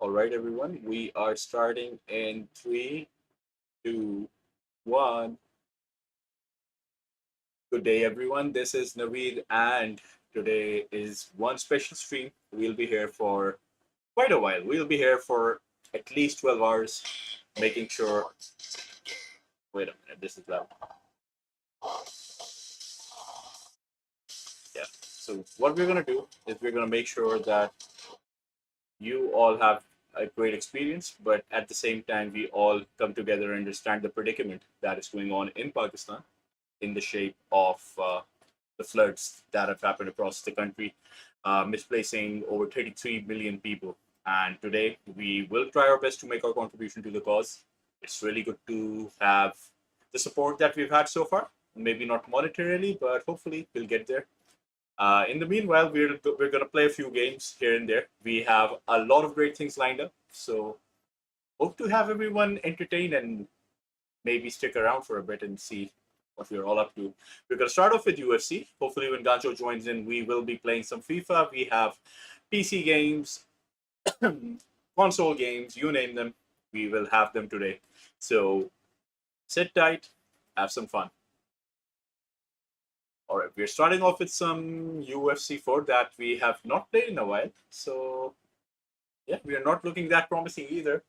All right, everyone. We are starting in three, two, one. Good day, everyone. This is Naveed, and today is one special stream. We'll be here for quite a while. We'll be here for at least 12 hours, making sure. Wait a minute, this is loud. Yeah. So, what we're going to do is we're going to make sure that you all have a great experience, but at the same time, we all come together and understand the predicament that is going on in Pakistan in the shape of the floods that have happened across the country, misplacing over 33 million people. And today, we will try our best to make our contribution to the cause. It's really good to have the support that we've had so far. Maybe not monetarily, but hopefully we'll get there. In the meanwhile, we're gonna play a few games here and there. We have a lot of great things lined up, so hope to have everyone entertained and maybe stick around for a bit and see what we're all up to. We're going to start off with UFC. Hopefully, when Gancho joins in, we will be playing some FIFA. We have PC games, console games, you name them. We will have them today. So sit tight, have some fun. All right, we're starting off with some UFC 4 that we have not played in a while. So, yeah, we are not looking that promising either.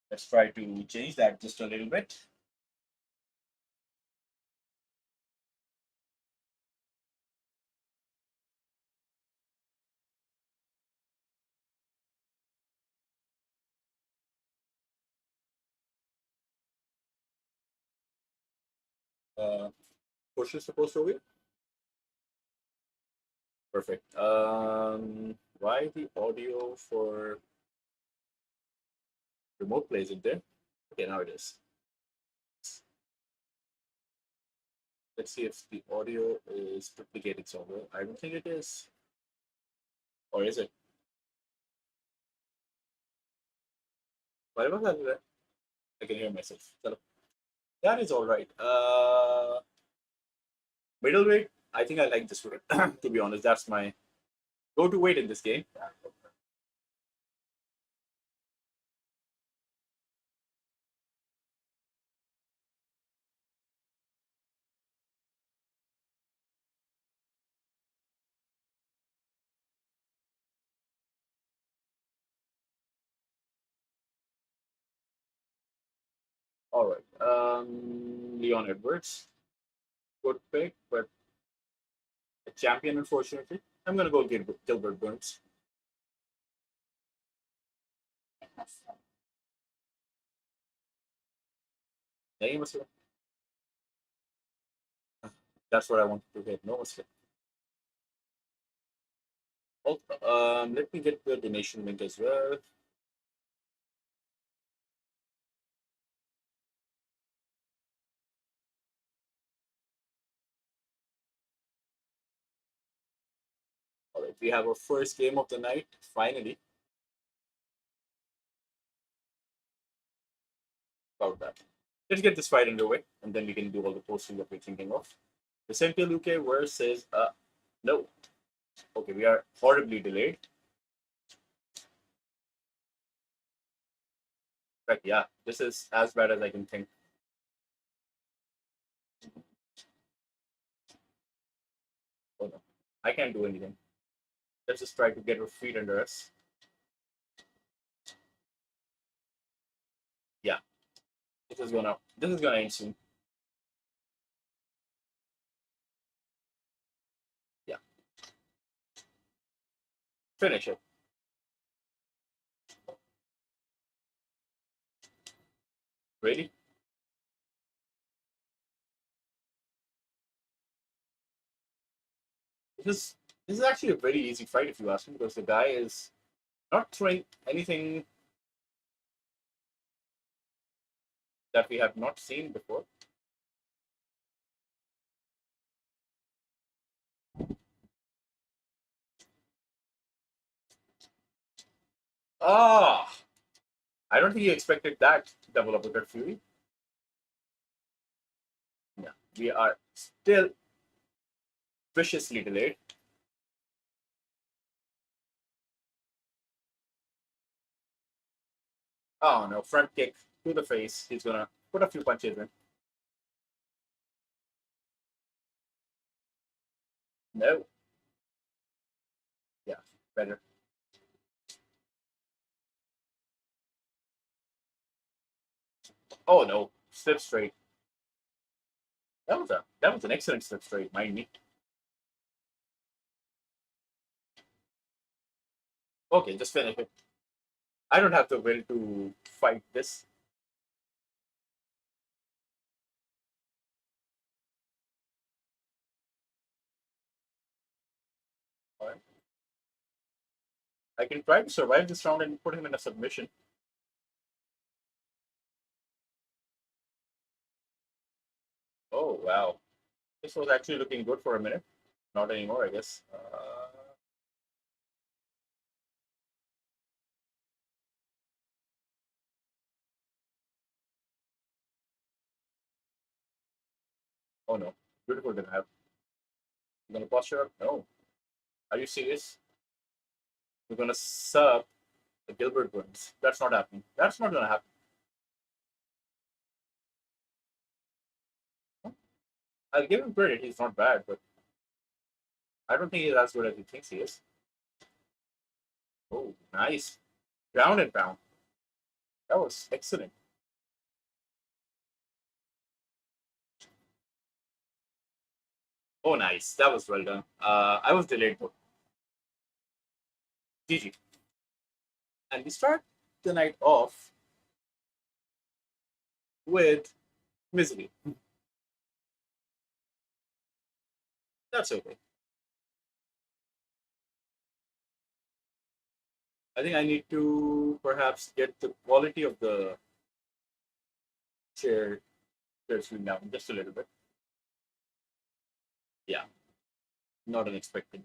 Let's try to change that just a little bit. Uh, Push is supposed to be perfect. Why the audio for remote play isn't there? Okay, now it is. Let's see if the audio is duplicated somewhere. I don't think it is. Or is it? Why was that? I can hear myself. Chalo. That is all right. Middleweight. I think I like this weight. To be honest, that's my go-to weight in this game. All right. Leon Edwards. Good pick, but a champion, unfortunately. I'm gonna go Gilbert Burns. Name was That's what I wanted to hit. No mistake. Oh, let me get the donation link as well. All right, we have our first game of the night. Finally, about that. Let's get this fight underway, and then we can do all the posting that we're thinking of. Vicente Luque versus no. Okay, we are horribly delayed. But yeah, this is as bad as I can think. Oh no, I can't do anything. Let's just try to get our feet under us. Yeah, this is gonna end soon. Yeah, finish it. Ready? This is this is actually a very easy fight if you ask me, because the guy is not throwing anything that we have not seen before. Ah, I don't think he expected that double uppercut fury. Yeah, we are still viciously delayed. Oh no, front kick to the face. He's gonna put a few punches in. No. Yeah, better. Oh no, slip straight. That was an excellent slip straight, mind me. Okay, just finish it. I don't have the will to fight this. All right. I can try to survive this round and put him in a submission. Oh wow, this was actually looking good for a minute. Not anymore, I guess. Oh no, beautiful didn't have. You gonna posture up? No. Are you serious? You're gonna sub the Gilbert Burns. That's not happening. That's not gonna happen. I'll give him credit. He's not bad, but I don't think he's as good as he thinks he is. Oh, nice. Ground and pound. That was excellent. Oh, nice. That was well done. I was delayed though. GG. And we start the night off with misery. That's okay. I think I need to perhaps get the quality of the chair screen down just a little bit. Yeah, not unexpected.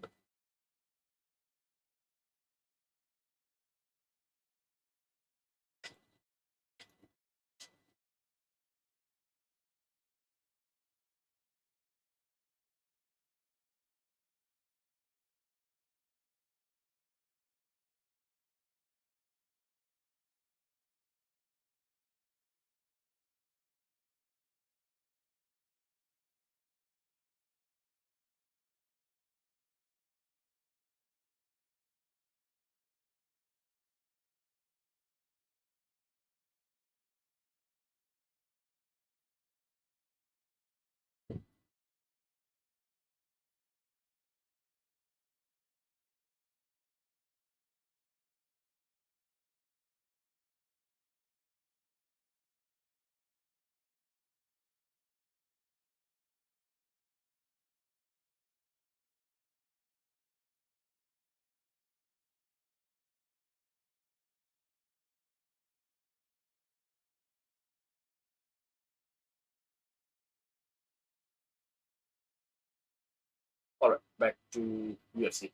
All right, back to UFC.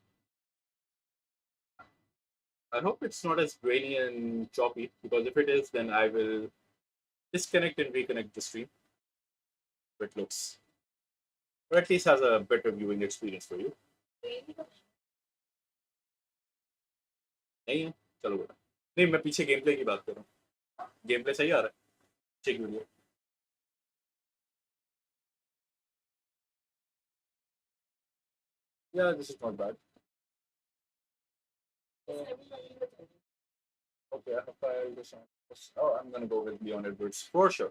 I hope it's not as grainy and choppy because if it is, then I will disconnect and reconnect the stream. It looks, or at least has a better viewing experience for you. नहीं है चलो बेटा नहीं मैं पीछे game play की बात कर रहा हूँ गेम प्ले सही आ रहा है check video yeah this is not bad okay I have filed this on oh I'm gonna go with Leon Edwards for sure.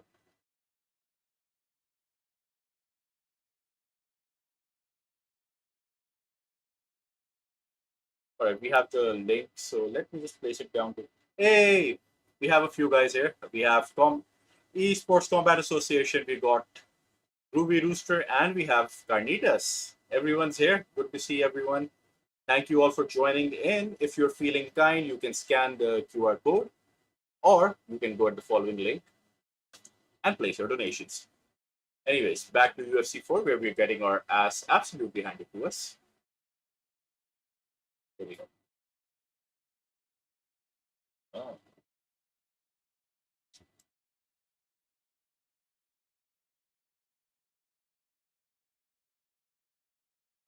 All right, we have the link, so let me just place it down to. Hey, we have a few guys here. We have Esports Combat Association. We got Ruby Rooster, and we have Carnitas. Everyone's here. Good to see everyone. Thank you all for joining in. If you're feeling kind, you can scan the QR code, or you can go at the following link and place your donations. Anyways, back to UFC 4, where we're getting our ass absolutely handed to us. Here we go. Oh,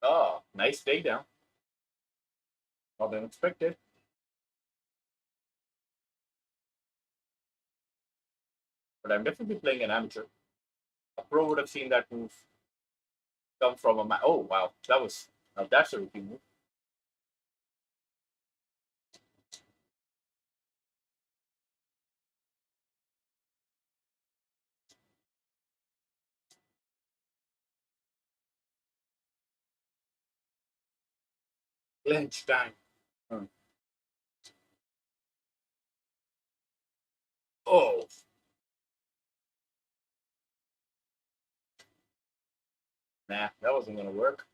oh nice takedown. Not unexpected. but I'm definitely playing an amateur. A pro would have seen that move come from a Oh wow, that's a rookie move. Clinch time. Hmm. Oh, nah, that wasn't gonna work.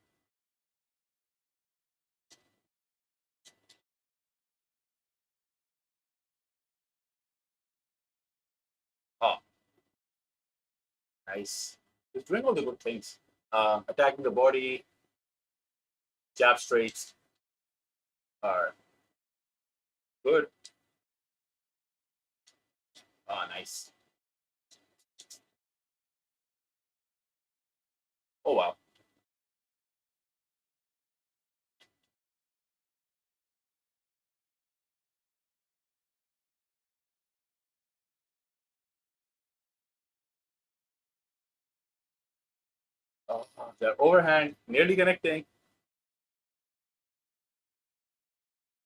Oh, nice. He's doing all the good things. Attacking the body, jab straights are good. Oh, nice. Oh wow. Oh, their overhand nearly connecting.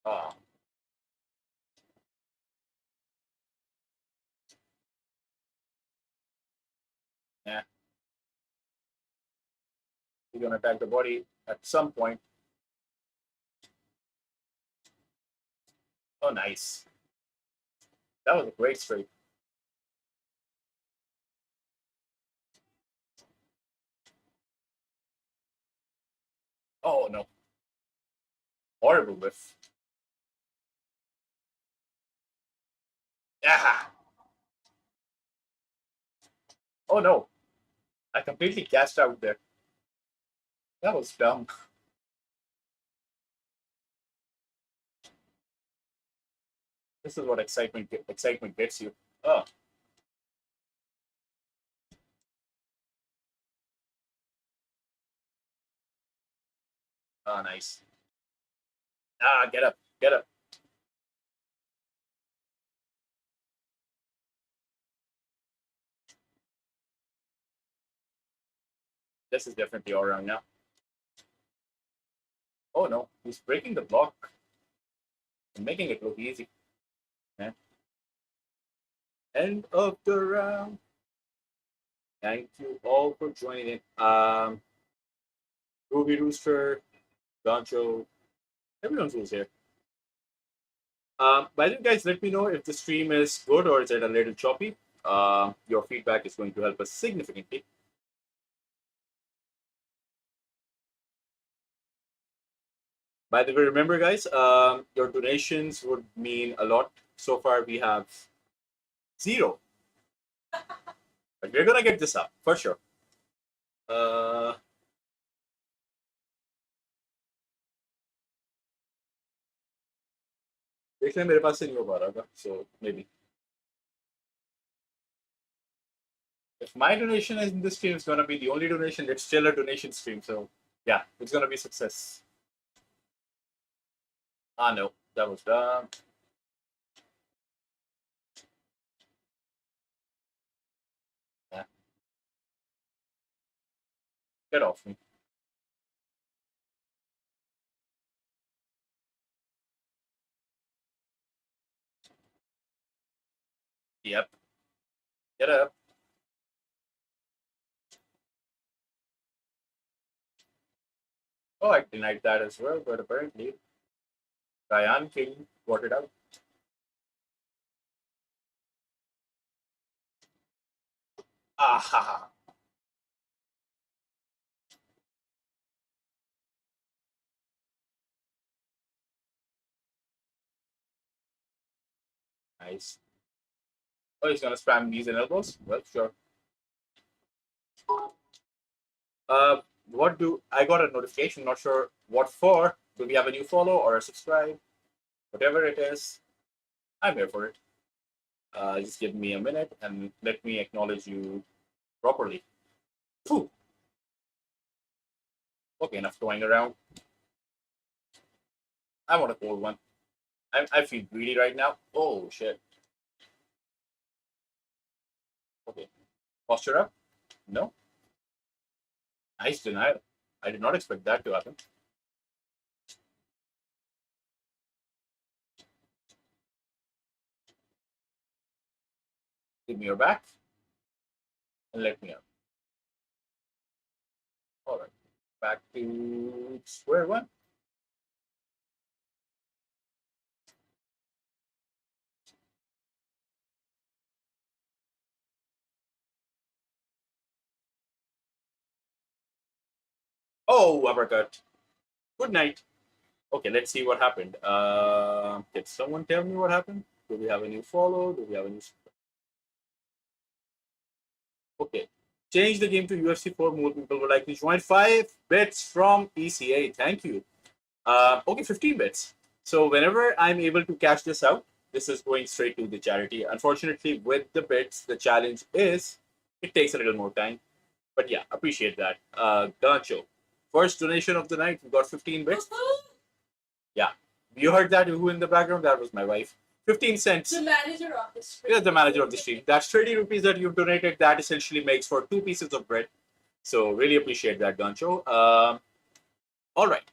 Oh, yeah. He's gonna attack the body at some point. Oh, nice. That was a great straight. Oh no, horrible whiff. Yeah. Oh no, I completely gassed out there. That was dumb. This is what excitement gets you. Oh, oh, nice. Ah, get up, get up. This is definitely all around now. Oh no, he's breaking the block and making it look easy. Yeah. End of the round. Thank you all for joining in. Ruby Rooster, Gancho, everyone's who's here. By the way, guys, let me know if the stream is good or is it a little choppy. Your feedback is going to help us significantly. By the way, remember, guys, your donations would mean a lot. So far, we have zero, but we're gonna get this up for sure. Uh, देखना मेरे पास से नहीं हो पा रहा था, so maybe if my donation is in this stream is gonna be the only donation, it's still a donation stream. So yeah, it's gonna be success. Ah no, that was dumb. Yeah, get off me. Yep, get up. Oh, I denied that as well, but apparently Ryan King got it out. Ah ha ha. Nice. Oh, he's gonna spam knees and elbows. Well, sure. What do I got a notification? Not sure what for. Do we have a new follow or a subscribe? Whatever it is, I'm here for it. Just give me a minute and let me acknowledge you properly. Phew. Okay, enough going around. I want a cold one. I feel greedy right now. Oh shit. Posture up? No. Nice denial. I did not expect that to happen. Give me your back and let me up. All right. Back to square one. Oh, uppercut. Good night. Okay, let's see what happened. Did someone tell me what happened? Do we have a new follow? Do we have a new? Okay. Change the game to UFC 4. More people would like to join. 5 bits from ECA. Thank you. Okay, 15 bits. So whenever I'm able to cash this out, this is going straight to the charity. Unfortunately, with the bits, the challenge is it takes a little more time. But yeah, appreciate that. Gancho. First donation of the night. We got 15 bits. Yeah. You heard that who in the background? That was my wife. 15 cents. The manager of the stream. Yeah, the manager of the stream. That's 30 rupees that you've donated. That essentially makes for 2 pieces of bread. So really appreciate that, Gancho. All right.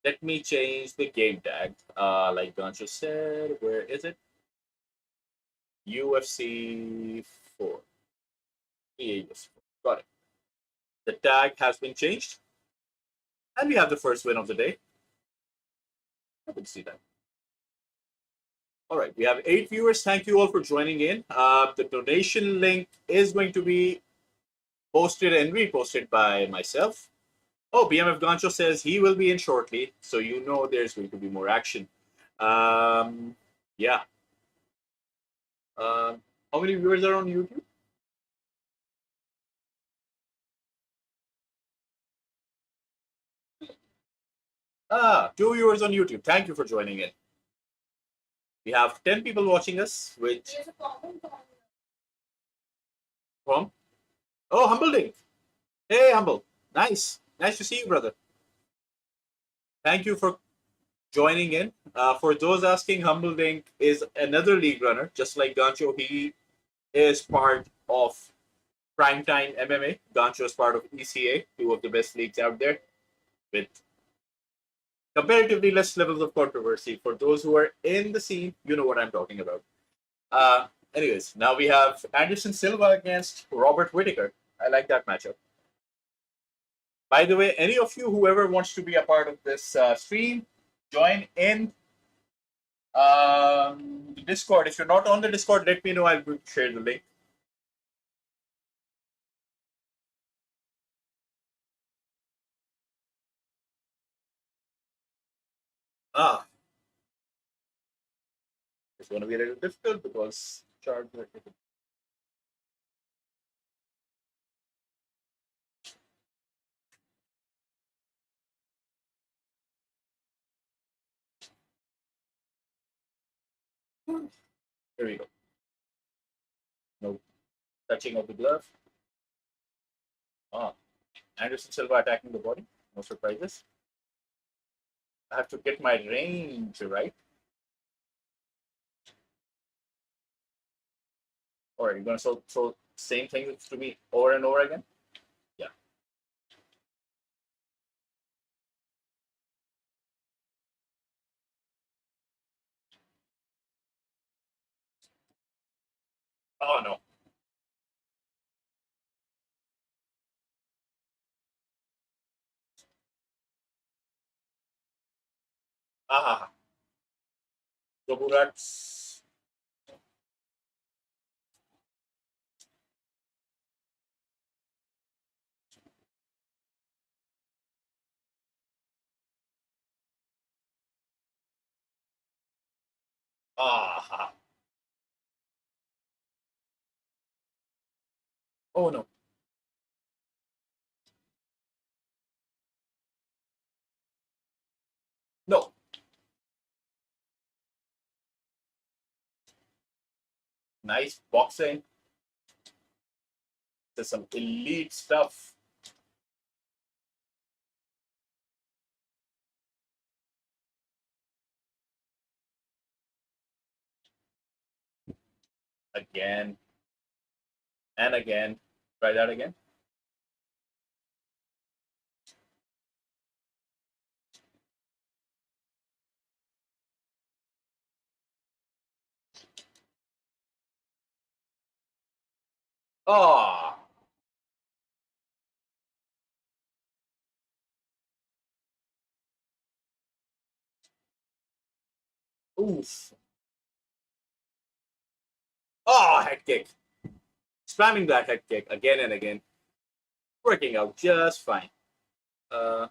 Let me change the game tag. Like Gancho said, where is it? UFC 4. EA UFC 4. Got it. The tag has been changed. And we have the first win of the day. I can see that. All right, we have 8 viewers. Thank you all for joining in. The donation link is going to be posted and reposted by myself. Oh, BMF Gancho says he will be in shortly, so you know there's going to be more action. Yeah. How many viewers are on YouTube? Ah, 2 viewers on YouTube. Thank you for joining in. We have 10 people watching us, which There's a comment on from oh Humble Dink. Hey Humble. Nice. Nice to see you, brother. Thank you for joining in. For those asking, Humble Dink is another league runner, just like Gancho. He is part of Primetime MMA. Gancho is part of ECA, two of the best leagues out there, with comparatively less levels of controversy. For those who are in the scene, you know what I'm talking about. Anyways, now we have Anderson Silva against Robert Whitaker. I like that matchup. By the way, any of you, whoever wants to be a part of this stream, join in the Discord. If you're not on the Discord, let me know. I'll share the link. Ah, it's going to be a little difficult because charger. Here we go. No touching of the glove. Ah, Anderson Silva attacking the body. No surprises. I have to get my range right. Or are you going to so same thing to me over and over again? Yeah. Oh no. Ah. Zoburats. Ah. Oh no. No. Nice boxing. There's some elite stuff. Again. And again, try that again. Ah, oof. Ah, head kick. Spamming that head kick again and again. Working out just fine. Uh,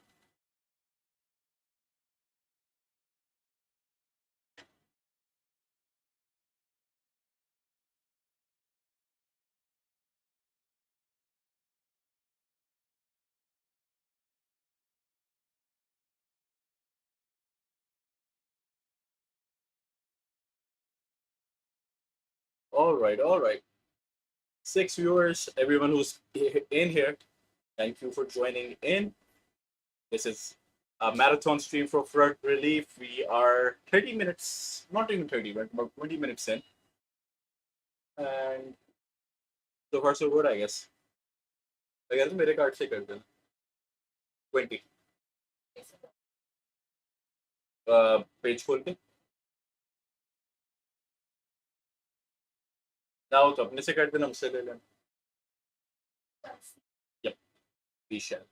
all right, all right. 6 viewers, everyone who's in here, thank you for joining in. This is a marathon stream for flood relief. We are 30 minutes, not even 30, but about 20 minutes in. And so far so good, I guess. I guess मेरे card से कर देना 20 page खोल के ना हो तो अपने से कर देना मुझसे ले लेना yep we shall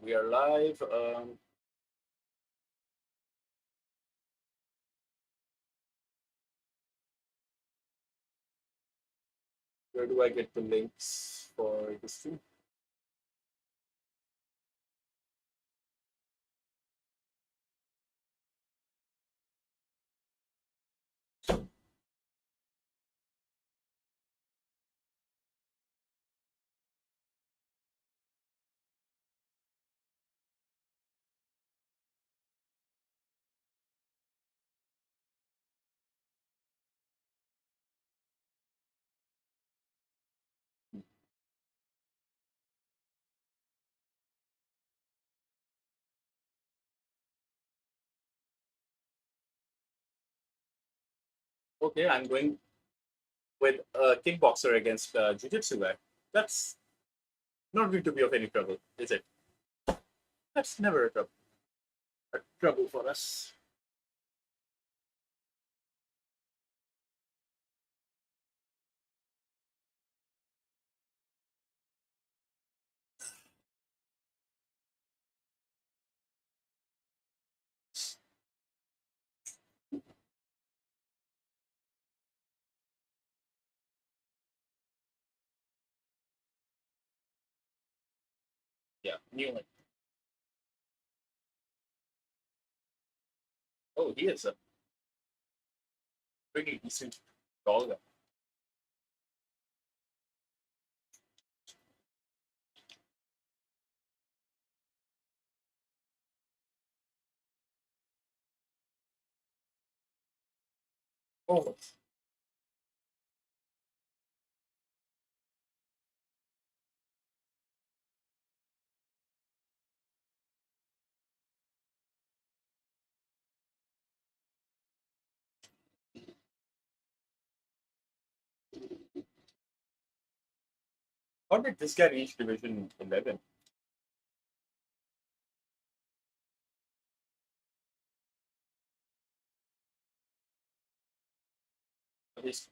we are live where do I get the links for this stream? Okay, I'm going with a kickboxer against jiu-jitsu guy. That's not going to be of any trouble, is it? That's never a trouble for us. Yeah, new one. Oh, he is a pretty decent tall guy. Oh, how did this guy reach Division 11? He's,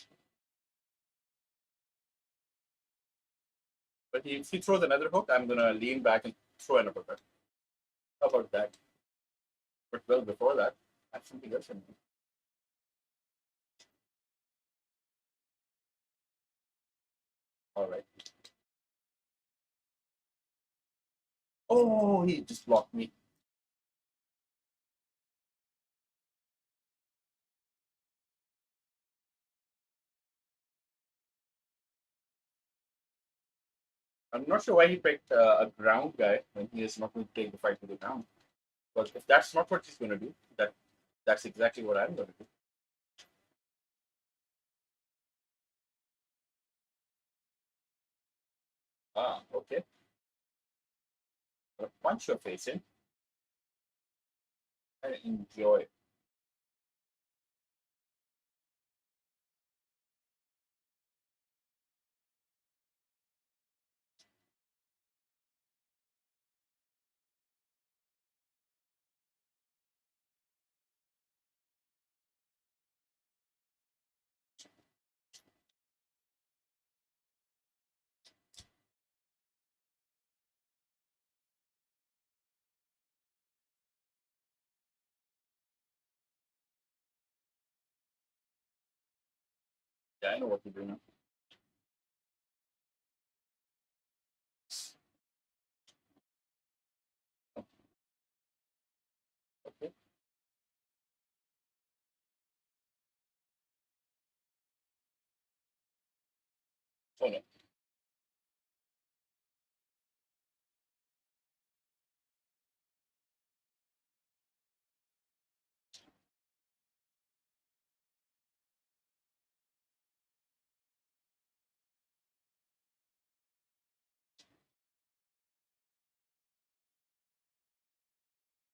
but if he throws another hook, I'm gonna lean back and throw another hook. How about that? But well, before that, I have something else in mind. All right. Oh, he just blocked me. I'm not sure why he picked a ground guy when he is not going to take the fight to the ground. But if that's not what he's going to do, that's exactly what I'm going to do. Ah, okay. I'll punch your face in. I enjoy. Yeah, I know what to do now. Okay. Oh no.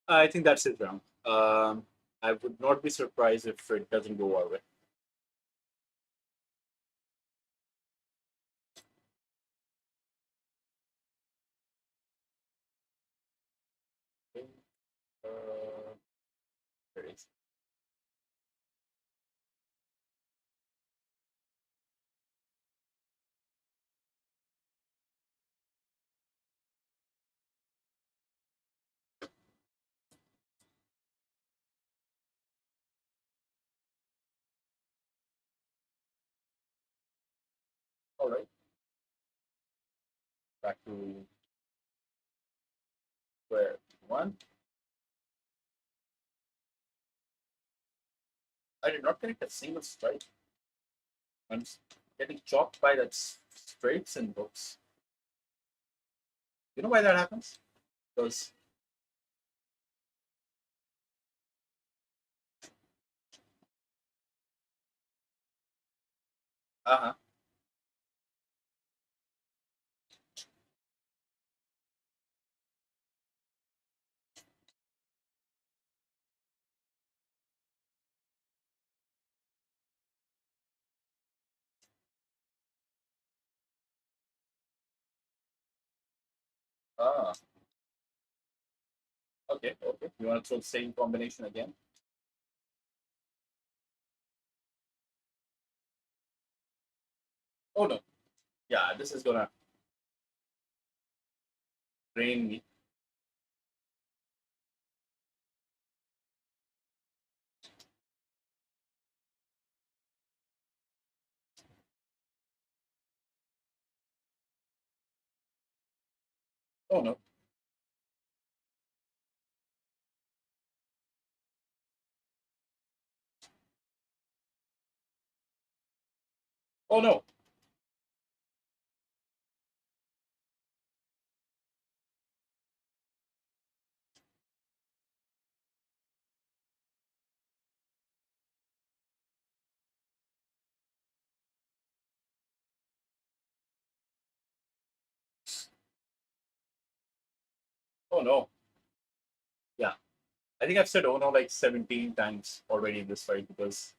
I think that's it, round. I would not be surprised if it doesn't go our way. Okay. Uh, there it is. All right. Back to square one. I did not connect a single strike. I'm getting chopped by that straights and books. You know why that happens? Because uh-huh. Ah, okay, okay. You want to throw the same combination again? Oh no. Yeah, this is gonna drain me. Oh no. Oh no. Oh no. Yeah. I think I've said oh no like 17 times already in this fight because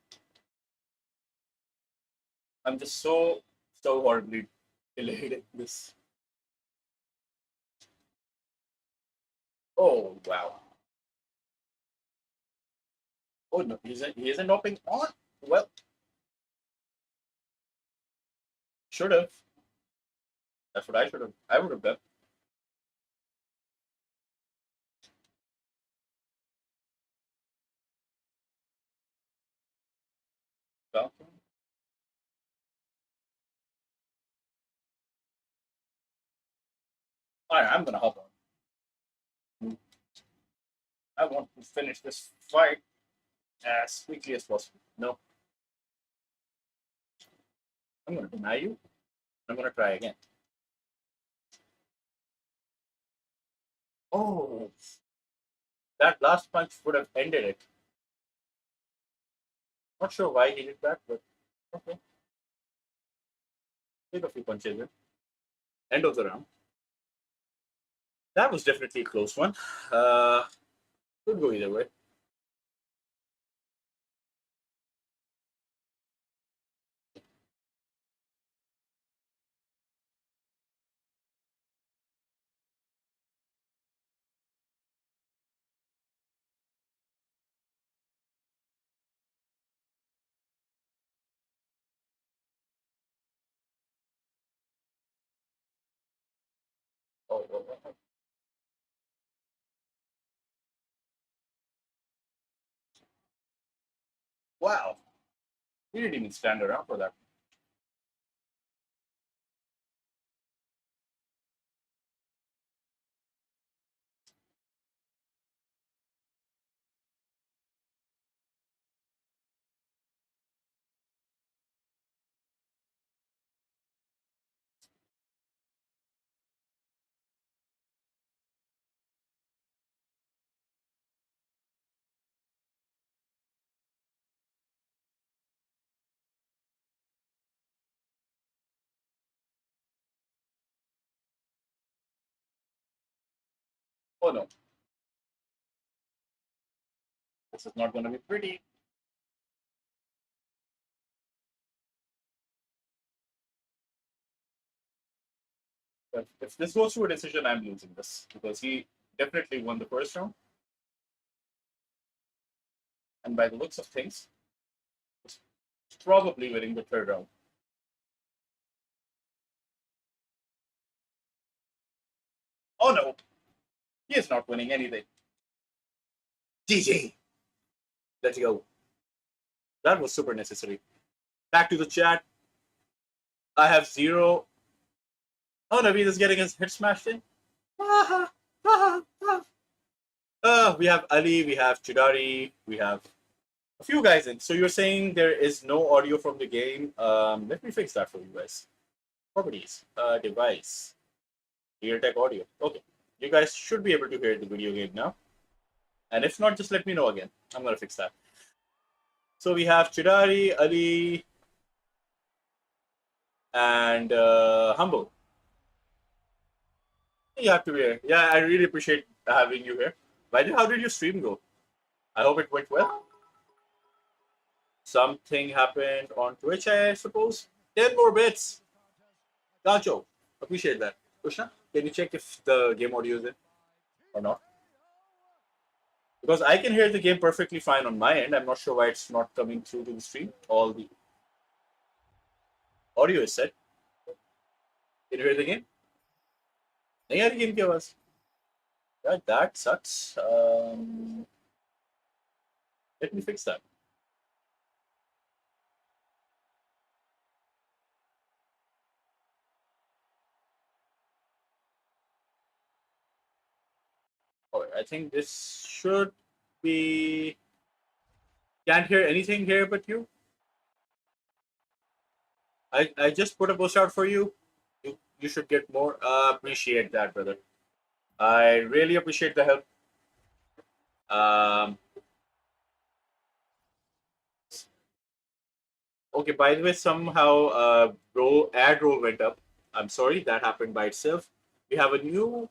I'm just so horribly delayed in this. Oh wow. Oh no, he isn't hopping on. Well, should have. That's what I should have. I would have done. Well, all right, I'm gonna hop on. I want to finish this fight as quickly as possible. No, I'm gonna deny you. I'm gonna try again. Oh, that last punch would have ended it. Not sure why he did that, but okay. Take a few punches in. End of the round. That was definitely a close one. Uh, could go either way. Oh, oh, oh. Wow. We didn't even stand around for that. Oh no, this is not going to be pretty. But if this goes to a decision, I'm losing this because he definitely won the first round. And by the looks of things, he's probably winning the third round. Oh no, he is not winning anything. GG. Let's go. That was super necessary. Back to the chat. I have zero. Oh, Naveed is getting his head smashed in. We have Ali, we have Chidari, we have a few guys in. So you're saying there is no audio from the game. Let me fix that for you guys. Properties, device, Realtek audio. Okay, you guys should be able to hear the video game now. And if not, just let me know again. I'm gonna fix that. So we have Chidari, Ali, and Humble. You have to be here. Yeah, I really appreciate having you here. By the way, how did your stream go? I hope it went well. Something happened on Twitch, I suppose. 10 more bits. Gancho. Appreciate that. Krishna, can you check if the game audio is in or not? Because I can hear the game perfectly fine on my end. I'm not sure why it's not coming through to the stream. All the audio is set. Can you hear the game? नहीं आ रही game की आवाज. Yeah, that sucks. Let me fix that. All right, I think this should be. Can't hear anything here but you. I just put a post out for you. You should get more. Appreciate that, brother. I really appreciate the help. Um, okay, by the way, somehow bro ad roll went up. I'm sorry, that happened by itself. We have a few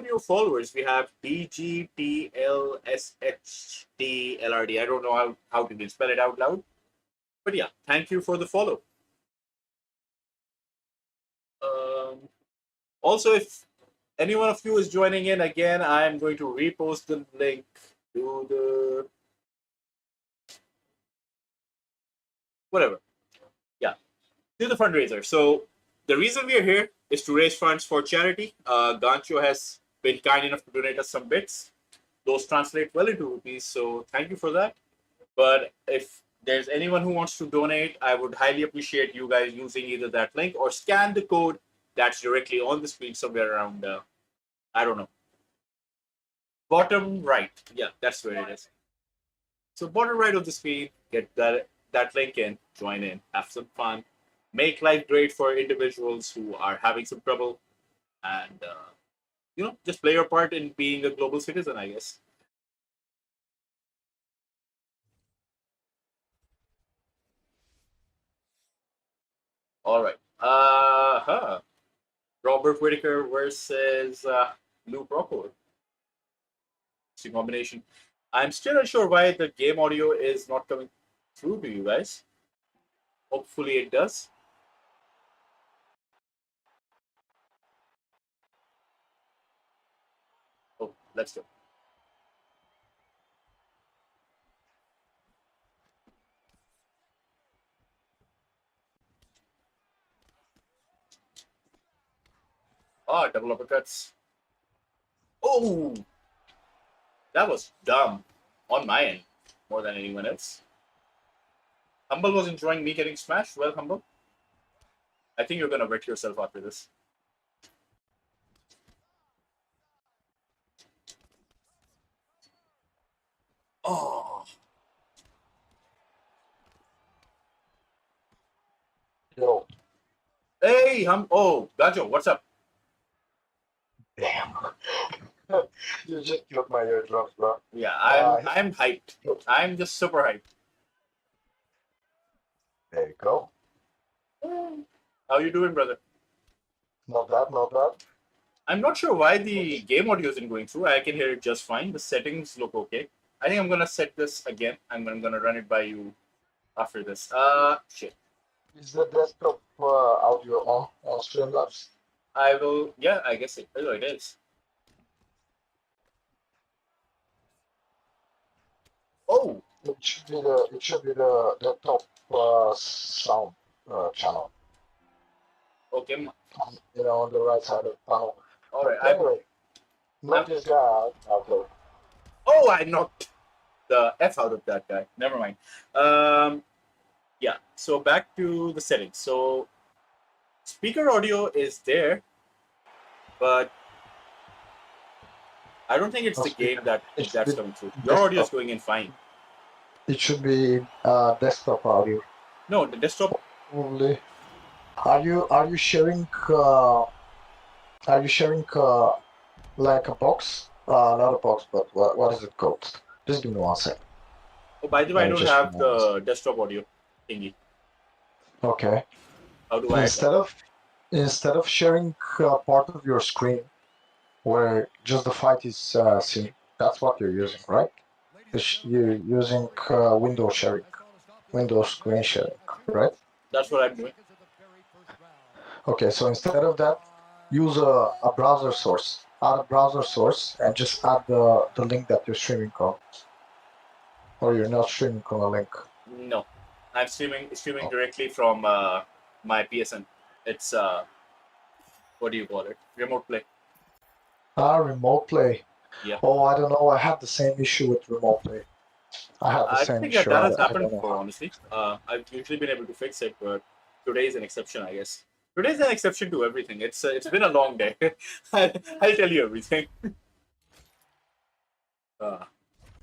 new followers. We have DGTLSHTLRD. I don't know how to spell it out loud. But yeah, thank you for the follow. Um, Also, if any one of you is joining in again, I'm going to repost the link to the whatever. Yeah, to the fundraiser. So the reason we are here is to raise funds for charity. Gancho has been kind enough to donate us some bits. Those translate well into rupees, so thank you for that. But if there's anyone who wants to donate, I would highly appreciate you guys using either that link or scan the code that's directly on the screen somewhere around. I don't know. Bottom right. Yeah, that's where it is. So bottom right of the screen, get that link in, join in, have some fun, make life great for individuals who are having some trouble, and just play your part in being a global citizen, I guess. All right. Robert Whitaker versus Lou Proctor. It's a combination. I'm still unsure why the game audio is not coming through to you guys. Hopefully it does. Oh, let's go. Ah, double uppercuts. Oh, that was dumb on my end more than anyone else. Humble was enjoying me getting smashed. Well, Humble, I think you're gonna wet yourself after this. Oh, Yo, hey, Oh, Gajo, what's up? damn. You just killed my eardrums, bro. Yeah, Uh, I'm hyped. I'm just super hyped. there you go. How you doing, brother? Not bad, not bad. I'm not sure why the game audio isn't going through. I can hear it just fine. The settings look okay. I think I'm gonna set this again. I'm gonna run it by you after this. Shit. Is the desktop audio on Streamlabs? I will. Yeah, I guess it. Oh, it is. Oh, It should be the top sound channel. okay. On the right side of the panel. All right. But anyway, knock this guy out there. Oh, I knocked the f out of that guy. Never mind. Yeah. So back to the settings. So speaker audio is there, but I don't think it's the game that's coming through. Your audio is going in fine. It should be desktop audio. No, the desktop. Probably. Are you sharing like a box? Not a box, but what is it called? Just give me one sec. Oh, by the way, I Let me don't just have remember. the desktop audio thingy. Okay. How do I? Instead of sharing part of your screen where just the fight is seen, that's what you're using, right? You're using window sharing, window screen sharing, right? That's what I'm doing. Okay, so instead of that, use a browser source. Add a browser source and just add the link that you're streaming on. Or you're not streaming on a link. No, I'm streaming Oh. directly from my PSN. It's what do you call it? Remote play. Remote play. Yeah. Oh, I don't know. I had the same issue with remote play. I had the I same think that issue. that I, has I happened don't know before. how. Honestly, I've usually been able to fix it, but today is an exception, I guess. Today's an exception to everything. It's been a long day. I'll tell you everything. Uh,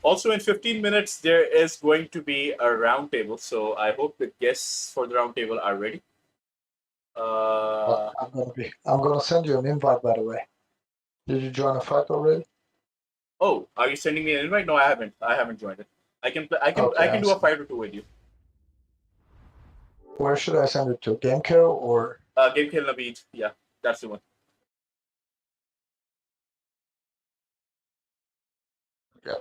Also, in 15 minutes, there is going to be a roundtable. So I hope the guests for the roundtable are ready. Uh, I'm gonna send you an invite, by the way. Did you join a fight already? oh, are you sending me an invite? No, I haven't. I haven't joined it. I Okay, can do a fight or two with you. where should I send it to? GameKheyl or? GameKheyl Naveed. Yeah, that's the one. Yeah.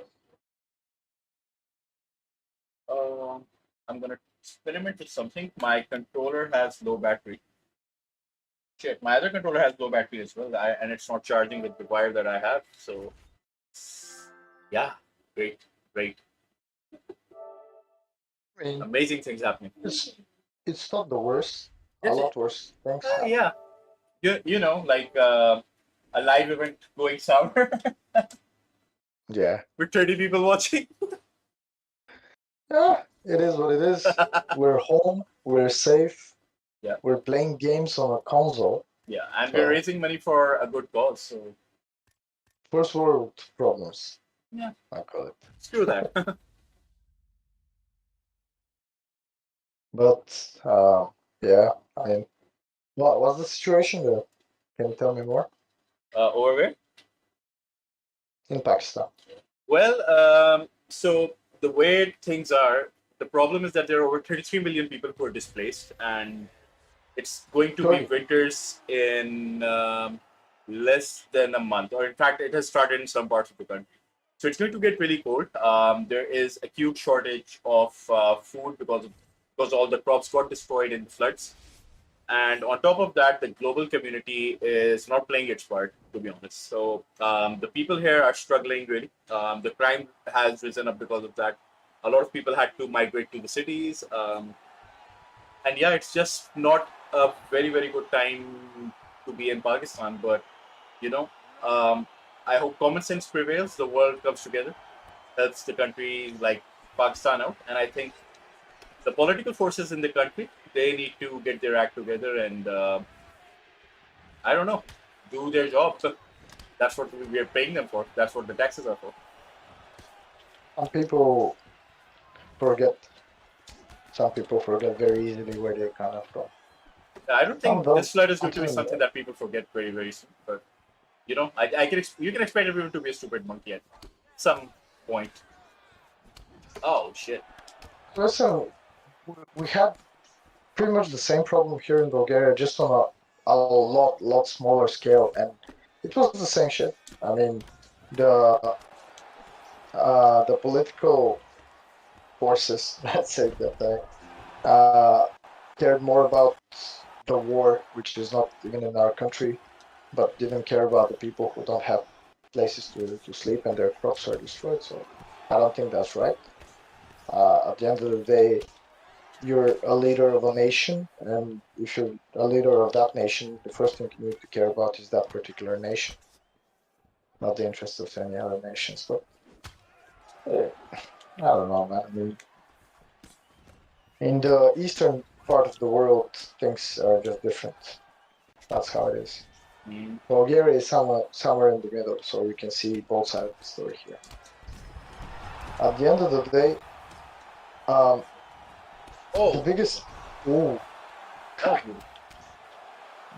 I'm gonna experiment with something. My controller has low battery. Shit, my other controller has low battery as well, and it's not charging with the wire that I have. So, yeah, great, great, I mean, amazing things happening. it's not the worst. A Is it? lot worse things happen. Yeah, you know, like a live event going sour Yeah. with 30 people watching. Yeah, it is what it is. We're home. We're safe. Yeah. We're playing games on a console. Yeah, and we're So, raising money for a good cause. So first world problems. yeah, I call it. screw that. But yeah, I mean, what was the situation there? Can you tell me more? Over where? In Pakistan. Well, so the way things are, the problem is that there are over 33 million people who are displaced, and it's going to be Sorry. winters in less than a month, or in fact, it has started in some parts of the country. So it's going to get really cold. There is acute shortage of food because all the crops got destroyed in the floods. And on top of that, the global community is not playing its part, to be honest. So the people here are struggling really. The crime has risen up because of that. A lot of people had to migrate to the cities. And yeah, it's just not a very, very good time to be in Pakistan. But You know, um, I hope common sense prevails. The world comes together, helps the country like Pakistan out, and I think the political forces in the country they need to get their act together and I don't know, do their job. That's what we are paying them for. That's what the taxes are for. Some people forget. Some people forget very easily where they come from. I don't Some think don't. this flood is going to be Until something that people forget very very soon. But you know, you can expect everyone to be a stupid monkey at some point. Oh shit! listen, we had pretty much the same problem here in Bulgaria, just on a lot smaller scale, and it was the same shit. I mean, the the political forces, let's say that cared more about the war, which is not even in our country, but didn't care about the people who don't have places to sleep and their crops are destroyed. So I don't think that's right. At the end of the day, you're a leader of a nation, and if you're a leader of that nation, the first thing you need to care about is that particular nation, not the interests of any other nations. But I don't know, man. I mean, in the eastern part of the world, things are just different. That's how it is. Mm. Bulgaria is somewhere in the middle, so you can see both sides of the story here. At the end of the day, um, the Oh, biggest ooh, that was good.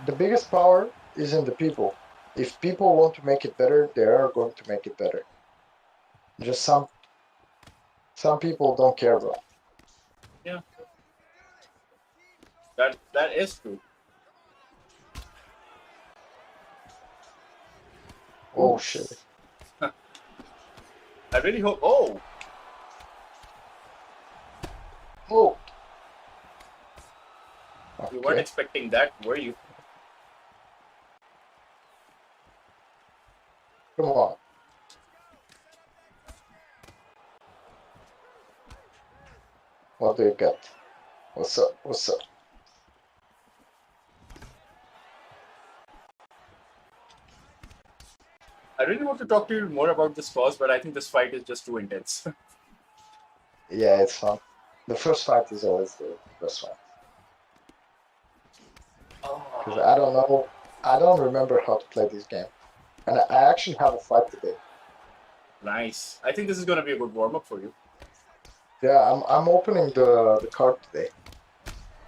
the biggest power is in the people. If people want to make it better, they are going to make it better. Just some people don't care, bro. Yeah, that is true. Oh shit. Oof. I really hope. Oh, Oh, you weren't okay. expecting that, were you? Come on. What do you got? What's up? What's up? I really want to talk to you more about this cause, but I think this fight is just too intense. Yeah, it's fun. The first fight is always the best one. Because Oh, I don't know, I don't remember how to play this game. And I actually have a fight today. nice. I think this is going to be a good warm up for you. Yeah, I'm opening the card today.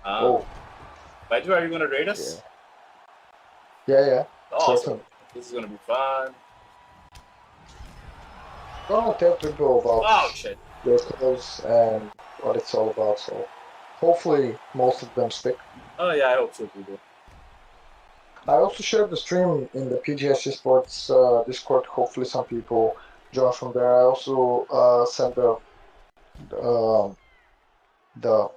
Ah, Oh, by the way, are you going to raid yeah. us? Yeah, Awesome. certainly. This is going to be fun. Gonna tell people about Oh, shit. their clothes and what it's all about. So hopefully most of them stick. Oh, yeah, I hope so too, bro. I also shared the stream in the PGS Sports Discord. Hopefully some people join from there. I also sent um, the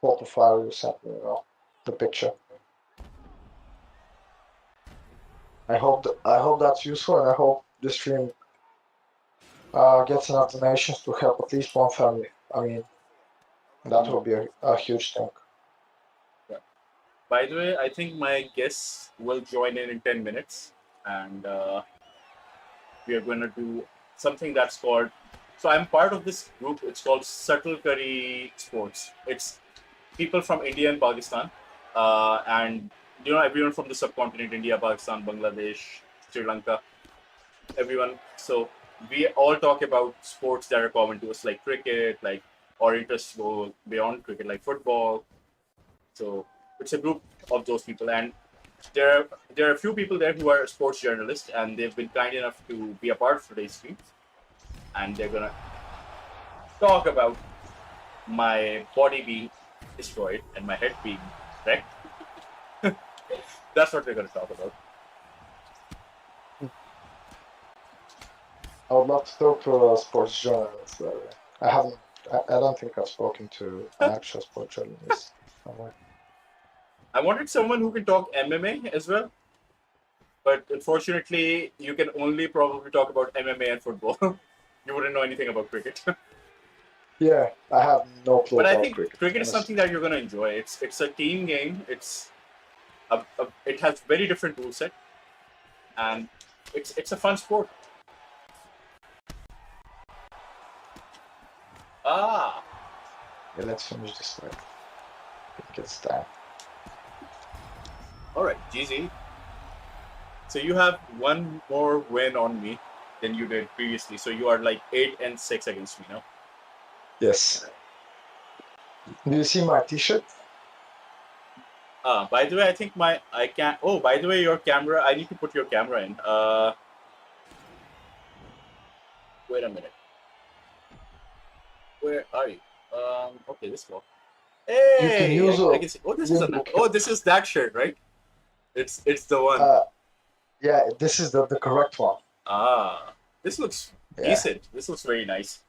photo file you sent me, the picture. I hope that's useful, and I hope this stream gets enough donations to help at least one family. I mean, that Mm. will be a huge thing. Yeah. By the way, I think my guests will join in 10 minutes. And we are going to do something that's called. So I'm part of this group. It's called Subtle Curry Sports. It's people from India and Pakistan, and you know everyone from the subcontinent: India, Pakistan, Bangladesh, Sri Lanka, everyone. So we all talk about sports that are common to us, like cricket, like our interests go beyond cricket, like football. So it's a group of those people, and there there are a few people there who are sports journalists, and they've been kind enough to be a part of today's stream, and they're gonna talk about my body being destroyed and my head being wrecked. That's what we're gonna talk about. I would love to talk to a sports journalist. By the way. I haven't. I don't think I've spoken to an actual sports journalist somewhere. I wanted someone who can talk MMA as well, but unfortunately, you can only probably talk about MMA and football. You wouldn't know anything about cricket. Yeah, I have no clue But I about think cricket, cricket is honestly. something that you're gonna enjoy. It's a team game. It has very different rule set. and it's a fun sport. Ah, Yeah, let's finish this fight. I think it's time. all right, GZ. So you have one more win on me than you did previously. So you are like 8-6 against me now. Yes. Do you see my T-shirt? By the way, I think I can't. Oh, by the way, your camera. I need to put your camera in. Wait a minute. Where are you? Okay, this one. You can Hey, use I a can see. Oh, this is window oh, cap. this is that shirt, right? It's the one. Uh, yeah, this is the correct one. Ah, this looks Yeah. decent. This looks very nice.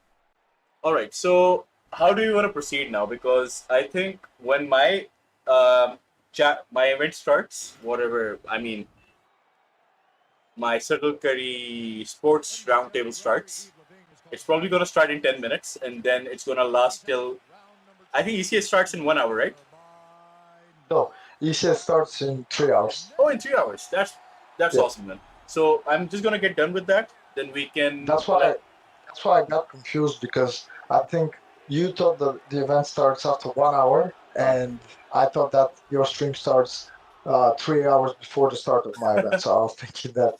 All right, so how do you want to proceed now? Because I think when my event starts, whatever I mean, my Circle Curry Sports Roundtable starts. It's probably going to start in 10 minutes, and then it's going to last till I think ECA starts in 1 hour, right? No, ECS starts in 3 hours. Oh, in 3 hours. That's Yeah. awesome then. So I'm just gonna get done with that. Then we can That's why that's why I got confused because I think you thought that the event starts after 1 hour, and I thought that your stream starts 3 hours before the start of my event. So I was thinking that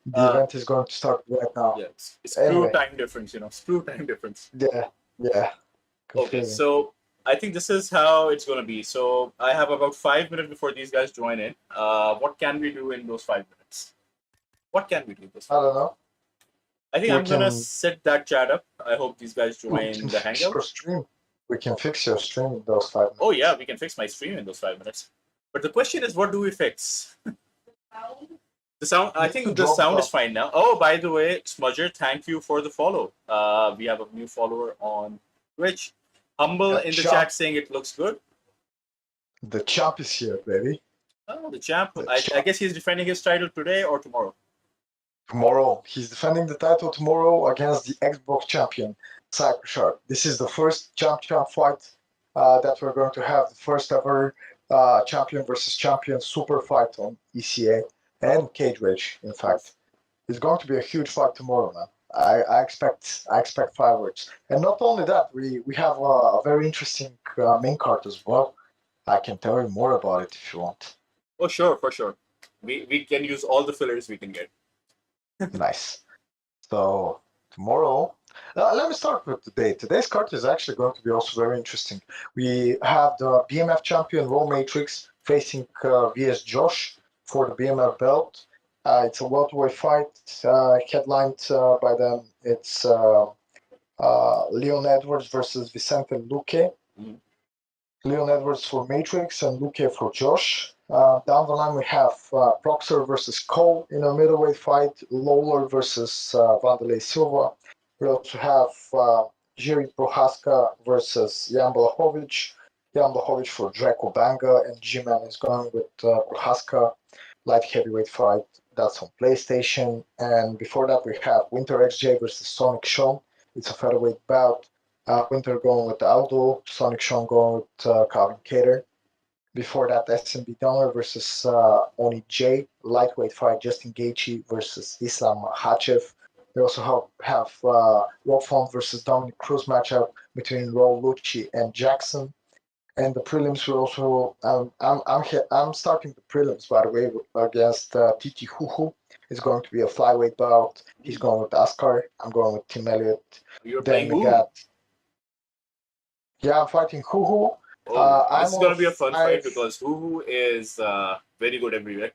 the uh event is going to start right now. yeah, screw Anyway, time difference, screw time difference. yeah, yeah, Okay, confusing. so I think this is how it's gonna be. So I have about 5 minutes before these guys join in. What can we do in those 5 minutes? What can we do in those I five don't minutes? know. I think We I'm gonna can set that chat up. I hope these guys we can join the fix hangout. your stream. We can fix your stream in those 5 minutes. Oh yeah, we can fix my stream in those 5 minutes. But the question is, what do we fix? Sound. The sound. You I need to think the drop sound the is fine now. Oh, by the way, Smudger, thank you for the follow. We have a new follower on Twitch. Humble in the champ. chat saying it looks good. The champ is here, baby. Oh, the champ. The I champ. guess he's defending his title today or tomorrow. Tomorrow, he's defending the title tomorrow against the Xbox champion, Cybershark. This is the first champ fight that we're going to have, the first ever champion versus champion super fight on ECA and Cage Rage, in fact. It's going to be a huge fight tomorrow, man. I expect fireworks. And not only that, we have a very interesting main card as well. I can tell you more about it if you want. Oh, sure, for sure. We can use all the fillers we can get. Nice. So tomorrow, let me start with today. Today's card is actually going to be also very interesting. We have the BMF champion Raw Matrix facing VS Josh for the BMF belt. It's a welterweight fight headlined by them. It's Leon Edwards versus Vicente Luque. Mhm. Leon Edwards for Matrix and Luque for Josh. Down the line, we have Proxer versus Cole in a middleweight fight, Lawler versus Vanderlei Silva. We also have Jiri Prohaska versus Jan Blachowicz. Jan Blachowicz for Draco Banga, and G-Man is going with Prohaska. Light heavyweight fight, that's on PlayStation. And before that, we have Winter XJ versus Sonic Sean. It's a featherweight bout. Winter going with Aldo, Sonic Sean going with Calvin Cater. Before that, SMB Donner versus Oni J, lightweight fight, Justin Gaethje versus Islam Makhachev. We also have Rob Font versus Dominic Cruz matchup between Raul Lucci and Jackson. And the prelims will also, I'm starting the prelims, by the way, against Titi Huhu. It's going to be a flyweight bout. He's going with Askar. I'm going with Tim Elliott. You're Then playing we who? got, yeah, I'm fighting Huhu. Oh, this I'm is on gonna be a fun fight 5. because Huhu is very good everywhere.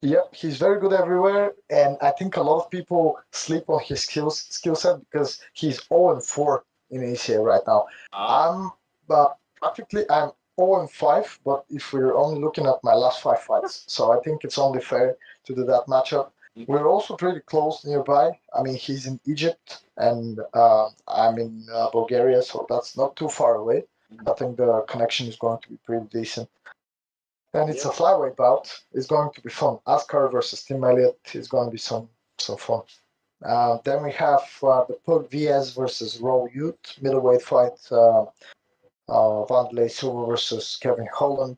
Yep, he's very good everywhere, and I think a lot of people sleep on his skill set because he's 0-4 in ACA right now. Ah, I'm practically I'm 0-5, but if we're only looking at my last 5 fights, so I think it's only fair to do that matchup. We're also pretty close nearby. I mean, he's in Egypt, and I'm in Bulgaria, so that's not too far away. I think the connection is going to be pretty decent. And it's yeah. a flyweight bout. It's going to be fun. Askar versus Tim Elliott is going to be some fun. Then we have the Pug VS versus Raw Youth middleweight fight. Vanderlei Silva versus Kevin Holland.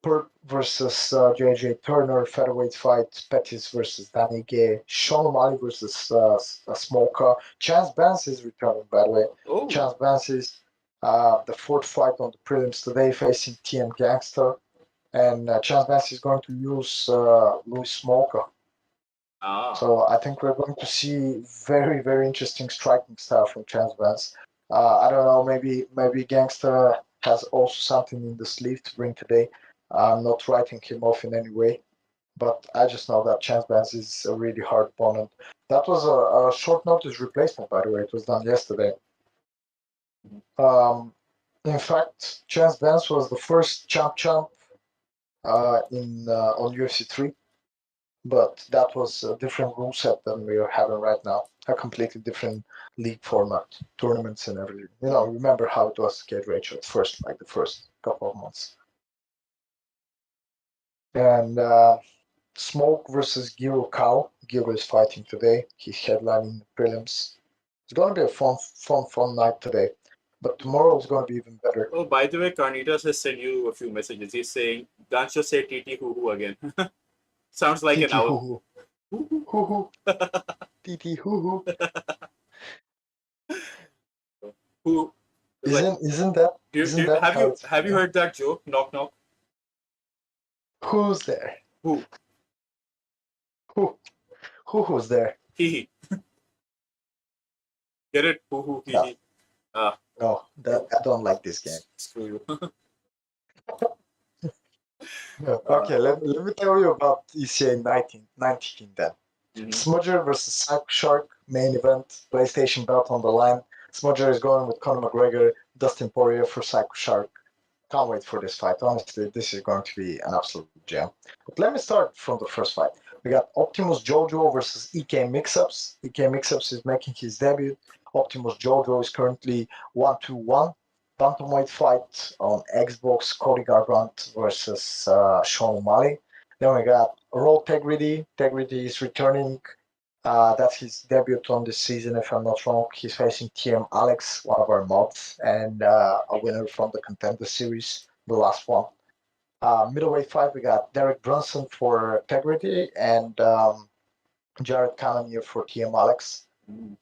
Perk versus JJ Turner, featherweight fight. Pettis versus Danny Gay. Sean O'Malley versus Smoker. Chance Vance is returning, by the way. Oh, Chance Vance is the fourth fight on the prelims today, facing TM Gangster. And Chance Vance is going to use Louis Smoker. ah, So I think we're going to see very, very interesting striking style from Chance Vance. I don't know, maybe Gangster has also something in the sleeve to bring today. I'm not writing him off in any way, but I just know that Chance Vance is a really hard opponent. That was a short notice replacement, by the way. It was done yesterday. Um, in fact, Chance Vance was the first champ in on UFC 3, but that was a different rule set than we are having right now. A completely different league format, tournaments and everything. Remember how it was, Kate Rachel, at first, like the first couple of months. And Smoke versus Giro Cow. Giro is fighting today. He's headlining the prelims. It's going to be a fun night today. But tomorrow is going to be even better. oh. By the way, Carnitas has sent you a few messages. He's saying, "Don't just say TT hoo hoo again." Sounds like an TT owl. hoo hoo. Hoo hoo. TT hoo hoo. Who? Like, Isn't that do you, how it's have you going? heard that joke? Knock knock. Who's there? Who? Who who's there? Hee hee. Get it? Hoo hoo hee No, hee. Ah, no, I don't like this game. screw you. No. Okay, let me tell you about ECA 19 then. Mhm. Smudger versus Psycho Shark, main event, PlayStation belt on the line. Smudger is going with Conor McGregor, Dustin Poirier for Psycho Shark. Can't wait for this fight. Honestly, this is going to be an absolute gem. But let me start from the first fight. We got Optimus Jojo versus EK Mixups. EK Mixups is making his debut. Optimus Jojo is currently 1-2-1. Bantamweight fight on Xbox, Cody Garbrandt versus Sean O'Malley. Then we got Raw Tegrity. Tegrity is returning. That's his debut on this season, if I'm not wrong. He's facing TM Alex, one of our mods, and a winner from the Contender Series, the last one. Middleweight fight, we got Derek Brunson for Integrity and Jared Cannonier for TM Alex.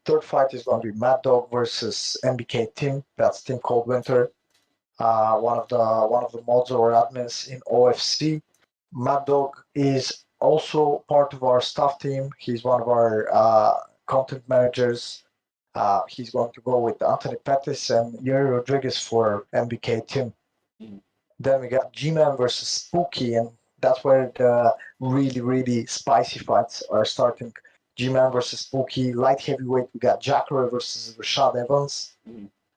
Third fight is going to be Mad Dog versus MBK Tim. That's Tim Coldwinter, one of the mods or admins in OFC. Mad Dog is also part of our staff team. He's one of our content managers. He's going to go with Anthony Pettis and Yuri Rodriguez for MBK Tim. Then we got G-Man versus Spooky, and that's where the really, really spicy fights are starting. G-Man versus Spooky. Light heavyweight, we got Jacare versus Rashad Evans.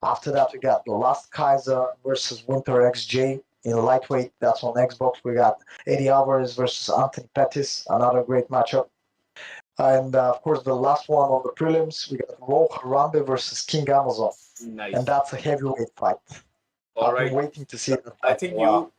After that, we got The Last Kaiser versus Winter XJ. In lightweight, that's on Xbox. We got Eddie Alvarez versus Anthony Pettis, another great matchup. And of course, the last one on the prelims, we got Ro Harambe versus King Amazon. Nice. And that's a heavyweight fight. All I've been right. waiting to see that I fight think for a while.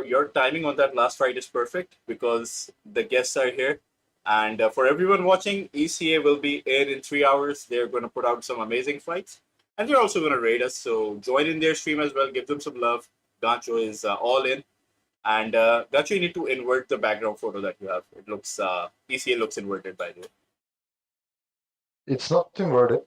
your timing on that last fight is perfect because the guests are here, and for everyone watching, ECA will be aired in 3 hours. They're going to put out some amazing fights, and they're also going to raid us. So join in their stream as well. Give them some love. Gancho is all in, and Gancho, you need to invert the background photo that you have. It looks ECA looks inverted, by the way. It's not inverted.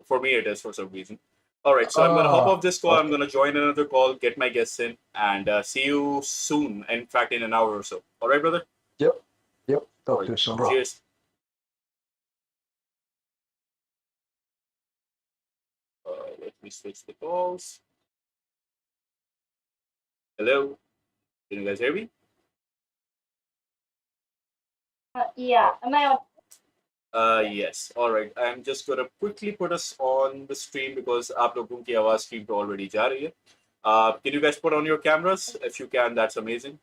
For me, it is for some reason. All right, so I'm gonna hop off this call. I'm Okay. gonna join another call, get my guests in, and see you soon. In fact, in an hour or so. All right, brother. Yep. All Talk right. to you soon, bro. Cheers. Let me switch the calls. Hello. Can you guys hear me? Yeah, am I on? Yes. All right. I'm just gonna quickly put us on the stream because आप लोगों की आवाज stream पे already जा रही है. Can you guys put on your cameras? If you can, that's amazing.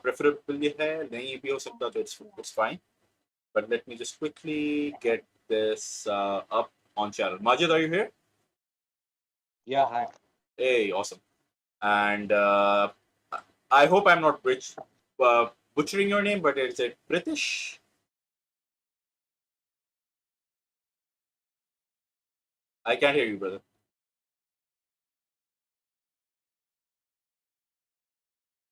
Preferably है नहीं भी हो सकता तो it's fine. But let me just quickly get this up on channel. Majid, are you here? Yeah, hi. Hey, awesome. And I hope I'm not butchering your name, but is it British? I can't hear you, brother.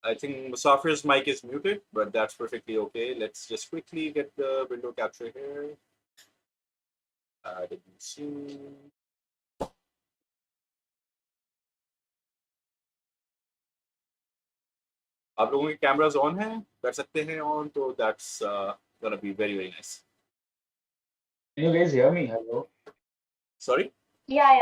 I think Musafir's mic is muted, but that's perfectly okay. Let's just quickly get the window capture here. Did you see? आप लोगों के cameras on हैं कर सकते हैं on तो that's gonna be very very nice. Can you guys hear me? Hello. Sorry? Yeah.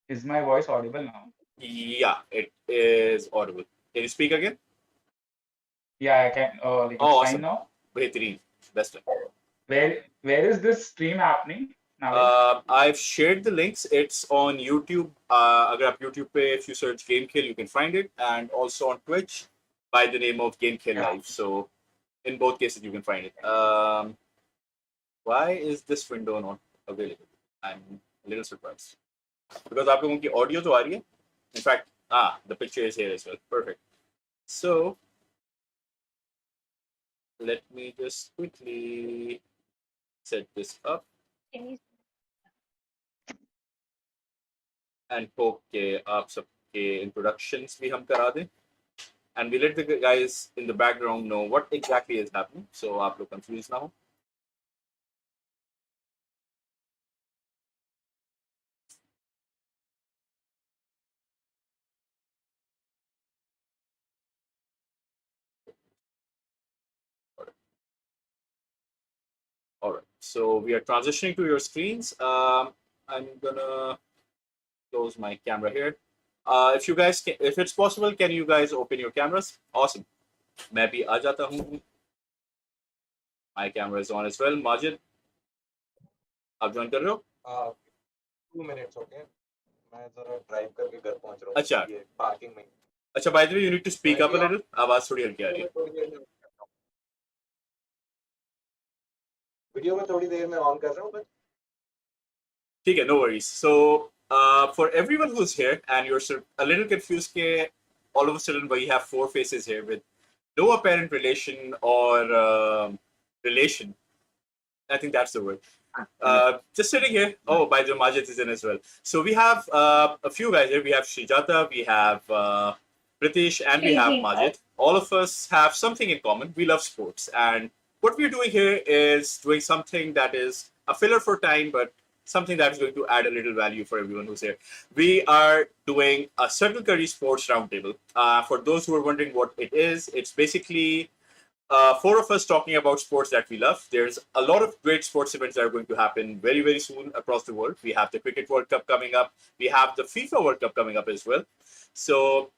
Is my voice audible now? Yeah, it is audible. Can you speak again? Yeah, I can. Like Oh, it's fine awesome. now. बेहतरीन. Best one. Where is this stream happening now? I've shared the links. It's on YouTube. अगर आप YouTube पे if you search GameKheyl, you can find it, and also on Twitch by the name of GameKheyl Yeah. Live. So in both cases, you can find it. Why is this window not available? I'm a little surprised because आप लोगों की audio तो आ रही है. In fact, the picture is here as well. Perfect. So let me just quickly set this up. Can you And hope के आप सबके introductions भी हम करा दें. And we let the guys in the background know what exactly is happening, so आप लोग confused ना हो. All right, so we are transitioning to your screens. I'm gonna close my camera here. If you guys can, if it's possible, can you guys open your cameras? Awesome. मैं भी आ जाता हूँ. My camera is on as well. Majid, आप join कर रहे हो? 2 minutes, okay? मैं जरा ड्राइव करके घर पहुंच रहा हूँ. अच्छा. ये पार्किंग में. अच्छा, by the way, you need to speak up a little. आवाज थोड़ी हल्की आ रही है. वीडियो में थोड़ी देर में ऑन कर रहा हूँ बस. ठीक है, no worries. So for everyone who's here and you're a little confused ke all of a sudden we have four faces here with no apparent relation or relation. I think that's the word. Just sitting here. Oh, by the way, Majid is in as well. So we have a few guys here. We have Srijata, we have Pritish, and we have Majid. All of us have something in common. We love sports. And what we're doing here is doing something that is a filler for time, but something that is going to add a little value for everyone who's here. We are doing a Circle Curry Sports Roundtable. For those who are wondering what it is, it's basically four of us talking about sports that we love. There's a lot of great sports events that are going to happen very, very soon across the world. We have the Cricket World Cup coming up. We have the FIFA World Cup coming up as well. So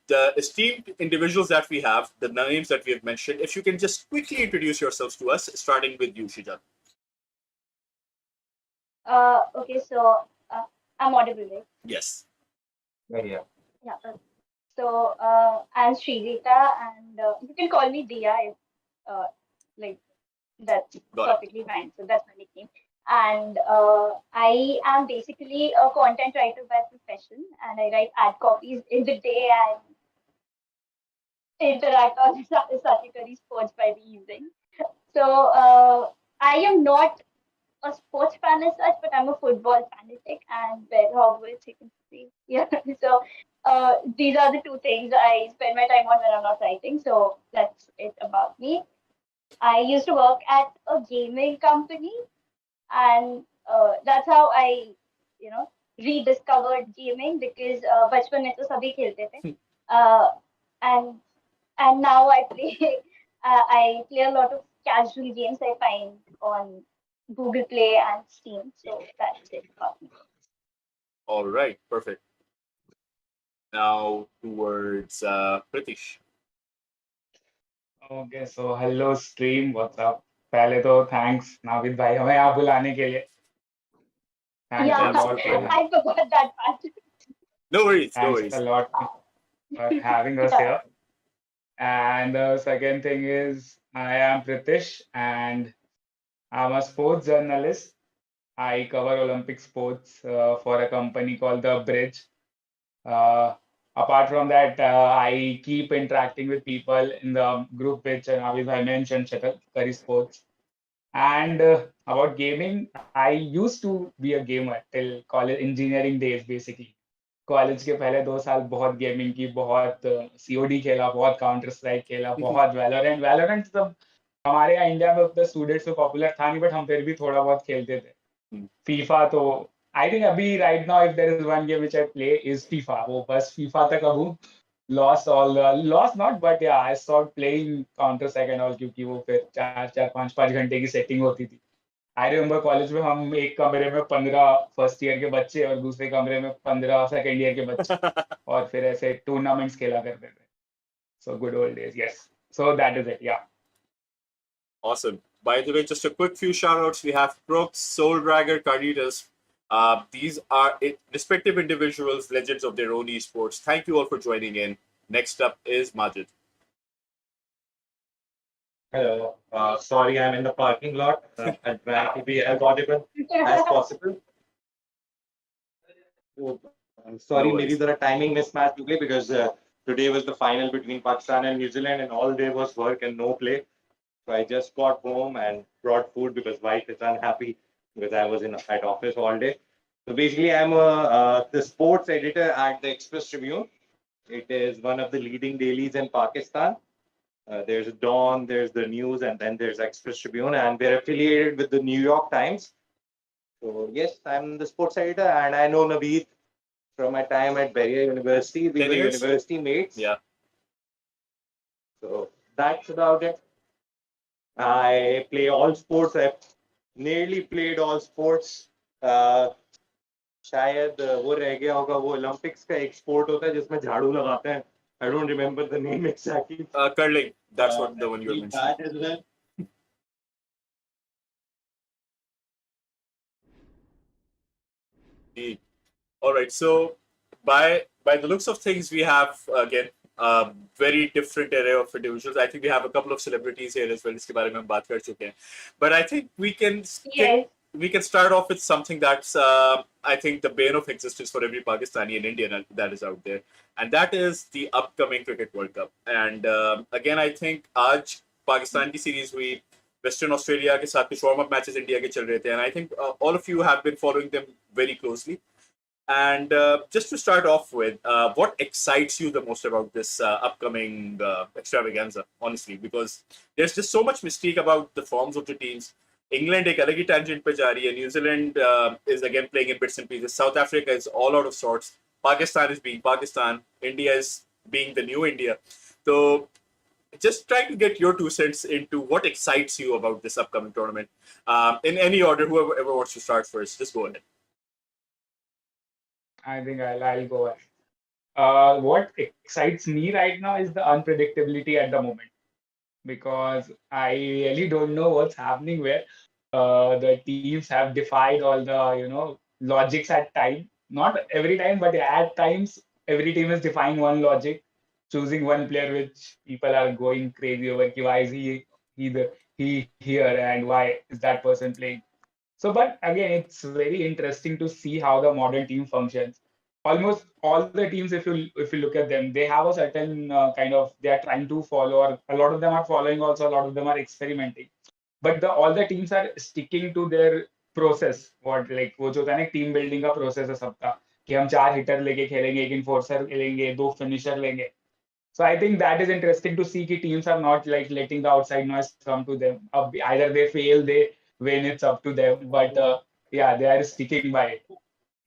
the esteemed individuals that we have, the names that we have mentioned, if you can just quickly introduce yourselves to us, starting with you, Shija. Okay, so I'm audible, right? Yes. Yeah. So I'm Srijita, and you can call me Dia if like that's perfectly fine. So that's my nickname. And I am basically a content writer by profession, and I write ad copies in the day and interact on statutory sports by the evening. So I am not a sports fan as such, but I'm a football fanatic and where Hogwarts you can see. Yeah. So these are the two things I spend my time on when I'm not writing. So that's it about me. I used to work at a gaming company, and that's how I, you know, rediscovered gaming because बचपन में तो सभी खेलते थे. And now I play I play a lot of casual games I find on Google Play and Steam. So that's it about me. All right, perfect. Now towards Pritish. Okay, so hello stream, what's up? पहले तो thanks Navid भाई हमें यहाँ बुलाने के लिए. Thanks a lot for I forgot that part. No worries, no thanks worries. a lot for having us here. And the second thing is I am Pritish and I'm a sports journalist. I cover Olympic sports for a company called The Bridge. Apart from that, I keep interacting with people in the group which Navid I mentioned, Shuttle Curry Sports. And about gaming, I used to be a gamer till college engineering days, basically. College के पहले 2 साल बहुत gaming की, बहुत COD खेला, बहुत counter strike खेला, बहुत वैलोरेंट। वैलोरेंट तब हमारे यहाँ इंडिया में उतना स्टूडेंट्स में पॉपुलर था नहीं, बट हम फिर भी थोड़ा बहुत खेलते थे। फीफा तो आई थिंक अभी right now if there is one game which I play is FIFA, वो बस फीफा तक अब हूँ। Lost not, but yeah I stop playing counter strike and all, क्योंकि वो फिर 4-4 5-5 घंटे की सेटिंग होती थी। आई रिमेम्बर कॉलेज में हम एक कमरे में 15 फर्स्ट ईयर के बच्चे और दूसरे कमरे में 15 सेकेंड ईयर के बच्चे, और फिर ऐसे टूर्नामेंट्स खेला करते थे। So good old days, yes. So that is it, या। Awesome. By the way, just a quick few shout outs. We have Crooks, Soul Dragger, Carnitas. These are respective individuals, legends of their own esports. Thank you all for joining in. Next up is Majid. Hello. Sorry, I'm in the parking lot. I'm trying to be as audible as possible. So, I'm sorry, No maybe worries. there are timing mismatch today because today was the final between Pakistan and New Zealand, and all day was work and no play. So I just got home and brought food because wife is unhappy because I was at office all day. So basically, I'm the sports editor at the Express Tribune. It is one of the leading dailies in Pakistan. There's Dawn, there's the News, and then there's Express Tribune, and we're affiliated with the New York Times. So yes, I'm the sports editor, and I know Naveed from my time at Beria University. We 10 were years? university mates. Yeah. So that's about it. I play all sports. I've nearly played all sports. शायद वो रह गया होगा, वो Olympics का एक sport होता है जिसमें झाड़ू लगाते हैं. I don't remember the name exactly. Curling. That's what the one you were Played mentioning. that as well. All right. So by the looks of things, we have again a very different array of individuals. I think we have a couple of celebrities here as well. इसके बारे में हम बात कर चुके हैं. But I think Yes. we can start off with something that's I think the bane of existence for every Pakistani and Indian that is out there, and that is the upcoming Cricket World Cup. And again, I think आज पाकिस्तान की series हुई, western Australia के साथ कुछ warm up matches India के चल रहे थे, and I think all of you have been following them very closely. And just to start off with, what excites you the most about this upcoming extravaganza, honestly? Because there's just so much mystique about the forms of the teams. England एक अलग ही tangent पे जा रही है. New Zealand is again playing in bits and pieces. South Africa is all out of sorts. Pakistan is being Pakistan. India is being the new India. So just trying to get your 2 cents into what excites you about this upcoming tournament. In any order, whoever ever wants to start first, just go ahead. I think I'll go ahead. What excites me right now is the unpredictability at the moment, because I really don't know what's happening where the teams have defied all the logics at time. Not every time, but at times every team is defying one logic, choosing one player which people are going crazy over. Why is he here and why is that person playing? So, but again, it's very interesting to see how the modern team functions. Almost all the teams, if you look at them, they have a certain kind of they are trying to follow, or a lot of them are following. Also, a lot of them are experimenting. But all the teams are sticking to their process. What like वो जो होता है ना team building का process है सबका, कि हम 4 हिटर लेके खेलेंगे, एक इन्फोर्सर लेंगे, 2 फिनिशर लेंगे. So I think that is interesting to see that teams are not like letting the outside noise come to them. Either they fail, they win. It's up to them. But yeah, they are sticking by it.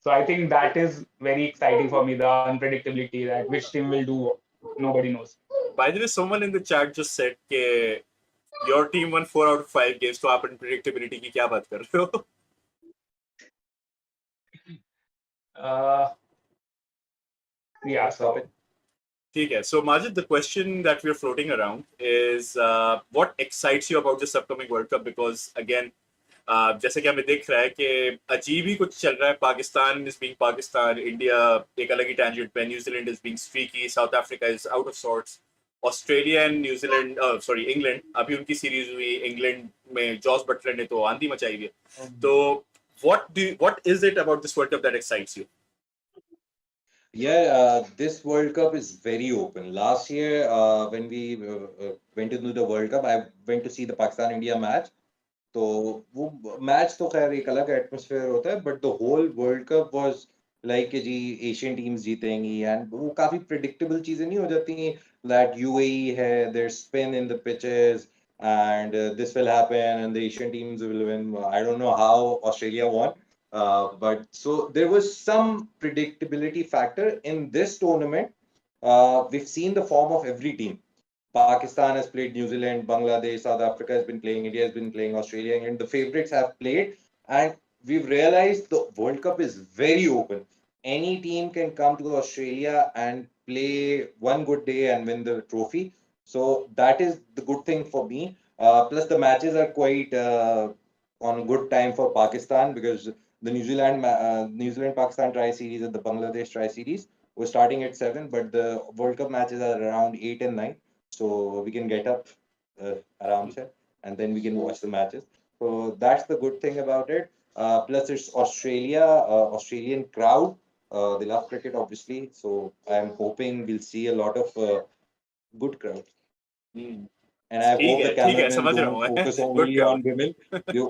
So I think that is very exciting for me. The unpredictability that which team will do, nobody knows. By the way, someone in the chat just said that your team won 4 out of 5 games. तो आप unpredictability की क्या बात कर रहे हो? Yeah, so Okay, so Majid, the question that we're floating around is what excites you about this upcoming World Cup? Because again, जैसे कि हमें दिख रहा है कि अजीब ही कुछ चल रहा है. Pakistan is being Pakistan, India एक अलग ही tangent पे, New Zealand is being streaky, South Africa is out of sorts, Australia and New Zealand, England, अभी उनकी सीरीज हुई, England में जॉस बटलर ने तो आंधी मचाई हुई है. तो what is it about this World Cup that excites you? Yeah, this World Cup is very open. Last year, when we went to do the World Cup, I went to see the Pakistan-India match. तो वो match तो खैर एक अलग atmosphere होता है, but the whole World Cup was like कि जी एशियन टीम्स जीतेंगी एंड वो काफी प्रिडिक्टेबल चीजें नहीं हो जाती दैट यूएई है there spin in the pitches and this will happen and the Asian teams will win. I don't know how Australia won, but so there was some predictability factor in this tournament. We've seen the form of every team. Pakistan has played New Zealand, Bangladesh, South Africa has been playing, India has been playing, Australia, and the favorites have played. And we've realized the World Cup is very open. Any team can come to Australia and play one good day and win the trophy. So that is the good thing for me. Plus, the matches are quite on good time for Pakistan because the New Zealand Pakistan Tri Series and the Bangladesh Tri Series were starting at 7, but the World Cup matches are around 8 and 9, so we can get up around se, and then we can watch the matches. So that's the good thing about it. Plus, it's Australia, Australian crowd. They love cricket, obviously. So I'm hoping we'll see a lot of good crowd. Hmm. And I hope the ठीक है cameramen समझ रहा don't हूँ मैं focus good only crowd on women. They,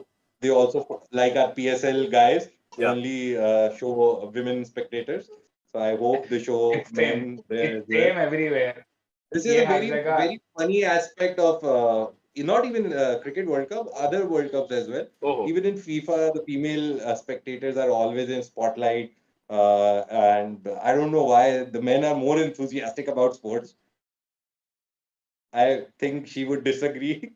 they also, like our PSL guys, they या only show women spectators. So I hope they show It's same. men there It's as well. same everywhere. This is ये a her very, जगह very funny aspect of not even cricket World Cup, other World Cups as well. ओहो Even in FIFA, the female spectators are always in spotlight. And I don't know why the men are more enthusiastic about sports. I think she would disagree.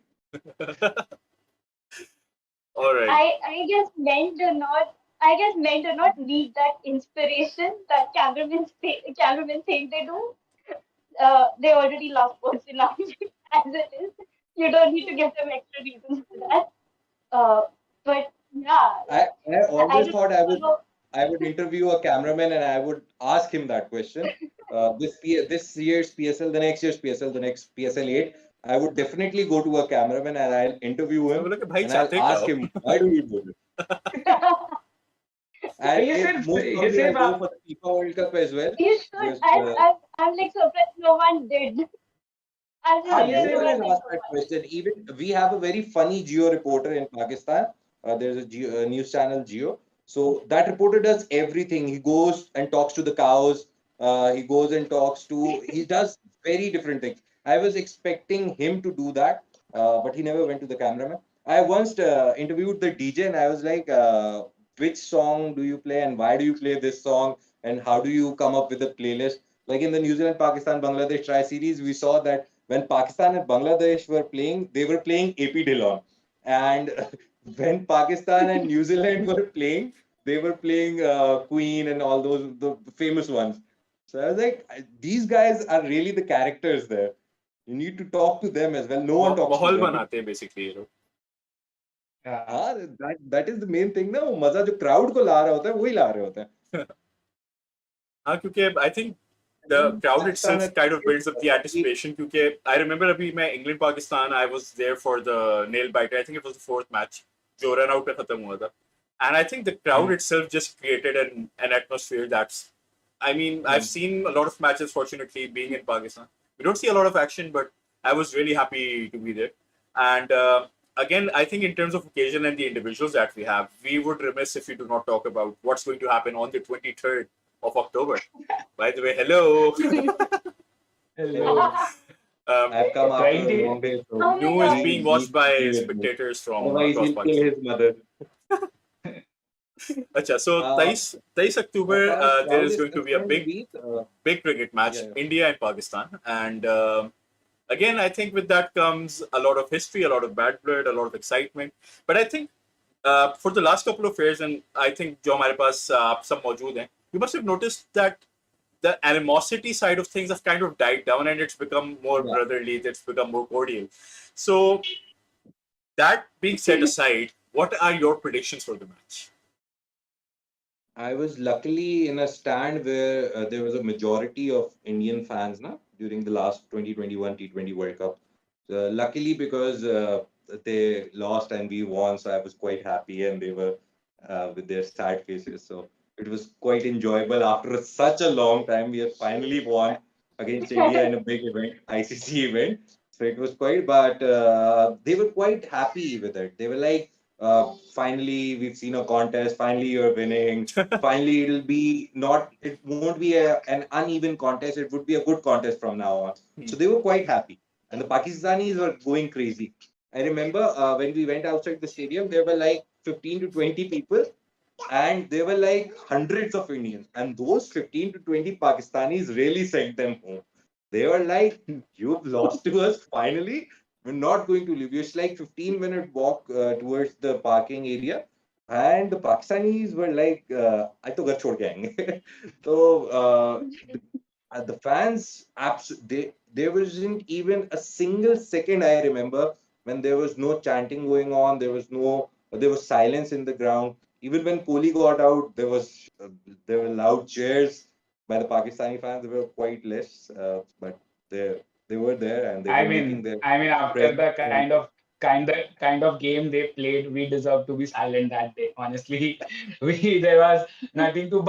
Alright I guess men do not need that inspiration that cameramen think they do. They already love sports enough as it is. You don't need to give them extra reasons for that. Uh, but yeah, I I always just thought want to know. I would interview a cameraman and I would ask him that question. This year's PSL, the next year's PSL, the next PSL 8, I would definitely go to a cameraman and I'll interview मैं him बोला कि भाई and I'll चाहते क्या ask हो him, why do you do this? And ये if सिर्फ most ये probably I'll सिर्फ go आप for the FIFA World Cup as well. You should. Because I'm like surprised no one did. I'm just हाँ yeah, ये no surprised no one सिर्फ one has did asked so that much. question. Even we have a very funny Geo reporter in Pakistan. There's a news channel Geo. So that reporter does everything. He goes and talks to the cows. He goes and talks to. He does very different things. I was expecting him to do that, but he never went to the cameraman. I once interviewed the DJ and I was like, "Which song do you play and why do you play this song and how do you come up with a playlist?" Like in the New Zealand Pakistan Bangladesh Tri Series, we saw that when Pakistan and Bangladesh were playing, they were playing AP Dillon. And when Pakistan and New Zealand were playing, they were playing Queen and all those the famous ones. So I was like, these guys are really the characters there. You need to talk to them as well. No one talks to माहौल them. But बनाते हैं basically ये लोग हाँ हाँ, that is the main thing ना वो मजा जो crowd को ला रहा होता है वही ला रहे होते हैं. हाँ क्योंकि I think And the then crowd Pakistan itself and kind of builds up the anticipation क्योंकि I remember अभी मैं England Pakistan I was there for the nail biter I think it was the fourth match जो run out पे खत्म हुआ था and I think the crowd itself just created an atmosphere that's I mean I've seen a lot of matches fortunately being in Pakistan we don't see a lot of action but I was really happy to be there and again I think in terms of occasion and the individuals that we have we would remiss if we do not talk about what's going to happen on the 23rd of October. By the way, hello. hello. um, I've come after a 20 long day, so Oh my New is god. being he's watched by happy with me. spectators from Otherwise, across he'll kill Pakistan. his mother. Acha, so Uh, 23 as October, far as there crowd is is going to be a concerned, Naveen, big cricket match, yeah, yeah. India and Pakistan. And again, I think with that comes a lot of history, a lot of bad blood, a lot of excitement. But I think for the last couple of years, and I think जो हमारे पास आप सब मौजूद हैं, you must have noticed that the animosity side of things have kind of died down and it's become more Yeah. brotherly, it's become more cordial. So that being set aside, what are your predictions for the match? I was luckily in a stand where there was a majority of Indian fans now during the last 2021 T20 World Cup. Luckily, because they lost and we won, so I was quite happy and they were with their sad faces. So it was quite enjoyable after such a long time. We have finally won against India in a big event, ICC event. So it was quite, but they were quite happy with it. They were like, finally we've seen a contest, finally you're winning, finally it'll be not, it won't be an uneven contest, it would be a good contest from now on. So they were quite happy. And the Pakistanis were going crazy. I remember when we went outside the stadium, there were like 15 to 20 people, and there were like hundreds of Indians. And those 15 to 20 Pakistanis really sent them home. They were like, "You've lost to us finally. We're not going to leave you." It's like 15-minute walk towards the parking area. And the Pakistanis were like, I to ghar chhod ke aayenge. So the fans, there wasn't even a single second I remember when there was no chanting going on. There was silence in the ground. Even when Kohli got out, there were loud cheers by the Pakistani fans. They were quite less, but they were there and they I were making mean, their I mean, after presence the known. kind of game they played, we deserve to be silent that day. Honestly, we there was nothing to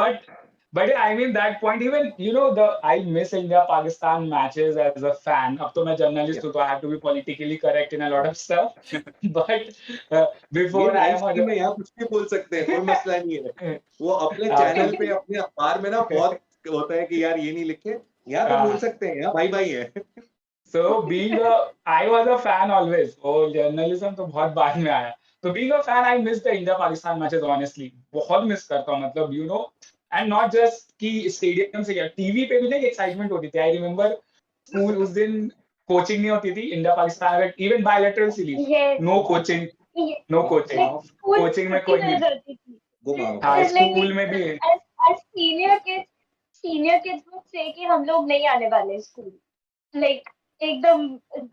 but yeah, I mean that point. Even the I miss India Pakistan matches as a fan. अब तो मैं journalist Yeah. हूँ, तो I have to be politically correct in a lot of stuff. But ये before I live am stream में यहाँ कुछ भी बोल सकते हैं, कोई मसला नहीं है. वो अपने after चैनल पे अपने अखबार में ना बहुत होता है कि यार ये नहीं लिखे, यहाँ तो बोल सकते हैं, यहाँ भाई भाई है. So I was a fan always. Oh, journalism तो बहुत बाद में आया. So being a fan, I miss the India Pakistan matches honestly. बहुत miss करता हूँ, मतलब and not just कि stadium से क्या, TV पे भी ना excitement होती थी. I remember school उस दिन coaching नहीं होती थी. India Pakistan even bilateral series. Yes. No coaching, Yes. no coaching. Like school Coaching में छुट्टी कोई मिल नहीं. जाती थी. गो मारो. हाँ, It's like school में भी. as senior kids would say कि हम लोग नहीं आने वाले स्कूल. Like एकदम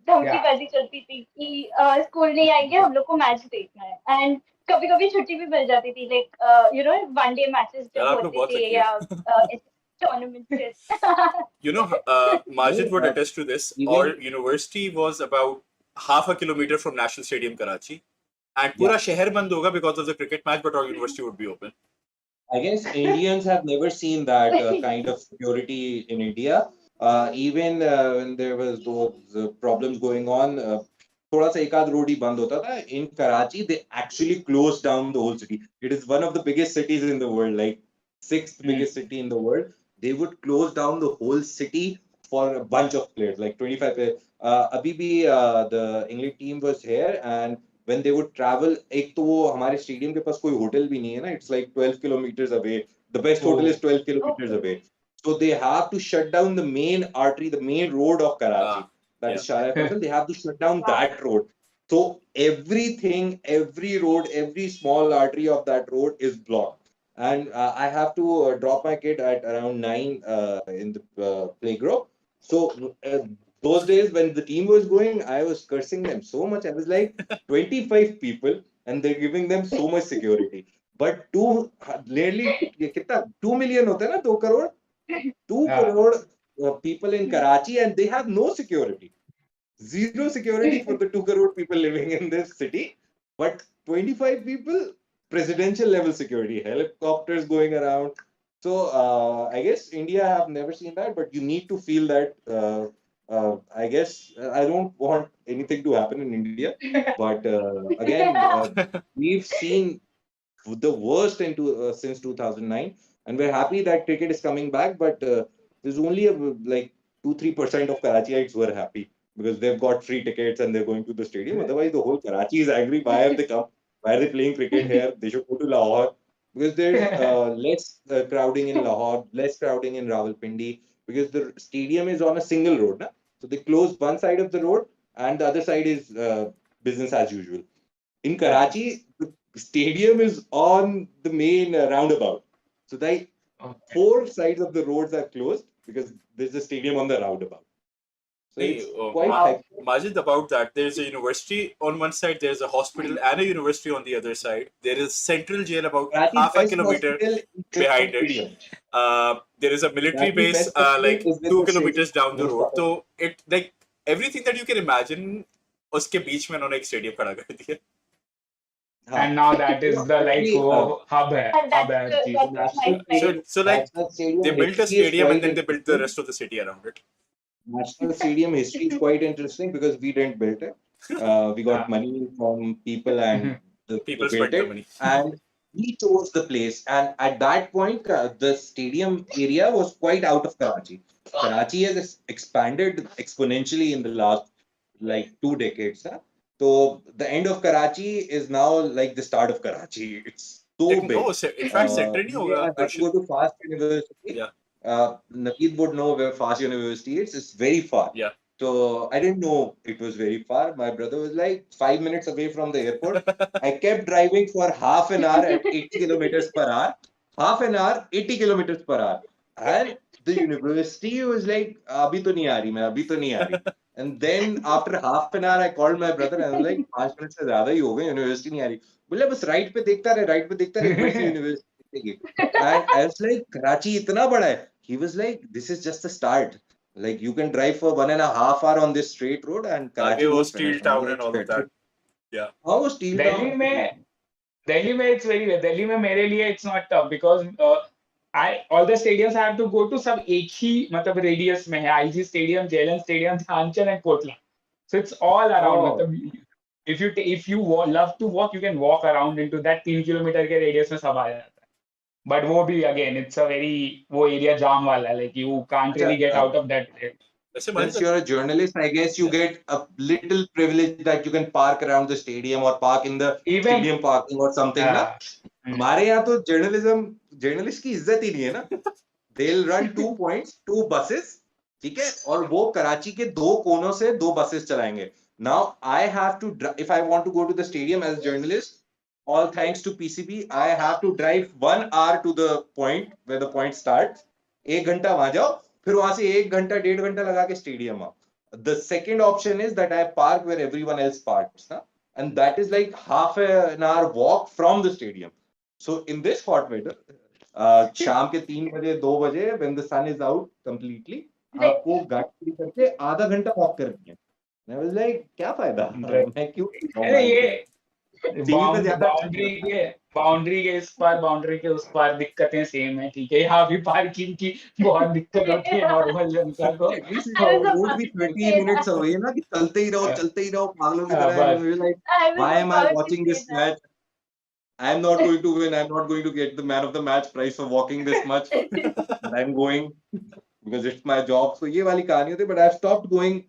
धमकी Yeah. बाजी चलती थी कि स्कूल नहीं आएंगे, हम लोग को मैच देखना है. एंड कभी कभी छुट्टी भी मिल जाती थी, लाइक वन डे मैचेस यार जब आप लोग होते बहुत थे लकी या हो. टूर्नामेंट. Majid would नहीं, attest to this. even Our university was about half a kilometer from National Stadium, Karachi, and पूरा शहर बंद होगा because of the cricket match, but our university would be open. I guess Indians have never seen that kind of security in India. Even when there was those problems going on, थोड़ा सा एक आध road ही बंद होता था. In Karachi, they actually closed down the whole city. It is one of the biggest cities in the world, like sixth biggest city in the world. They would close down the whole city for a bunch of players, like 25 players. अभी भी the England team was here, and when they would travel, एक तो वो हमारे stadium के पास कोई hotel भी नहीं है ना. It's like 12 kilometers away. The best hotel is 12 kilometers away. So they have to shut down the main artery, the main road of Karachi. That is Shara Faisal. They have to shut down that road. So everything, every road, every small artery of that road is blocked. And I have to drop my kid at around 9 in the playground. So those days when the team was going, I was cursing them so much. I was like, 25 people, and they're giving them so much security. But nearly कितना 2 million होता है ना, 2 crore, 2 Yeah. crore people in Karachi, and they have no security. Zero security for the 2 crore people living in this city. But 25 people, presidential level security, helicopters going around. So I guess India have never seen that, but you need to feel that. I guess I don't want anything to happen in India, but again, we've seen the worst since 2009, and we're happy that cricket is coming back. But there's only like 2-3% of Karachiites who are happy because they've got free tickets and they're going to the stadium. Otherwise, the whole Karachi is angry. Why have they come? Why are they playing cricket here? They should go to Lahore because there's less crowding in Lahore, less crowding in Rawalpindi because the stadium is on a single road. Na? So they close one side of the road and the other side is business as usual. In Karachi, the stadium is on the main roundabout. So the Okay. 4 sides of the roads are closed because there's a stadium on the roundabout. So Hey, it's quite Wow. hectic. Majid, about that, there's a university on one side, there's a hospital and a university on the other side. There is central jail about Karachi's half a best kilometer hospital is behind it. stadium. There is a military Karachi's base best hospital like is with 2 the stadium. kilometers down the Most road. probably. So it like everything that you can imagine, उसके बीच में उन्होंने एक stadium खड़ा कर दिया. And now that is the like Actually, hub है, And hub that's है the, चीज. that's National my Stadium, So like National Stadium they built a history is stadium and quite then they built the interesting. rest of the city around it. National Stadium history is quite interesting because we didn't build it. We got money from people and People spend the located, money. and he chose the place. And at that point, the stadium area was quite out of Karachi. Karachi has expanded exponentially in the last like 2 decades. Huh? So the end of Karachi is now like the start of Karachi. It's so No, big. in fact, center नहीं Today होगा I had to go Darshan. to Fast University. Yeah, Naveed would know where Fast University is. It's very far. yeah. So I didn't know it was very far. My brother was like 5 minutes away from the airport. I kept driving for half an hour at 80 kilometers per hour. Half an hour, 80 kilometers per hour. And the university was like, abhi to nahi aa rahi, main abhi to nahi aa rahi. And then after half an hour, I called my brother and I was like, 5 minutes से ज़्यादा ही हो गए, university नहीं आ रही. बोले बस right पे देखता रहे, राइट पे देखता रहे, एक मिनट से यूनिवर्सिटी दिखेगी. And I was like, Karachi इतना बड़ा है. He was like, this is just the start. Like you can drive for 1.5 hours on this straight road and आगे Karachi वो won't steel finish. I'm town and like, all of that. Yeah. how was Steel Delhi Town? में दिल्ली में it's very Delhi में मेरे लिए it's not tough because I all the stadiums I have to go to सब एक ही मतलब radius में है. IG Stadium, JLN Stadium, Dhanchan and Kotla. So it's all around. Oh, मतलब if you love to walk, you can walk around into that 3 kilometre के radius में सब आ जाता है. But वो भी again it's a very वो area jam वाला है. Like you can't अच्छा, really get out of that. वैसे since Mahendra you're a journalist, I guess you Yeah. get a little privilege that you can park around the stadium or park in the Even stadium parking or something, ना? हमारे यहाँ तो journalist की इज्जत ही नहीं है ना. They'll run 2 points, 2 buses, ठीक है, और वो कराची के 2 कोनों से 2 buses चलाएंगे. Now I have to if I want to go to the stadium as a journalist, all thanks to PCB, I have to drive 1 hour to the point where the point starts. 1 घंटा वहां जाओ, फिर वहां से 1 घंटा 1.5 घंटा लगा के स्टेडियम आओ. The second option is that I park where everyone else parks, na? And that is like half an hour walk from the stadium. So in this hot weather, शाम के 3 बजे 2 बजे when the sun is out completely, आपको गाड़ी करके आधा घंटा walk करनी है. I was like, क्या फायदा, मैं क्यों अरे ये टीवी पे ज्यादा बाउंड्री के इस पार बाउंड्री के उस पार दिक्कतें सेम है. ठीक है, यहाँ भी पार्किंग की बहुत दिक्कत होती है नॉर्मल जनता को. at least I was won't about be to 30 say minutes that. away ना कि चलते ही रहो पागलों की तरह. बस And we're like, I was why am I about to watching say this that. match? I'm not going to win. I'm not going to get the man of the match prize for walking this much. But I'm going because it's my job. So ये वाली कहानी होती है. But I've stopped going.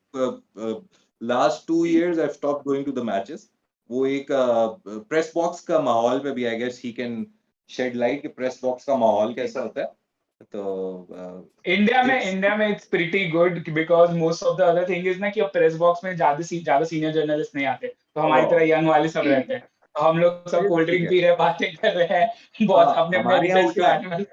Last 2 years, I've stopped going to the matches. वो एक press box का माहौल पे भी I guess he can shed light कि प्रेस बॉक्स का माहौल कैसा होता है. तो इंडिया में it's pretty good because most of the other thing is ना कि अब प्रेस बॉक्स में ज्यादा सीनियर जर्नलिस्ट नहीं आते, तो हमारी तरह यंग वाले सब रहते हैं. तो हम लोग सब कोल्ड ड्रिंक पी रहे हैं, बातें कर रहे हैं, बहुत अपने अपने हमारे यहाँ रिसर्च के उल्टा बारे में.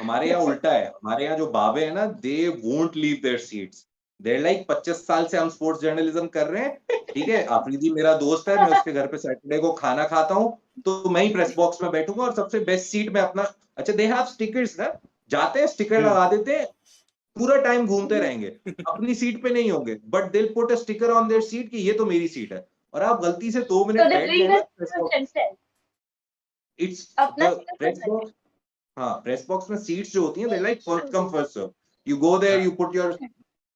हमारे यहाँ उल्टा है. हमारे यहाँ जो बाबे हैं ना, they won't leave their seats. They're like 25 साल से हम स्पोर्ट्स जर्नलिज्म कर रहे हैं. ठीक है, आफरीदी मेरा दोस्त है, मैं उसके घर पे सैटरडे को खाना खाता हूँ, तो मैं ही प्रेस बॉक्स में बैठूंगा और सबसे बेस्ट सीट में अपना. अच्छा, दे हैव स्टिकर्स ना, जाते हैं स्टिकर लगा देते हैं, पूरा टाइम घूमते रहेंगे, अपनी सीट पे नहीं होंगे, बट दिल put a sticker on their seat कि ये तो मेरी सीट है. और आप गलती से 2 So मिनट they're बैठ doing गए ना this press to box, themselves. It's अपना द sticker प्रेस करते बॉक्स. हाँ, प्रेस बॉक्स में सीट्स जो होती हैं, they like first come first serve. You go there, you put your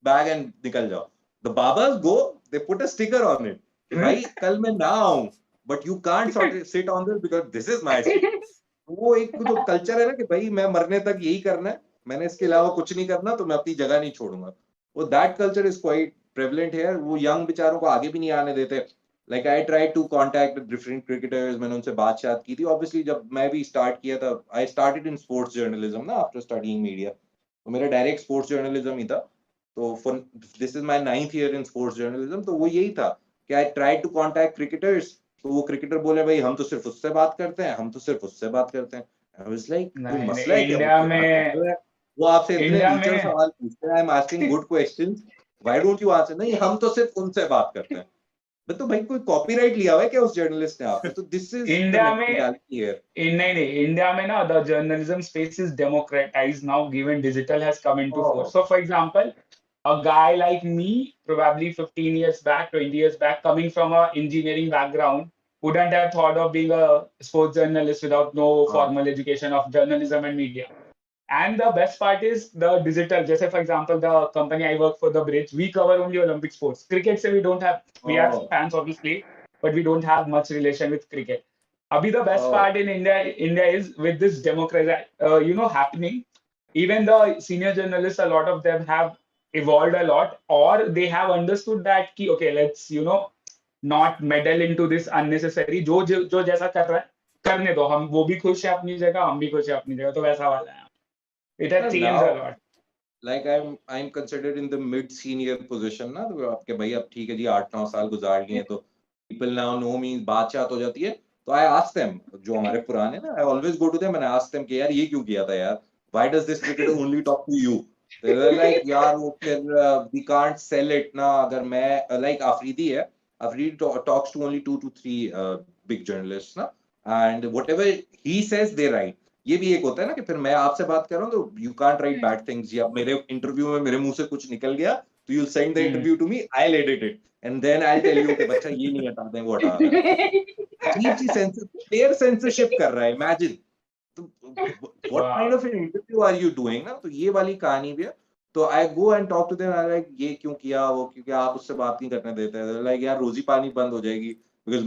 bag and निकल जाओ. The barbers go, they put a sticker on it कि भाई कल मैं ना आऊं, but you can't sit on this because this is my seat. वो एक जो कल्चर है ना कि भाई मैं मरने तक यही करना है, मैंने इसके अलावा कुछ नहीं करना, तो मैं अपनी जगह नहीं छोड़ूंगा. वो that culture is quite prevalent here. वो यंग बेचारों को आगे भी नहीं आने देते. Like I try to contact different cricketers, मैंने उनसे बात की थी. ऑब्वियसली जब मैं भी स्टार्ट किया था, I started in sports journalism ना आफ्टर स्टडीइंग मीडिया, तो मेरा डायरेक्ट स्पोर्ट्स जर्नलिज्म ही था. तो this is my 9th year in sports journalism. तो वो यही था कि I try to contact cricketers. तो वो क्रिकेटर बोले भाई हम तो सिर्फ उससे बात करते हैं, हम तो सिर्फ उससे बात करते हैं. आई वाज लाइक कोई मसला है क्या इंडिया मुझसे बात में करते हैं? वो आपसे इतने इंडिया नीचे में सवाल पूछते हैं, I am asking good questions, why don't you answer? नहीं, हम तो सिर्फ उनसे बात करते हैं. तो भाई कोई कॉपीराइट लिया हुआ है क्या उस जर्नलिस्ट ने आप पे? तो दिस इज द इंडिया में मेंटालिटी हियर. नहीं इंडिया में ना the journalism space is democratised now given digital has come into Oh. Force. So for example, a guy like me, probably 15 years back, 20 years back, coming from a engineering background, wouldn't have thought of being a sports journalist without no formal education of journalism and media. And the best part is the digital. Just for example, the company I work for, The Bridge, we cover only Olympic sports. Cricket, say we don't have, we are Oh. fans obviously, but we don't have much relation with cricket. Abhi the best Oh. part in India is with this democracy, happening. Even the senior journalists, a lot of them have evolved a lot, or they have understood that ki, okay, let's not meddle into this unnecessary. जो जैसा कर रहा है करने दो, हम वो भी खुश है अपनी जगह, हम भी खुश है अपनी जगह, तो वैसा वाला है. It has changed a lot. Like I'm considered in the mid senior position ना, तो आपके भाई अब ठीक है जी 8-9 साल गुजार लिए तो people now know me, बातचीत हो जाती है. तो I ask them, जो हमारे पुराने ना, I always go to them and I ask them कि यार ये क्यों किया था यार? Why does this cricketer only talk to you? They're like यार वो फिर we can't sell it ना, अगर मैं like Afridi है, Afridi talks to only 2 to 3 big journalists ना, and whatever he says they write. ये भी एक होता है ना कि फिर मैं आपसे बात कर रहा हूँ तो you can't right bad things, या मेरे इंटरव्यू में मेरे मुंह से कुछ निकल गया तो you send the interview to me, I will edit it and then I will tell you कि बच्चा ये नहीं हटा दें वो हटा दें. अजीब सी प्लेयर सेंसरशिप कर रहा है, इमेजिन. तो what kind of an interview are you doing ना. तो ये वाली कहानी भी है. तो I go and talk to them, I like ये क्यों किया वो, क्योंकि आप उससे बात नहीं करने देते. लाइक यार रोजी पानी बंद हो जाएगी, because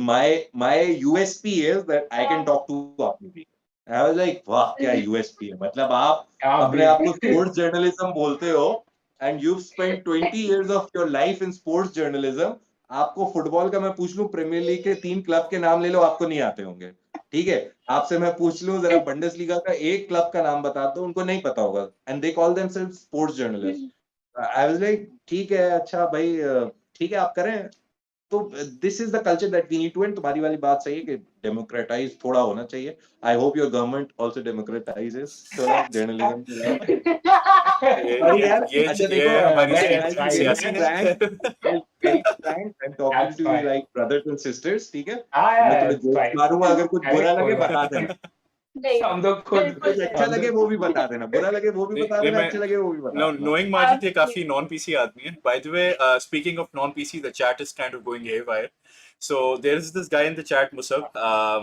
my USP is that I can talk to आपकी. I was like, वाह क्या यूएसपी है. मतलब आप अपने आप को स्पोर्ट्स जर्नलिज्म बोलते हो and you've spent 20 years of your life in sports journalism. आपको फुटबॉल का मैं पूछ लूं, प्रीमियर लीग के 3 क्लब के नाम ले लो, आपको नहीं आते होंगे. ठीक है, आपसे मैं पूछ लूं जरा बुंडेसलीगा का एक क्लब का नाम बता दो, उनको नहीं पता होगा. And they call themselves sports journalist. I was like ठीक है, अच्छा भाई ठीक है आप करें. तो this is the culture that we need to end. तुम्हारी वाली बात सही है कि डेमोक्रेटाइज थोड़ा होना चाहिए. I hope your government also democratises थोड़ा जर्नलिज्म के. और यार अच्छा देखो, हमारी सियासी I'm talking to you like brothers and sisters, ठीक है. मैं मैं थोड़े जोक्स मारूंगा, अगर कुछ बुरा लगे बता देना. हम तो खुद कुछ अच्छा लगे वो भी बता देना, बुरा लगे वो भी बता देना, अच्छा लगे वो भी बता देना. Knowing Majid, ये काफी non PC आदमी है. By the way, speaking of non PC, the chat is kind of going haywire. So there is this guy in the chat, Musab.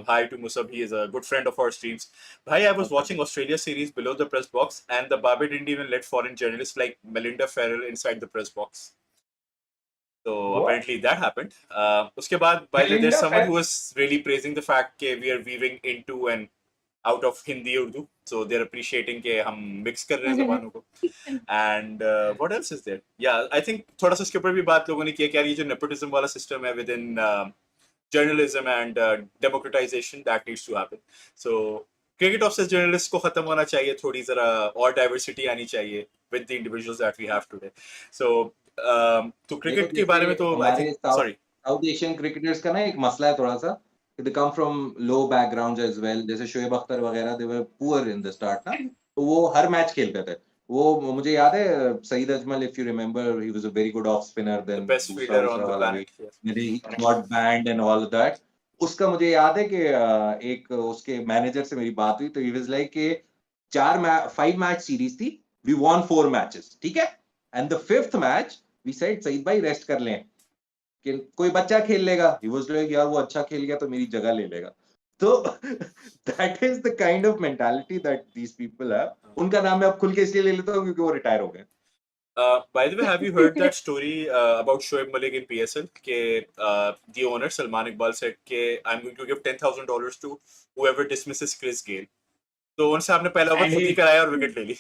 Hi to Musab. He is a good friend of our streams. Bhai, I was watching Australia series below the press box, and the Babe didn't even let foreign journalists like Melinda Farrell inside the press box. So apparently that happened. Uske baad, by the way, there's someone who was really praising the fact that we are weaving into and out of Hindi Urdu, so they're appreciating के हम mix कर रहे हैं ज़बानों को. And what else is there? Yeah, I think थोड़ा सा इसके ऊपर भी बात लोगों ने किया कि यार ये जो nepotism वाला system है within journalism and democratization, that needs to happen. So cricket obsessed journalists को खत्म होना चाहिए, थोड़ी ज़रा और diversity आनी चाहिए with the individuals that we have today. So तो cricket के बारे में तो I think sorry, South Asian cricketers का ना एक मसला है थोड़ा सा. They come from low backgrounds as well. जैसे शोएब अख्तर वगैरह, they were poor in the start ना, तो वो हर मैच खेलते थे. वो मुझे याद है Saeed Ajmal, if you remember, he was a very good off spinner. Then the best fielder on the planet. He got banned and all that. उसका मुझे याद है कि एक उसके मैनेजर से मेरी बात हुई, तो he was like कि 5 मैच सीरीज थी, we won 4 matches, ठीक है. And the 5th match we said Saeed भाई रेस्ट कर लें कि कोई बच्चा खेल लेगा. He was like यार वो अच्छा खेल गया तो मेरी जगह ले लेगा. तो that is the kind of mentality that these people have. उनका नाम मैं अब खुल के इसलिए ले लेता हूँ क्योंकि वो रिटायर हो गए. By the way, have you heard that story about Shoaib Malik in PSL? के the owner Salman Iqbal said कि I'm going to give $10,000 to whoever dismisses Chris Gayle. तो उनसे आपने पहला ओवर खुद ही कराया और विकेट ले ली.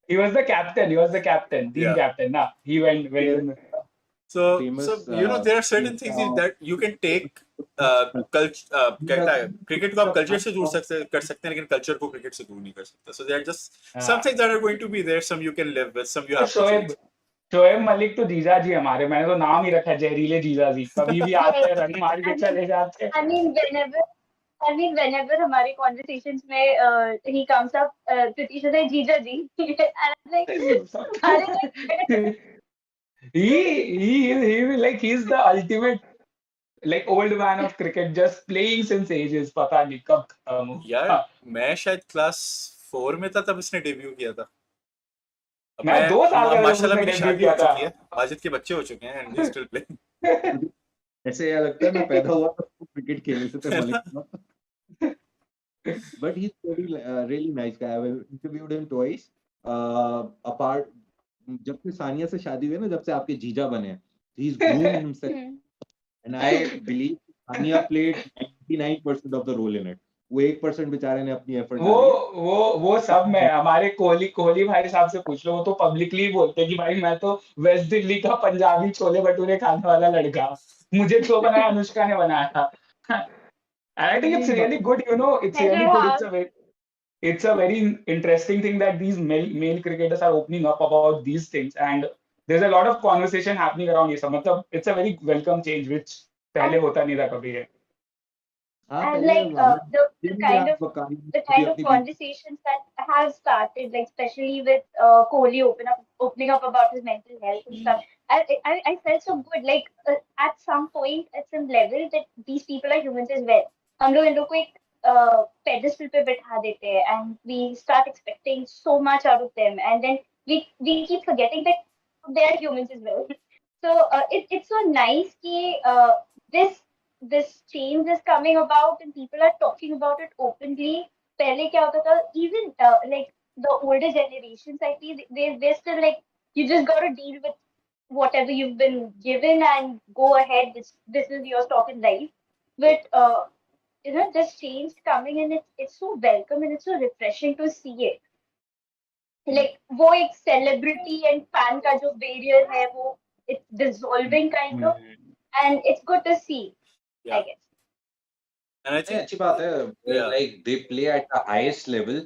He was the captain. He was the captain, team captain. Nah, he went in. So you know there are certain things that you can take कहता है क्रिकेट को आप कल्चर से दूर कर सकते हैं, लेकिन कल्चर को क्रिकेट से दूर नहीं कर सकते. So there are just some things that are going to be there. Some you can live with, some you have to change. Shoaib Malik तो जीजा जी हमारे, मैंने तो नाम ही रखा जहरीले जीजा जी. कभी भी आते हैं रन मार के चले जाते हैं. I mean, whenever हमारे conversations में he comes up, Pratisha says जीजा जी, and I'm like, he's the ultimate like old man of cricket, just playing since ages. पता नहीं कब खत्म हो. यार मैं शायद क्लास 4 में था तब इसने डेब्यू किया था. मैं 2 साल का माशाल्लाह मेरी शादी हो चुकी है, माजिद के बच्चे हो चुके हैं and he's still playing. ऐसे यार लगता है मैं पैदा हुआ तो क्रिकेट खेलने से पहले. But he's really nice guy. I interviewed him twice. Apart जब से सानिया से शादी हुई ना, जब से आपके जीजा बने, He's groomed himself, Hmm. and I believe Tanya played 99% of the role in it. वो 1% बेचारे ने अपनी एफर्ट वो डाली है. वो सब में हमारे कोहली कोहली भाई साहब से पूछ लो, वो तो पब्लिकली बोलते हैं कि भाई मैं तो वेस्ट दिल्ली का पंजाबी छोले भटूरे खाने वाला लड़का, मुझे क्यों बनाया, अनुष्का ने बनाया था. And I think it's really good, it's I really don't good. have. It's a very interesting thing that these male cricketers are opening up about these things, and there's a lot of conversation happening around ये सब. मतलब it's a very welcome change, which पहले And होता नहीं था कभी. हाँ and पहले like हमने the दिन भी kind आप of बकानी the भी kind of अपनी बीच. conversations that have started, like especially with Kohli opening up about his mental health and stuff. I felt so good. Like at some point, at some level, that these people are humans as well. हम लोग इन लोग को एक pedestal पे बिठा देते हैं, and we start expecting so much out of them, and then we keep forgetting that they are humans as well. So it's so nice that this this change is coming about and people are talking about it openly. पहले क्या होता था, even like the older generations, I feel they're still like, you just got to deal with whatever you've been given and go ahead. This is your stock in life. But this change coming, and it's so welcome and it's so refreshing to see it. Like वो एक celebrity and fan का जो barrier है, वो it's dissolving kind of, and it's good to see, I Yeah, guess. and I नहीं think अच्छी बात है. yeah, like they play at the highest level,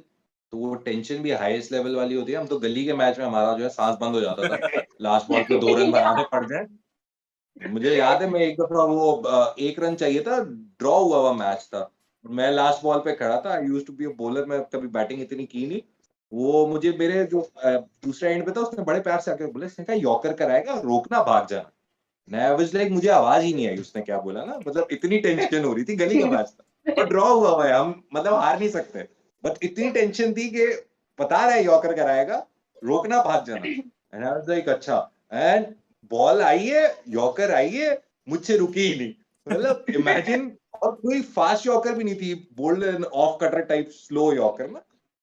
तो वो टेंशन भी हाईएस्ट लेवल वाली होती है. हम तो गली के मैच में हमारा जो है सांस बंद हो जाता था, लास्ट बॉल पे 2 रन बनाने पड़ जाए. मुझे याद है मैं एक दफा वो 1 रन चाहिए था, ड्रॉ हुआ हुआ मैच था, मैं लास्ट बॉल पे खड़ा था. I used to be a bowler, मैं कभी बैटिंग इतनी की नहीं. वो मुझे मेरे जो दूसरे एंड पे था, उसने बड़े प्यार से आके बोले, इसने कहा यॉर्कर कराएगा, रोकना, भाग जाना. मैं वाज लाइक, मुझे आवाज ही नहीं आई उसने क्या बोला ना. मतलब इतनी टेंशन हो रही थी, गली का मैच था और ड्रॉ हुआ हुआ है, हम मतलब हार नहीं सकते, बट इतनी टेंशन थी कि बता रहा है यॉर्कर कराएगा, रोकना, भाग जाना. एंड आई वाज लाइक अच्छा. एंड बॉल आई है, यॉर्कर आई है, मुझसे रुकी ही नहीं. मतलब इमेजिन. और कोई फास्ट यॉर्कर भी नहीं थी, bowled and off cutter type slow yorker ना,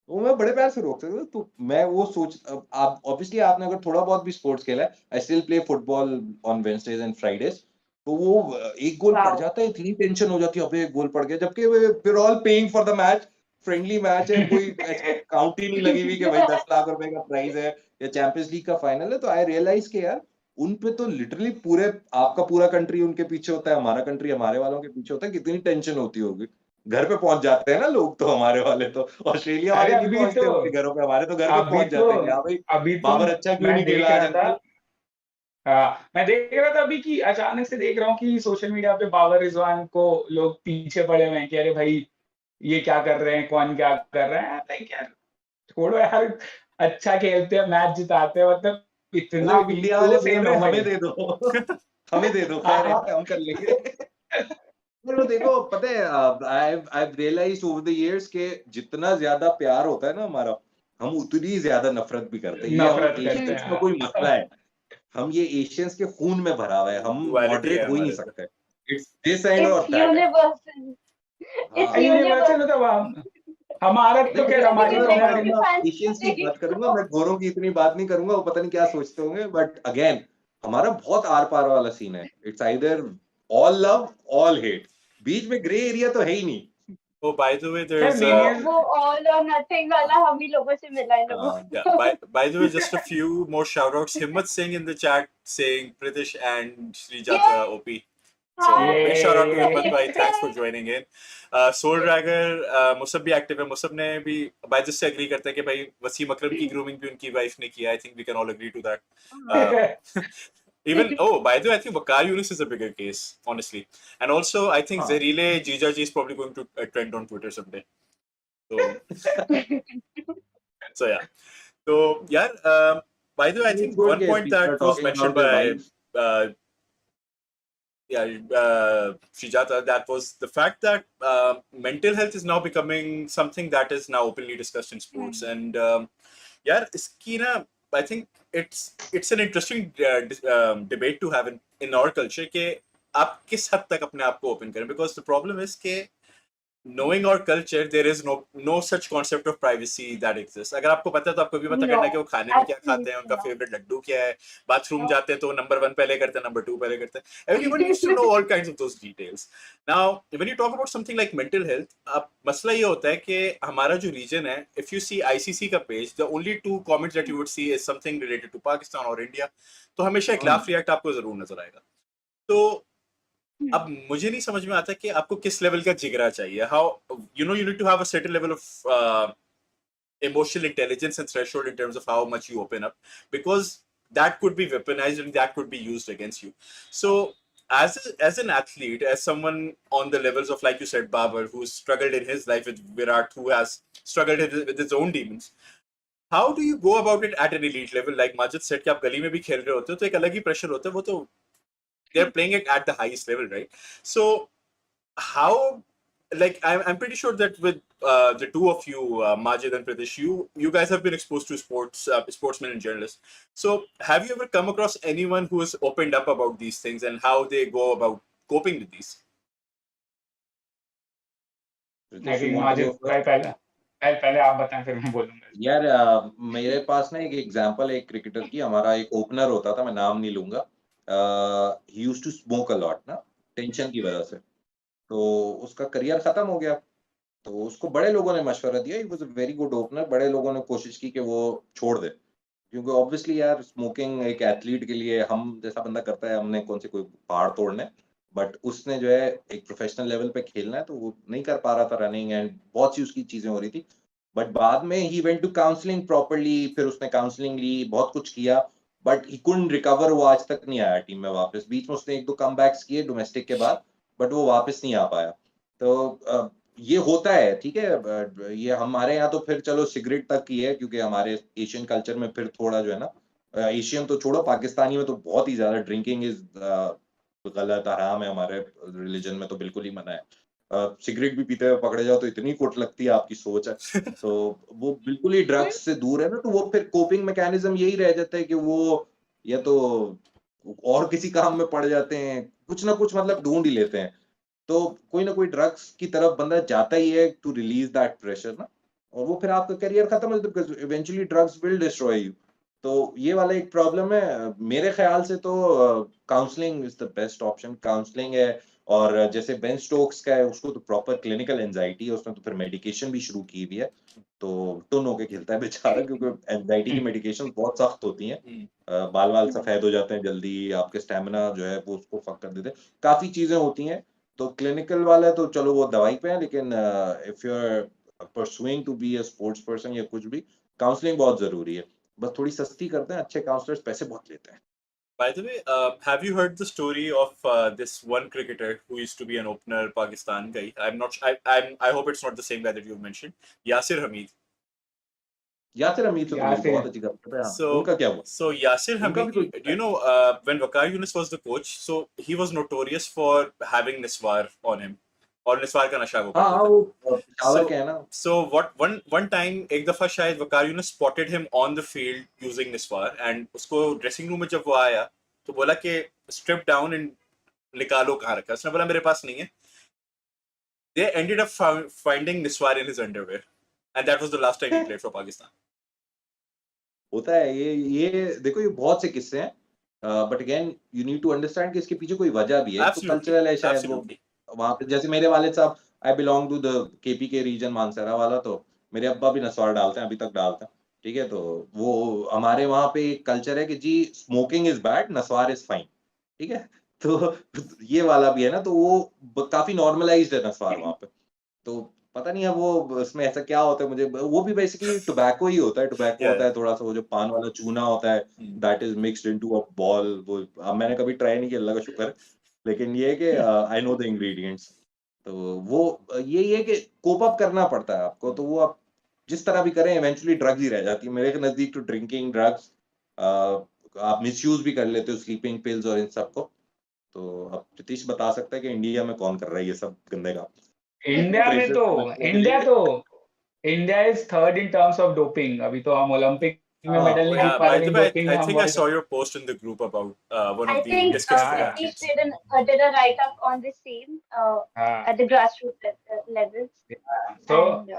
वो मैं बड़े प्यार से रोक सकता था. तो मैं वो सोच, आप ऑब्वियसली आपने अगर थोड़ा बहुत भी स्पोर्ट्स खेला है, I still play football on Wednesday's and Fridays, तो वो एक गोल पड़ Wow. जाता है, इतनी टेंशन हो जाती है, अबे एक गोल पड़ गया, जबकि we are all paying for the match, friendly match है, कोई काउंट ही नहीं लगी हुई कि भाई 10 लाख रुपए का प्राइज है या चैंपियंस लीग का फाइनल है. तो आई रियलाइज के यार उन पे तो लिटरली पूरे, आपका पूरा कंट्री उनके पीछे होता है, हमारा कंट्री हमारे वालों के पीछे होता है. कितनी टेंशन होती होगी. घर पे पहुंच जाते हैं ना लोग, तो हमारे वाले तो ऑस्ट्रेलिया अरे वाले नहीं पहुंचते उनके घरों पे, हमारे तो घर पे अभी पहुंच तो जाते हैं कि हाँ भाई अभी तो बाबर अच्छा क्यों मैं नहीं खेला देख आज रहा था. अंकल. मैं देख रहा था अभी कि अचानक से देख रहा हूँ कि सोशल मीडिया पे बाबर रिजवान को लोग पीछे पड़े हुए हैं कि अरे भाई ये क्या कर रहे हैं, कौन क्या कर रहा है. लाइक यार छोड़ो यार, अच्छा खेलते हैं, मैच जिताते हैं, मतलब इतना मतलब इंडिया वाले क्लोज विन हो फेवरेट हमें गए. दे दो. हमें दे दो, खैर है, हम कर लेंगे. वो देखो पता है, आई रियलाइज्ड ओवर द इयर्स के जितना ज्यादा प्यार होता है ना हमारा, हम उतनी ज्यादा नफरत भी करते हैं. ये हम नफरत करते एशियंस का हैं. कोई मसला है. हम ये एशियंस के खून में भरा हुआ है, हम duality है मॉडरेट हो ही नहीं हमारे अंदर. सकते. इट्स दिस एंड It's और दैट एंड. universal. It's हाँ. Universal universal. मतलब हमारा नहीं तो मतलब खैर Even हमारी because तो मैं rest हमारी of the अपना fans एशियंस की बात करूंगा, also. मैं गोरों की इतनी बात नहीं करूंगा, वो पता नहीं क्या सोचते होंगे, बट अगेन हमारा बहुत आर पार वाला सीन है. It's either all love all hate, बीच में ग्रे एरिया तो है ही नहीं. Oh, by the way, खैर there's मेन वो all or nothing वाला हम ही लोगों से मिला है लोगों हाँ. yeah. को. By the way, just a few more shout outs. Himmat Singh in the chat saying Pritish and Srijata Yay! OP. So Hi. big shout out to ये Himmat bhai. Thanks for joining in. Soul Dragger Musab भी active है. Musab ने भी by this से agree करता है कि भाई वसीम अकरम की grooming भी उनकी wife ने किया. I think we can all agree to that. Even by the way, I think Wakar Yunus is a bigger case, honestly. And also, I think हाँ. Zerile Jijaji is probably going to trend on Twitter someday. So yeah. So yeah. By the way, I It's think good one that point people are that was talking mentioned about their by wives. Srijata, that was the fact that mental health is now becoming something that is now openly discussed in sports. And yeah, iski na, I think it's an interesting debate to have in our culture कि आप किस हद तक अपने आप को open करें, because the problem is कि knowing our culture, there is no such concept of privacy that exists. अगर आपको पता है तो आपको भी पता करना है कि वो खाने में क्या खाते हैं, उनका Absolutely फेवरेट लड्डू क्या है, बाथरूम not. जाते हैं तो नंबर 1 पहले करते हैं, नंबर 2 पहले करते हैं. Everyone needs to know all kinds of those details. Now, when you talk about something like mental health, अब मसला ये होता है कि हमारा जो रीजन है, if you see ICC का page, the only 2 comments that you would see is something related to Pakistan or India. तो हमेशा एक लाफ रिएक्ट आपको जरूर नजर आएगा. तो अब मुझे नहीं समझ में आता कि आपको किस लेवल का जिगरा चाहिए. How you need to have a certain level of emotional intelligence and threshold in terms of how much you open up, because that could be weaponized and that could be used against you. So as an athlete, as someone on the levels of, like you said, Babar, who's struggled in his life, with Virat, who has struggled with his own demons, how do you go about it at an elite level? Like Majid said कि आप गली में भी खेल रहे होते हो तो एक अलग ही प्रेशर होता है. वो तो they're playing it at the highest level, right? So how, like I'm pretty sure that with the 2 of you, Majid and Pradesh, you guys have been exposed to sportsmen and journalists. So have you ever come across anyone who has opened up about these things and how they go about coping with these? I Pritesh, you think want to Majid go भाई first? पहले आप बताएं फिर मैं बोलूंगा. यार मेरे पास ना एक एग्जांपल है एक क्रिकेटर की. हमारा एक ओपनर होता था, मैं नाम नहीं लूंगा. He used to smoke a lot ना, टेंशन की वजह से. तो उसका करियर खत्म हो गया. तो उसको बड़े लोगों ने मशवरा दिया, ही was a very good opener. बड़े लोगों ने कोशिश की कि वो छोड़ दे, क्योंकि ऑब्वियसली यार स्मोकिंग एक एथलीट के लिए, हम जैसा बंदा करता है, हमने कौन से कोई पहाड़ तोड़ने. बट उसने जो है एक प्रोफेशनल लेवल पे खेलना है, तो वो नहीं कर पा रहा था रनिंग एंड बहुत सी उसकी चीजें हो रही थी. बट बाद में he went to counselling properly. फिर उसने काउंसलिंग ली, बहुत कुछ किया, बट ही कुडंट रिकवर. वो आज तक नहीं आया टीम में वापस. बीच में उसने 1-2 कमबैक्स किए डोमेस्टिक के बाद, बट वो वापस नहीं आ पाया. तो ये होता है, ठीक है. ये हमारे यहाँ तो फिर चलो सिगरेट तक की है, क्योंकि हमारे एशियन कल्चर में फिर थोड़ा जो है ना, एशियन तो छोड़ो, पाकिस्तानी में तो बहुत ही ज्यादा ड्रिंकिंग इज गलत, हराम है. हमारे रिलीजन में तो बिल्कुल ही मना है. सिगरेट भी पीते हुए पकड़े जाओ तो इतनी कुट लगती है, आपकी सोच है. तो वो बिल्कुल ही ड्रग्स से दूर है ना. तो वो फिर कोपिंग मैकेनिज्म यही रह जाता है कि वो या तो और किसी काम में पड़ जाते हैं, कुछ ना कुछ मतलब ढूंढ ही लेते हैं. तो कोई ना कोई ड्रग्स की तरफ बंदा जाता ही है टू रिलीज दैट प्रेशर ना. और वो फिर आपका करियर खत्म हो जाता है, because eventually drugs will destroy you. तो ये वाला एक प्रॉब्लम है. मेरे ख्याल से तो counselling is the best option. Counselling है. और जैसे बेन स्टोक्स का है, उसको तो प्रॉपर क्लिनिकल एंजाइटी है, उसने तो फिर मेडिकेशन भी शुरू की हुई है. तो टुन होके खेलता है बेचारा, क्योंकि एंजाइटी की मेडिकेशन बहुत सख्त होती हैं. बाल वाल सफेद हो जाते हैं जल्दी, आपके स्टेमिना जो है वो उसको फक कर देते हैं, काफी चीजें होती हैं. तो क्लिनिकल वाला तो चलो वो दवाई पे है, लेकिन if you are pursuing to be a sports person या कुछ भी, काउंसलिंग बहुत जरूरी है. बस थोड़ी सस्ती करते हैं, अच्छे काउंसलर्स पैसे बहुत लेते हैं. By the way, have you heard the story of this one cricketer who used to be an opener, Pakistan guy? I'm not. I hope it's not the same guy that you mentioned, Yasir Hamid. Yasir Hamid से तो मेरी यासिर. बहुत अच्छी गप है. हाँ, So, उनका क्या हुआ? so Yasir उनका भी Hamid, कोई do you know when Waqar Yunus was the coach? So he was notorious for having Niswar on him, और निस्वार का नशा वो हाँ करता हाँ, था. वो शावर के है ना. So what one time एक दफा शायद Waqar Younis spotted him on the field using naswar, and उसको ड्रेसिंग रूम में जब वो आया तो बोला कि strip down and निकालो कहाँ रखा. उसने बोला मेरे पास नहीं है. They ended up finding निस्वार in his underwear, and that was the last time he played for Pakistan. होता है ये देखो, ये बहुत से किस्से हैं. But again you need to understand कि इसके पीछे कोई वजह भी है. तो Absolutely, कल्चरल है शायद. वो absolutely. वहां पे जैसे मेरे वालिद साहब, I belong to the KP के रीजन, मानसरा वाला. तो मेरे अब्बा भी नस्वार डालते हैं, अभी तक डालते हैं. ठीक है. तो वो हमारे वहां पे एक कल्चर है कि जी smoking is bad, naswar is fine. ठीक है. तो ये वाला भी है ना. तो वो काफी नॉर्मलाइज्ड है नस्वार वहां पे. तो पता नहीं है वो उसमें ऐसा क्या होता है. मुझे वो भी बेसिकली टोबैको ही होता है. Tobacco Yeah. होता है थोड़ा सा, वो जो पान वाला चूना होता है, that is mixed into a ball. वो मैंने कभी ट्राई नहीं किया, अल्लाह का शुक्र है. लेकिन ये है कि आई नो द इंग्रेडिएंट्स. तो वो ये है कि कोप अप करना पड़ता है आपको. तो वो आप जिस तरह भी करें, इवेंचुअली ड्रग्स ही रह जाती है मेरे नजदीक. तो ड्रिंकिंग, ड्रग्स, आप मिसयूज भी कर लेते हो स्लीपिंग पिल्स और इन सब को. तो अब प्रीतिश बता सकता है कि इंडिया में कौन कर रहा है ये सब गंदे काम. इंडिया में तो India is third in terms of doping. अभी तो हम ओलंपिक में मेडल नहीं जीत Yeah, पाए by the लेकिन way, बोटिंग में I हम think I world saw your post in the group about one I of the think discus yeah yeah Satish kids. did a write up on the same हाँ at the grassroots levels, yeah. So and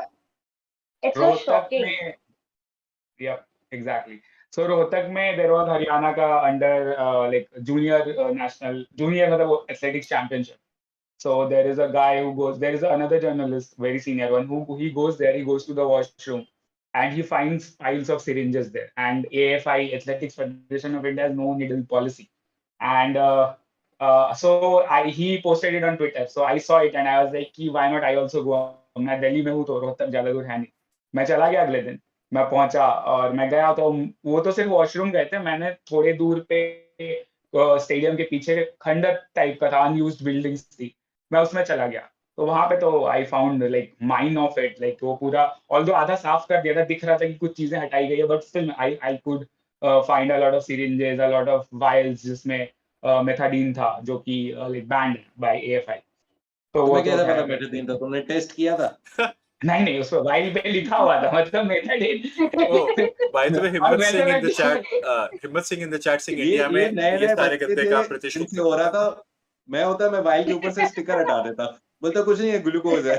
it's so Rohtak shocking. में yep exactly. So Rohtak में there was Haryana का under like junior national junior मतलब वो athletics championship. So there is a guy who goes, there is another journalist, very senior one, who he goes there, he goes to the washroom and he finds piles of syringes there. And AFI, Athletics Federation of India, has no needle policy. And so he posted it on Twitter. So I saw it and I was like, why not I also go? मैं दिल्ली में हूँ तो रोहतक ज्यादा दूर है नहीं. मैं चला गया अगले दिन. मैं पहुंचा और मैं गया तो वो तो सिर्फ वॉशरूम गए थे. मैंने थोड़े दूर पे स्टेडियम के पीछे खंडर टाइप का था, अनयूज्ड बिल्डिंग्स थी. मैं उसमें चला गया तो वहां पे तो I found like mine of it, like वो पूरा ऑल्दो आधा साफ कर दिया था, दिख रहा था कि कुछ चीजें हटाई गई है, but still I could find a lot of syringes, a lot of vials जिसमें मेथाडीन था जो कि लाइक बैंड बाय एएफआई. तो वो तुम्हें तो कैसे पता खैर मेटाडीन था? तुमने टेस्ट किया था? नहीं नहीं उस पर वाइल पे लिखा हुआ था मतलब मेथाडीन. Oh, by the way, और Himmat वैसे Singh in मैं the chat, Himmat Singh in the chat saying ये India ये में नए ये नए सारे बच्चे गंदे थे, का प्रतिश इनसे हो रहा था. मैं होता मैं वाइल के ऊपर से स्टिकर हटा देता, बोलता कुछ नहीं है, ग्लूकोज है.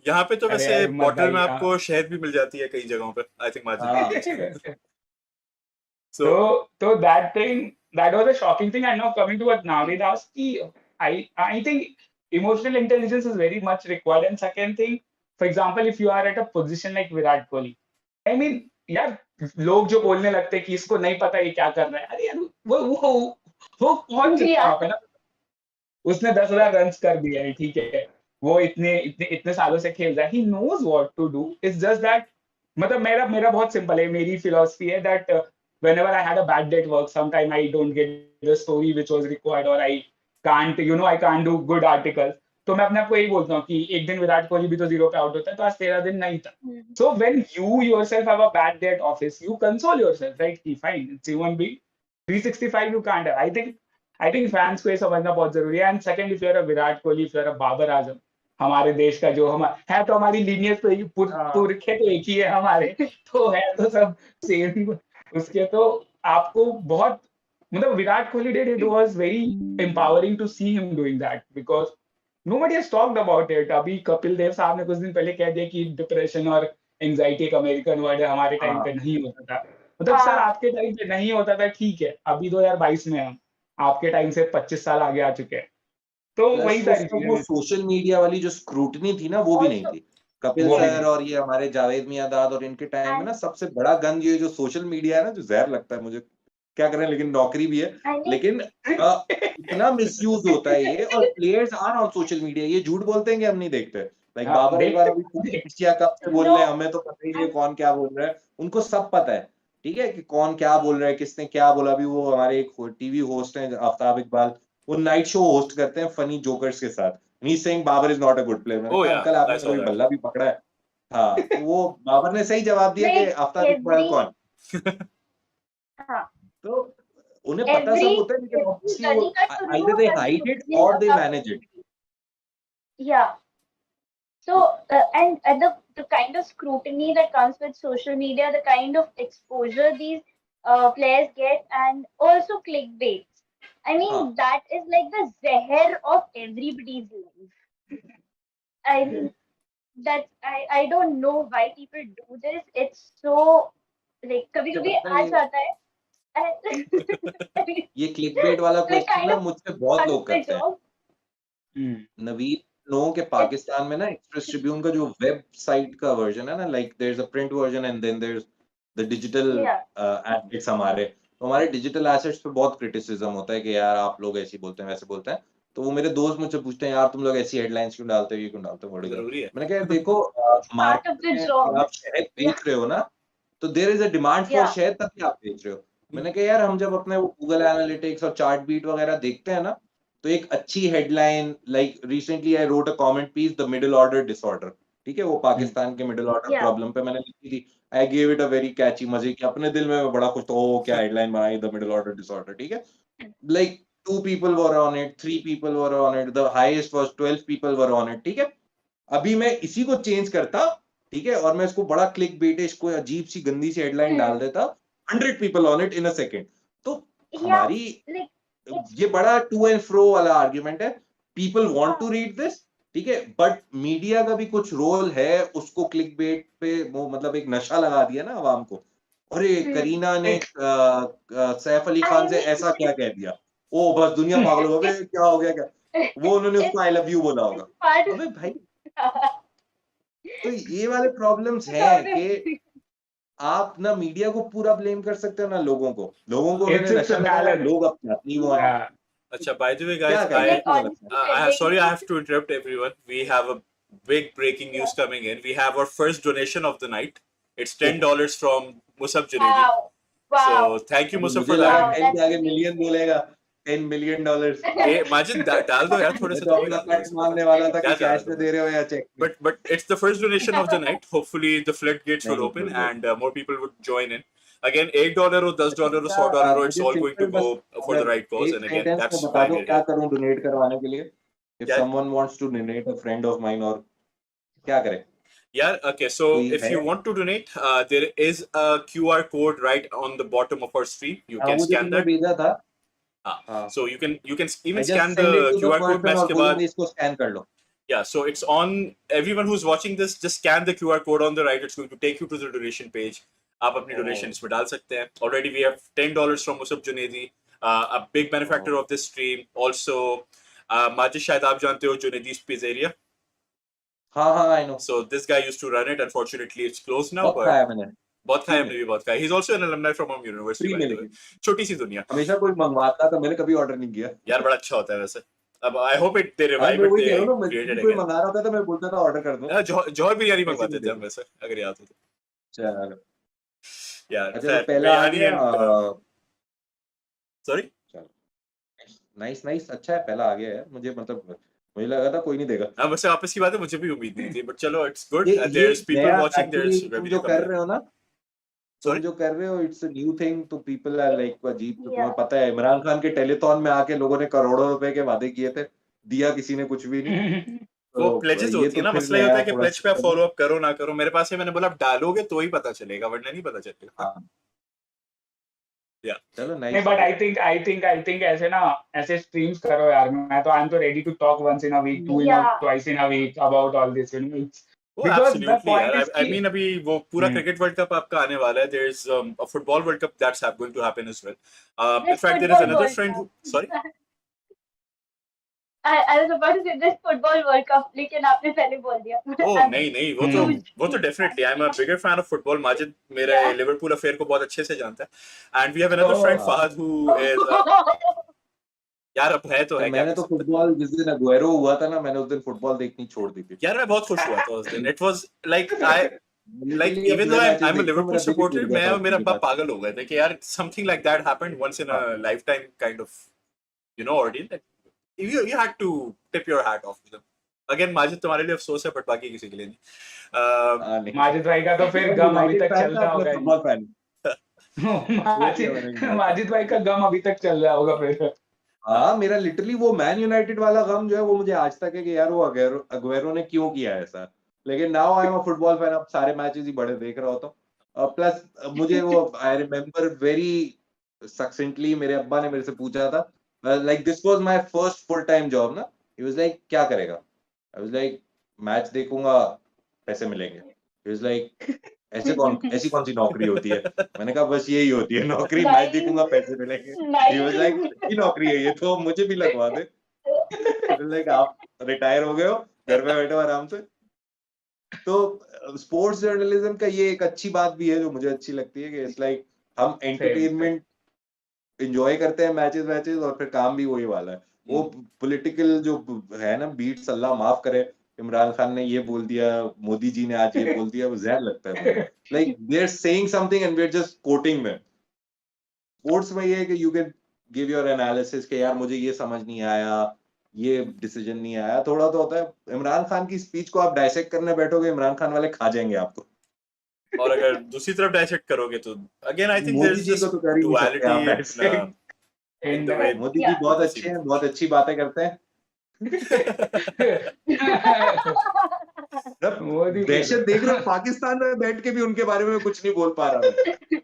यहाँ पे तो अरे यार वैसे हिम्मत बॉटल में भाई आपको शहद भी मिल जाती है कई जगहों पे, I think margin. So So that thing, that was a shocking thing. And now coming to what Navid asked, I think emotional intelligence is very much required. And second thing, for example, if you are at a position like Virat Kohli, I mean, यार लोग जो बोलने लगते हैं कि इसको नहीं पता ये क्या कर रहा है, अरे यार वो पहुंच चुका है ना, उसने 10,000 रन कर दिए हैं, ठीक है, वो इतने इतने इतने सालों से खेल रहा है, he knows what to do. It's just that मतलब मेरा मेरा बहुत सिंपल है, मेरी फिलॉसफी है that whenever I had a bad day at work, sometime I don't get the story which was required or I can't, I can't do good articles. तो मैं अपने आप को यही बोलता हूँ कि एक दिन विराट कोहली भी तो 0 पे आउट होता है, तो आज तेरा दिन नहीं था. So when you yourself have a bad day at office, you console yourself, right? कि fine, it's human being. 365 you can't have. I think fans को ये समझना बहुत जरूरी है. And second, if you're a Virat Kohli, if you're a Babar Azam, हमारे देश का जो हम है, तो हमारी लीनियज तो पुरखे तो एक ही है हमारे, तो है तो सब सेम. उसके तो आपको बहुत मतलब Virat Kohli did, it was very empowering to see him doing that because nobody has talked about it. अभी कपिल देव साहब ने कुछ दिन पहले कह दिया कि डिप्रेशन और एंजाइटी एक अमेरिकन वर्ड है, हमारे टाइम पे नहीं होता था. मतलब सर आपके टाइम पे नहीं होता था, ठीक है, अभी 2022 में हम, आपके टाइम से 25 साल आगे आ चुके हैं. तो वही सारी चीजें, वो सोशल मीडिया वाली जो स्क्रूटनी थी ना, वो भी नहीं थी. कपिल वो भी सर और ये हमारे जावेद मियांदाद और इनके टाइम में ना सबसे बड़ा गंद ये जो सोशल मीडिया है ना, जो जहर लगता है मुझे, क्या करें, लेकिन नौकरी भी है, लेकिन इतना मिसयूज होता है ये. और players are on social media, ये झूठ बोलते हैं कि हम नहीं देखते. लाइक बाबर एक बार अभी एशिया कप से बोल रहे हैं, हमें तो पता ही नहीं कौन क्या बोल रहा है, उनको सब पता है, ठीक है, कि कौन क्या बोल रहा है, किसने क्या बोला. अभी वो हमारे एक टीवी होस्ट हैं आफ्ताब इकबाल, वो नाइट शो होस्ट करते हैं फनी जोकर्स के साथ. He saying Babar is not a good player. मैंने कहा अंकल आपने कभी बल्ला भी पकड़ा है? हाँ, तो वो बाबर ने सही जवाब दिया कि आफ्ताब इकबाल कौन. तो उन्हें पता सब होता है, लेकिन ऑब्वियसली वो either they hide it or they manage it. Yeah. So and the kind of scrutiny that comes with social media, the kind of exposure these players get, and also clickbait. I mean, that is like the zehar of everybody's life. I mean, I don't know why people do this. It's so like कभी-कभी आ जाता है. ये clickbait वाला question ना मुझसे बहुत लोग करते हैं. नवीद नो के पाकिस्तान में ना एक्सप्रेस ट्रिब्यून का जो वेबसाइट का वर्जन है ना, like there is a print version and then there is the digital assets. हमारे तो हमारे डिजिटल एसेट्स पे बहुत क्रिटिसिज्म होता है कि यार आप लोग ऐसे बोलते हैं वैसे बोलते हैं. तो वो मेरे दोस्त मुझसे पूछते हैं यार तुम लोग ऐसी हेडलाइंस क्यों डालते हो, ये क्यों डालते हो, मैंने कहा देखो मार्केट में अगर आप शहद बेच रहे हो ना, तो there is a demand for शहद, तभी आप बेच रहे हो. मैंने कहा यार हम जब अपने गूगल एनालिटिक्स और चार्ट बीट वगैरह देखते हैं ना, तो एक अच्छी headline, like recently I wrote a comment piece, the middle order disorder, ठीक है, वो पाकिस्तान के मिडिल ऑर्डर प्रॉब्लम पे मैंने लिखी थी. I give it a very catchy, मजे की, अपने दिल में बड़ा खुश, तो क्या हेडलाइन बनाई, द मिडिल ऑर्डर डिसऑर्डर, ठीक है. Like 2 people were on it, 3 people were on it, the highest was 12 people were on it, ठीक है. अभी मैं इसी को चेंज करता ठीक है, और मैं इसको बड़ा क्लिक बेटिश कोई अजीब सी गंदी सी हेडलाइन डाल देता, 100 people on it in a second. तो हमारी ये बड़ा टू एंड फ्रो वाला आर्ग्यूमेंट है. People want to read this, ठीक है, बट मीडिया का भी कुछ रोल है. उसको क्लिक बेट पे वो मतलब एक नशा लगा दिया ना आवाम को. अरे करीना ने सैफ अली खान से ऐसा क्या कह दिया, ओ बस दुनिया पागल हो गई, क्या हो गया, क्या वो उन्होंने उसको आई लव यू बोला होगा. अबे भाई, तो ये वाले प्रॉब्लम्स हैं कि आप ना मीडिया को पूरा ब्लेम कर सकते हो ना लोगों को उन्होंने नशा लगाया, लोग अपने अपनी वो हैं. Acha, by the way, guys, sorry, I have to interrupt everyone. We have a big breaking news coming in. We have our first donation of the night. It's $10 from Musab Junaidi. So thank you, Musab, for that. 10 के आगे million बोलेगा, $10 million. Majid, डाल दो यार थोड़े से. तो अपना कट मांगने वाला था कि कैश में दे रहे हो या check. But it's the first donation of the night. Hopefully the floodgates will open and more people would join in. Again, $8 or $10 or $100, it's all going to go for the right cause. And again, that's बता दो क्या करूं donate करवाने के लिए. If someone wants to donate, a friend of mine, और क्या करें? Yeah, okay. So if you want to donate, there is a QR code right on the bottom of our stream. You can scan that. भेजा था. So you can even scan the QR code. Match के बाद इसको scan कर लो. Yeah, so it's on. Everyone who's watching this, just scan the QR code on the right. It's going to take you to the donation page. आप अपनी donation इसमें डाल सकते हैं. Already we have $10 from Musab Junaidi, a big benefactor of this stream. Also, Majid शायद आप जानते हो Junaidi's Pizzeria. हाँ, I know. So this guy used to run it. Unfortunately, it's closed now. बहुत खाया मैंने. बहुत खाया हमने भी बहुत खाया. He's also an alumni from our university. छोटी सी दुनिया. हमेशा कोई मंगवाता तो मैंने कभी ऑर्डर नहीं किया. यार बड़ा अच्छा होता है वैसे. अब I hope they revive it. They create it again. कोई मंगा रहा होता तो मैं बोलता था ऑर्डर कर दो. जौहर बिरयानी मंगवाते थे हम वैसे, अगर याद हो तो. चलो. यार अच्छा पहला आ गया. सॉरी. नाइस अच्छा है, पहला आ गया है. मुझे लगा था कोई नहीं देगा. हाँ वैसे आपस की बात है, मुझे भी उम्मीद नहीं थी, बट चलो it's good. There is people watching, there is तुम जो कर रहे हो ना, तुम जो कर रहे हो, इट्स अ न्यू थिंग. तो पीपल आर लाइक अजीब. तुम्हें पता है इमरान खान के टेलीथॉन में आके लोगों ने करोड़ों रुपए के वादे किए थे, दिया किसी ने कुछ भी नहीं. वो प्लेजेस होती है ना, मसला ये होता है कि प्लेज पे आप फॉलो अप करो ना करो. मेरे पास है, मैंने बोला आप डालोगे तो ही पता चलेगा, वरना नहीं पता चलेगा. चलो नाइस. नहीं, बट आई थिंक ऐसे ना, ऐसे स्ट्रीम्स करो यार. आई एम तो ready to talk once in a week, twice in a week about all this, you know. I mean अभी वो पूरा क्रिकेट वर्ल्ड कप आपका आने वाला है. There is a football world cup that's going to happen as well. In fact, there is another friend who, sorry. I was about to say this football World Cup, लेकिन आपने पहले बोल दिया. Oh नहीं वो तो definitely. I'm a bigger fan of football. Majid मेरे Liverpool affair को बहुत अच्छे से जानता है. And we have another friend Fahad who is यार अब है तो है. मैंने तो फुटबॉल जिस दिन अगुएरो हुआ था ना, मैंने उस दिन फुटबॉल देखनी छोड़ दी थी. यार मैं बहुत खुश हुआ था उस दिन. It was like even though I'm a Liverpool supporter, मैं और मेरा अब्बा पागल हो गए थे कि यार something like that happened once in a lifetime kind of, you know, ordeal. You had to tip your hat off to them. Again, Majid तुम्हारे लिए अफसोस है, बट बाकी किसी के लिए नहीं. माजिद भाई का तो फिर गम अभी तक चल रहा होगा. माजिद भाई का गम अभी तक चल रहा होगा फिर. हाँ, मेरा लिटरली वो मैन यूनाइटेड वाला गम जो है वो मुझे आज तक है कि यार वो अगुएरो ने क्यों किया ऐसा. लेकिन now I am a football fan. अब सारे मैचेस ही बड़े देख रहा होता हूँ. प्लस मुझे वो आई रिमेम्बर वेरी सक्सेंटली, मेरे अब्बा ने मेरे से पूछा था, like this was my first full time job ना. He was like क्या करेगा? I was like मैच देखूंगा, पैसे मिलेंगे. He was like ऐसी कौन सी नौकरी होती है? मैंने कहा बस यही होती है नौकरी, मैच देखूंगा पैसे मिलेंगे. He was like ये नौकरी है ये, तो मुझे भी लगवा दे. He was like आप रिटायर हो गए हो, घर पे बैठो आराम से. तो स्पोर्ट्स जर्नलिज्म का ये एक अच्छी बात भी है जो मुझे अच्छी लगती है कि इट्स लाइक हम एंटरटेनमेंट एंजॉय करते हैं, मैचेस और फिर काम भी वही वाला है. वो पॉलिटिकल जो है ना बीट्स, अल्लाह माफ करे, इमरान खान ने ये बोल दिया, मोदी जी ने आज ये बोल दिया, वो जहर लगता है. Like they are saying something and we are just quoting them. Sports में ये है कि you can give your analysis कि यार मुझे ये समझ नहीं आया, ये डिसीजन नहीं आया. थोड़ा तो होता है. इमरान खान की स्पीच को आप डायसेक्ट करने बैठोगे, इमरान खान वाले खा जाएंगे आपको. और अगर दूसरी तरफ डायसेक्ट करोगे तो again I think there is this duality in the way. Modi ji बहुत अच्छे हैं, बहुत अच्छी बातें करते हैं. मोदी जी दहशत देख रहे हो, पाकिस्तान में बैठ के भी उनके बारे में कुछ नहीं बोल पा रहा मैं।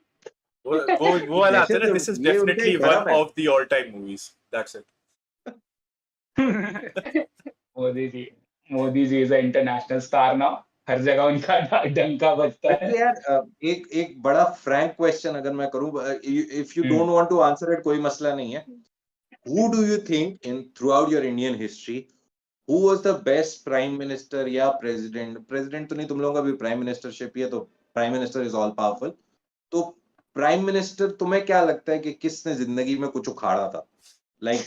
वो वाला आता है ना, दिस इज ये उनका डेफिनेटली एक वन धर्म है। Of the all time movies, that's it. Modi ji, Modi ji is international star now, हर जगह उनका डंका बजता है। वैसे यार एक बड़ा फ्रैंक क्वेश्चन अगर मैं करूं, if you don't want to answer it, कोई मसला नहीं है। Who do you think in throughout your Indian history, who was the best prime minister या president तो नहीं, तुम लोगों का भी प्राइम मिनिस्टरशिप ही है, तो prime minister is all powerful. तो प्राइम मिनिस्टर तुम्हें क्या लगता है कि किसने जिंदगी में कुछ उखाड़ा था? लाइक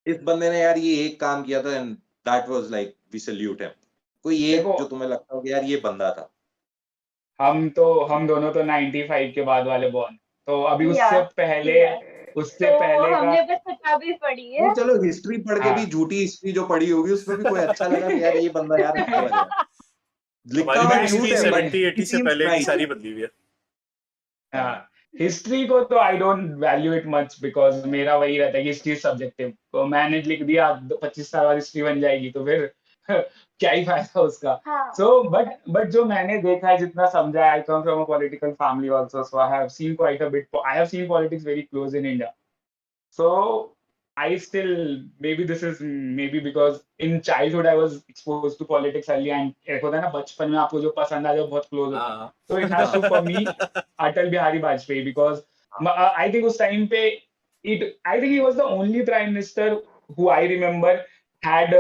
इस बंदे ने यार ये एक काम किया था and that was like we salute him. कोई एक देखो, जो तुम्हें लगता हो कि यार ये बंदा था। हम दोनों तो 95 के बाद वाले बॉर्न, तो अभी या उससे तो पहले का। हमने बस किताबें पढ़ी है। वो चलो हिस्ट्री पढ़ के भी, हाँ। झूठी हिस्ट्री जो पढ़ी होगी उसमें भी कोई अच्छा लगा कि यार ये बंदा यार अच्छा लग रहा है। लिखा हमारी हुआ भी झूठ हिस्ट्री है बट 70-80 से पहले की सारी बदली हुई है। हाँ, हिस्ट्री को तो I don't value it much, because मेरा वही रहता है कि हिस्ट्री सब्जेक्टिव, तो मैंने लिख दिया 25 साल बाद हिस्ट्री बन जाएगी तो फिर क्या ही फायदा उसका। हाँ सो बट जो मैंने देखा है, जितना समझा, I come from a political family also, so I have seen quite a bit, I have seen politics very close in India. So I still, maybe because in childhood I was exposed to politics early, and एक होता है ना बचपन में आपको जो पसंद आ जाए बहुत क्लोज होता है, हाँ तो it has to for me Atal Bihari Vajpayee, because I think उस टाइम पे I think he was the only prime minister who I remember had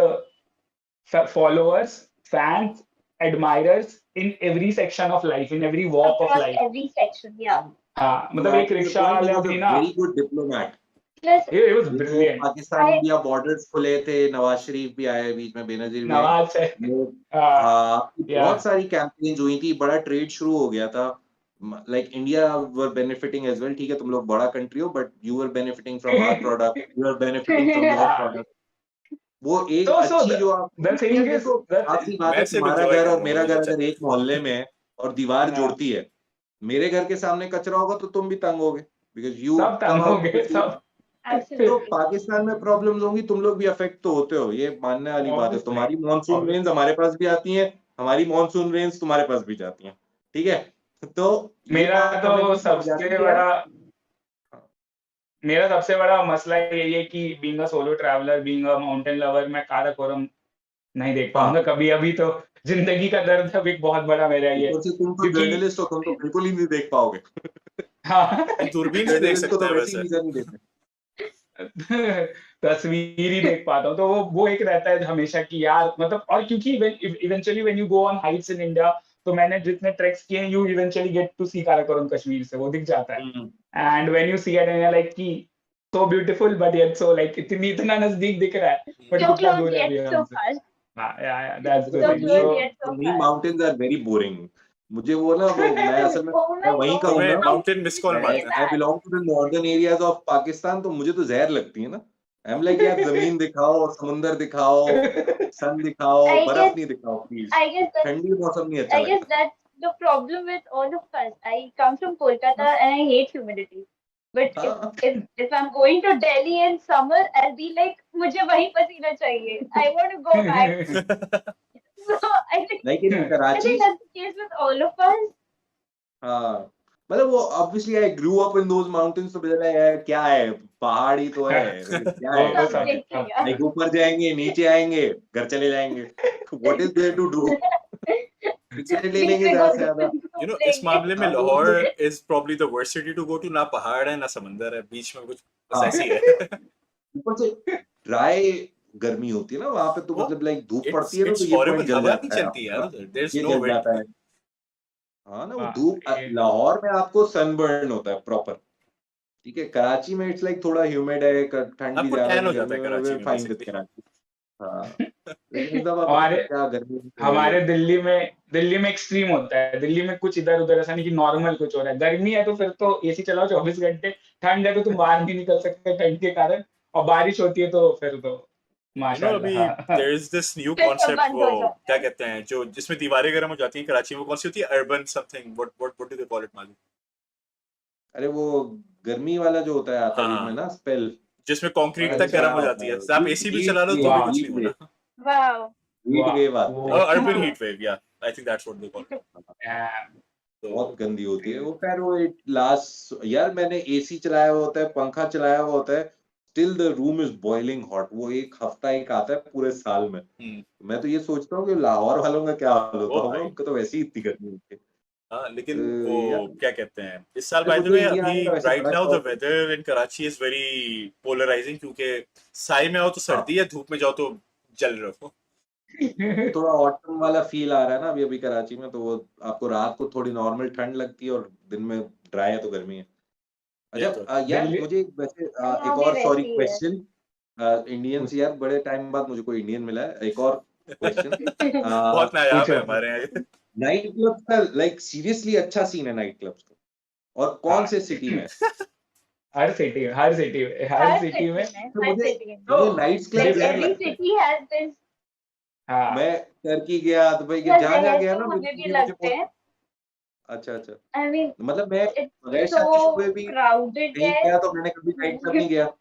followers, fans, admirers in every section of life, in every walk of across life. every section, yeah. हाँ, To मतलब add एक to your rickshaw point, he वाला was भी a ना, very good diplomat. Plus, he was ये जो brilliant. Pakistan I India borders खुले थे, नवाज शरीफ भी आए बीच में, बेनजीर भी आए। नवाज है, हाँ, या बहुत सारी कैंपेन्स हुई थी, बड़ा ट्रेड शुरू हो गया था। Like India were benefiting as well. ठीक है, तुम लोग बड़ा कंट्री हो but you were benefiting from our product, you are benefiting from your product. वो एक so अच्छी जो आप the thing यार is देखो, that आपकी बात है, मैं सिर्फ तुम्हारा एंजॉय घर कर और रहा हूँ, मेरा मुझे घर अच्छा अगर एक मोहल्ले में है और दीवार हाँ, जोड़ती है, मेरे घर के सामने कचरा होगा तो तुम भी तंग होगे, बिकॉज यू सब कम तंग हो आउट। गए सब। तो absolutely. पाकिस्तान में प्रॉब्लम्स होंगी, तुम लोग भी अफेक्ट तो होते हो, ये मानने वाली बात है। Obviously, तुम्हारी मॉनसून रेंज obviously. हमारे पास भी आती हैं, हमारी मॉनसून रेंज तुम्हारे पास भी जाती हैं। ठीक है, तो ये मेरा बात तो समझनी पड़ जाती सबसे है यार। बड़ा मेरा सबसे बड़ा मसला यही है कि being a solo traveller, being a mountain lover, मैं काराकोरम नहीं देख पाऊंगा हाँ, कभी। अभी तो जिंदगी का दर्द अब एक बहुत बड़ा मेरा ये, ऊपर से तुम तो क्योंकि जर्नलिस्ट हो, तुम तो बिल्कुल ही नहीं देख पाओगे। हाँ वो दूरबीन से देख जर्नलिस्ट को सकते तो हैं वैसे ही वैसे। वीजा नहीं देते। तस्वीर ही देख पाता हूँ, तो वो एक रहता है हमेशा कि यार मतलब, और क्योंकि eventually when you go on heights in India, तो मैंने जितने ट्रैक्स किए हैं, you eventually get to see Karakoram Kashmir से, वो दिख जाता है। And when you see it and like कि so beautiful, but yet so like इतना नजदीक दिख रहा है, बट So कितना close दूर है yet अभी so हमसे। far. हाँ, या that's the So thing. close so yet for so me far. Mountains are very boring. मुझे वो ना, वो मैं असल में Oh मैं my वहीं का god. हूँ तुम्हें ना, How mountain miss call can you say मारते हैं। मैं that? Belong to the northern areas of Pakistan, तो मुझे तो जहर लगती है ना। आई एम लाइक यार, जमीन दिखाओ, समुंदर दिखाओ, सन दिखाओ, I बर्फ guess नहीं दिखाओ प्लीज। I guess that's ठंडी मौसम नहीं अच्छा I guess लगता। that's the problem with all of us. I come from Kolkata and I hate humidity. But हाँ, if I'm going to Delhi in summer, I'll be like, मुझे वही पसीना चाहिए. I want to go back. So लेकिन I Karachi, think that's the case with all of us. हाँ, मतलब वो obviously I grew up in those mountains, तो मुझे लगा यार क्या है, पहाड़ ही तो है, क्या है वो इसमें। सब Subjective, yeah. लाइक ऊपर जाएंगे, नीचे आएंगे, घर चले जाएंगे। What is there to do? Picture ले बीच लेंगे में ज्यादा से गोलगप्पे ज्यादा। यू नो, घूम इस लेंगे. मामले में हाँ, तो लाहौर उसमें is probably the worst city to go to. ना पहाड़ है ना समंदर है, बीच में कुछ बस हाँ, ऐसी है। ऊपर से ड्राई गर्मी होती है ना वहां पे, तो वो मतलब लाइक धूप पड़ती इट्स है ना, तो इट्स ये पॉइंट हॉरिबल, जल हवा नहीं जाता है चलती यार आपका, उधर, देयर इज ये नो जल विंड। जाता है। हाँ ना, वो हाँ, धूप लाहौर में आपको सनबर्न होता है प्रॉपर। ठीक है, कराची में इट्स लाइक थोड़ा ह्यूमिड है, ठंड भी आपको ज्यादा टैन नहीं, हो जाता गर्मी है में कराची वे में फाइन विद बेसिकली। कराची। हाँ, लेकिन सब अब हमारे क्या गर्मी में रह हमारे गए। दिल्ली में एक्सट्रीम होता है। दिल्ली में कुछ इधर उधर ऐसा नहीं कि नॉर्मल कुछ हो रहा है। गर्मी है तो फिर तो एसी चलाओ 24 घंटे, ठंड है तो तुम बाहर नहीं निकल सकते ठंड के कारण, और बारिश होती है तो फिर तो यू नो, अभी माशाल्लाह। हाँ। देयर इज दिस न्यू फिर सब कॉन्सेप्ट, बंद वो हो जाता क्या है. कहते हैं जो जिसमें दीवारें गर्म हो जाती हैं कराची में, वो कौन सी होती है, urban something, what do they call it मालूम? अरे वो गर्मी वाला जो होता है आता हाँ है बीच में हाँ, ना, स्पेल, जिसमें कंक्रीट बड़ा तक अच्छा, गर्म अच्छा हो होता जाती है। है, आप एसी भी चला लो तो भी वाह, कुछ नहीं होना। Wow. हीट वेव आती है। अर्बन हीट वेव, या I think that's what they call it. बहुत गंदी होती है वो। खैर वो इट लास्ट यार, मैंने एसी चलाया हुआ होता है, पंखा चलाया हुआ होता है, still the room is boiling hot. वो एक हफ्ता एक आता है पूरे साल में। मैं तो ये सोचता हूँ कि लाहौर वालों का क्या हाल होता होगा, उनका तो वैसे ही इतनी गर्मी होती है। हाँ, लेकिन वो यार क्या कहते हैं इस साल, बाय द मुझे वे, इंडिया अभी आने का वैसे राइट बड़ा नाउ द शौक है। Weather in Karachi is very polarising, क्योंकि साई में आओ तो सर्दी है, धूप में जाओ तो जल रहे हो। वो थोड़ा ऑटम वाला फील आ रहा है ना अभी अभी कराची में, तो वो आपको रात को थोड़ी नॉर्मल ठंड लगती है और दिन में ड्राई है तो गर्मी है। ये अच्छा तो यार दिल्ली मुझे वैसे यहाँ एक भी और सॉरी वैसी ही है। क्वेश्चन। इंडियंस यार, बड़े टाइम बाद मुझे कोई इंडियन मिला है। एक और क्वेश्चन। बहुत नायाब है पूछो। हमारे यहाँ। नाइट क्लब का लाइक सीरियसली अच्छा सीन है नाइट क्लब्स का, और कौन हाँ, से सिटी में? हर सिटी में, हर हर city सिटी में। में, तो हर मुझे city में। मुझे तो nights club Like rare every लगते हैं। city has this। हाँ, मैं टर्की गया, दुबई गया, या जहाँ जहाँ जहर गया तो ना मुझे भी मुझे लगते बहुत हैं। अच्छा अच्छा। I mean, मतलब मैं it's बगैर so शादी शुए भी crowded कहीं there. गया तो मैंने कभी नाइट क्लब नहीं गया,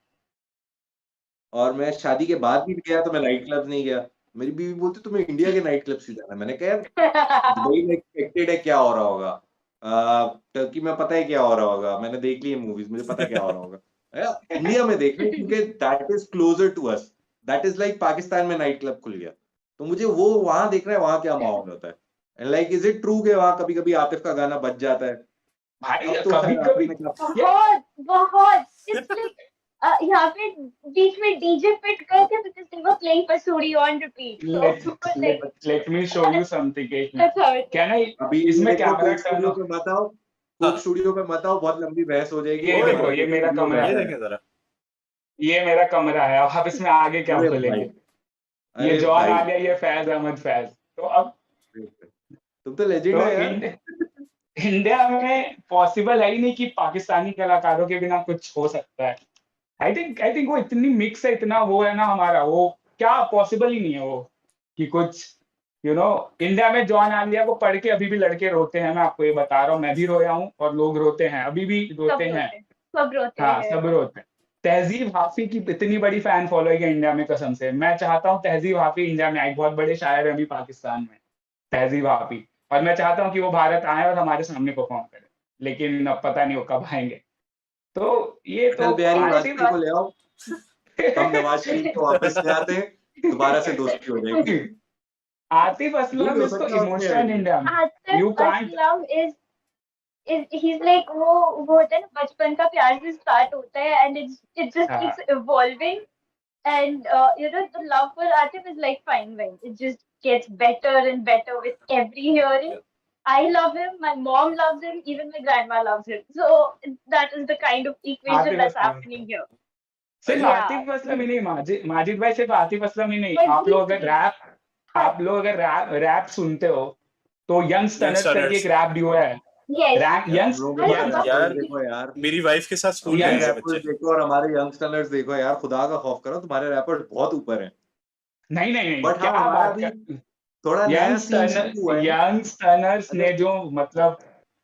और मैं शादी के बाद भी गया तो मैं नाइट क्लब नहीं गया। मेरी बीवी बोलती तुम्हें इंडिया के नाइट क्लब से जाना है। मैंने कहा यार दुबई में एक्सपेक्टेड है क्या हो रहा होगा, टर्की में पता है क्या हो रहा होगा, मैंने देख ली है मूवीज, मुझे पता है क्या हो रहा होगा। इंडिया में देख रहे हैं क्योंकि that is closer to us. That is like Pakistan में नाइट क्लब खुल गया, तो मुझे वो वहां देखना है वहां क्या माहौल होता है। And like is it true कि वहां कभी कभी आतिफ का गाना बज जाता है? भाई अब तो कभी खैर कभी आतिफ ने क्या बहुत बहुत It's like यहाँ पे बीच में डीजे फिट करके because they were playing Pasuri on repeat. So let like let me show you something। that's how it क्या is. नहीं, अभी ये इसमें देखो कैमरा कोक टर्न स्टूडियो पे मत आओ, कोक हाँ, स्टूडियो पे मत आओ, बहुत लंबी बहस हो जाएगी। ये ये देखो, हमारा ये कोक मेरा स्टूडियो कमरा ये कैसा है, है? देखें जरा। ये मेरा कमरा है। अब इसमें आगे क्या अरे बोलेंगे? भाई, ये अरे जॉन भाई, आ गया, ये फैज अहमद फैज। तो अब तुम तो लेजेंड तो है यार। इंडिया में पॉसिबल है ही नहीं कि पाकिस्तानी कलाकारों के बिना कुछ हो सकता है। आई थिंक वो इतनी मिक्स है, इतना वो है ना हमारा, वो क्या पॉसिबल ही नहीं है वो कि कुछ इंडिया में जॉन आलिया को पढ़ के अभी भी लड़के रोते हैं। मैं आपको ये बता रहा हूँ, मैं भी रोया हूँ और लोग रोते हैं, अभी भी रोते हैं। सब रोते हाँ, हैं। सब रोते हैं। तहजीब हाफी की इतनी बड़ी फैन फॉलोइंग है इंडिया में, कसम से। मैं चाहता हूँ तहजीब हाफी इंडिया में आए, बहुत बड़े शायर हैं अभी पाकिस्तान में, तहजीब हाफी। और मैं चाहता हूँ कि वो भारत आए और हमारे सामने परफॉर्म करें, लेकिन अब पता नहीं वो कब आएंगे। तो ये तो अटल बिहारी Fingers वाजपेयी को crossed. ले आओ, हम नवाज शरीफ को वापस ले आते हैं, दोबारा से दोस्ती हो जाएगी। आतिफ ये भी असलम हो इज तो सकता है उसमें इमोशन अभी। इंडिया में। You Atif can't. Aslam is he's like वो होता है ना, बचपन का प्यार से स्टार्ट होता है and it just हाँ, keeps evolving and the love for Atif is like fine wine. It just gets better and better with every hearing. Yeah. I love him, my mom loves him, even my grandma loves him. So that is the kind of equation Atif that's Aslam happening here. सिर्फ Yeah. Atif Aslam ही नहीं, माजिद भाई, सिर्फ आतिफ असलम ही नहीं। But आप लोग he's अगर great. आप लोग अगर रैप सुनते हो तो यंग स्टनर्स करके एक यंगस्टर्स, रैप डुओ है। Yes. यार तुम लोगों के पास अरे रैपर्स यार देखो यार, मेरी वाइफ के साथ स्कूल गए तुम्हारे हैं यंग बच्चे। रैपर्स देखो और हमारे यंगस्टर्स देखो यार, खुदा का खौफ करो, तुम्हारे रैपर्स बहुत ऊपर हैं। नहीं नहीं नहीं, बट हाँ, क्या हमारा बात भी कर। थोड़ा नया सीन शुरू हुआ है ना। यंग स्टनर्स अच्छा, ने जो मतलब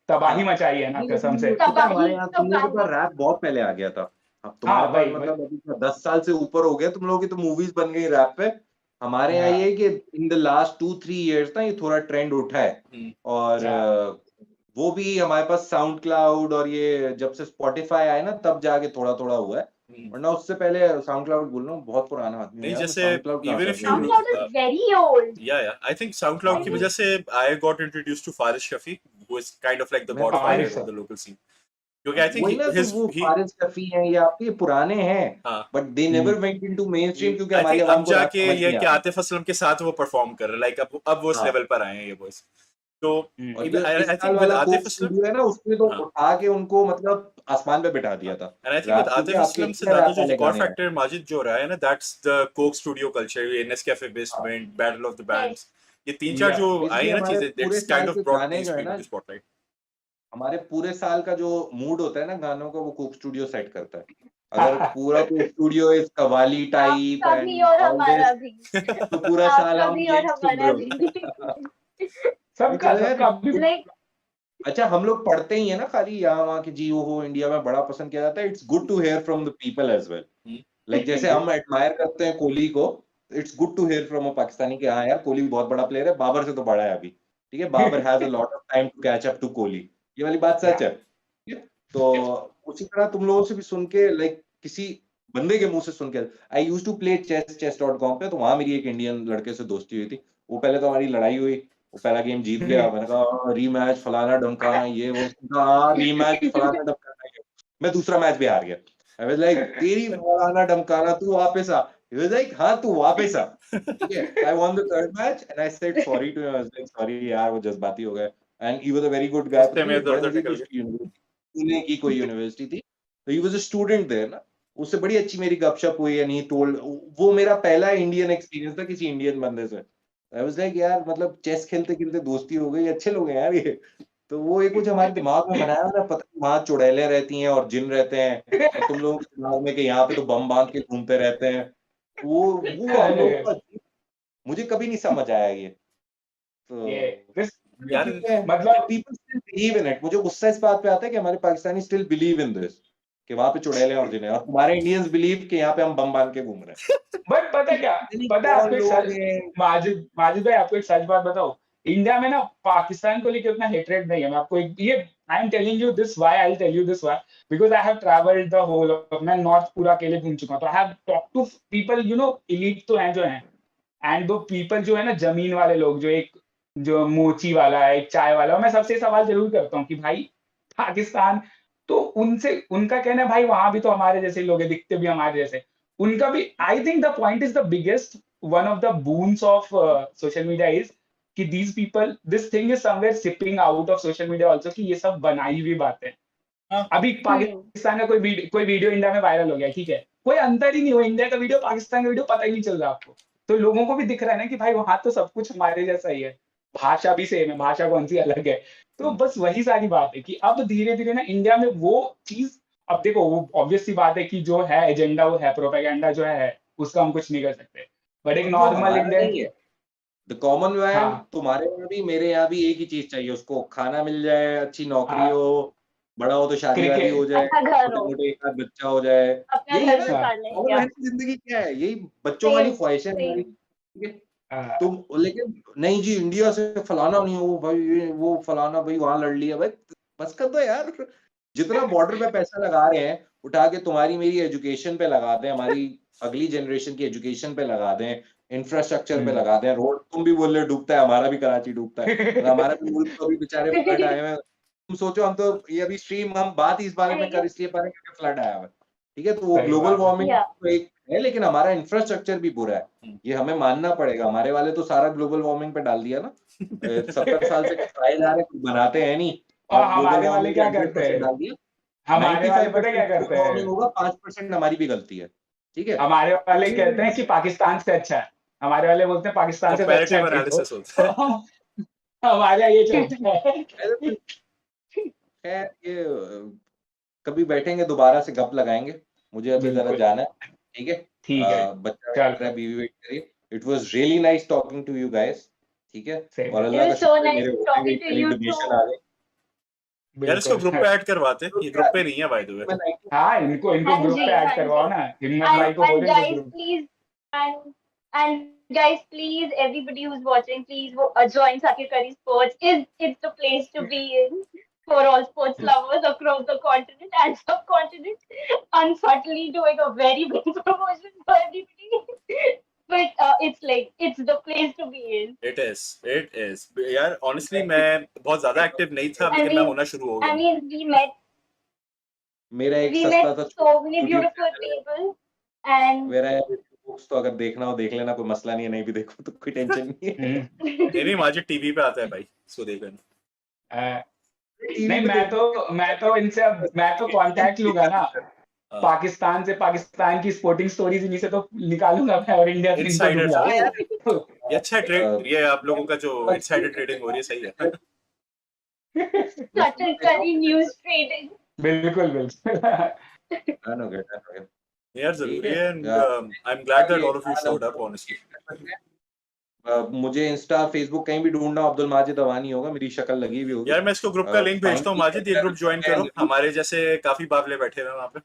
तबाही हाँ, मचाई है ना, नहीं कसम लेकिन से। ये पता है हमारे तबाही यहाँ तुम लोगों के तबाही पास रैप बहुत पहले आ गया था। अब हाँ तुम्हारे पास भाई मतलब अभी 10 साल से ऊपर हो गया, तुम लोगों की तो मूवीज बन गई रैप पे। हमारे यहाँ ये हाँ, है कि इन द लास्ट 2-3 इयर्स ना ये थोड़ा ट्रेंड उठा है। और हाँ। वो भी हमारे पास साउंड क्लाउड और ये जब से स्पॉटिफाई आए ना तब जाके थोड़ा थोड़ा हुआ है, वरना उससे पहले साउंड क्लाउड बोल रहा हूँ, बहुत पुराना आदमी हूँ नहीं, यार मैं। जैसे साउंड क्लाउड कहाँ इवन से आ इफ गया यू ये SoundCloud is very old. या I think sound I cloud की mean, वजह से I got introduced to Faris Shafi, who is kind of like the मैं तो गॉडफादर फारिस ऑफ है। द लोकल सीन, क्योंकि आई वही थिंक ना, तो हिज वो ही फारिस शफी हैं, ये आपके पुराने हैं, हाँ, but they never went into main stream क्योंकि आई हमारी थिंक आवाम अब को रैप जाके समझ ये नहीं कि आता। आतिफ असलम के साथ वो परफॉर्म कर रहे हैं, लाइक अब वो इस हाँ, लेवल पर आए हैं ये बॉयज। तो और इवन जो इस आई साल थिंक विद वाला आतिफ कोक असलम, स्टूडियो है ना, उसमें तो हाँ उठा के उनको मतलब आसमान पे बिठा दिया था and I think with rap, क्योंकि आतिफ आपके असलम से इतने ज्यादा रैप जो वाले रिकॉर्ड गाने हैं। फैक्टर माजिद जो रहा है ना, that's the Coke studio culture, ये नेस्कैफे हाँ, basement, battle of the yes. Bands, ये तीन चार या जो आई बेसिकली है ना हमारे चीजें, पूरे दैट्स साल काइंड ऑफ के ब्रॉट गाने मेन जो है स्ट्रीम ना, टू स्पॉटलाइट। हमारे पूरे साल का जो मूड होता है ना गानों का, वो कोक स्टूडियो सेट करता है। अगर पूरा Coke studio is qawwali type आपका भी एंड और ऑल हमारा दिस, भी, तो पूरा साल आपका हम भी और यही सुन रहे हमारा होते भी. हैं। नहीं सबका चलो यार, सबका अभी। Like अच्छा हम लोग पढ़ते ही है ना खाली यहाँ वहाँ की, जी वो हो इंडिया में बड़ा पसंद किया जाता है। It's good to hear from the people as well. Like जैसे हम एडमायर करते हैं कोहली को, it's good to hear from a Pakistani कि हाँ यार कोहली बहुत बड़ा प्लेयर है, बाबर से तो बड़ा है अभी, ठीक है, Babar has a lot of time to catch up to Kohli, ये वाली बात सच है, ठीक है? तो उसी तरह तुम लोगों से भी सुन के लाइक किसी बंदे के मुंह से सुन के, आई यूज टू प्ले chess.com पे, तो वहां मेरी एक इंडियन लड़के से दोस्ती हुई थी, वो पहले तो हमारी लड़ाई हुई, वो पहला गेम जीत गया, मैंने कहा रीमैच फलाना ढमकाना ये वो, हाँ रीमैच फलाना ढमकाना ये, मैं दूसरा मैच भी हार गया, आई वाज लाइक तेरी फलाना ढमकाना तू वापस आ, ही वाज लाइक हाँ तू वापस आ, ठीक है, I won the third match and I said sorry to him, I was like sorry यार वो जज्बाती हो गए, and he was a very good guy, रिश्ते में बड़े दर्द मजे निकल की पुणे की कोई यूनिवर्सिटी थी, तो he was a student there ना, उससे बड़ी अच्छी मेरी गपशप हुई, एंड ही टोल्ड, वो मेरा पहला इंडियन एक्सपीरियंस था किसी इंडियन बंदे से, आई वाज लाइक यार मतलब चेस खेलते खेलते दोस्ती हो गई, अच्छे लोग हैं यार ये, तो वो एक कुछ हमारे दिमाग में बनाया ना, पता नहीं वहां चुड़ैलें रहती हैं और जिन रहते हैं, और तुम लोगों के दिमाग में कि यहाँ पे तो बम बांध के घूमते रहते हैं, वो हम लोगों का, मुझे कभी नहीं समझ आया ये, तो यार मतलब people still believe in it, मुझे गुस्सा इस बात पे आता है कि हमारे Pakistani still believe in this, कि वहां पे चुड़ैलें और जिन है, और तुम्हारे इंडियंस बिलीव कि यहाँ पे हम बम बांध के घूम रहे हैं, बट पता क्या, पता है आपको एक लोग सच, हैं, माजिद भाई आपको एक सच बात बताओ, इंडिया में ना पाकिस्तान को लेकर उतना हेटरेट नहीं है, मैं आपको एक ये I am telling you this why, I will tell you this why, because I have travelled the whole of, मैं नॉर्थ पूरा अकेले घूम चुका हूं, तो I have talk to people, you know elite तो हैं जो हैं, एंड वो पीपल जो है ना जमीन वाले लोग, जो एक जो मोची वाला है, एक चाय वाला, मैं सबसे सवाल जरूर करता हूँ कि भाई पाकिस्तान, तो उनसे उनका कहना है भाई वहां भी तो हमारे जैसे लोग हैं, दिखते भी हमारे जैसे, उनका भी, I think the point is the biggest one of the boons of social media is कि these people, this thing is somewhere sipping out of social media also, कि ये सब बनाई हुई बातें हैं। हाँ। अभी पाकिस्तान का कोई वीडियो इंडिया में वायरल हो गया, ठीक है, कोई अंतर ही नहीं हो, इंडिया का वीडियो पाकिस्तान का वीडियो पता ही नहीं चल रहा आपको, तो लोगों को भी दिख रहा है ना कि भाई वहां तो सब कुछ हमारे जैसा ही है, भाषा भी सेम है, भाषा कौन सी अलग है, तो बस वही सारी बात है कि अब धीरे धीरे ना इंडिया में वो चीज, अब देखो वो ऑब्वियस सी बात है कि जो है एजेंडा वो है, प्रोपेगेंडा जो है उसका हम कुछ नहीं कर सकते, बट एक और वो नॉर्मल हमारा इंडियन नहीं की, है, द कॉमन मैन, हाँ तुम्हारे यहाँ भी मेरे यहाँ भी एक ही चीज चाहिए, उसको खाना मिल जाए, अच्छी नौकरी हाँ, हो, बड़ा हो तो शादी वादी हो क्रिकेट, जाए, अच्छा घर छोटे हो, मोटे एक आध बच्चा हो जाए, अपना यही है घर ना, बसा हाँ लें कॉमन क्या, मैन की जिंदगी क्या है, यही बच्चों वाली सेम ख्वाहिशें हमारी, सेम, ठीक है, हाँ, तुम लेकिन नहीं जी इंडिया से फलाना नहीं हो भाई, वो फलाना भाई वहां लड़ लिया भाई, बस कर दो यार, जितना बॉर्डर पे पैसा लगा रहे हैं उठा के तुम्हारी मेरी एजुकेशन पे लगा दें, हमारी अगली जनरेशन की एजुकेशन पे लगा दें, इंफ्रास्ट्रक्चर पे लगा दें, रोड तुम भी बोल रहे हो डूबता है, हमारा भी कराची डूबता है, और हमारा भी मुल्क तो अभी बेचारे फ्लड आए हुए हैं, तुम सोचो, हम तो ये अभी स्ट्रीम हम बात इस बारे में कर इसलिए पा रहे हैं क्योंकि फ्लड आया हुआ है, ठीक है, तो वो सही ग्लोबल बात है, वार्मिंग या तो एक है, लेकिन हमारा इंफ्रास्ट्रक्चर भी बुरा है, ये हमें मानना पड़ेगा, हमारे वाले तो सारा ग्लोबल वार्मिंग पे डाल दिया ना, 70 साल से खाए जा रहे, कुछ बनाते हैं नहीं, और और ग्लोबल हमारे वाले वार्मिंग पे क्या करते 100% हैं, डाल दिया, हमारे वाले पता 95% क्या ग्लोबल करते हैं, वार्मिंग होगा, 5% हमारी भी गलती है, ठीक है, हमारे तो वाले ये कहते हैं कि बस पाकिस्तान से अच्छा है, हमारे वाले बोलते हैं पाकिस्तान से तो अच्छा कंपैरेटिव है भाई, एनालिसिस होता है। तो हमारे यहाँ ये चलता है। खैर ये कभी बैठेंगे दोबारा से गप लगाएंगे, मुझे अभी जरा बिल्कुल, जाना है, ठीक है, ठीक है, बच्चा वेट कर रहा चलो, है, बीवी वेट कर रही है, it was really nice talking to you guys, ठीक है, सेम और है, it अल्लाह का was so शुक्र है nice मेरे होते हुए talking to इतनी you डोनेशन आ too. गई, यार इसको बिल्कुल। ग्रुप पे ऐड करवाते हैं, तो ये क्या ग्रुप पे नहीं है बाय द वे। मैं 90 हाँ, इनको इनको हाँ ग्रुप जी, पे ऐड हाँ करवाओ जी. ना, हिम्मत भाई को And बोलो इनको guys, group, please, and guys, please, everybody who's watching, please join Sakir Curry Sports. It's the place to be in for all sports lovers across the continent and subcontinent. Unfortunately, doing a very big promotion for everybody, but it's the place to be in. It is यार honestly मैं बहुत ज्यादा active नहीं था, I लेकिन मैं mean, होना शुरू हो I गया हूँ। mean, मेरा एक we सस्ता met सा so many YouTube beautiful channel है, people, and मेरा बुक्स तो अगर देखना हो देख लेना, कोई मसला नहीं है, नहीं भी देखो तो कोई टेंशन नहीं है, नहीं माजिद टीवी पे आता है भाई, इसको देख लेना। टीवी नहीं, पे देखो, मैं तो इनसे अब मैं तो कांटेक्ट लूंगा ना, हाँ, पाकिस्तान से, पाकिस्तान की स्पोर्टिंग स्टोरीज इन्हीं से तो निकालूंगा मैं, और इंडिया से इनको इनसाइडर दूंगा। हाँ यार, ये अच्छा है ट्रेड, ये आप लोगों का जो इनसाइडर ट्रेडिंग हो रही है सही है। Sakir Curry news trading. बिल्कुल बिल्कुल। डन हो गया, यार ठीक जरूरी है, है, and I am glad that all of you showed up honestly. मुझे इंस्टा फेसबुक कहीं भी ढूंढना, अब्दुल माजिद अवानी होगा, मेरी शक्ल लगी हुई होगी, यार मैं इसको ग्रुप का लिंक भेजता हूँ, माजिद ये ग्रुप ज्वाइन करो, हमारे जैसे काफी बावले बैठे हुए हैं वहाँ पे।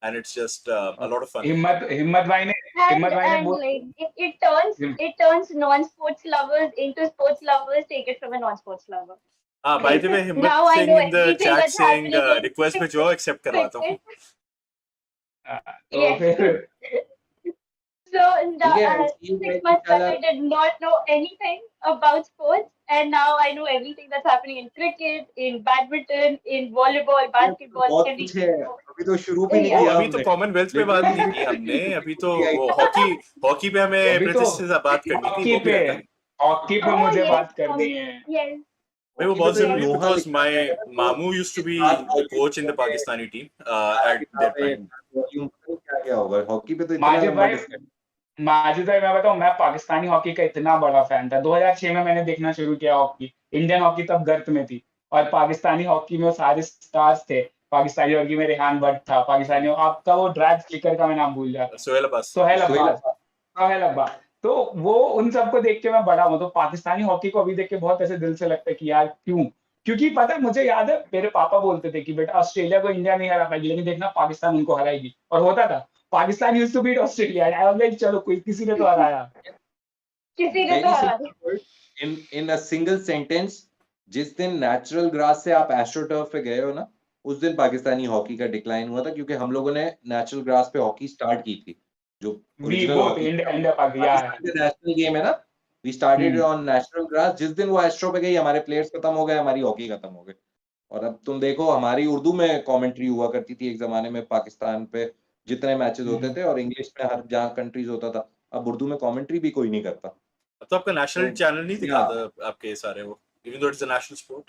and it's just a lot of fun. हिम्मत भाई ने And बोल like it turns non-sports lovers into sports lovers. Take it from a non-sports lover. By the way, Himmat Now I Singh know in the everything chat that's saying happening in request भेजो, accept करवाता हूँ. cricket. तो Yes. फिर So ठीक है 6 भाई months back, चला I did not know anything about sports, and now I know everything that's happening in cricket, in badminton, in volleyball, basketball, बहुत कुछ है, everything. अभी तो शुरू भी नहीं ओ, किया अभी तो हमने। कॉमनवेल्थ पे बात नहीं की हमने, अभी तो वो हॉकी पे हमें अभी तो प्रीतिश से बात करनी थी, वो भी रहता है. हॉकी पे Oh मुझे yes, बात करनी है। yes. भाई वो हॉकी पे बहुत तो एक जरूरी है, लोहा because लिखा my गया है ना, तो मामू used to be सात the volume coach in the पे Pakistani team at किताब their है, prime. वॉल्यूम पे क्या क्या होगा हॉकी पे तो इतना माजिद लंबा भाई डिस्कशन। माजिद भाई मैं बताऊं, मैं पाकिस्तानी हॉकी का इतना बड़ा फैन था। 2006 में मैंने देखना शुरू किया हॉकी। इंडियन हॉकी तब गर्त में थी और पाकिस्तानी हॉकी में वो सारे स्टार्स थे। पाकिस्तानी हॉकी में रेहान भट्ट था, पाकिस्तानी आपका वो ड्रैग स्लिकर का मैं नाम भूल जाता हूँ, सोहेल अब्बास. सोहेल अब्बास। तो वो उन सबको देख के मैं बड़ा हूँ। तो पाकिस्तानी हॉकी को अभी देख के बहुत ऐसे दिल से लगता है कि यार क्यों, क्योंकि पता है मुझे याद है मेरे पापा बोलते थे कि बेटा ऑस्ट्रेलिया को इंडिया नहीं हरा पाएगी, लेकिन देखना पाकिस्तान उनको हराएगी, और होता था। Pakistan used to beat Australia, I was like चलो कोई किसी ने तो हराया। किसी ने तो हरा दिया। in a single sentence, जिस दिन नेचुरल ग्रास से आप एस्ट्रोटर्फ पे गए हो ना, उस दिन पाकिस्तानी हॉकी का डिक्लाइन हुआ था, क्योंकि हम लोगों ने नेचुरल ग्रास पे हॉकी स्टार्ट की थी, जो we original both hockey India Pakistan का नेशनल गेम है ना, we started on natural grass. जिस दिन वो एस्ट्रो पे गई, हमारे प्लेयर्स खत्म हो गए, हमारी हॉकी खत्म हो गई। और अब तुम देखो, हमारी उर्दू में कमेंट्री हुआ करती थी एक जमाने में, पाकिस्तान पे जितने मैचेस होते थे, और इंग्लिश में हर जहाँ कंट्रीज होता था। अब उर्दू में कमेंट्री भी कोई नहीं करता। तो आपका नेशनल चैनल नहीं या दिखाता आपके सारे वो, even though it's a national sport.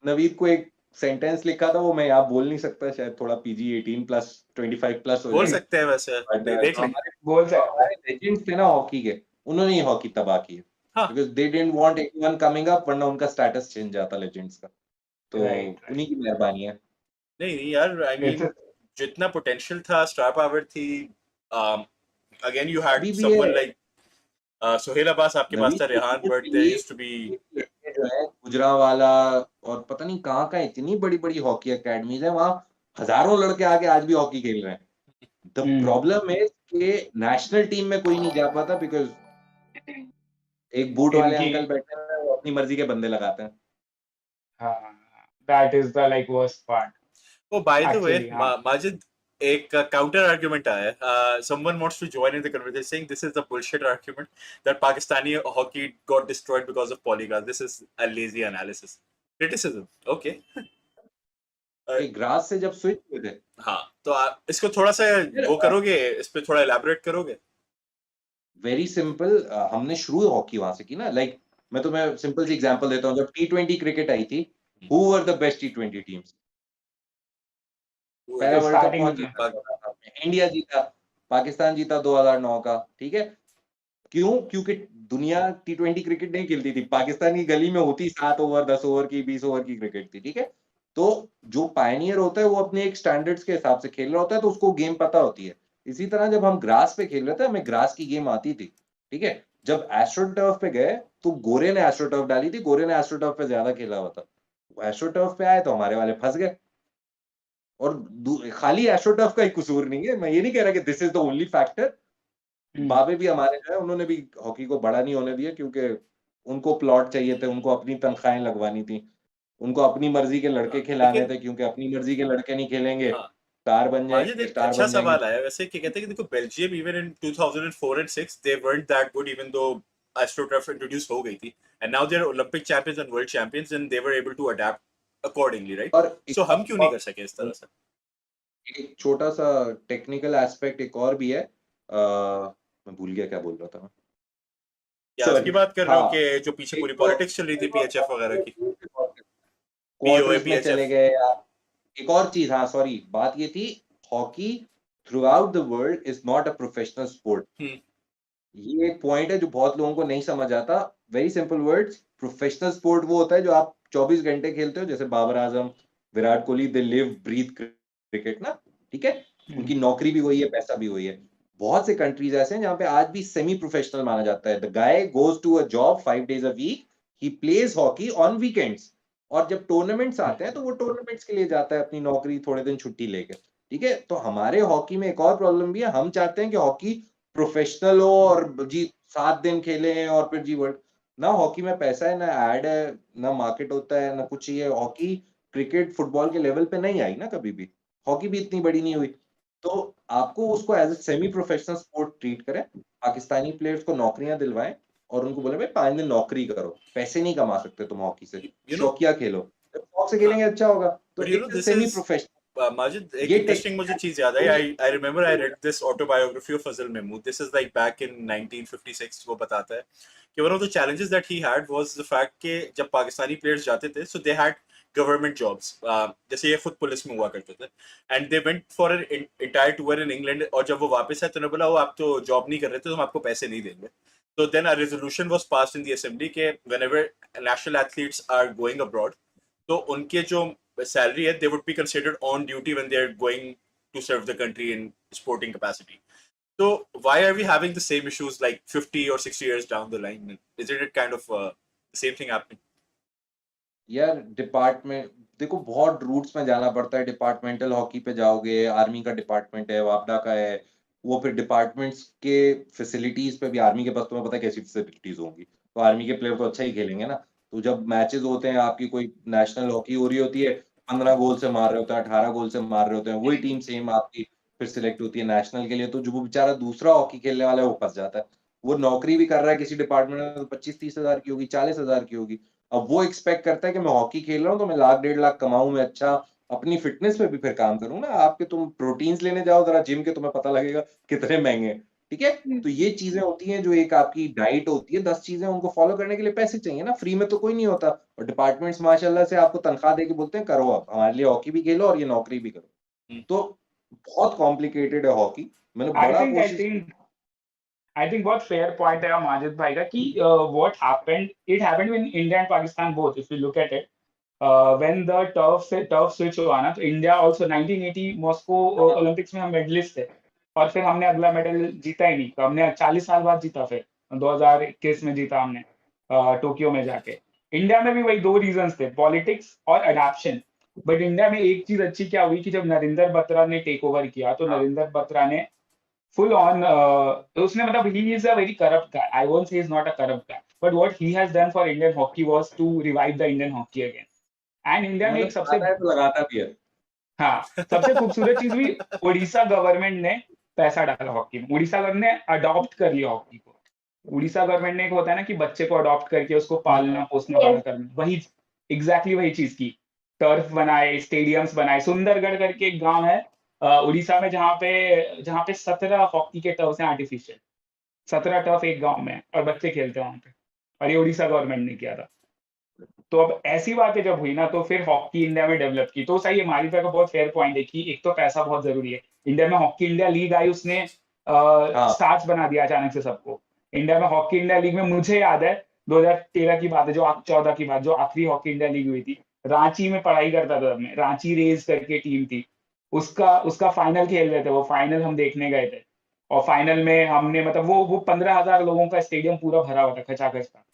Naveed को एक सेंटेंस लिखा था, वो मैं यहाँ बोल नहीं सकता, शायद थोड़ा PG 18+, 25+ हो बोल जाए, सकते हैं वैसे, बट देख लें. बोल सकते हमारे लेजेंड्स थे ना हॉकी के, उन्होंने ही हॉकी तबाह की है, हाँ. Because they didn't want anyone coming up, वरना उनका स्टेटस चेंज जाता लेजेंड्स का। तो राइट उन्हीं की मेहरबानी है। नहीं यार, आई मीन जितना पोटेंशियल था, स्टार पावर थी, अगेन यू हैड अभी भी समवन है लाइक सोहेल अब्बास आपके पास नवीद, था, Rehan, but there used to be लड़के जो है गुजरांवाला और पता नहीं कहाँ का, इतनी बड़ी बड़ी हॉकी एकेडमीज है, वहाँ हजारों लड़के आके आज भी हॉकी खेल रहे हैं। द प्रॉब्लम है कि नेशनल टीम में कोई नहीं जा पाता, बिकॉज एक बूट वाले इनकी अंकल बैठे हैं, वो अपनी मर्जी के बंदे लगाते हैं। That is the like worst part. Oh, by the way, actually हाँ Majid, एक counter argument आया है. Someone wants to join in the conversation saying this is a bullshit argument that Pakistani hockey got destroyed because of polygons. This is a lazy analysis. Criticism. Okay. Grass से जब switch हुए थे, हाँ, तो आप इसको थोड़ा सा वो करोगे, इस पे थोड़ा elaborate करोगे? वेरी सिंपल, हमने शुरू हॉकी वहां से की ना। लाइक मैं तुम्हें सिंपल सी एग्जांपल देता हूँ, जब T20 क्रिकेट आई थी, who were the best T20 teams? पहला वर्ल्ड कप स्टार्टिंग कौन जीता? इंडिया जीता, पाकिस्तान जीता 2009 का, ठीक है। क्यों? क्योंकि दुनिया T20 क्रिकेट नहीं खेलती थी, पाकिस्तान की गली में होती 7 ओवर 10 ओवर की 20 ओवर की क्रिकेट थी, ठीक है। तो जो पायनियर होता है वो अपने एक स्टैंडर्ड्स के हिसाब से खेल रहा होता है, तो उसको गेम पता होती है। इसी तरह जब हम ग्रास पे खेल रहे थे, हमें ग्रास की गेम आती थी, ठीक है। जब एस्ट्रोटर्फ पे गए तो गोरे ने एस्ट्रोटर्फ डाली थी, गोरे ने एस्ट्रोटर्फ पे ज्यादा खेला हुआ था। एस्ट्रोटर्फ पे आए तो हमारे वाले फंस गए। और खाली एस्ट्रोटर्फ का ही कसूर नहीं है, मैं ये नहीं कह रहा कि this is the only factor. बाबे भी हमारे जो है, उन्होंने भी हॉकी को बड़ा नहीं होने दिया, क्योंकि उनको प्लॉट चाहिए थे, उनको अपनी तनख्वाहें लगवानी थी, उनको अपनी मर्जी के लड़के खिलाने थे, क्योंकि अपनी मर्जी के लड़के नहीं खेलेंगे, स्टार बन माजिद, जाएंगे, एक स्टार अच्छा बन जाएंगे। सवाल आया वैसे कि कहते हैं कि देखो Belgium even in 2004 and 6 they weren't that good even though AstroTurf introduced हो गई थी, and now they're Olympic champions and world champions and they were able to adapt accordingly, right? और So हम क्यों नहीं कर सके इस तरह से? एक छोटा सा टेक्निकल एस्पेक्ट एक और भी है, मैं भूल गया क्या बोल रहा था मैं। क्या उसकी बात कर रहे हो हाँ, कि जो पीछे पूरी पॉलिटिक्स चल रही थी PHF वगैरह की, क्वार्टर्स में चले गए, या एक और चीज, हाँ सॉरी, बात ये थी, hockey through out the world is not a professional sport. ये एक पॉइंट है जो बहुत लोगों को नहीं समझ आता। Very simple words, professional sport वो होता है जो आप 24 घंटे खेलते हो, जैसे Babar Azam, Virat Kohli, they live breathe cricket ना, ठीक है। उनकी नौकरी भी वही है, पैसा भी वही है। बहुत से कंट्रीज ऐसे हैं जहाँ पे आज भी सेमी प्रोफेशनल माना जाता है। The guy goes to a job 5 days a week, he plays hockey on weekends, और जब टूर्नामेंट्स आते हैं तो वो टूर्नामेंट्स के लिए जाता है, अपनी नौकरी थोड़े दिन छुट्टी लेके। ठीक है, तो हमारे हॉकी में एक और प्रॉब्लम भी है, हम चाहते हैं कि हॉकी प्रोफेशनल हो और जी 7 दिन खेले और फिर जी वर्ल्ड ना, हॉकी में पैसा है, ना एड है, ना मार्केट होता है, ना कुछ ये हॉकी क्रिकेट फुटबॉल के लेवल पे नहीं आई ना कभी भी, हॉकी भी इतनी बड़ी नहीं हुई। तो आपको उसको as a semi professional sport treat करें, पाकिस्तानी प्लेयर्स को नौकरियां दिलवाएं और उनको बोले भाई 5 दिन नौकरी करो, पैसे नहीं कमा सकते तुम हॉकी से, You know, शौकिया खेलो, जब शौक से खेलेंगे अच्छा होगा, तो but you know it's this semi is professional Majid, एक ये इंटरेस्टिंग मुझे चीज याद आई. I remember I read this autobiography of Fazil Mahmood. This is like back in 1956. वो बताता है कि one of the challenges that he had was the fact कि जब पाकिस्तानी players जाते थे, so they had government jobs. जैसे ये खुद पुलिस में हुआ करते थे, and they went for an entire tour in England. और जब वो वापस आए तो उन्होंने बोला, वो आप तो जॉब नहीं कर रहे थे, तो हम आपको पैसे नहीं देंगे. So then a resolution was passed in the assembly कि whenever national athletes are going abroad, तो उनके जो salary है, they would be considered on duty when they are going to serve the country in sporting capacity. So why are we having the same issues like 50 or 60 years down the line? Isn't it kind of the same thing happening? यार department देखो, बहुत roots में जाना पड़ता है, departmental hockey पे जाओगे, army का डिपार्टमेंट है, वापडा का है, वो फिर डिपार्टमेंट्स के फैसिलिटीज पे भी, आर्मी के पास तुम्हें पता है कैसी फैसिलिटीज होंगी, तो आर्मी के प्लेयर तो अच्छा ही खेलेंगे ना। तो जब मैचेस होते हैं, आपकी कोई नेशनल हॉकी हो रही होती है, 15 गोल से मार रहे होते हैं, 18 गोल से मार रहे होते हैं, वही टीम सेम आपकी फिर सिलेक्ट होती है नेशनल के लिए, तो जो वो बेचारा दूसरा हॉकी खेलने वाला है वो फंस जाता है। वो नौकरी भी कर रहा है किसी डिपार्टमेंट में, तो 25-30 हजार की होगी, 40 हजार की होगी। अब वो एक्सपेक्ट करता है कि मैं हॉकी खेल रहा हूँ तो मैं लाख 1.5 लाख कमाऊं, मैं अच्छा अपनी फिटनेस पे भी फिर काम करूँ ना। आपके तुम प्रोटीन्स लेने जाओ जरा जिम के, तुम्हें पता लगेगा कितने महंगे हैं। ठीक है, तो ये चीजें होती हैं, जो एक आपकी डाइट होती है, 10 चीजें, उनको फॉलो करने के लिए पैसे चाहिए ना, फ्री में तो कोई नहीं होता। और डिपार्टमेंट्स माशाल्लाह से आपको तनख्वाह दे के बोलते हैं करो, आप हमारे लिए हॉकी भी खेलो और ये नौकरी भी करो। तो बहुत कॉम्प्लिकेटेड है हॉकी, मैंने आई बड़ा थिंक आई कोशिश थिंक आई थिंक बहुत फेयर पॉइंट है माजिद भाई का कि what happened, it happened in India and Pakistan both, if you look at it. When the turf switch हुआ ना, तो इंडिया आल्सो 1980 मॉस्को ओलंपिक्स में हम मेडलिस्ट थे, और फिर हमने अगला मेडल जीता ही नहीं, तो हमने 40 साल बाद जीता, फिर 2021 में जीता हमने टोक्यो में जाके. इंडिया में भी वही दो रीजंस थे, पॉलिटिक्स और अडैप्शन. बट इंडिया में एक चीज अच्छी क्या हुई कि जब नरेंद्र बत्रा ने टेक ओवर किया, तो नरेंद्र बत्रा ने full on उसने मतलब he is a very corrupt guy. I won't say he's not a corrupt guy, but what he has done for Indian hockey was to revive the Indian hockey again. And India में मतलब एक सबसे, लगाता है तो लगाता भी है। हाँ, सबसे खूबसूरत चीज हुई, उड़ीसा गवर्नमेंट ने पैसा डाला हॉकी में. उड़ीसा गवर्नमेंट ने अडॉप्ट कर लिया हॉकी को. उड़ीसा गवर्नमेंट ने एक होता है ना कि बच्चे को अडॉप्ट करके उसको पालना पोसना बड़ा करना, वही एग्जैक्टली वही चीज की. टर्फ बनाए, स्टेडियम्स बनाए. सुंदरगढ़ करके एक गांव है उड़ीसा में, जहाँ पे 17 हॉकी के टर्फ हैं आर्टिफिशियल. 17 टर्फ एक गांव में है और बच्चे खेलते हैं वहां पे, और ये उड़ीसा गवर्नमेंट ने किया था. तो अब ऐसी बातें जब हुई ना, तो फिर हॉकी इंडिया में डेवलप की. तो सही है, मारिफा का बहुत फेयर पॉइंट है कि एक तो पैसा बहुत जरूरी है. इंडिया में हॉकी इंडिया लीग आई, उसने हाँ स्टार्स बना दिया अचानक से सबको. इंडिया में हॉकी इंडिया लीग में मुझे याद है 2013 की बात है, जो 14 की बात, जो आखिरी हॉकी इंडिया लीग हुई थी, रांची में पढ़ाई करता था मैं. रांची रेज करके टीम थी, उसका उसका फाइनल खेल रहे थे, वो फाइनल हम देखने गए थे. और फाइनल में हमने मतलब वो 15,000 लोगों का स्टेडियम पूरा भरा हुआ था, खचाखच था.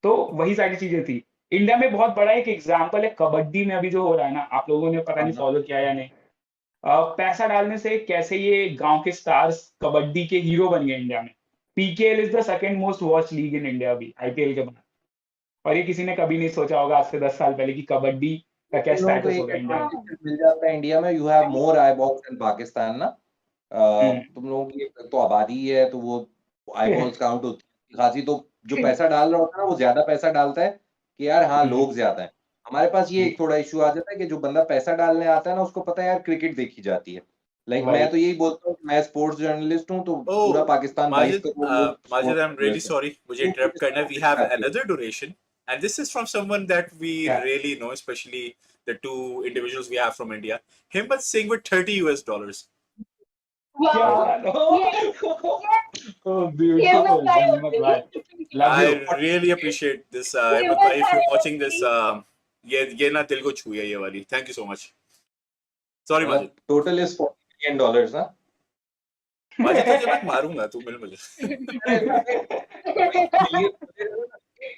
तो वही सारी चीजें थी. इंडिया में बहुत बड़ा एक एग्जाम्पल है कबड्डी में अभी जो हो रहा है ना, आप लोगों ने पता नहीं हाँ फॉलो किया या नहीं. पैसा डालने से कैसे ये गांव के स्टार्स कबड्डी के हीरो बन गए इंडिया में. PKL is the second most watch league in India अभी, आईपीएल के बाद. और ये किसी ने कभी नहीं सोचा होगा आज से 10 साल पहले कि कबड्डी का क्या इन लोगों को स्टेटस एक होगा इंडिया में. एडवांटेज मिल जाता है इंडिया में, you have more I balls in Pakistan ना। हम्म. तुम लोगों की एक तो आबादी है, तो वो आई बॉल्स काउंट होती है खासी, तो जो पैसा डाल रहा होता है ना, वो ज्यादा पैसा डालता है कि यार हाँ लोग ज्यादा है। हमारे पास ये एक थोड़ा इशू आ जाता है कि जो बंदा पैसा डालने आता है ना, उसको पता है यार क्रिकेट देखी जाती है। लाइक मैं तो यही बोलता हूँ कि मैं स्पोर्ट्स जर्नलिस्ट हूँ, तो पूरा Oh, पाकिस्तान 22 Majid, करोड़ लोग Majid, sports I'm really journalist है, sorry. मुझे तो interrupt करना है. स्पोर्ट्स We देखी have जाती है। another donation, and this is from someone that we Yeah. really know, especially the two individuals we have from India. Himmat Singh with $30. क्या Wow. बात. Yes. Oh, Yes. beautiful. Himmat bhai. Love I you. really appreciate this. Himmat Human bhai, if you're watching this, biology. ये ना दिल को छू है ये वाली. Thank you so much. Sorry, Majid. Total is $40 million ना। Majid तुझे मैं मारूंगा, तू मिल मुझे.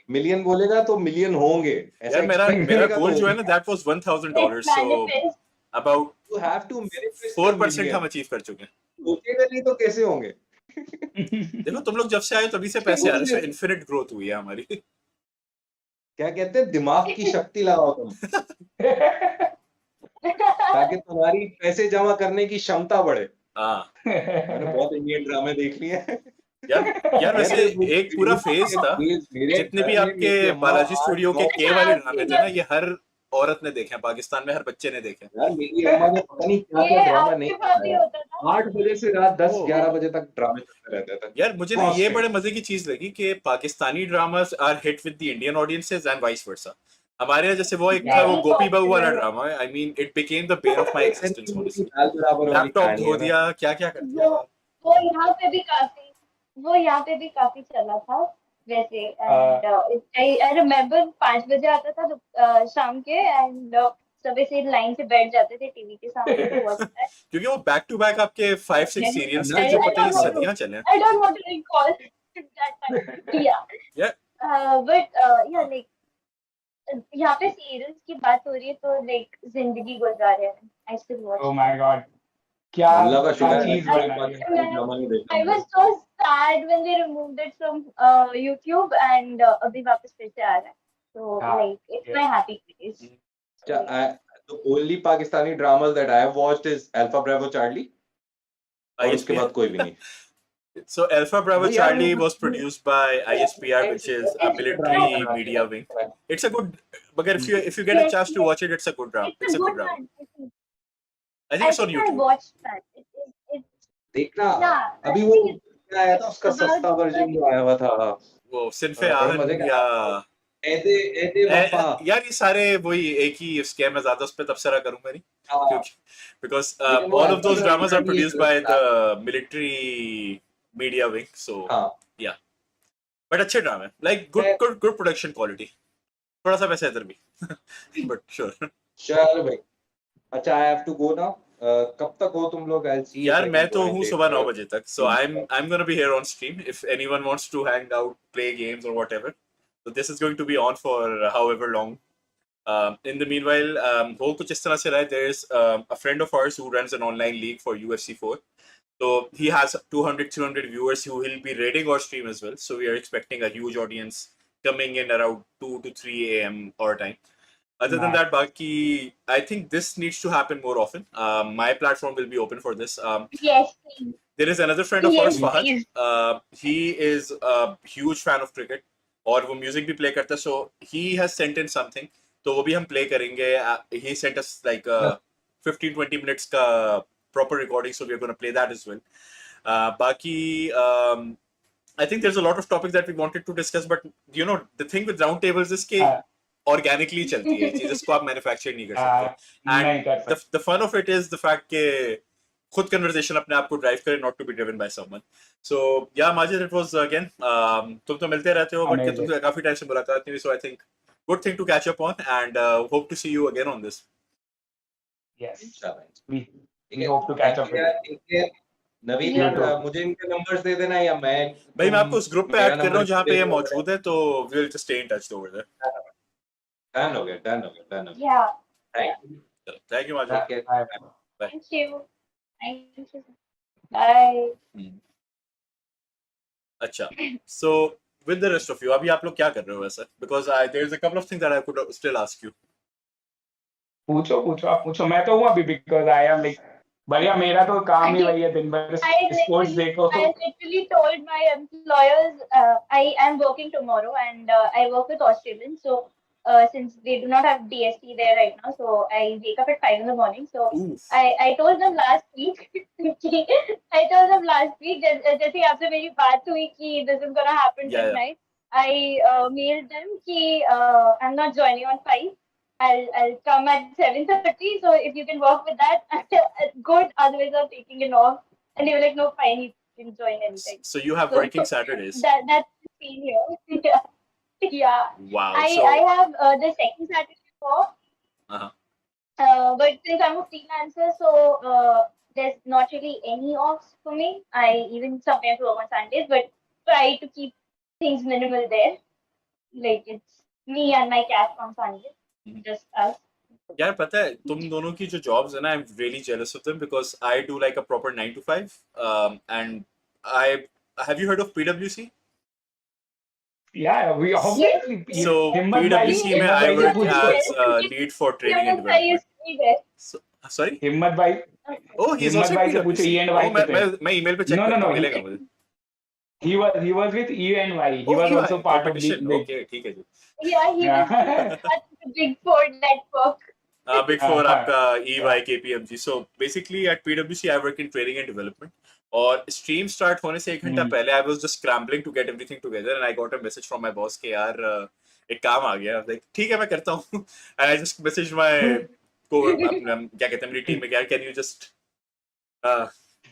मिलियन बोलेगा तो मिलियन होंगे, ऐसा यार मेरा एक्सपेक्ट मेरा करेगा गोल तो जो है ना, that was Let's $1,000. So manifest. About You have to manifest a 4% million. हम अचीव कर चुके हैं. सोचेगा नहीं तो कैसे होंगे? देखो तुम लोग जब से आए तभी से पैसे आ रहे हैं, इन्फिनिट ग्रोथ हुई है हमारी. क्या कहते हैं, दिमाग की शक्ति लगाओ तुम, ताकि तुम्हारी पैसे जमा करने की क्षमता बढ़े. हाँ मैंने बहुत इंडियन ड्रामे देख लिए हैं. यार वैसे एक पूरा फेज था, जितने भी आपके बालाजी स्टूडियो के के वाले ड्रामे थे ना, ये हर औरत ने देखे हैं पाकिस्तान में, हर बच्चे ने देखे हैं. यार मेरी अम्मा ने पता नहीं क्या क्या ड्रामा नहीं दिखाया. 8 बजे से रात 10-11 बजे तक ड्रामे चलते रहते थे. यार मुझे ना ये बड़े मजे की चीज लगी कि Pakistani dramas are hit with the Indian audiences and vice versa. हमारे यहाँ जैसे वो एक था, वो गोपी बहू वाला drama, I mean it became the Ben of my existence honestly. Laptop धो दिया, क्या क्या कर दिया. वो यहाँ पे भी काफी चला था वैसे. आई रिमेम्बर 5 बजे आता था शाम के, एंड सुबह से लाइन से बैठ जाते थे टीवी के सामने to watch that. क्योंकि वो बैक टू बैक आपके 5-6 सीरियल्स थे जो पता नहीं सदियां चले. I don't want to recall that time. Yeah. But like यहाँ पे सीरियल्स की बात हो रही है तो लाइक जिंदगी गुजार है. I still watch. Oh my God. क्या अल्लाह का शुक्र है चीज मैं बनाई है. पाकिस्तानी ड्रामा नहीं देखता. I was so sad when they removed it from YouTube, and अभी वापस फिर से आ रहा है. So like it's my happy place. The only Pakistani dramas that I have watched is Alpha Bravo Charlie. और उसके बाद कोई भी नहीं. So Alpha Bravo Charlie was produced by ISPR, which is a military media wing. It's a good, but if you get a chance to watch it, it's a good drama. It's a good drama. I think it's on YouTube. I watched that. देखना. अभी वो आया था उसका सस्ता version जो आया हुआ था. वो सिनफे आहन या ऐदे वफा. यार ये सारे वही एक ही स्कैम है, ज्यादा उस पे तबसरा करूंगा नहीं, क्योंकि because all of those dramas are produced by the military media wing, so yeah, but अच्छे ड्रामे, like good production quality. थोड़ा सा पैसा इधर भी but sure. चल भाई. अच्छा, I have to go now. कब तक हो तुम लोग? I'll see you. यार मैं तो हूँ सुबह 9 बजे तक, so I'm gonna be here on stream if anyone wants to hang out, play games or whatever. So this is going to be on for however long. In the meanwhile, whole कुछ इस तरह से रहा है. There's a friend of ours who runs an online league for UFC 4. So he has 200-300 viewers who will be raiding our stream as well. So we are expecting a huge audience coming in around 2 to 3 a.m. our time. Other than that, Baki, I think this needs to happen more often. My platform will be open for this. Yes, please. There is another friend of ours, Fahad. He is a huge fan of cricket और वो music भी play करता है. So he has sent in something. तो वो भी हम play करेंगे. He sent us like 15-20 minutes का proper recording. So we are going to play that as well. Baki, I think there's a lot of topics that we wanted to discuss, but you know, the thing with roundtables is कि organically चलती है चीज़, इसको आप manufacture नहीं कर सकते. And the fun of it is the fact कि खुद conversation अपने आप को drive करे, not to be driven by someone. So yeah, Majid, it was again. तुम तो मिलते रहते हो, but तुमसे काफी टाइम से मुलाकात नहीं हुई, so I think good thing to catch up on, and hope to see you again on this. Yes, we hope to catch up with you. नवीन, मुझे इनके नंबर्स दे देना या मैं भाई मैं आपको उस ग्रुप पे ऐड कर रहा हूँ जहाँ पे ये मौजूद है, तो we'll just stay in touch over there. Done हो गया. Yeah. Thank you, Majid. Okay. Bye. Thank you. Bye. अच्छा, so with the rest of you, अभी आप लोग क्या कर रहे हो वैसे? Because there's a couple of things that I could still ask you. पूछो आप पूछो. मैं तो हूँ अभी because I am like बढ़िया. मेरा तो काम ही वही है, दिन भर स्पोर्ट्स देखो. I literally told my employers I am working tomorrow, and I work with Australians, so since they do not have DST there right now, so I wake up at 5 in the morning. So I told them last week जैसे आपसे मेरी बात हुई कि this is gonna happen tonight. I mailed them कि I'm not joining on 5. I'll come at 7:30. So if you can work with that, good. Otherwise, I'm taking it off. And they were like, no, fine, you can join anytime. So you have working Saturdays. That's the thing here. Yeah. Wow. I have the second Saturday off. But since I'm a freelancer, so there's not really any offs for me. I even sometimes work on Sundays, but try to keep things minimal there. Like it's me and my cat on Sundays, just us. यार पता है तुम दोनों की जो jobs है ना, I am really jealous of them because I do like a proper 9 to 5 and I have you heard of PwC? Yeah, we Yes, obviously So हिम्मत भाई PwC में हिम्मत I भाई से work पूछो as lead for training and I development. used to be there. So, sorry? हिम्मत भाई Oh, he's हिम्मत also at भाई से पूछो ई PwC. एंड Oh, वाई पे थे मैं email पे check नो नो करता नो हूँ, मिलेगा मुझे. he was with E and Y. He Oh, was also EY part of the competition. big. Okay, ठीक है जी. Yeah, he was at the Big Four network. Big Four आपका EY Yeah. KPMG. So basically at PwC I work in training and development. और stream start होने से 1 घंटा Hmm. पहले I was just scrambling to get everything together and I got a message from my boss कि यार एक काम आ गया. I was like ठीक है मैं करता हूँ. And I just messaged my को अपना क्या कहते हैं मेरी टीम में यार can you just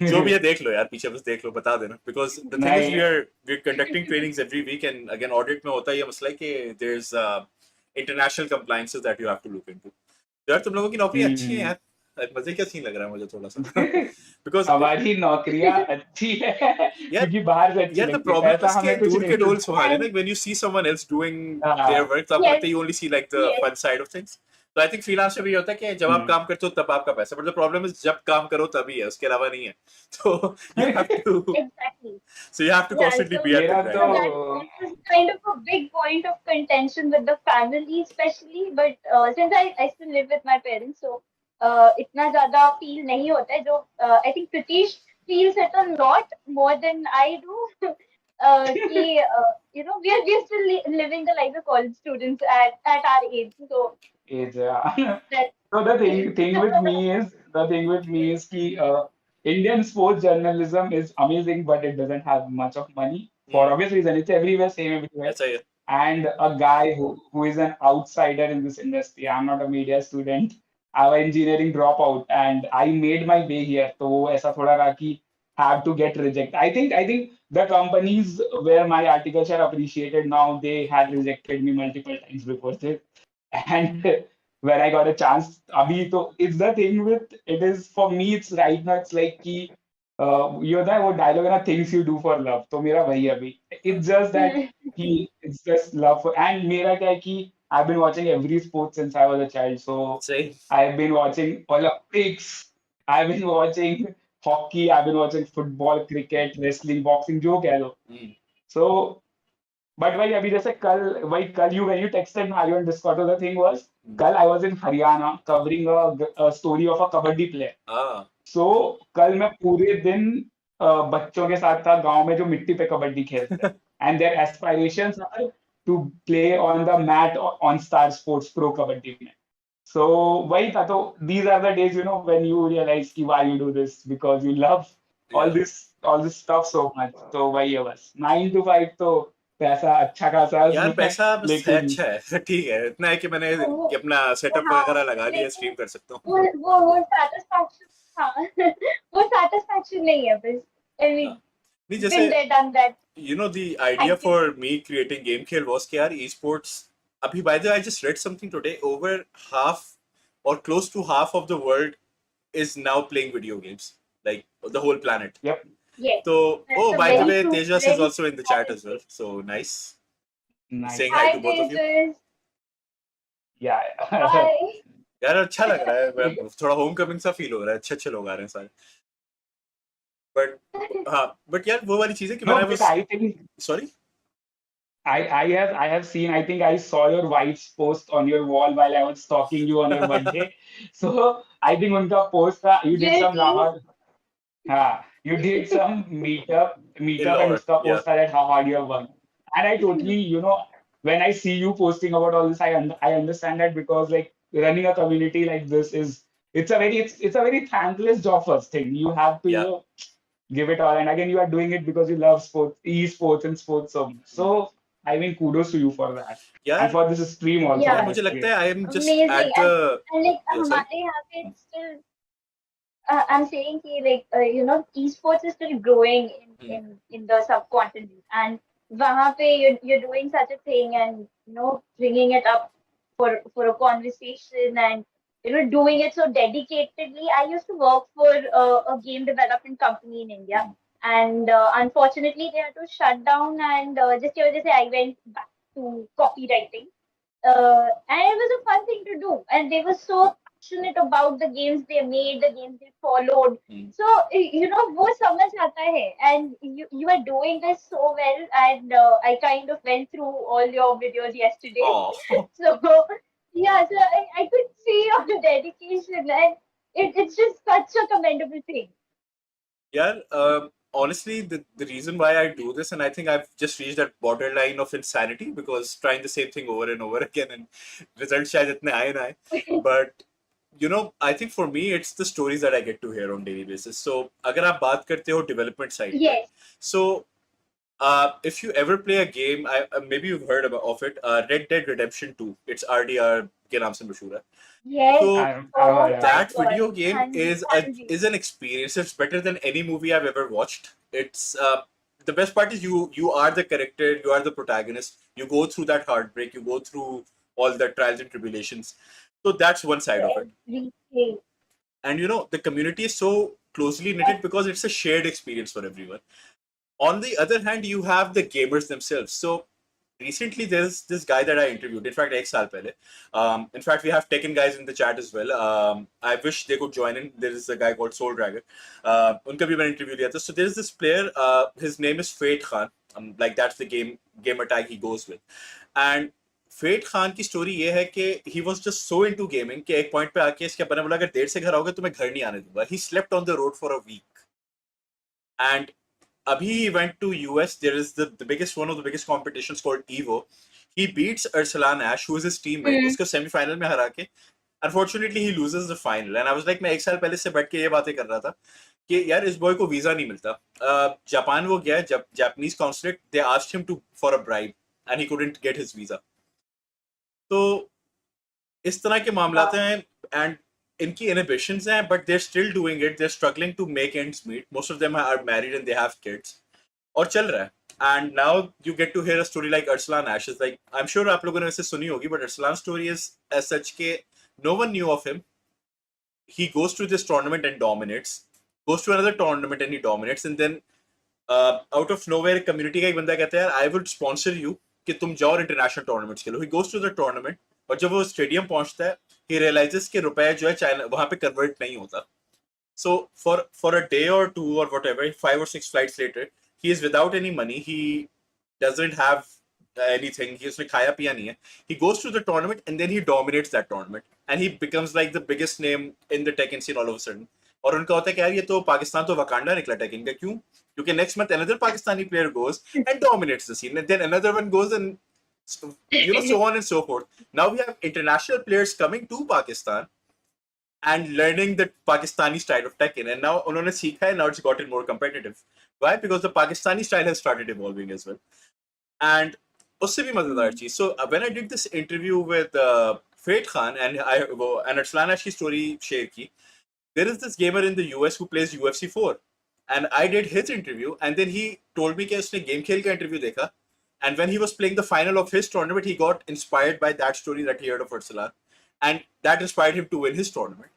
जो भी है देख लो यार पीछे बस देख लो बता देना because the thing is नहीं we're conducting trainings every week and again audit में होता है ये मसला है कि there's international compliances that you have to look into. यार तुम लोगों की नौकरी अच्छी है हम्म। यार. मजे का सीन लग रहा है मुझे थोड़ा सा because हमारी नौकरियां अच्छी है यार क्योंकि बाहर से अच्छी यार the लगती है problem पैसा is कि हमें कुछ दूर नहीं के ढोल मिलता सुहाने And ना when you see someone else doing their हाँ work तो आपको लगता है yes, you only see like the yes, fun side of things. तो I think freelance में भी होता है कि जब आप हम्म। काम करते हो तब आपका पैसा but the problem is जब काम करो तभी है उसके अलावा नहीं है. तो you have to exactly. so you have to Yeah, constantly so be at the मेरा grind. तो that is kind of a big point of contention with the family, especially. But since I still live with my parents, so इतना ज़्यादा feel नहीं होता है जो I think Pratish feels it a lot more than I do. कि we are still living the life of college students at our age, so as that So the thing with me is कि Indian sports journalism is amazing, but it doesn't have much of money for obvious reason. It's everywhere, same everywhere. ऐसा ही है. And a guy who is an outsider in this industry. I'm not a media student. I'm an engineering dropout, and I made my way here. तो वो ऐसा थोड़ा रहा कि have to get rejected. I think the companies where my articles are appreciated now, they had rejected me multiple times before this. And when I got a chance, abhi to it's the thing with it is for me. It's right now. It's like कि you know वो dialogue है ना things you do for love. तो मेरा वही है अभी. It's just that it's just love for and मेरा क्या है कि I've been watching every sport since I was a child. So सही. I've been watching Olympics. I've been watching hockey. I've been watching football, cricket, wrestling, boxing. जो कह लो. So but वही अभी जैसे कल you when you texted me you on Discord so the thing was कल I was in Haryana covering a story of a kabaddi player. So कल मैं पूरे दिन बच्चों के साथ था गांव में जो मिट्टी पे कबड्डी खेलते हैं and their aspirations are to play on the mat on Star Sports Pro kabaddi में. So वही था तो these are the days when you realize कि why you do this because you love all this stuff so much. तो वही है बस 9 to 5 तो पैसा अच्छा खासा है यार उसमें पैसा बस है लेकिन अच्छा है ठीक है इतना है कि मैंने वो कि अपना सेटअप हाँ वगैरह लगा लिया लेकिन स्ट्रीम कर सकता हूँ. वो satisfaction हाँ वो satisfaction नहीं है बस I mean हाँ. नहीं जैसे been there done that the idea thank you for me creating GameKheyl was कि यार esports अभी by the way I just read something today over half or close to half of the world is now playing video games like the whole planet. yep yes So that's a by the very way true Tejas is very also in the that chat is as well so nice nice saying hi hi to both of you. Tejas yeah hi यार अच्छा लग रहा है मैं थोड़ा home coming सा feel हो रहा है अच्छे लोग आ रहे हैं सारे बट हाँ बट यार वो वाली चीज है कि no मैंने but was I think sorry. I have seen. I think I saw your wife's post on your wall while I was stalking you on your birthday. So I think उनका post था. You did some guilty Rama. You did some In meetup, and Lahore, uska yeah. post that how hard you have worked. And I totally, when I see you posting about all this, I understand that because like running a community like this it's a very thankless job first thing. You have to Yeah. give it all, and again you are doing it because you love sports, esports, and sports so much. So I mean, kudos to you for that, and यार for this stream also. यार yeah मुझे That's लगता great. है I am just amazing at the and like yeah sorry. हमारे यहाँ पे it's still I'm saying कि like esports is still growing in the subcontinent and वहाँ पे you're doing such a thing and bringing it up for a conversation and doing it so dedicatedly. I used to work for a game development company in India and unfortunately they had to shut down and जिसकी वजह से I went back to copywriting. and it was a fun thing to do. And they were so passionate about the games they made, the games they followed. So वो समझ आता है, and you are doing this so well. And I kind of went through all your videos yesterday. Oh, So yeah, so I could see your dedication, and it's just such a commendable thing. yeah. Honestly, the reason why I do this, and I think I've just reached that borderline of insanity because trying the same thing over and over again, and results शायद इतने आए ना आए. But I think for me, it's the stories that I get to hear on daily basis. So, अगर आप बात करते हो development side पे, Yes. so if you ever play a game, maybe you've heard of it, Red Dead Redemption 2. It's RDR के नाम से मशहूर है. Yes. So Oh my that God. video game Handy. is an experience. It's better than any movie I've ever watched. It's the best part is you are the character, you are the protagonist. You go through that heartbreak, you go through all the trials and tribulations. So that's one side of it. Everything. And the community is so closely knitted because it's a shared experience for everyone. On the other hand, you have the gamers themselves. So recently there's this guy that I interviewed. In fact, एक साल पहले. In fact, we have Tekken guys in the chat as well. I wish they could join in. There is a guy called Soul Dragon. उनका भी मैंने interview लिया था. So there is this player. His name is Fate Khan. Like that's the gamer tag he goes with. And Fate Khan की story ये है कि he was just so into gaming कि एक point पे आके इसके अपने बोला अगर देर से घर आओगे तो मैं घर नहीं आने दूंगा. He slept on the road for a week. And Abhi he went to US. There is the biggest one of the biggest competitions called Evo. He beats Arsalan Ash, who is his teammate. उसको semi-final में हरा के. Unfortunately, he loses the final. And I was like, मैं एक साल पहले से बैठ के ये बातें कर रहा था कि यार इस बॉय को वीजा नहीं मिलता. जापान वो गया जब Japanese consulate they asked him to for a bribe and he couldn't get his visa. तो इस तरह के मामलात हैं and इनकी inhibitions हैं, but they're still doing it. They're struggling to make ends meet. Most of them are married and they have kids. और चल रहा है. And now you get to hear a story like Arsalan Ash. It's like, I'm sure आप लोगों ने वैसे सुनी होगी, but Arsalan's story is as such के no one knew of him. He goes to this tournament and dominates. Goes to another tournament and he dominates. And then out of nowhere, community का एक बंदा कहता है, I will sponsor you कि तुम जाओ international tournaments के लिए. He goes to the tournament. और जब वो स्टेडियम पहुंचता है, he realizes कि रुपया जो है चाइना वहां पे कन्वर्ट नहीं होता. So for a day or two or whatever, 5 or 6 flights later, he is without any money. He doesn't have anything. He उसने खाया पिया नहीं है. He goes to the tournament and then he dominates that tournament and he becomes like the biggest name in the Tekken scene all of a sudden. और उनका होता है कि यार ये तो पाकिस्तान तो वकांडा निकला Tekken का. क्यों? क्योंकि next month another Pakistani player goes and dominates the scene, and then another one goes and so on and so forth. Now we have international players coming to Pakistan and learning the Pakistani style of Tekken, and now उन्होंने सीखा है. Now it's gotten more competitive. Why? Because the Pakistani style has started evolving as well. And उससे भी मजेदार चीज. So when I did this interview with Fate Khan and Arsalan Ash की story share की, there is this gamer in the US who plays UFC 4, and I did his interview, and then he told me कि उसने GameKheyl का interview देखा, and when he was playing the final of his tournament, he got inspired by that story that he heard of Arsalan, and that inspired him to win his tournament.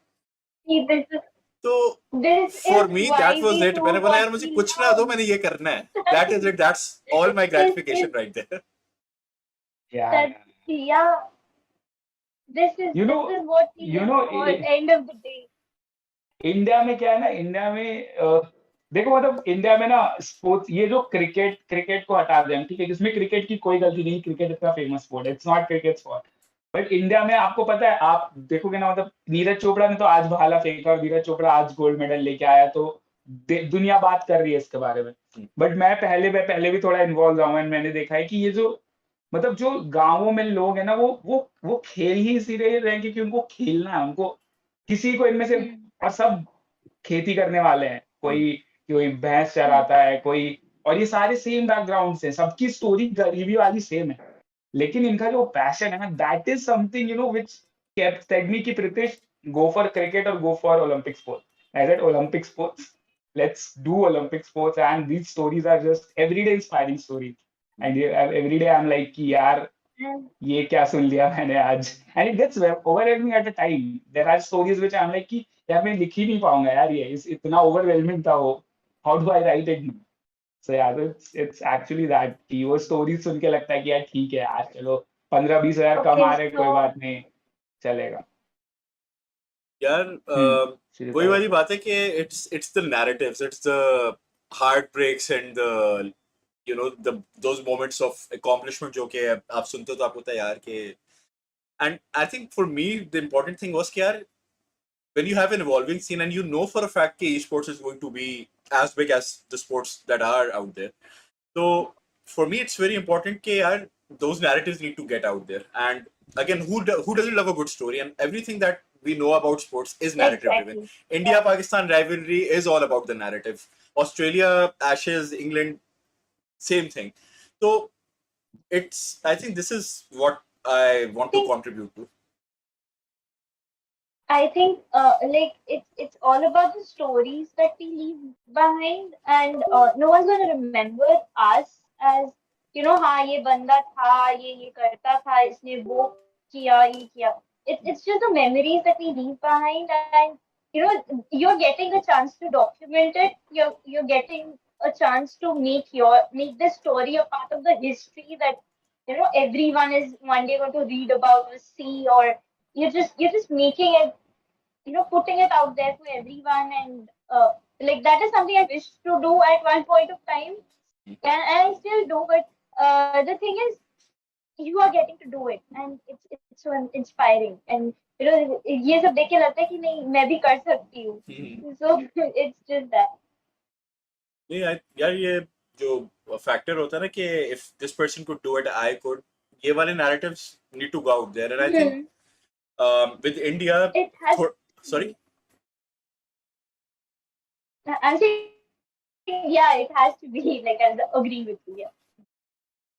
So for me that was it. मैंने बोला यार मुझे कुछ ना दो, मैंने ये करना है. That is it. That's all my gratification right there. Yeah. Yeah. This is what we at end of the day. India में क्या है ना, इंडिया में देखो मतलब इंडिया में ना स्पोर्ट्स, ये जो क्रिकेट को हटा दें, ठीक है, इसमें क्रिकेट की कोई गलती नहीं. क्रिकेट इतना फेमस स्पोर्ट है, it's not cricket sport. But India में आपको पता है, आप देखोगे ना, मतलब नीरज चोपड़ा ने तो आज भाला फेंका और नीरज चोपड़ा आज गोल्ड मेडल लेके आया, तो दुनिया बात कर रही है इसके बारे में. बट मैं पहले भी थोड़ा इन्वॉल्व रहा हूँ, मैंने देखा है कि ये जो मतलब जो गाँवों में लोग है ना, वो खेल ही इसीलिए रहे क्योंकि उनको खेलना है. उनको किसी को इनमें से, और सब खेती करने वाले हैं, कोई भैंस चराता है, कोई, और ये सारे सेम बैकग्राउंड से, सबकी स्टोरी गरीबी वाली सेम है, लेकिन इनका जो पैशन है ना, that is something which kept me कि प्रीतिश, गो फॉर क्रिकेट और go for Olympic sports. I said Olympic sports, let's do Olympic sports, and these stories are just everyday inspiring stories. And everyday I am like कि यार ये क्या सुन लिया मैंने आज. And it gets overwhelming at a time. There are stories which I am like कि यार मैं लिख ही नहीं पाऊंगा यार, ये इतना ओवरवेलमिंग था वो. How do I write it? So यार इट्स एक्चुअली दैट कि वो स्टोरीज सुन के लगता है कि यार ठीक है यार, चलो 15-20 हजार कम आ Okay, रहे, कोई so बात नहीं, चलेगा. यार शुरू वही करो. वाली बात है कि it's the narratives, it's the heartbreaks and the those moments of accomplishment जो कि आप सुनते हो तो आपको होता है यार कि and I think for me the important thing was कि यार when you have an evolving scene and you know for a fact that esports is going to be as big as the sports that are out there. So for me, it's very important that yaar, those narratives need to get out there. And again, who doesn't love a good story? And everything that we know about sports is narrative driven. exactly. Yeah. India-Pakistan rivalry is all about the narrative. Australia, Ashes, England, same thing. So I think this is what I I want to think contribute to. I think like it's all about the stories that we leave behind, and no one's gonna remember us as हाँ ये बंदा था, ये करता था, इसने वो किया, ये किया. It's just the memories that we leave behind, and you're getting a chance to document it. You're getting a chance to make this story a part of the history that everyone is one day going to read about or see, or you're just making it, putting it out there for everyone. And like that is something I wish to do at one point of time, and I still do. But the thing is, you are getting to do it, and it's so inspiring. And ये सब देख के लगता है कि नहीं मैं भी कर सकती हूँ. So it's just that. नहीं यार ये जो फैक्टर होता है ना कि if this person could do it, I could. ये वाले narratives need to go out there, and I think with India, It has. sorry. I'm saying, yeah, it has to be like I'm agreeing with you. Yeah.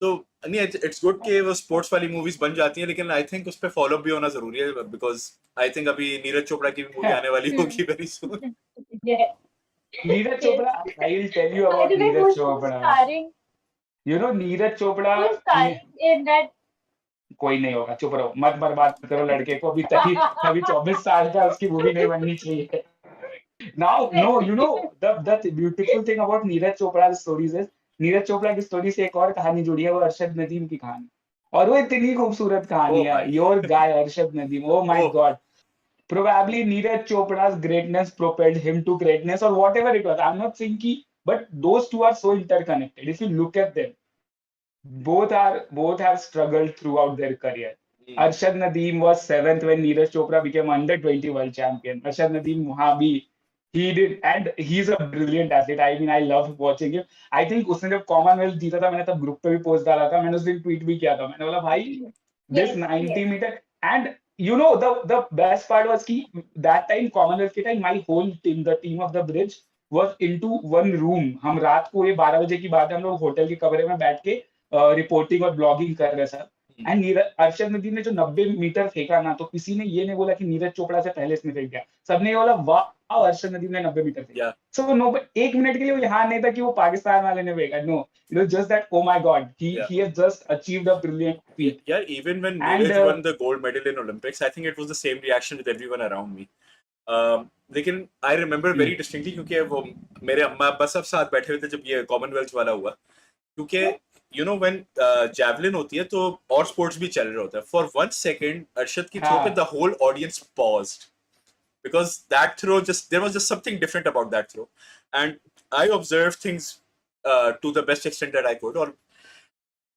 तो नहीं it's good कि वो sports वाली movies बन जाती हैं, लेकिन I think उस पे फॉलो भी होना जरूरी है बिकॉज आई थिंक अभी नीरज चोपड़ा की भी मूवी आने वाली होगी very soon. Yeah. Neeraj Yes. Chopra, I will tell you By about the way, Neeraj who's Chopra. starring? Neeraj Who's Chopra, starring in that? कोई नहीं होगा, चुप रहो, मत बर्बाद करो लड़के को, अभी 24 साल का, उसकी मूवी नहीं बननी चाहिए. Now, no, the beautiful thing about Neeraj Chopra's stories is, Neeraj Chopra की स्टोरी से एक और कहानी जुड़ी है, वो अरशद नदीम की कहानी, और वो इतनी खूबसूरत कहानी है. Your guy Arshad Nadeem, oh my god, probably Neeraj Chopra's greatness propelled him to greatness, or whatever it was. I'm not saying ki, but those two are so interconnected. If you look at them, both have struggled throughout their career. Arshad Nadeem was 7th when Neeraj Chopra became under 20 world champion. Arshad Nadeem वहाँ भी he did, and he's a brilliant athlete. I mean, I love watching him. I think उसने जब Commonwealth जीता था, मैंने तब group पे भी पोस्ट डाला था, मैंने उस दिन ट्वीट भी किया था, मैंने बोला भाई this 90 meter, and the best part was कि that time कॉमनवेल्थ के time my whole team, the team of the bridge was into one room. हम रात को, ये 12 बजे की बात है, हम लोग होटल के कमरे में बैठ के रिपोर्टिंग और ब्लॉगिंग कर रहे सर. एंड अरशद नदीम ने जो 90 मीटर फेंका ना, तो किसी ने ये नहीं बोला कि नीरज चोपड़ा से पहले इसने फेंक दिया, सबने ये बोला वाह अरशद नदीम ने 90 मीटर फेंका. सो नो, एक मिनट के लिए वो यहाँ नहीं था कि वो पाकिस्तान वाले ने फेंका. No, it was just that oh my god, he has just achieved a brilliant feat. Yeah, even when Neeraj won the gold medal in Olympics, I think it was the same reaction with everyone around me. लेकिन I remember very distinctly, क्योंकि वो मेरे अम्मा अब्बा सब साथ बैठे हुए थे जब ये कॉमनवेल्थ वाला हुआ, क्योंकि व्हेन जैवलिन होती है तो और स्पोर्ट्स भी चल रहा होता है. फॉर 1 सेकंड अर्शद की थ्रो पे the whole audience paused because that throw, there was just something different about that throw, and I observed things to the best extent that I could. Or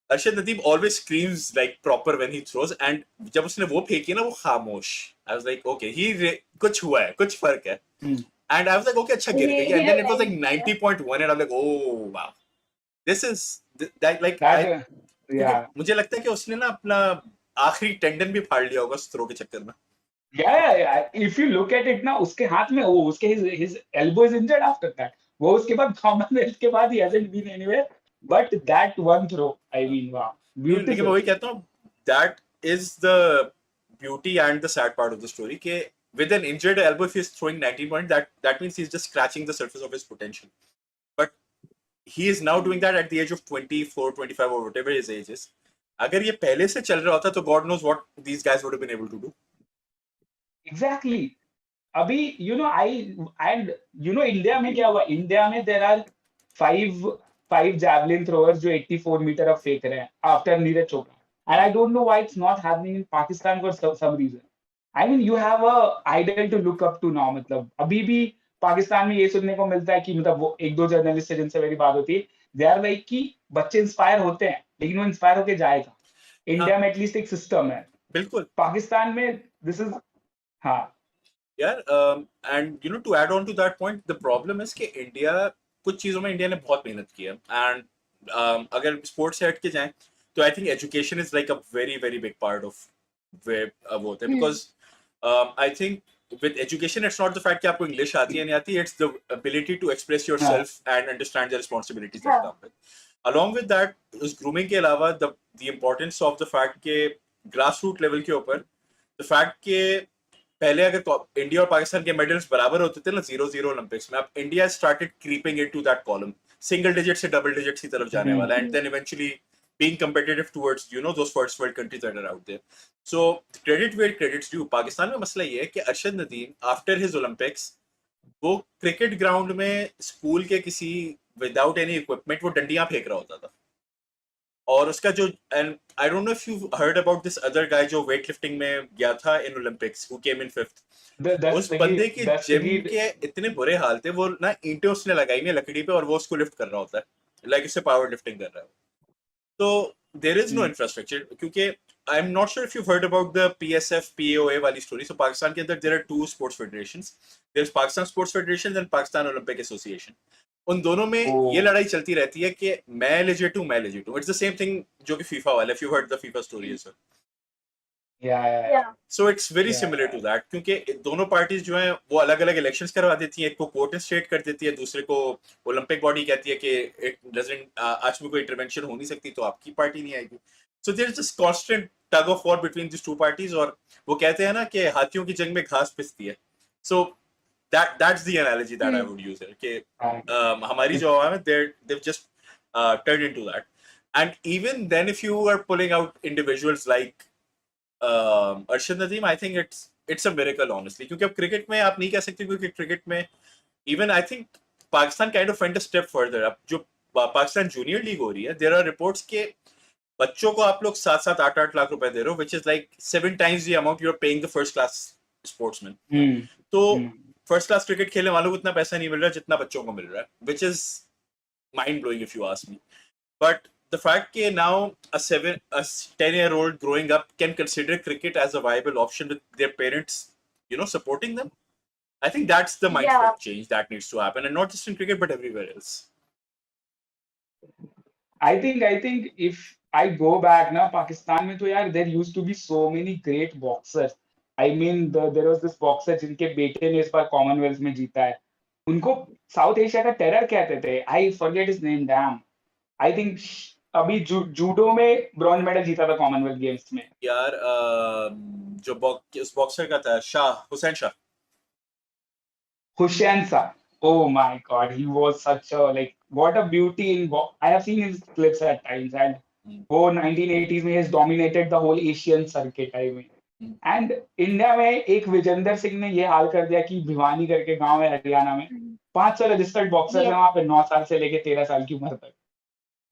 Arshad Nadeem always screams like proper when he throws, and जब उसने वो फेंकी ना वो खामोश, I was like okay, कुछ हुआ है, कुछ फर्क है. And I was like okay, अच्छा गिर गई, and then it was like 90.1 and I'm like oh wow, this is that like yeah. मुझे लगता है कि उसने ना अपना आखिरी टेंडन भी फाड़ लिया होगा उस थ्रो के चक्कर में. Yeah. If you look at it ना, उसके हाथ में वो, उसके his elbow is injured after that. वो उसके बाद कॉमनवेल्थ के बाद he hasn't been anywhere, but that one throw, I mean, wow, beautiful. लेकिन मैं वही कहता हूँ, that is the beauty and the sad part of the story, कि with an injured elbow if he's throwing 19 points, that means he's just scratching the surface of his potential. But he is now doing that at the age of 24, 25 or whatever his age is. अगर ये पहले से चल रहा होता तो God knows what these guys would have been able to do. Exactly. अभी India में क्या हुआ, इंडिया में there are five javelin throwers जो 84 मीटर अब फेंक रहे हैं after Neeraj Chopra. And I don't know why it's not happening in Pakistan for some reason. I mean, you have a idol to look up to now. मतलब अभी भी पाकिस्तान में ये सुनने को मिलता है कि मतलब वो एक दो जर्नलिस्ट से जिनसे मेरी बात होती है, दे आर लाइक कि बच्चे इंस्पायर होते हैं लेकिन वो इंस्पायर होके जाएगा. इंडिया में एटलीस्ट एक सिस्टम है. बिल्कुल. पाकिस्तान में दिस इज हाँ. यार and to add on to that point, the problem is कि इंडिया कुछ चीजों में इंडिया ने बहुत मेहनत की है, and अगर स्पोर्ट्स से हट के जाएं तो I think education is like a very very big part of वे वो होता है, because I think with education it's not the fact कि आपको इंग्लिश आती है नहीं आती, it's the ability to express yourself and understand the responsibilities that come with. Along with that, उस grooming के अलावा the importance of the fact के grassroots level के ऊपर the fact के पहले अगर इंडिया और पाकिस्तान के मेडल्स बराबर होते थे ना 0-0 ओलंपिक्स में, अब India started creeping into that column, single digit से डबल डिजिट की तरफ जाने वाला, and then eventually being competitive towards those first world countries that are out there. So credit where credit's due. Pakistan में मसला ये है कि Arshad Nadeem after his Olympics वो क्रिकेट ग्राउंड में स्कूल के किसी विदाउट एनी इक्विपमेंट वो डंडियां फेंक रहा होता था, और उसका जो and I don't know if you heard about this other guy जो वेट लिफ्टिंग में गया था in Olympics, who came in 5th. उस बंदे के जिम के इतने बुरे हाल थे, वो ना ईंटें उसने लगाई हुई लकड़ी पे और वो उसको लिफ्ट कर रहा होता है लाइक उससे पावर लिफ्टिंग कर रहा है. तो देयर इज नो इंफ्रास्ट्रक्चर, क्योंकि I am not sure if you heard about the PSF PAOA वाली स्टोरी. सो पाकिस्तान के अंदर there are 2 sports federations, there is Pakistan sports federation and Pakistan Olympic association. उन दोनों में ये लड़ाई चलती रहती है कि मैं लेजिट हूं, मैं लेजिट हूं. इट्स द सेम थिंग जो कि फीफा वाला, if you heard the FIFA story as well. So it's very similar to that, क्योंकि दोनों पार्टीज जो हैं वो अलग अलग इलेक्शंस करवा देती हैं, एक को कोर्ट स्टेट कर देती है, दूसरे को ओलंपिक बॉडी कहती है कि इट डजंट आज में कोई इंटरवेंशन हो नहीं सकती तो आपकी पार्टी नहीं आएगी. So there is just constant tug of war between this two parties, और वो कहते हैं ना कि हाथियों की जंग में घास पिसती है. सो that's the analogy that I would use here. कि हमारी जो आवाम है they've just turned into that. And even then if you are pulling out individuals like Arshad Nadeem, I think it's a miracle honestly, क्योंकि अब cricket में आप नहीं कह सकते, क्योंकि क्रिकेट में even I think Pakistan kind of went a step further. अब जो पाकिस्तान जूनियर लीग हो रही है, there are reports के बच्चों को आप लोग 7-8 लाख रुपए दे रहे हो, which is like 7 times the amount you're paying the first class sportsman. तो फर्स्ट क्लास क्रिकेट खेलने वालों को इतना पैसा नहीं मिल रहा जितना बच्चों को मिल रहा है, which is mind blowing if you ask me. But the fact that now a 10-year-old growing up can consider cricket as a viable option with their parents, supporting them, I think that's the mindset change that needs to happen, and not just in cricket but everywhere else. I think if I go back now, Pakistan में तो यार there used to be so many great boxers. I mean, there was this boxer जिनके बेटे ने इस बार Commonwealth में जीता है. उनको साउथ एशिया का टेरर कहते थे. I forget his name. Damn. I think अभी जूडो में ब्रॉन्ज मेडल जीता था कॉमनवेल्थ गेम्स में. यार जो उस बॉक्सर का था Hussain Shah. Oh my God, he was such a what a beauty in box. I have seen his clips at times, and वो 1980s में he has dominated the whole Asian circuit. I mean. And India में एक विजेंदर सिंह ने ये हाल कर दिया कि भिवानी करके गांव है हरियाणा में, 500 रजिस्टर्ड बॉक्सर है वहां पे, 9 साल से लेके 13 साल की उम्र तक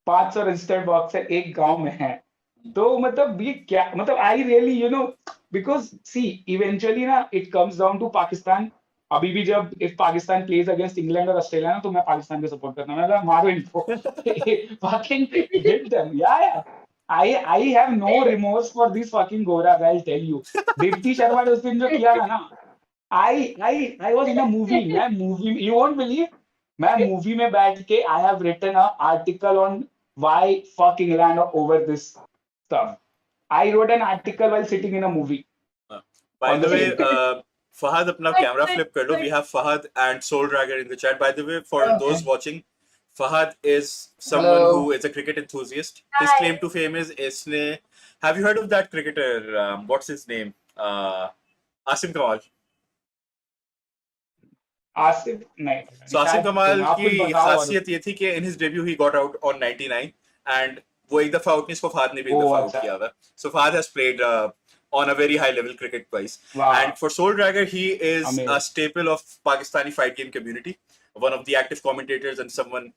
500 रजिस्टर्ड बॉक्सर एक गांव में है. तो मतलब ये क्या, मतलब I really because see eventually ना it comes down to Pakistan. अभी भी जब if Pakistan plays against England और ऑस्ट्रेलिया ना, तो मैं पाकिस्तान को सपोर्ट करता हूँ. मैं मारो इनको, fucking hit them. Yeah. I have no remorse for these fucking goras, I'll tell you. Deepti Sharma ने उस दिन जो किया था ना, I was in a movie. You won't believe, मैं मूवी में बैठ के I have written an article on why fuck England over this stuff. I wrote an article while sitting in a movie. By the way, Fahad अपना camera flip कर लो. We have Fahad and Soul Dragger in the chat. By the way, for those watching, Fahad is someone who is a cricket enthusiast. His claim to fame is have you heard of that cricketer? What's his name? Asim Kamal. So Asim Kamal की खासियत ये थी कि in his debut he got out on 99, and वो एक दफा out नहीं, इसको फहद ने भी एक दफा आउट किया था. So Fahad has played on a very high level cricket wise. And for Soul Dragger, he is a staple of Pakistani fight game community, one of the active commentators and someone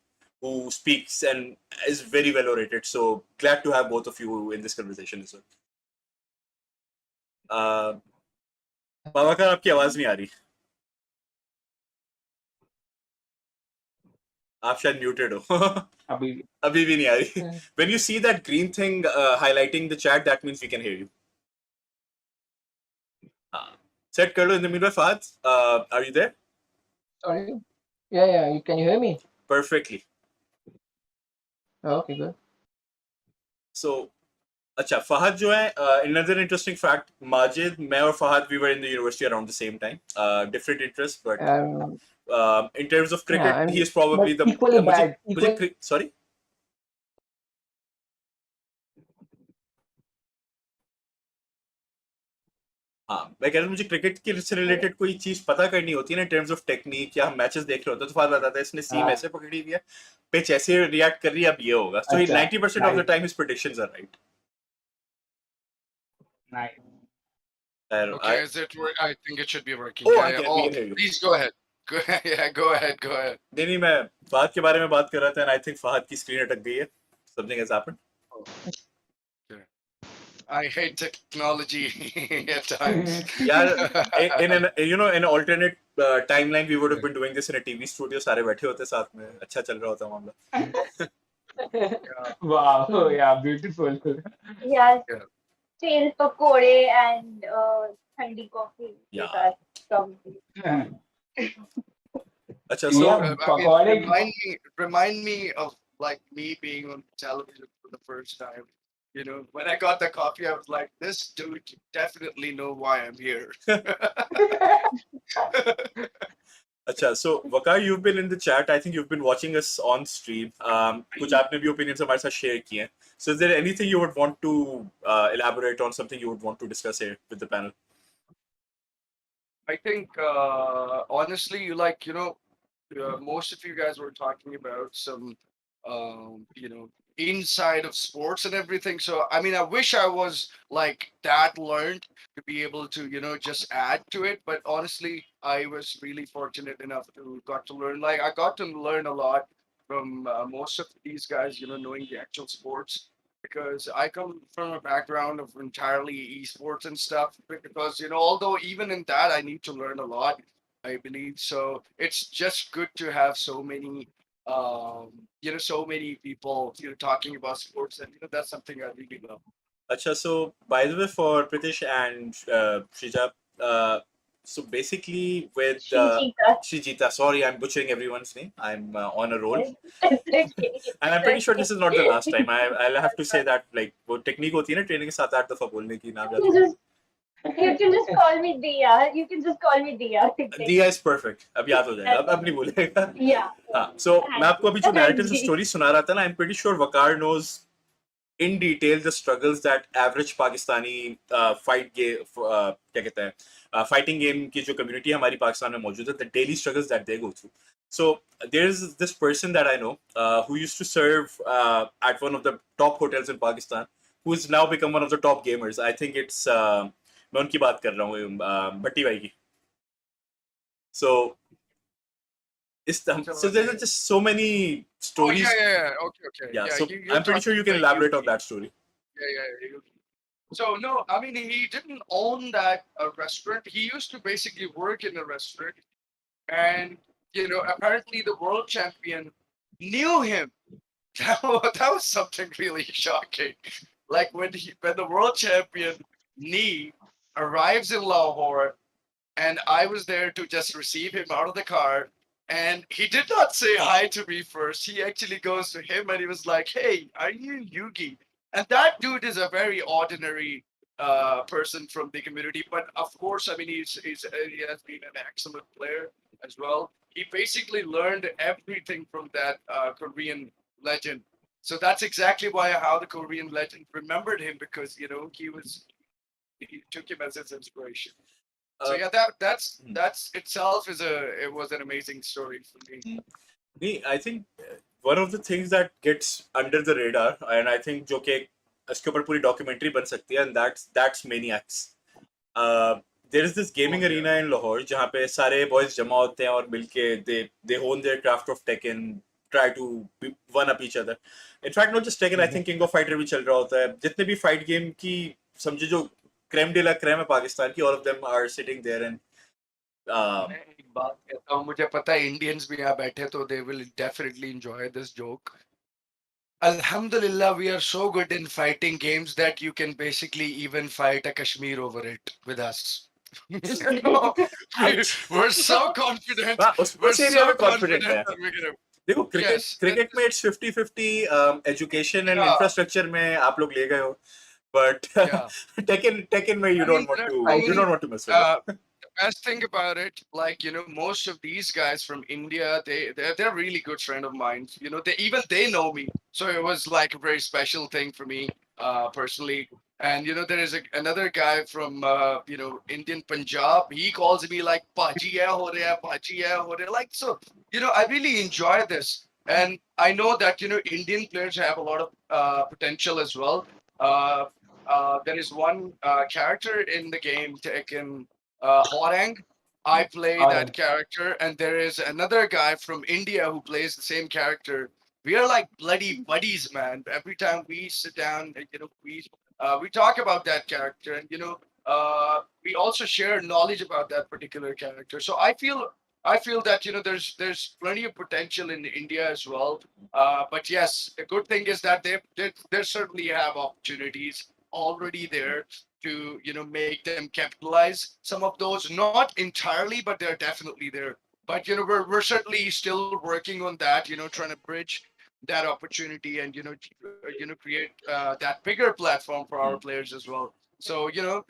who speaks and is very well orated. So glad to have both of you in this conversation as well. बाबाकार आपकी आवाज नहीं आ रही. आप शायद muted हो. अभी भी नहीं आ रही. When you see that green thing highlighting the chat, that means we can hear you. Set कर लो in the meanwhile. Fahad, are you there? Sorry. Yeah. Can you hear me? Perfectly. Oh, okay, good. So, अच्छा फहद जो है another interesting fact, Majid, मैं और Fahad we were in the university around the same time, different interests, but in terms of cricket Yeah, he is probably the equally bad. sorry. हाँ मैं कह रहा हूँ मुझे क्रिकेट के से रिलेटेड कोई चीज पता करनी होती है ना in terms of technique, या हम मैचेस देख रहे होते हैं तो फहद बताता है इसने सीम ऐसे पकड़ी हुई है, पिच ऐसे रिएक्ट कर रही है, अब ये होगा. So 90% of the time his predictions are right. Nice. Okay, is it? I think it should be working. Oh, Yeah, I yeah. can, we can hear you. Please go ahead. Yeah, go ahead. नहीं मैं फहद के बारे में बात कर रहा था, and I think Fahad की स्क्रीन अटक गई है. Something has happened. I hate technology at times. Yeah, in an alternate timeline we would have been doing this in a TV studio. सारे बैठे होते साथ में, अच्छा चल रहा होता मामला. Wow, yeah, beautiful. Yeah. Chill pakode and thandi coffee. Yeah. अच्छा, so remind me of like me being on television for the first time. You know, when I got the coffee, I was like, this dude definitely know why I'm here. अच्छा, so Vakar, you've been in the chat. I think you've been watching us on stream. कुछ आपने भी opinions हमारे साथ share किए हैं. So is there anything you would want to elaborate on, something you would want to discuss here with the panel? I think honestly, most of you guys were talking about some, inside of sports and everything. So, I mean, I wish I was like that learned to be able to, just add to it. But honestly, I was really fortunate enough to got to learn. Like, I got to learn a lot from most of these guys, knowing the actual sports. Because I come from a background of entirely esports and stuff. Because, although even in that, I need to learn a lot, I believe. So it's just good to have so many so many people talking about sports, and that's something I really love. Acha, so by the way, for Pritish and Shrija, so basically with Shrijita, sorry, I'm butchering everyone's name. I'm on a roll. And I'm pretty sure this is not the last time. I'll have to say that, like, वो technique होती है ना training के 7-8 दफा बोलने की, नाम याद है. You can just call me Diya. You can just call me Diya. Diya is perfect. अब याद हो जाएगा. अब नहीं भूलेगा. Yeah. हाँ. So मैं आपको अभी जो narrative story सुना रहा था ना, I'm pretty sure Vakar knows in detail the struggles that average Pakistani क्या कहते हैं fighting game की जो community हमारी पाकिस्तान में मौजूद है, the daily struggles that they go through. So there's this person that I know who used to serve at one of the top hotels in Pakistan, who's now become one of the top gamers. I think it's मैं उनकी बात कर रहा हूँ, भट्टी भाई की. So there's just so many stories. Oh, yeah. Okay. Yeah, so I'm pretty sure you can elaborate on that story. Yeah. So no, I mean, he didn't own that restaurant. He used to basically work in a restaurant, and apparently the world champion knew him. That was something really shocking. Like when the world champion Nee arrives in Lahore, and I was there to just receive him out of the car. And he did not say hi to me first. He actually goes to him and he was like, "Hey, are you Yugi?" And that dude is a very ordinary person from the community. But of course, I mean, he has been an excellent player as well. He basically learned everything from that Korean legend. So that's exactly how the Korean legend remembered him, because he took him as his inspiration. So yeah, that's itself was an amazing story for me. I think one of the things that gets under the radar, and I think जो कि इसके ऊपर पूरी documentary बन सकती है, and that's Maniacs. There is this gaming arena in Lahore जहाँ पे सारे boys जमा होते हैं और मिलके they hone their craft of Tekken, try to one up each other. In fact, not just Tekken, I think King of Fighter भी चल रहा होता है. जितने भी fight game की समझे जो creme de la creme है पाकिस्तान की, all of them are sitting there and मैं एक बात कहता हूँ, मुझे पता है इंडियंस भी यहाँ बैठे तो they will definitely enjoy this joke. Alhamdulillah, we are so good in fighting games that you can basically even fight a Kashmir over it with us. You know, we're so confident. हाँ, उस We're area so में confident confident है. that we're gonna. देखो cricket Yes, cricket में it's 50-50 education and yeah, infrastructure में आप लोग ले गए हो, बट yeah. टेकन में I mean, you don't want to mess with it. the best thing about it, like, you know, most of these guys from India, they're really good friend of mine. You know, they know me, so it was like a very special thing for me, personally. And you know, there is another guy from you know, Indian Punjab. He calls me like Paji hai ho raha hai, Paji hai ho raha hai. Like, so you know, I really enjoy this, and I know that, you know, Indian players have a lot of potential as well. Uh, there is one character in the game, Tekken, Horang. I play that character, and there is another guy from India who plays the same character. We are like bloody buddies, man. Every time we sit down, you know, we talk about that character, and you know, we also share knowledge about that particular character. So I feel that, you know, there's plenty of potential in India as well. But yes, the good thing is that they certainly have opportunities already there to, you know, make them capitalize some of those. Not entirely, but they're definitely there. But you know, we're certainly still working on that. You know, trying to bridge that opportunity and, you know, create that bigger platform for our players as well. So you know,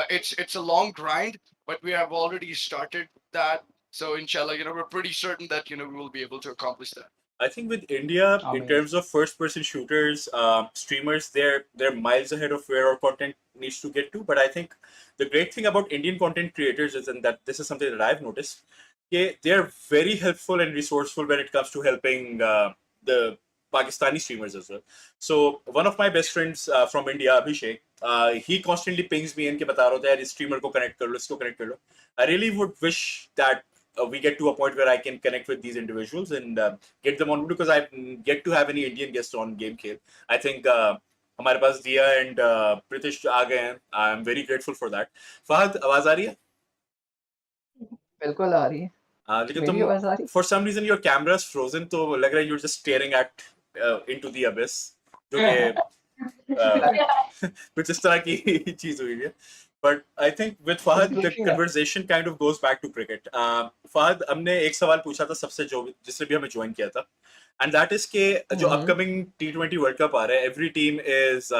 it's a long grind, but we have already started that. So inshallah, you know, we're pretty certain that, you know, we will be able to accomplish that. I think with India, in Amazing. terms of first-person shooters, streamers, they're miles ahead of where our content needs to get to. But I think the great thing about Indian content creators is, and that this is something that I've noticed, they're very helpful and resourceful when it comes to helping the Pakistani streamers as well. So one of my best friends from India, Abhishek, he constantly pings me and के बता रहा होता है यार इस streamer को connect कर लो, इसको connect कर लो. I really would wish that we get to a point where I can connect with these individuals and get them on, because I've yet to have any Indian guests on GameKheyl. I think हमारे पास दिया and Pritish आ गए हैं. I'm very grateful for that. Fahad, आवाज आ रही है? बिल्कुल आ रही है. लेकिन मेरी आवाज आ रही? for some reason your camera is frozen, तो लग रहा है you're just staring at into the abyss, जो कि कुछ इस तरह की चीज हुई है. But I think with Fahad, the conversation kind of goes back to cricket. Fahad, हमने एक सवाल पूछा था सबसे जिसने भी हमें join किया था, and that is कि जो upcoming T20 World Cup आ रहा है, every team is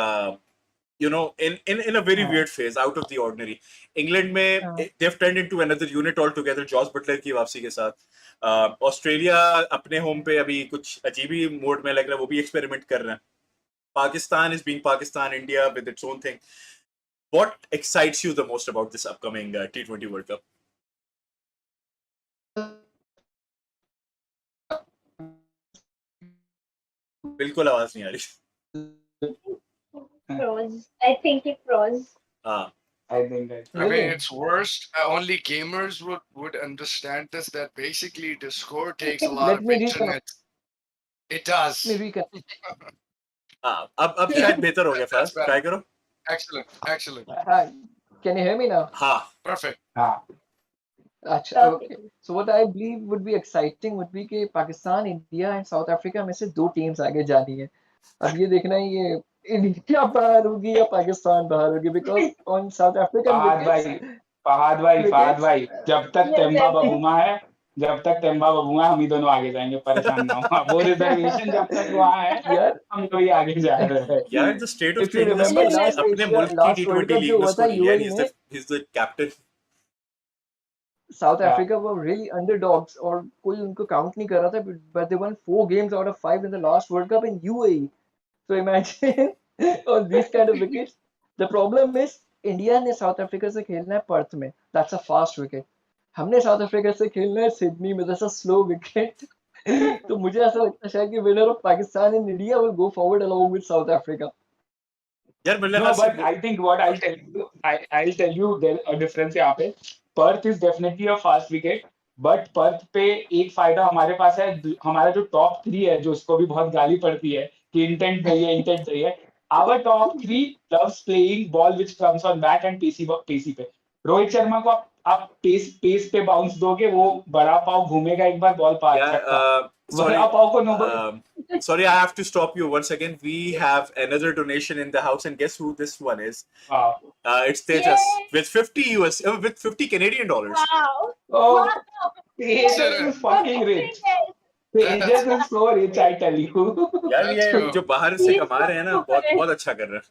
you know, in a very weird phase, out of the ordinary. England में they've turned into another unit altogether, Josh Butler की वापसी के साथ. Australia अपने home पे अभी कुछ अजीब ही मोड में लग रहा है, वो भी experiment कर रहे हैं. Pakistan is being Pakistan, India with its own thing. What excites you the most about this upcoming T20 World Cup? बिल्कुल आवाज नहीं आ रही. Froze. I think it froze. I think that. I mean, it's worst. Only gamers would understand this. That basically Discord takes a lot Let of me internet. It does. Maybe अब शायद बेहतर हो गया. That's Fahad, try करो. Excellent, excellent. Can you hear me now? हाँ. Perfect. अच्छा, okay. So what I believe would be exciting would be कि Pakistan, India and South Africa में से 2 teams आगे जानी है. अब ये देखना है ये इंडिया बाहर होगी या पाकिस्तान बाहर होगी, because on South African Fahad भाई, जब तक तेम्बा बबूमा हम ही दोनों आगे जाएंगे, परेशान ना हो. वो रिजर्वेशन जब तक वहाँ है यार, हम लोग ही आगे जा रहे हैं. यार, the state of If you things remember is last अपने मुल्क की World T20 Cup लीग जो में हुआ था स्कोर लिया, UAE में, he's the captain. South Africa were really underdogs और कोई उनको count नहीं कर रहा था, but they won 4 games out of 5 in the last World Cup in UAE. So imagine on these kind of wickets. The problem is India ने South Africa से खेलना है पर्थ में. That's a fast wicket. हमने South Africa से खेलना है Sydney में. That's a slow wicket. तो मुझे ऐसा लगता है शायद कि winner of Pakistan and India will go forward along with South Africa. यार No, but I think what I'll tell you, there's a difference यहाँ पे. Perth is definitely a fast wicket, but Perth पे एक फायदा हमारे पास है, हमारा जो टॉप 3 है, जो उसको भी बहुत गाली पड़ती है कि इंटेंट नहीं है, इंटेंट नहीं है, our top 3 loves playing ball which comes on bat and pacy पे। रोहित शर्मा को आप पेस पे बाउंस दोगे, वो बड़ा पाव घूमेगा एक बार, बॉल पार Yeah, छक्का। sorry. बड़ा पाव को no ball. Sorry, I have to stop you once again. We have another donation in the house, and guess who this one is? It's Tejas Yay! with 50 US, with 50 Canadian dollars. Wow. Oh, Wow. Tejas is fucking rich. Tejas is so rich, I tell you. यार ये That's जो बाहर से He's कमा रहे हैं ना, super बहुत rich. बहुत अच्छा कर रहे हैं.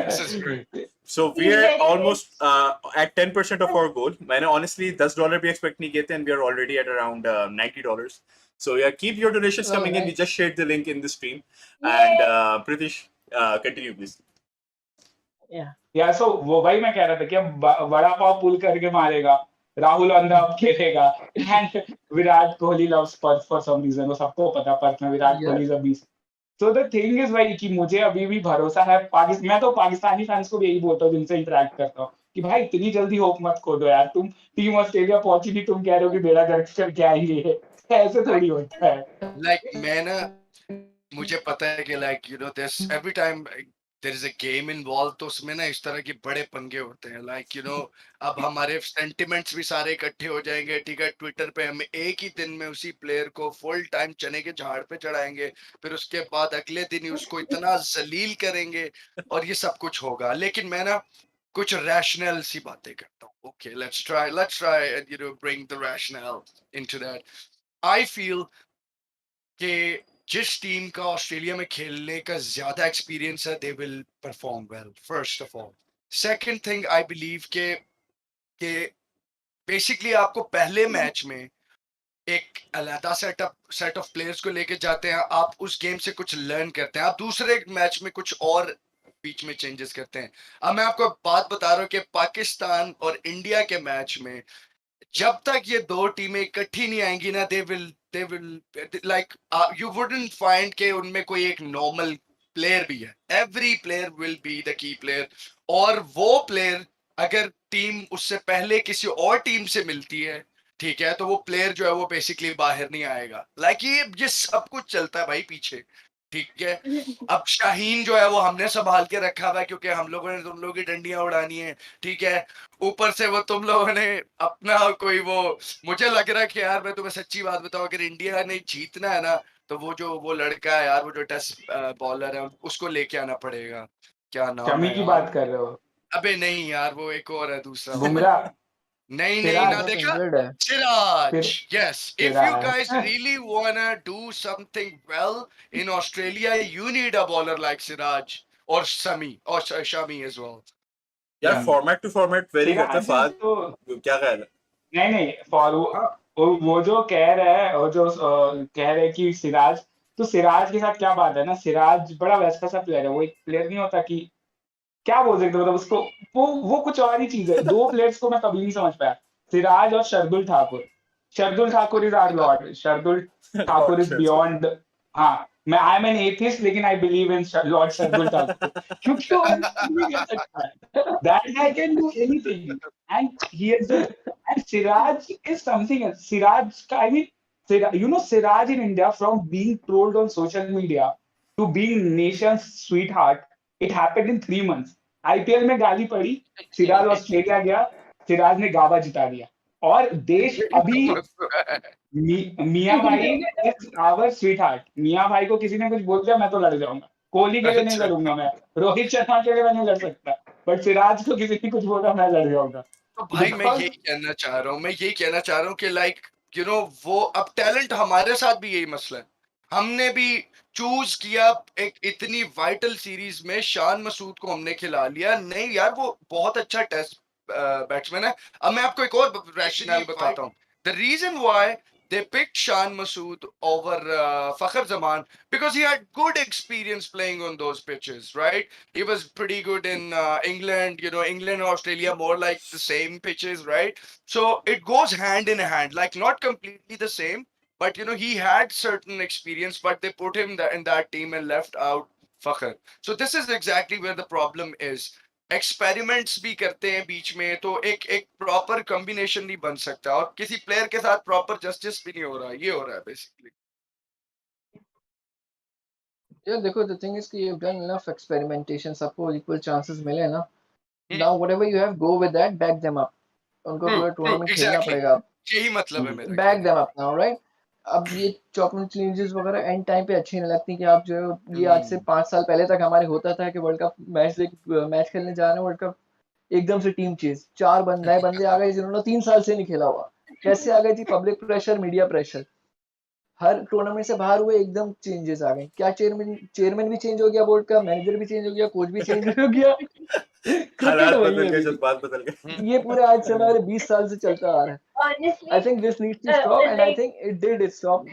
this is great. So He's we're very almost rich. at 10% of our goal. मैंने honestly $10 भी expect नहीं किए थे, and we are already at around $90. So yeah, keep your donations Oh, coming in. We nice. just shared the link in the stream. And Yay. Pritish, continue please. Yeah. या सो वो भाई मैं कह रहा था कि अब बड़ा पाव पुल करके मारेगा, राहुल ऑन द अप खेलेगा, and Virat Kohli loves Perth for some reason, वो सबको पता पर्थ में Virat Yeah. Kohli is a beast. So the thing is भाई कि मुझे अभी भी भरोसा है पाकिस्तान, मैं तो पाकिस्तानी फैंस को भी यही बोलता हूँ जिनसे इंटरेक्ट करता हूँ कि भाई इतनी जल्दी होप मत खो दो यार, तुम टीम ऑस्ट्रेलिया पहुंची नहीं, तुम कह रहे हो कि बेड़ा गर्क करके आएंगे, ऐसे थोड़ी होता है। Like मैं ना, मुझे पता है कि like you know this every time there is a game involved, तो उसमें ना इस तरह के बड़े पंगे होते हैं, like you know अब हमारे सेंटिमेंट्स भी सारे इकट्ठे हो जाएंगे, ठीक है, ट्विटर पे हम एक ही दिन में उसी प्लेयर को फुल टाइम चने के झाड़ पे चढ़ाएंगे, फिर उसके बाद अगले दिन ही उसको इतना जलील करेंगे, और ये सब कुछ होगा। लेकिन मैं ना कुछ रैशनल सी बातें करता हूँ। Okay, let's try and you know bring the rationale into that. I feel कि जिस टीम का ऑस्ट्रेलिया में खेलने का ज्यादा एक्सपीरियंस है, they will perform well, first of all. Second thing I believe कि बेसिकली आपको पहले मैच में एक अलग सेट ऑफ प्लेयर्स को लेके जाते हैं, आप उस गेम से कुछ लर्न करते हैं, आप दूसरे मैच में कुछ और बीच में चेंजेस करते हैं। अब मैं आपको बात बता रहा हूँ कि पाकिस्तान और इंडिया के मैच में जब तक ये दो टीमें इकट्ठी नहीं आएंगी ना, they will like you wouldn't find के उनमें कोई एक नॉर्मल प्लेयर भी है। Every player will be the key player, और वो प्लेयर अगर टीम उससे पहले किसी और टीम से मिलती है, ठीक है, तो वो प्लेयर जो है वो बेसिकली बाहर नहीं आएगा। लाइक ये सब कुछ चलता है भाई पीछे, ठीक है। अब शाहीन जो है वो हमने संभाल के रखा हुआ है, क्योंकि हम लोगों ने तुम लोगों की डंडियां उड़ानी है, ठीक है। ऊपर से वो तुम लोगों ने अपना कोई वो, मुझे लग रहा है कि यार मैं तुम्हें सच्ची बात बताऊं, अगर इंडिया ने जीतना है ना, तो वो लड़का है यार, वो जो टेस्ट बॉलर है, उसको लेके आना पड़ेगा। क्या नाम शमी है की यार? बात कर रहे हो? अबे नहीं यार, वो एक और है दूसरा वाला। बुमराह? नहीं नहीं, ना सिराज? Not देखा। injured है। Siraj, फिर yes. If you guys Siraj? really wanna do something well in Australia, you need a bowler like Siraj or Sami or Shami as well. यार Yeah. Format to format vary करता है Siraj Fahd, तो क्या ख्याल है? नहीं नहीं, फॉर वो जो कह रहे हैं, वो जो कह रहे हैं कि सिराज, तो सिराज के साथ क्या बात है ना, सिराज बड़ा वैसा सा प्लेयर है, वो एक प्लेयर नहीं होता कि क्या बोल सकते, मतलब उसको वो कुछ और ही चीज है। दो प्लेयर्स को मैं कभी नहीं समझ पाया, सिराज और Shardul Thakur. Shardul Thakur is our lord, Shardul Thakur lord is beyond. हाँ, मैं आई एम एन एथिस्ट, लेकिन I believe in lord Shardul Thakur, क्योंकि वो कुछ भी कर सकता है, that guy can do anything, and he is, and Siraj is something else. Siraj का, I mean, you know, Siraj in India, from being trolled on social media to being nation's sweetheart, it happened in 3 months. IPL में गाली पड़ी, Siraj Australia गया, सिराज ने गावा जिता दिया, और देश अभी मियां भाई इज आवर स्वीट हार्ट। मियां भाई को किसी ने कुछ बोल दिया, मैं तो लड़ जाऊंगा। कोहली के लिए नहीं अच्छा, लड़ूंगा मैं, रोहित शर्मा के लिए मैं नहीं लड़ सकता, बट सिराज को किसी ने कुछ बोला, मैं लड़ जाऊंगा। तो भाई मैं बिकॉज यही कहना चाह रहा हूँ, कि लाइक यू नो वो अब टैलेंट, हमारे साथ भी यही मसला है। हमने भी चूज किया एक इतनी वाइटल सीरीज में शान मसूद को हमने खिला लिया, नहीं यार वो बहुत अच्छा टेस्ट बैट्समैन है। अब मैं आपको एक और रैशनल बताता हूँ। The reason why they picked Shan Masood over Fakhar Zaman, because he had good experience playing on those pitches, right? He was pretty good in England, you know, England and Australia, more like the same pitches, right? So it goes hand in hand, like not completely the same, but you know, he had certain experience, but they put him in that team and left out Fakhar. So this is exactly where the problem is. Experiments भी करते हैं बीच में, तो एक एक proper combination नहीं बन सकता और किसी प्लेयर के साथ प्रॉपर जस्टिस भी नहीं हो रहा, ये हो रहा है बेसिकली। Yeah, देखो the thing is कि you've done enough experimentation, सबको equal chances मिले ना. Now whatever you have, go with that, back them up. उनको पूरा टूर्नामेंट खेलना एग्जैक्टली, पड़ेगा. यही मतलब है मेरा बैक कहने देम अप नाउ, राइट? अब ये चॉपिंग चेंजेस वगैरह एंड टाइम पे अच्छी नहीं लगती कि आप जो ये आज से 5 साल पहले तक हमारे होता था कि वर्ल्ड कप मैच खेलने जा रहे हैं वर्ल्ड कप, एकदम से टीम चेंज, 4 बंदे आ गए जिन्होंने 3 साल से नहीं खेला हुआ. कैसे आ गई थी? पब्लिक प्रेशर, मीडिया प्रेशर, हर टूर्नामेंट से बाहर हुए, एकदम चेंजेस आ गए. क्या चेयरमैन भी चेंज हो गया, बोर्ड का मैनेजर भी चेंज हो गया, कोच भी चेंज हो गया. क्रिकेट हालात वही बदल है गए, अभी भी. जज्बात बदल गए. ये पूरा आज से हमारे 20 साल से चलता आ रहा है. Honestly, I think this needs to stop, and I like, think it did stop.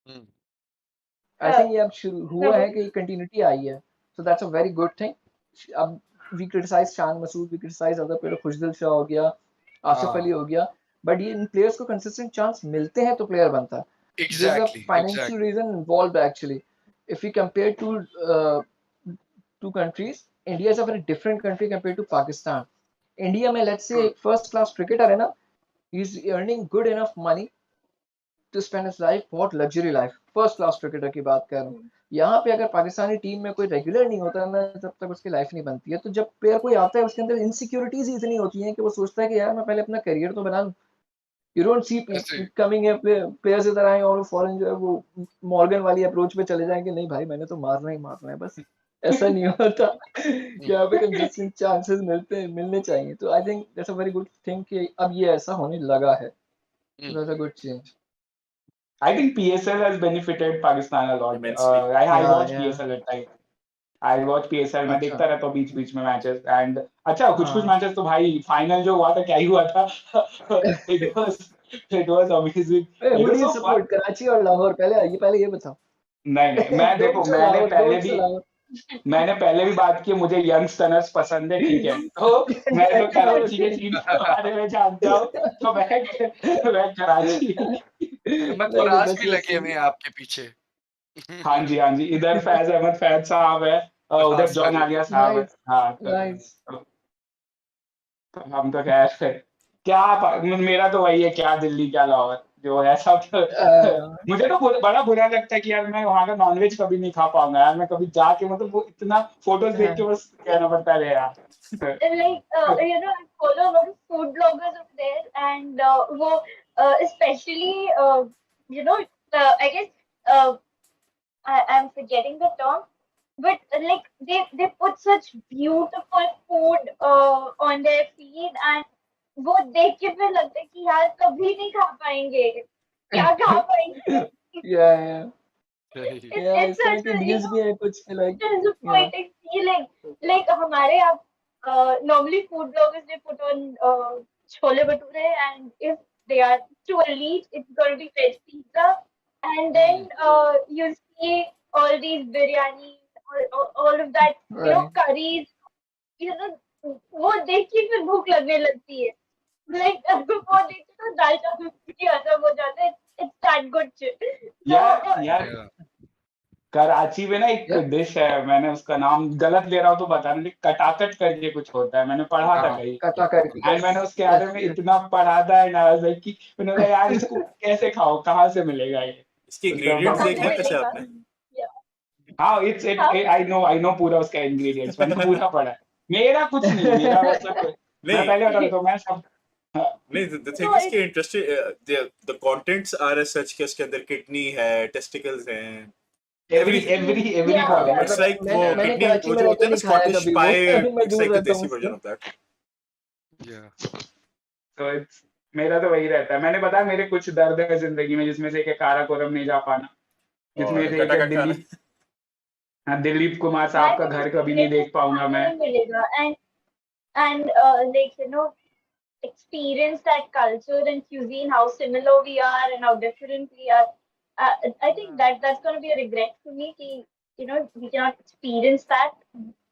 I uh, think ये अब शुरू हुआ है कि कंटिन्यूटी आई है. So that's a very good thing. अब we criticize Shan Masood, we criticize other players, खुशदिल शाह हो गया, आसिफ अली हो गया, but ये इन players को consistent chance मिलते हैं तो player बनता है. There's a exactly financial reason involved actually. If we compare two countries, India is a very different country compared to Pakistan. India में let's say एक first class cricketer है ना, he's earning good enough money to spend his life, बहुत luxury life, first class cricketer की बात कर रहा हूँ. यहाँ पे अगर पाकिस्तानी टीम में कोई रेगुलर नहीं होता ना, तब तक उसकी लाइफ नहीं बनती है. तो जब प्लेयर कोई आता है उसके अंदर इनसिक्योरिटीज इतनी होती हैं कि वो सोचता है कि यार मैं पहले अपना करियर तो बना लूं. यू डोंट सी ऐसे कमिंग है प्लेयर्स इधर आए और फॉरेन जो है वो मॉर्गन वाली अप्रोच पे चले जाएंगे, नहीं भाई मैंने तो मारना ही मारना है बस. ऐसा नहीं होता. यहाँ पे कंसिस्टेंट चांसेस मिलने चाहिए. तो I think that's a very good thing कि अब ये ऐसा होने लगा है. That's a good change. I think PSL has benefited Pakistan a lot. Immensely. I Yeah, watch yeah. PSL at times. I watch PSL में अच्छा. देखता रहता हूँ बीच बीच में मैचेस एंड अच्छा कुछ कुछ हाँ. मैचेस तो भाई फाइनल जो हुआ था क्या ही हुआ था. It was amazing. Who it do was you so fun. support, Karachi और लाहौर? पहले ये बताओ. नहीं नहीं मैं Don't देखो say Lahore, don't say Lahore. मैंने पहले भी बात की मुझे यंग स्टनर्स पसंद है ठीक है तो मैं तो कराची के सीन के बारे में जानता हूँ तो मैं कराची. अहमद नहीं नहीं, फराज बस भी बस लगे हुए हैं आपके पीछे। हाँ जी इधर फैज अहमद फैज साहब है हाँ, उधर जॉन sorry. आलिया साहब है. नाइस हाँ नाइस. तो हम तो खैर मेरा तो वही है क्या दिल्ली क्या लाहौर जो है सब मुझे तो बड़ा बुरा लगता है कि यार मैं वहाँ का नॉनवेज कभी नहीं खा पाऊंगा यार. मैं कभी जाके मतलब वो इतना फोटोज देख के बस कहना पड़ता है यार. like I follow a lot of food bloggers over there, and especially I guess I'm forgetting the term, but like they put such beautiful food on their feed, and वो देख के फिर लगता है कि यार कभी नहीं खा पाएंगे, क्या खा पाएंगे. yeah. Yeah, It's इस तरह such के a रील्स भी हैं कुछ like yeah. disappointing feeling. Like हमारे यहाँ normally food bloggers they put on chole bhature, and if they are too elite, it's going to be veg pizza, and then you see all these biryani, all of that, Right. curries, वो देख के फिर भूख लगने लगती है. Like वो देख के तो दाल चावल की हजम हो जाता है. It's that good shit. यार कराची में ना एक Yeah. डिश है मैंने उसका नाम गलत ले रहा हूँ तो बताना लेकिन कटाकट करके कुछ होता है मैंने पढ़ा था कहीं कटा कर एंड मैंने उसके बारे में इतना पढ़ा था एंड आई वाज लाइक कि मैंने बोला यार इसको कैसे खाओ कहाँ से मिलेगा ये इसके उसका इंग्रेडिएंट्स कहाँ देख से लिए कैसे मिलेगा? आपने? हाँ इट्स हाँ. आई नो पूरा उसका इंग्रेडिएंट्स मैंने पूरा पढ़ा है. मेरा कुछ नहीं मेरा वैसा मैं नहीं पहले बता देता हूँ मैं सब नहीं, the thing No, is कि interesting the contents are as such कि उसके अंदर किडनी है, टेस्टिकल्स हैं, everything. Every Yeah, body yeah. It's मतलब like वो मैंने किडनी कराची वो में जो रह होता के है ना नहीं खाया स्कॉटिश कभी वो. पाई, मैं it's दूर like the रहता हूँ देसी उससे. version of that. तो मेरा तो वही रहता है. मैंने बताया मेरे कुछ दर्द है जिंदगी में जिसमें से एक है काराकोरम नहीं जा पाना जिसमें और से एक है कटाकट खाना. दिलीप कुमार साहब का घर कभी नहीं देख पाऊंगा मैं. मिलेगा. And like experience that culture and cuisine, how similar we are and how different we are. I think that's going to be a regret for me. Ki, we cannot experience that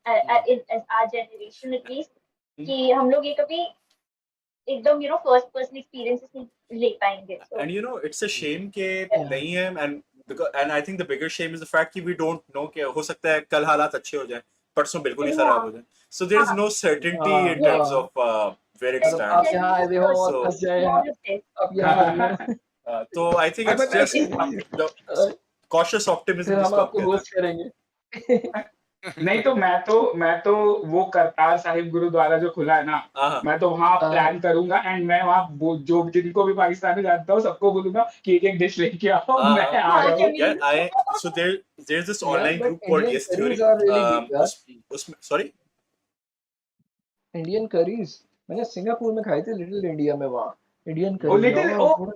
as our generation at least. कि हम लोग ये कभी एकदम first person experiences नहीं ले पाएंगे. So, And it's a shame कि Yeah. नहीं है, and I think the bigger shame is the fact कि we don't know कि हो सकता है कल हालात अच्छे हो जाएं. परसों बिल्कुल ही खराब हो जाए. So there is no certainty in terms हाँ of where it मतलब आप stands. यहाँ आए हुए हो और So फंस जाए यहाँ आप यहाँ आ गए हो so I think it's but just the cautious optimism फिर हम जिसको आप आपको कहते हैं. होस्ट करेंगे नहीं तो मैं तो वो करतार साहिब गुरुद्वारा जो खुला है ना, हाँ. मैं तो वहाँ हाँ प्लान करूंगा एंड मैं वहाँ जो जिनको भी पाकिस्तान में जानता हूँ सबको बोलूंगा कि एक डिश लेके आओ, मैं आ रहा हूँ. Yeah, so there's this यार online but group called Indian Yes curries Theory. Are really good यार उसमें sorry. इंडियन करीज मैंने सिंगापुर में खाई थी लिटिल इंडिया में वहाँ इंडियन ओ करी लिटिल यार ओ थोड़ा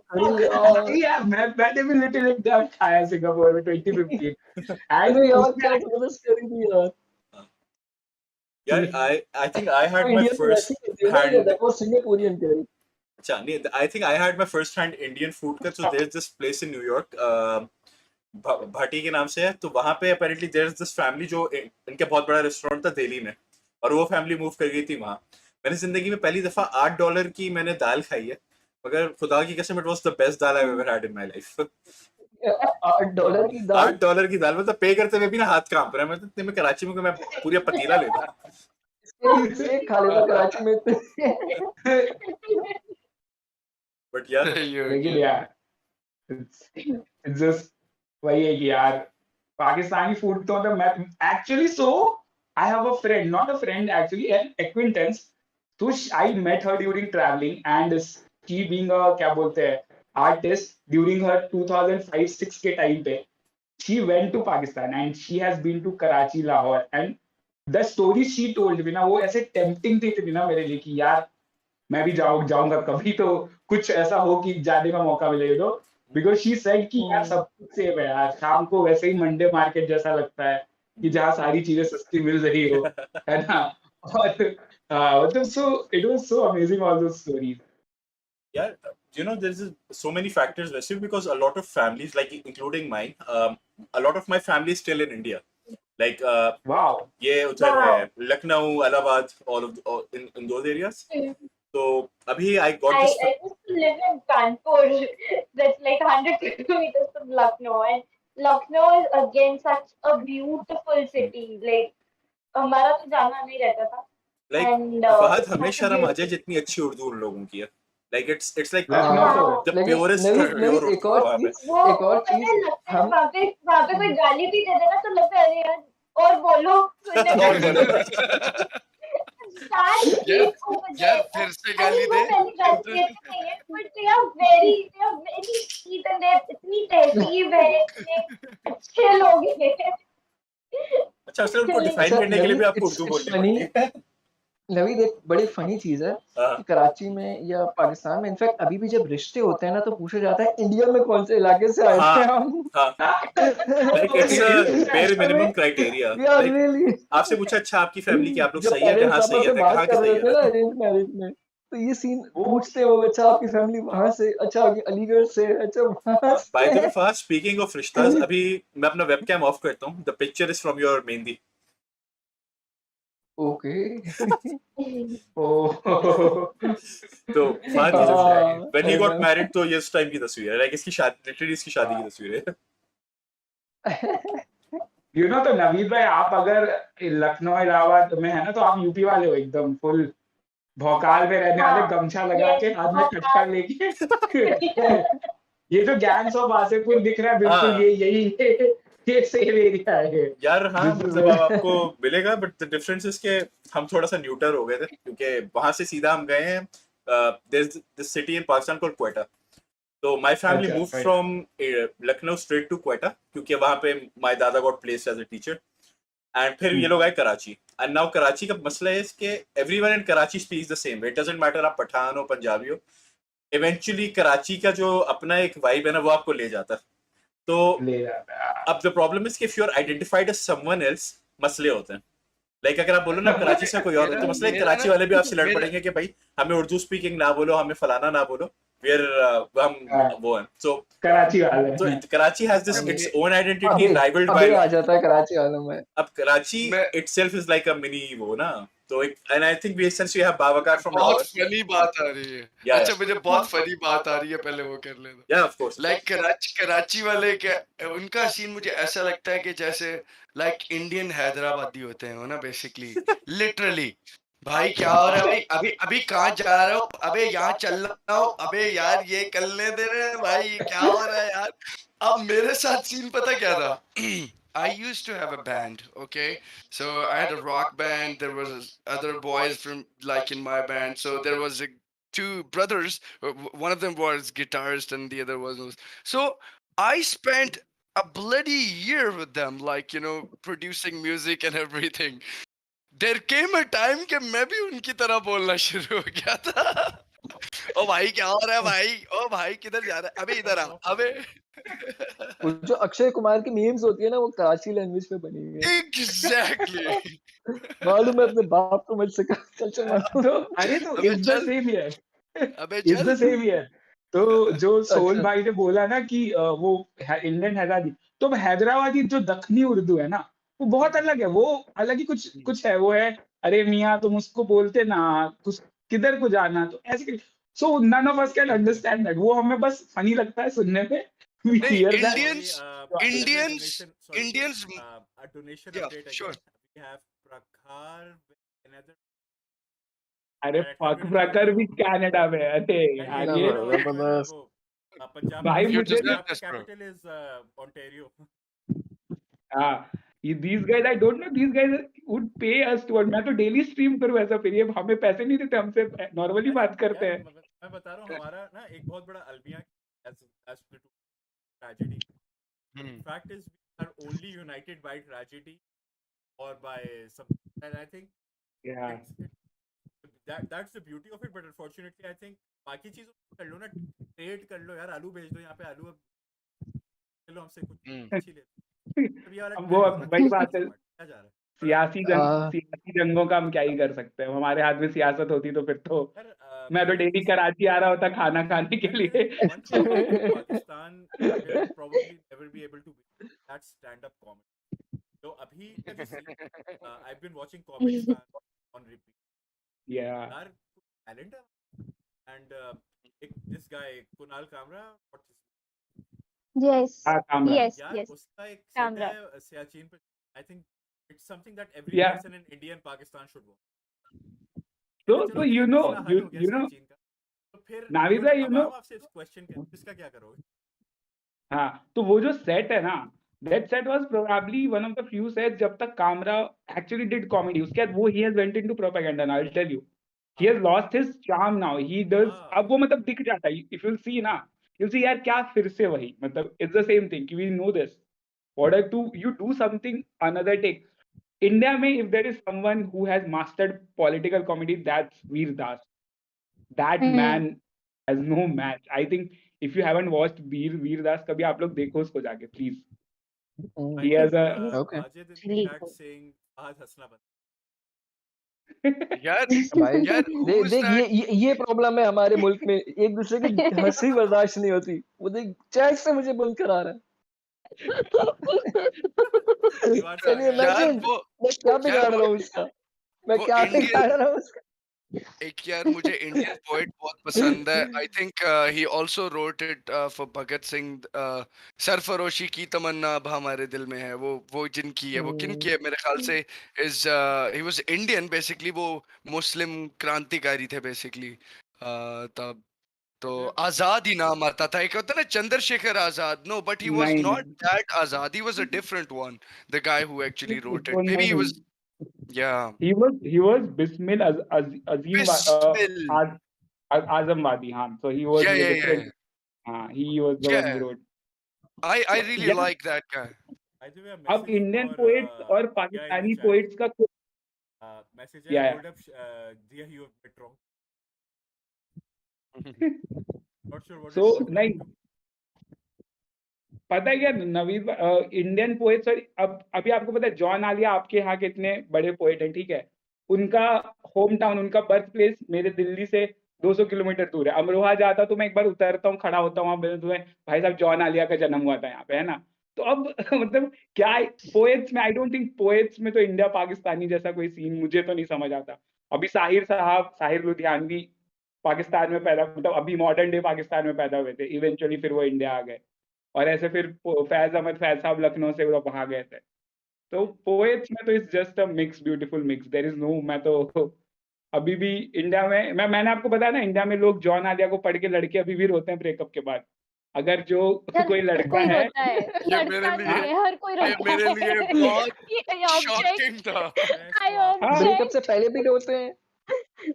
करी यार यार मैंने भी लिटिल इंडिया खाया सिंगापुर में 2015 एंड अरे यार उसमें क्या जबरदस्त करी थी यार Yeah, I think I तो had my इंडियन में वैसी first होती है ना ये hand. दैट वाज सिंगापुरियन करी अच्छा नहीं, I think I had my first hand Indian food का. So there's this place in New York, Bhati के नाम से है. तो वहाँ पे apparently there's this family जो इनके बहुत बड़ा रेस्टोरेंट था दिल्ली में, और वो फैमिली मूव कर गई थी वहाँ. मैंने जिंदगी में पहली दफा $8 की मैंने दाल खाई है, मगर खुदा की कसम it was the best dal I ever had in my life. $8 की दाल $8 की दाल, मतलब पे करते हुए भी ना हाथ कांप रहा है. मैं तो कराची में मैं पूरा पतीला ले लूं. इसके खा लेता कराची में बट यार लेकिन यार it's just वही है कि यार पाकिस्तानी फूड तो मतलब मैं actually so I have a friend not a friend actually an acquaintance तो I met her during travelling and she being a क्या बोलते हैं आर्टिस्ट ड्यूरिंग हर 2005-6 के टाइम पे she went to Pakistan and she has been to Karachi, Lahore and the story she told me ना वो ऐसे tempting थी ना मेरे लिए कि यार मैं भी जाऊंगा कभी तो कुछ ऐसा हो कि जाने का मौका मिले तो बिकॉज शी सेड कि यार सब कुछ सेम है यार शाम को वैसे ही मंडे मार्केट जैसा लगता है कि जहाँ सारी चीजें सस्ती मिल रही हो है ना और मतलब so it was so amazing all those stories yeah, there's so many factors, Vasu, because a lot of families, like including mine, a lot of my family is still in India. Like, wow ये उधर है Lucknow, Allahabad, all in those areas. So, abhi I got this. I used to live in Kanpur. That's like 100 kilometers from Lucknow. And Lucknow is again such a beautiful city. Like, हमारा तो जाना नहीं रहता था. Like, And Fahad it's हमें such a शर्म आ जाए beautiful जितनी अच्छी उर्दू उन लोगों की है. Like it's like लखनऊ तो the लेकिन purest Naveed of pure Naveed एक Urdu और वहाँ पे. चीज वो एक और पता चीज है लगता है हम वहाँ पे कोई गाली भी दे देना तो लगता है अरे यार और बोलो सुनने और में बोलो. start यार speak over यार there. फिर से I गाली mean वो दे. पहली गाली देते नहीं है but they are very sweet and they इतनी तहजीब है इतने अच्छे लोग हैं. अच्छा, असल उनको Like, डिफाइन अच्छा करने के लिए भी नवीद आपको इट्स उर्दू इट्स बोलनी फनी पड़ती है. नवीद एक बड़ी फनी चीज है हाँ. कि कराची में या पाकिस्तान में इनफैक्ट अभी भी जब रिश्ते होते हैं ना तो पूछा जाता है इंडिया में कौन से इलाके से आए थे हाँ हम हाँ. Like it's a bare minimum criteria. We are Like really आपसे पूछा अच्छा आपकी फैमिली की आप लोग जब सही है, पेरेंट्स कहाँ आपस सही है, में बात कहाँ के कर सही रहे थे ना है. अरेंज मैरिज में तो ये सीन पूछते हैं वो अच्छा आपकी फैमिली वहां से अच्छा आपकी अलीगढ़ से अच्छा वहां बाय द वे से फहद, स्पीकिंग ऑफ रिश्तास, अभी मैं अपना वेबकैम ऑफ करता हूँ. The picture is from your mehndi. Okay oh तो Fahad when he got married तो ये उस टाइम की तस्वीर है. लाइक इसकी शादी, लिटरली इसकी शादी की तस्वीर है. यू नो तो नवीद भाई आप अगर लखनऊ इलाहाबाद में है ना तो आप यूपी वाले हो एकदम फुल भोकाल में रहने वाले हाँ, गमछा लगा के हाथ में भोकाल। खटका लेके ये जो गैंग्स ऑफ वासेपुर दिख रहा है बिल्कुल हाँ. ये सेम एरिया है यार हाँ, This is मतलब अब आपको मिलेगा, बट द डिफरेंस इज के हम थोड़ा सा न्यूट्रल हो गए थे क्योंकि वहां से सीधा हम गए हैं. there's this city in Pakistan called Quetta. So my family अच्छा, moved right. from Lucknow straight to Quetta क्योंकि वहाँ पे my दादा got placed as a teacher. And फिर ये लोग आए कराची. And now कराची का मसला है कि everyone in Karachi speaks the same way. It doesn't matter आप पठान हो, पंजाबी हो. Eventually कराची का जो अपना एक vibe है ना वो आपको ले जाता है. तो ले जाता है अब the problem is कि if you're identified as someone else, मसले होते हैं. लाइक अगर आप बोलो ना कराची से कोई और है तो मसला है कराची वाले भी आपसे लड़ पड़ेंगे कि भाई हमें उर्दू स्पीकिंग ना बोलो, हमें फलाना ना बोलो. फिर हम वो हैं. सो कराची वाले तो Karachi has this its own identity अबे राइवल्ड अबे बाय. आ जाता है कराची वालों में अब कराची मैं itself is like a mini वो ना So, and I think since we have Babakar from बहुत Lahore. फनी बात आ रही है। Yeah, अच्छा yeah. मुझे बहुत फनी बात आ रही है, पहले वो कर लेना। Yeah, of course. Like Karachi वाले क्या, उनका सीन मुझे ऐसा लगता है कि जैसे लाइक इंडियन हैदराबादी होते हैं वो ना, बेसिकली लिटरली। भाई क्या हो रहा है भाई, अभी अभी कहाँ जा रहे हो, अबे यहाँ चल रहा हूँ, अबे यार ये करने दे रहे हैं भाई, क्या हो रहा है यार। अब मेरे साथ सीन पता क्या था? I used to have a band, okay? So I had a rock band. There was other boys from like in my band. So there was two brothers. One of them was guitarist and the other was. So I spent a bloody year with them, like producing music and everything. There came a time कि मैं भी उनकी तरह बोलना शुरू हो गया था। ओ भाई क्या हो रहा है भाई, ओ भाई किधर जा रहा है, अबे इधर आ, अबे। वो जो अक्षय कुमार की मीम्स होती है ना, वो कराची लैंग्वेज में बनी हुई है। एग्जैक्टली। मालूम है अपने बाप को मुझसे चल चल मालूम। तो अरे तो अबे इज द चल, सेम ईयर, अबे इज द चल। Same year. तो जो सोल अच्छा। भाई ने बोला ना कि वो इंडियन हैदराबादी, तो हैदराबादी जो दखनी उर्दू है ना, वो बहुत अलग है। वो अलग ही कुछ है। वो है अरे मियाँ तुम उसको बोलते ना, कुछ किधर को जाना, तो ऐसे। So none of us can understand that. वो हमें बस फनी लगता है सुनने में। वी नहीं, here that. Indians A donation yeah, update sure. again. We have Prakhar with another. अरे at फक 100 प्रकर भी रुपए कनाडा में। अरे यार ये जबरदस्त। पंजाब भाई You मुझे deserve पंजाब this, का bro. Capital is Ontario. हाँ, these guys, I don't know, these guys would pay us to, मैं तो डेली स्ट्रीम करूँ ऐसा, फिर ये हमें पैसे नहीं देते, हमसे नॉर्मली बात करते हैं। मैं बता रहा हूँ हमारा ना एक बहुत बड़ा अलमिया as the tragedy. Hmm. Fact is we are only united by tragedy or by something, and I think Yeah. that's the beauty of it. But unfortunately I think बाकी चीजों कर लो ना, ट्रेड कर लो यार, आलू भेज दो यहाँ पे, आलू अब चलो हमसे कुछ अच्छी ले, ये वाला अब वो ट्रेंड होना वही चाहिए बात है, क्या जा रहा है सियासी जंगों का हम क्या ही कर सकते हैं। हमारे हाथ में सियासत होती तो फिर तो यार। मैं तो डेली कराची आ रहा होता खाना खाने के लिए। one thing about Pakistan will probably never be able to be that stand-up comedy. So अभी का जो I've been watching Comedy Star on repeat. Yeah. यार talent है, and this guy Kunal Kamra, what's his Yes. हाँ, Kamra. Yes. यार Yes. उसका एक set Kamra. है सियाचिन पे। I think it's something that every Yeah. person in India and Pakistan should watch. तो चलो you ये know, मसला हल हो गया you know, सियाचिन का, तो फिर नाविद भाई, you अब know, हम आपसे क्वेश्चन करें, इसका क्या करोगे? हाँ, तो वो जो सेट है ना, that set was probably one of the few sets जब तक कामरा actually did comedy। उसके बाद वो he has went into propaganda now, I'll tell you. He has lost his charm now. He does, अब वो मतलब दिख जाता है। If you'll see ना, you'll see यार क्या फिर से वही, मतलब it's the same thing कि we know this. Order to you do something another take. India में if there is someone who has mastered political comedy, that's Veer Das. That man has no match. I think if you haven't watched Veer Das, कभी आप लोग देखो उसको जाके please. He has a Okay. Majid in the chat saying आज हंसना बंद। यार भाई यार who is देख that? ये प्रॉब्लम है हमारे मुल्क में, एक दूसरे की हंसी बर्दाश्त नहीं होती। वो देख चैट से मुझे बंद करा रहा है। Can you यार imagine? वो मैं क्या यार बिगाड़ वो रहा हूँ उसका, मैं वो क्या इंडियन बिगाड़ रहा हूँ उसका। एक यार मुझे इंडियन पोएट बहुत पसंद है। I think he also wrote it for Bhagat Singh. सरफरोशी की तमन्ना अब हमारे दिल में है, वो जिनकी है, वो किनकी है मेरे ख्याल से is he was Indian basically. वो मुस्लिम क्रांतिकारी थे बेसिकली तब। तो आजाद ही नाम आता था, एक होता है ना Chandrashekhar Azad. No but he was नहीं not that Azad, he was a different one, the guy who actually road वो इट। मे बी ही नहीं, वाज या he was Bismil Azim Bismil. Azamwadi, हाँ, so he was या literally, हाँ, he was the one who wrote. I So, really yeah, like that guy. By the way, a अब message Indian for poets और Dia in the Pakistani chat. Poets का Message Yeah, है, yeah. hold up, Dia, you have bit wrong. Not sure what So, it's referring नहीं, to. पता है क्या Naveed, Indian poets, और अब अभी आपको पता है जॉन आलिया आपके यहाँ कितने बड़े पोएट हैं, ठीक है? उनका होम टाउन, उनका बर्थ प्लेस मेरे दिल्ली से 200 किलोमीटर दूर है। अमरोहा जाता तो मैं एक बार उतरता हूँ, खड़ा होता हूँ वहाँ, तुम्हें भाई साहब जॉन आलिया का जन्म हुआ था यहाँ पे, है ना? तो अब मतलब क्या पोएट्स में, आई डोंट थिंक पोएट्स में तो इंडिया पाकिस्तानी जैसा कोई सीन मुझे तो नहीं समझ आता। अभी साहिर लुधियानवी पाकिस्तान में पैदा, मतलब अभी मॉडर्न डे पाकिस्तान में पैदा हुए थे, इवेंचुअली फिर वो इंडिया आ गए, और ऐसे फिर फैज साहब लखनऊ से वो वहां गए थे। तो पोएट्स में तो it's just a mix, beautiful mix, there is no, मैं तो अभी भी इंडिया में, मैंने आपको बताया ना, इंडिया में लोग जॉन आलिया को पढ़ के लड़के अभी भी रोते हैं ब्रेकअप के बाद। अगर जो यार कोई हर लड़का कोई है, रोता है, ये मेरे लड़का नहीं लिए है, हर कोई ये रोता मेरे लिए है। बहुत ये ऑब्जेक्ट, शॉकिंग था। आई हाँ ब्रेकअप से ऑब्जेक्ट। पहले भी रोते हैं,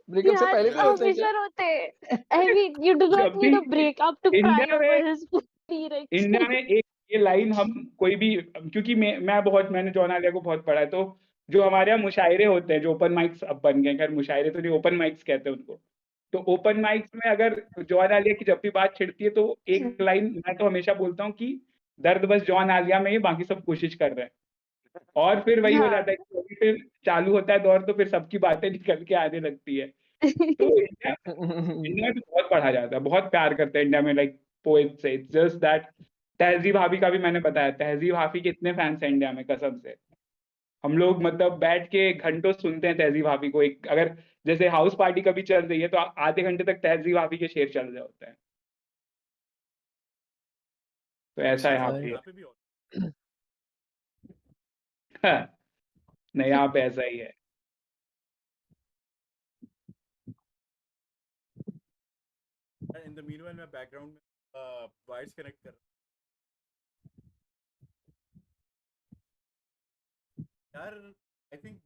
ब्रेकअप से यार पहले भी यार रोते हैं हमेशा क्या? रोते हैं। I mean, you do not जब भी need a breakup to cry India over में his lyrics. इंडिया में एक ये लाइन हम कोई भी, क्योंकि मैंने जॉन आलिया को बहुत पढ़ा है, तो जो हमारे यहाँ मुशायरे होते हैं, जो ओपन माइक्स अब बन गए, खैर मुशायरे तो नहीं, ओपन माइक्स कहते हैं उनको। तो ओपन माइक्स में अगर जॉन आलिया की जब भी बात छिड़ती है तो एक लाइन मैं तो हमेशा बोलता हूँ कि दर्द बस जॉन आलिया में ही, बाकी सब कोशिश कर रहे हैं। और फिर वही हो हाँ। जाता है कि कभी फिर चालू होता है दौर, तो फिर सबकी बातें निकल के आने लगती है। तो इंडिया में तो बहुत पढ़ा जाता है, बहुत प्यार करते हैं इंडिया में, लाइक पोएट से। इट्स जस्ट दैट तहजीब हाफी का भी मैंने बताया, तहजीब हाफी के इतने फैंस हैं इंडिया में, कसम से। हम लोग मतलब बैठ के घंटों सुनते हैं तहजीब हाफी को। एक अगर जैसे हाउस पार्टी कभी चल रही है तो आधे घंटे तक तहजीब हाफी के शेर चल रहे होते हैं। तो ऐसा है यहाँ यहाँ पे पे। भी नहीं, यहाँ पे ऐसा ही है। इन द मीनवाइल मैं बैकग्राउंड में वायर्स कनेक्ट कर यार। आई थिंक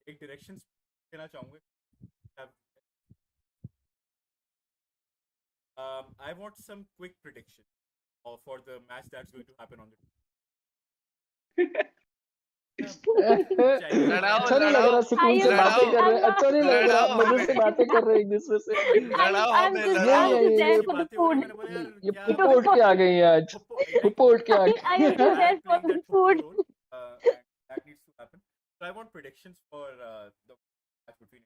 एक डायरेक्शन देना चाहूंगा। I want some quick prediction for the match that's going to happen on the लड़ाओ अच्छा नहीं लग रहा लड़ाओ सुकून से बातें कर रहे हैं, अच्छा नहीं लग रहा, लड़ाओ मजे हमें से बातें कर रहे हैं एक दूसरे से। लड़ाओ I'm हमें just लड़ाओ। there for the बातें हो रही, food. मैंने बोला यार ये क्या फुप्पो उठ के आ गई हैं आज, फुप्पो उठ के आ I am गई just there for playing the that food. role, and that needs to happen. So I want predictions for the match between.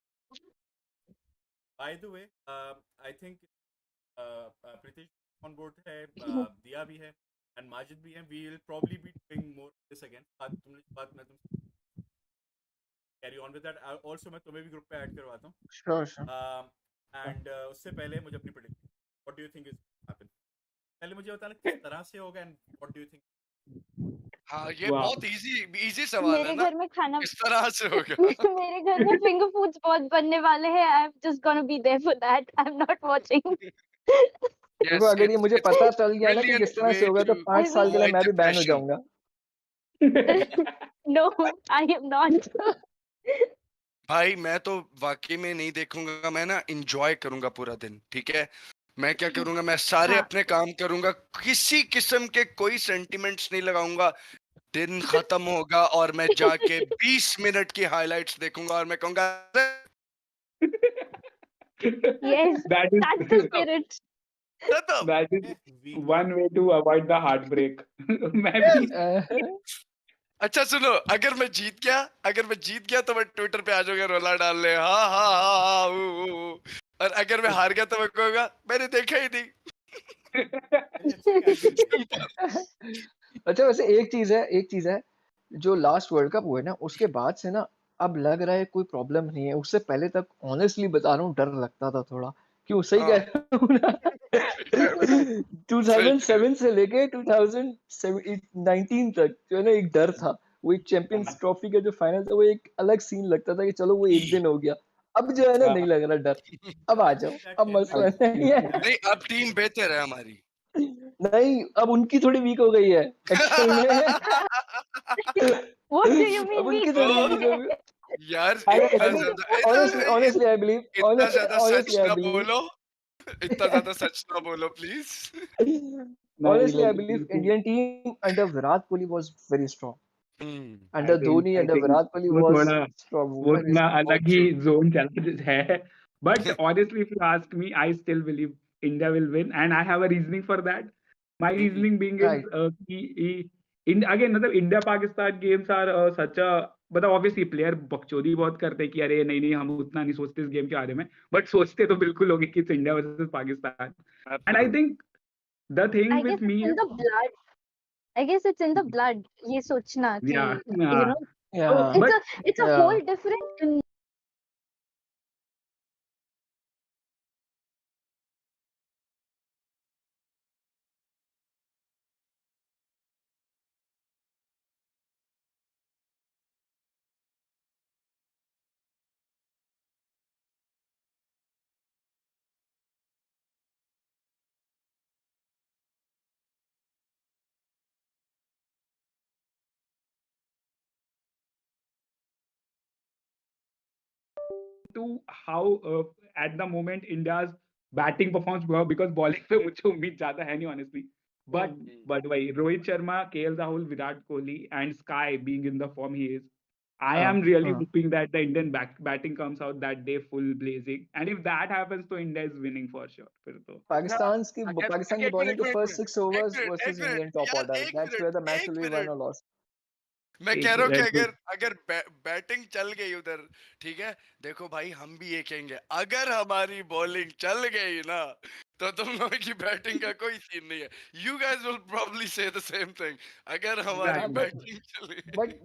By the way, I think Pritesh on board है, दिया भी है, and Majid भी है. We will probably be doing more of this again. तुमने बात मैं तुम carry on with that. Also मैं तुम्हें भी group पे add करवाता हूँ. श्योर And उससे पहले मुझे अपनी prediction. What do you think is happen? पहले मुझे बताना किस तरह से होगा and what do you think? हाँ, ये वाह, बहुत इजी सवाल है मेरे ना, घर में खाना किस तरह से होगा। मेरे घर में फिंगर फूड्स बहुत बनने वाले हैं. I'm just gonna be there for that. I'm not watching. देखो Yes, अगर ये मुझे it's पता चल गया ना कि brilliant किस तरह से way होगा तो to 5 I साल के लिए avoid मैं भी बैन हो depression. जाऊंगा। No, I am not. भाई मैं तो वाकई में नहीं देखूंगा, मैं ना एंजॉय करूंगा पूरा दिन, ठीक है। मैं क्या करूंगा, मैं सारे हाँ. अपने काम करूंगा, किसी किस्म के कोई सेंटिमेंट्स नहीं लगाऊंगा। दिन खत्म होगा और मैं जाके 20 मिनट की हाइलाइट्स देखूंगा और मैं कहूंगा Yes, that that's the is spirit. खत्म। that is Week one way to avoid the heartbreak. मैं भी अच्छा सुनो, अगर मैं जीत गया तो मैं ट्विटर पे आ जाऊंगा रोला डालने, हाँ हाँ हाँ हाँ ऊ। और अगर मैं हार गया तो मैं कहूंगा मैंने देखा ही नहीं। अच्छा वैसे एक चीज है जो लास्ट वर्ल्ड कप हुआ है ना उसके बाद से ना अब लग रहा है कोई प्रॉब्लम नहीं है। उससे पहले तक ऑनेस्टली बता रहा हूँ डर लगता था थोड़ा, क्यों सही हाँ, कह रहा हूँ ना। सही कह रहे 2007 से लेके 2019 तक जो है ना एक डर था। वो एक चैंपियंस ट्रॉफी का जो फाइनल था वो एक अलग सीन लगता था कि चलो वो एक दिन हो गया। अब जो है ना नहीं लग रहा डर। अब आ जाओ, अब मस्त नहीं है। नहीं, अब टीम बेहतर है हमारी। नहीं अब उनकी थोड़ी वीक हो गई है एक्चुअल में। What do you अब mean उनकी weak? थोड़ी वीक हो गई। यार I इतना mean, ज्यादा honestly, I believe. इतना ज्यादा सच Honestly, I ना believe. बोलो, इतना ज्यादा सच ना बोलो प्लीज। नहीं, Honestly, I लेकिन believe बिल्कुल Indian team under Virat Kohli was very strong. I Under think Dhoni, under Virat Kohli वो was थोड़ा strong. वो Very थोड़ा strong. अलग ही जोन चला है। But honestly if you ask me, I still believe India will win and I have a reasoning for that. My reasoning being is Right. कि अगेन मतलब India Pakistan games are such a, मतलब obviously player बकचोदी बहुत करते हैं कि अरे नहीं नहीं हम उतना नहीं सोचते इस गेम के बारे में, बट सोचते तो बिल्कुल होगी कि India versus Pakistan. And I think the I thing guess with me it's in is the blood. I guess it's in the blood. ये सोचना कि Yeah, you know Yeah, but it's a yeah. whole different to how at the moment India's batting performance well, because bowling पे मुझे उम्मीद ज्यादा है नहीं honestly. But Hmm. but वही Rohit Sharma, KL Rahul, Virat Kohli, and Sky being in the form he is, I am really hoping that the Indian batting comes out that day full blazing, and if that happens, so India is winning for sure. फिर तो Pakistan की bowling के first 6 overs एक versus minute Indian top यार, order. एक That's where minute, the match एक will be won minute. or lost. मैं कह एक रहा हूँ कि very good. अगर बैटिंग चल गई उधर, ठीक है, देखो भाई हम भी ये कहेंगे, अगर हमारी बॉलिंग चल गई ना तो तुम लोगों की बैटिंग का कोई सीन नहीं है। यू गाइस विल प्रोबब्ली से द सेम थिंग, अगर हमारी हाँ, Exactly. बैटिंग चली।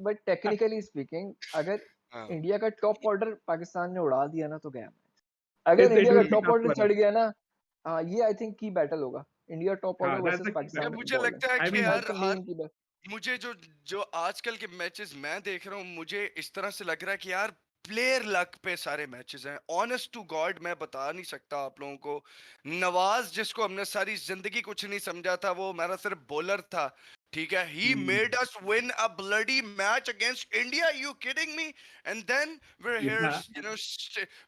but technically speaking, अगर हाँ, इंडिया का टॉप ऑर्डर पाकिस्तान ने उड़ा दिया ना तो गया मैच। अगर It इंडिया का will be top tough order for us. चढ़ गया ना, ये आई थिंक की बैटल होगा, India top order That's versus the key या पाकिस्तान battle. मुझे बॉलिंग। लगता है I कि mean, यार दैट्स द मेन की बैटल। मुझे जो जो आजकल के मैचेस मैं देख रहा हूँ, मुझे इस तरह से लग रहा है कि यार प्लेयर लक पे सारे मैचेस हैं। ऑनेस्ट टू गॉड मैं बता नहीं सकता आप लोगों को, नवाज जिसको हमने सारी जिंदगी कुछ नहीं समझा था, वो मेरा सिर्फ बॉलर था, ठीक है, he made us win a bloody match against India, you kidding me? And then we're here, yeah. you know,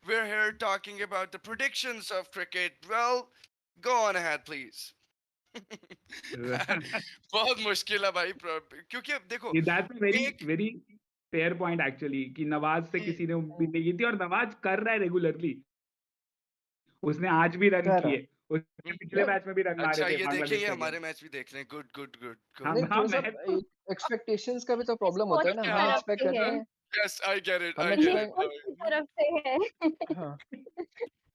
we're here talking about the predictions of cricket. Well, go on ahead please. बहुत मुश्किल है भाई, क्योंकि अब देखो That's a very एक very fair point actually कि नवाज से किसी ने उम्मीद नहीं की थी और नवाज कर रहा है रेगुलरली। उसने आज भी रन कर रहा किए, है। उसने पिछले नहीं मैच में भी रन मारे अच्छा, थे ये देखें, बांग्लादेश ये के हमारे अगेंस्ट। मैच भी देख रहे हैं, गुड गुड गुड हाँ गुड। नहीं, हाँ थोड़ा सा मैं तो एक्सपेक्टेशंस का भी तो प्रॉब्लम होता है स्पोर्ट्स ना, की हम तरफ हाँ, एक्सपेक्ट से करते है, हैं, यस आई गेट इट, हम आई ये गेट एक्सपेक्ट स्पोर्ट्स की इट। तरफ से है। हाँ,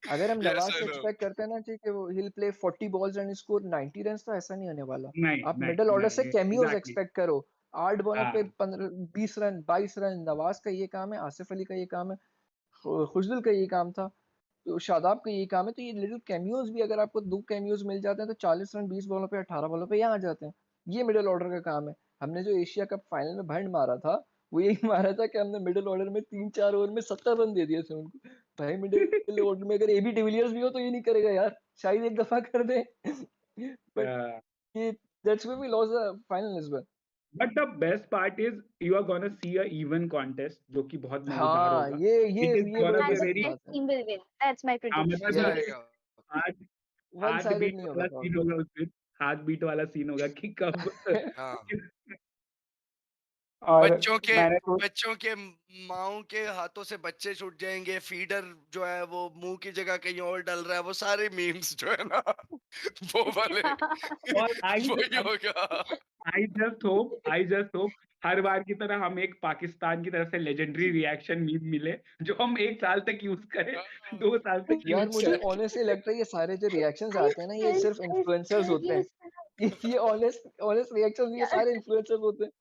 अगर हम यस नवाज आई से नो। एक्सपेक्ट करते हैं ना कि वो he'll play 40 balls and score 90 runs, तो ऐसा नहीं होने वाला। नहीं आप नहीं मिडिल ऑर्डर से नहीं कैमियोज एग्जैक्टली। एक्सपेक्ट करो, 8 बॉलों पे हाँ 15 20 रन 22 रन। नवाज का ये काम है, आसिफ अली का ये काम है, खुशदिल का ये काम था, तो शादाब का ये काम है। तो ये लिटिल कैमियोज भी अगर आपको 2 कैमियोज मिल जाते हैं तो 40 रन 20 बॉलों पे 18 बॉलों पे यहाँ आ जाते हैं। ये मिडिल ऑर्डर का काम है। हमने जो एशिया कप फाइनल में भंड मारा था, वो यही मारा था कि हमने मिडिल ऑर्डर में 3-4 ओवर में 70 रन दे दिए थे उनको। भाई मिडिल ऑर्डर में अगर एबी डिविलियर्स भी हो तो ये नहीं करेगा यार, शायद एक दफा कर दे। बट ये that's why we lost the final as well. But the best part is you are gonna see a even contest जो कि बहुत मजेदार हाँ, होगा। ये इट इज ये गोना बड़ी And बी the अच्छी वेरी best बात है। team will win. That's my prediction. मजा यस, आएगा। हार्ट वन हार्ट साइडेड बीट नहीं होगा वाला थोड़ा। सीन होगा उस दिन, हार्ट बीट वाला सीन होगा कि कब हाँ, और बच्चों के मैंने तो बच्चों के माओं के हाथों से बच्चे छूट जाएंगे, फीडर जो है वो मुंह की जगह कहीं और डल रहा है, वो सारे मीम्स जो है ना वो वाले और वही होगा। आई जस्ट होप हर बार की तरह हम एक पाकिस्तान की तरफ से लेजेंडरी रिएक्शन मीम मिले जो हम 1 साल तक यूज करें, 2 साल तक यार यूज मुझे करें। ऑनेस्टली लगता है ये सारे जो रिएक्शंस I आते हैं ना, ये still, सिर्फ I इन्फ्लुएंसर्स still होते हैं। use that. ये ऑनेस्ट रिएक्शंस ये Yeah. सारे इन्फ्लुएंसर्स होते हैं।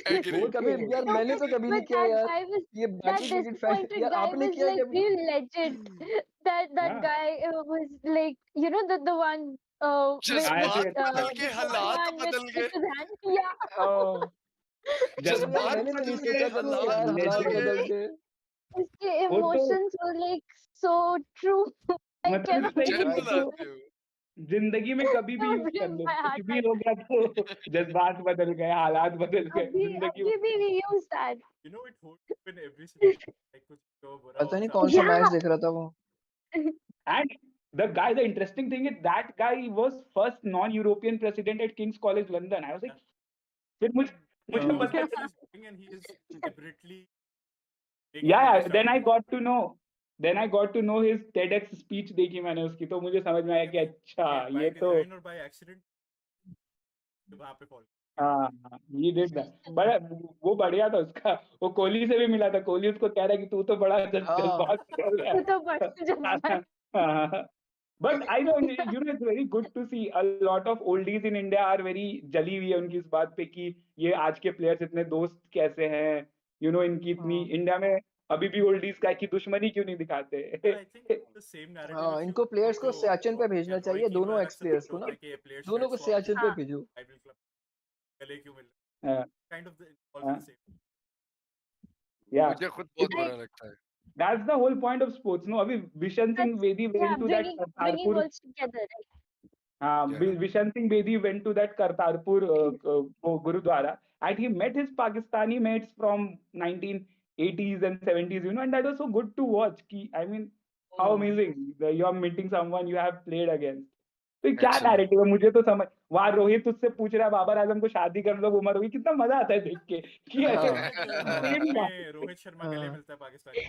एग्री। वो कभी यार No, मैंने तो कभी नहीं but किया that यार, guy was ये that बाकी क्रिकेट फैन disappointed यार guy आपने was किया like कभी? real legend. That हाँ guy was like, you know, the one with जज्बात बदल के the हालात Korean बदल with गए, his hand किया. हाँ, तो यार जज्बात जज्बात मैंने तो नहीं बदल बदल गए, सोचा गए, कभी कि हालात यार बदल हालात लेजेंड। बदल गए। गए। उसके वो तो emotions were like so true. I मतलब kept इट्स लाइक जन्म भाई thinking लाते हो। जिंदगी में कभी that भी would यूज कर break लो, my कुछ heart. भी हो गया तो जज्बात बदल गए, हालात बदल गए, अभी जिंदगी अभी भी we use that. You know, it holds up in every scenario. Like कुछ जो बुरा पता हो नहीं सामने कौन सा Yeah. मैच देख रहा था वो। And the interesting thing is that guy was first non-European president at King's College London. I was like, फिर मुझे he मुझे knows पता what चला, he's doing and he is deliberately making yeah, India yeah, then stronger. I got to know his TEDx speech देखी मैंने उसकी, तो मुझे समझ में आया कि अच्छा Yeah, by ये तो design or by accident, वहाँ पे fall. हाँ he did that, but वो बढ़िया था उसका, वो कोहली से भी मिला था, कोहली उसको कह रहा है कि तू तो बड़ा हाँ जज्बात हो गया। तू तो बड़ा जज्बात। हाँ, But I know, it's very good to see a lot of oldies in India are very जली हुई है उनकी इस बात पे कि ये आज के प्लेयर्स इतने दोस्त कैसे हैं, इनकी इतनी इंडिया में अभी भी ओल्डीज का की दुश्मनी क्यों नहीं दिखाते. But I think the same narrative if you इनको प्लेयर्स को go to सियाचिन पे भेजना यार चाहिए, रोहित की दोनों अलग एक्स सा प्लेयर्स ट्वीट को होता ना, है कि प्लेयर दोनों शेयर को स्वैप सियाचिन पे हाँ भेजो. आइडल क्लब गले क्यों मिल Uh, kind of all uh, the same. yeah. मुझे खुद बहुत अरे बुरा लगता है. That's the whole point of sports. No, अभी Vishan Singh that's Bedi yeah, went to that bringing Kartarpur. worlds together, right? Yeah. Vishan Singh Bedi went to that Kartarpur Gurudwara, and he met his Pakistani mates from 1980s and 70s. And that was so good to watch. I mean, how amazing! You are meeting someone you have played against. तो क्या Excellent. Narrative है, मुझे तो समझ. वहां रोहित उससे पूछ रहा है बाबर आजम को शादी कर लो, उमर होगी, कितना मजा आता है देख के कि हाँ. गोल्ड में रोहित शर्मा के लिए मिलता है पाकिस्तानी.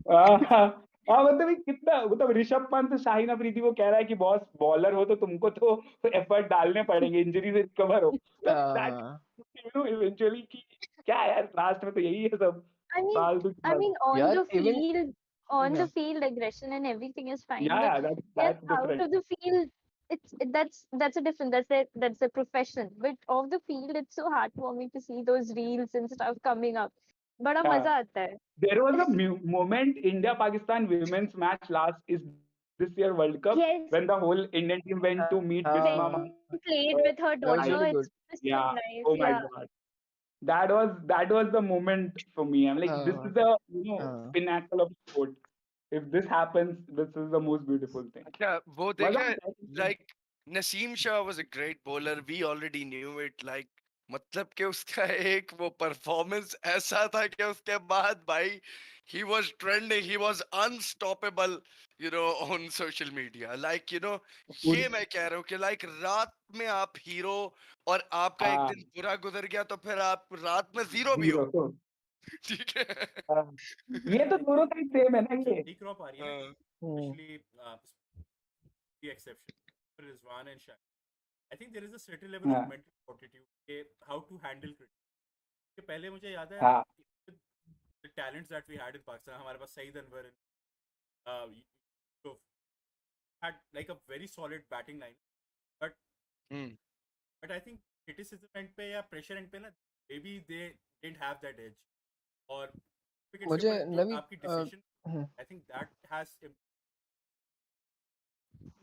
हाँ, मतलब ये कितना, मतलब ऋषभ पंत, शाहीन अफरीदी वो कह रहा है कि बॉस बॉलर हो तो तुमको तो एफर्ट डालने पड़ेंगे, इंजरी से रिकवर हो. इवेंचुअली कि क्या यार, लास्ट में तो यही है सब I mean, फालतू की I बात. mean, on यार the even field, on yeah. the field, aggression and everything is fine. Yeah, But yeah, yes, that's out different. of the field, that's a different. That's a profession. But off the field, it's so heartwarming to see those reels and stuff coming up. बड़ा Yeah. मजा आता है. There was a moment India Pakistan women's match last is this year World Cup Yes, when the whole Indian team went to meet Bisma when played with her That was daughter, really it's good. just so Yeah. nice. Oh my Yeah. God. That was the moment for me. I'm like, this is the pinnacle of sport. If this happens, this is the most beautiful thing. अच्छा वो मजा देखा आता है. like Naseem Shah was a great bowler. We already knew it. Like मतलब कि उसका एक वो परफॉर्मेंस ऐसा था कि उसके बाद भाई he was trending. He was unstoppable. On social media. Like ये मैं कह रहा हूँ कि like रात में आप हीरो और आपका एक दिन बुरा गुजर गया तो फिर आप रात में जीरो भी हो. Zero. ठीक है. ये तो दोनों साइड सेम है ना जो ये. नई क्रॉप आ रही है ना, especially the exception Rizwan and Shah. I think there is a certain level of mental fortitude के how to handle criticism. कि पहले मुझे याद है the talents that we had in Pakistan, हमारे पास Saeed Anwar had like a very solid batting line, but I think criticism end पे या pressure end पे ना maybe they didn't have that edge. और मुझे नवी आपकी decision, I think that has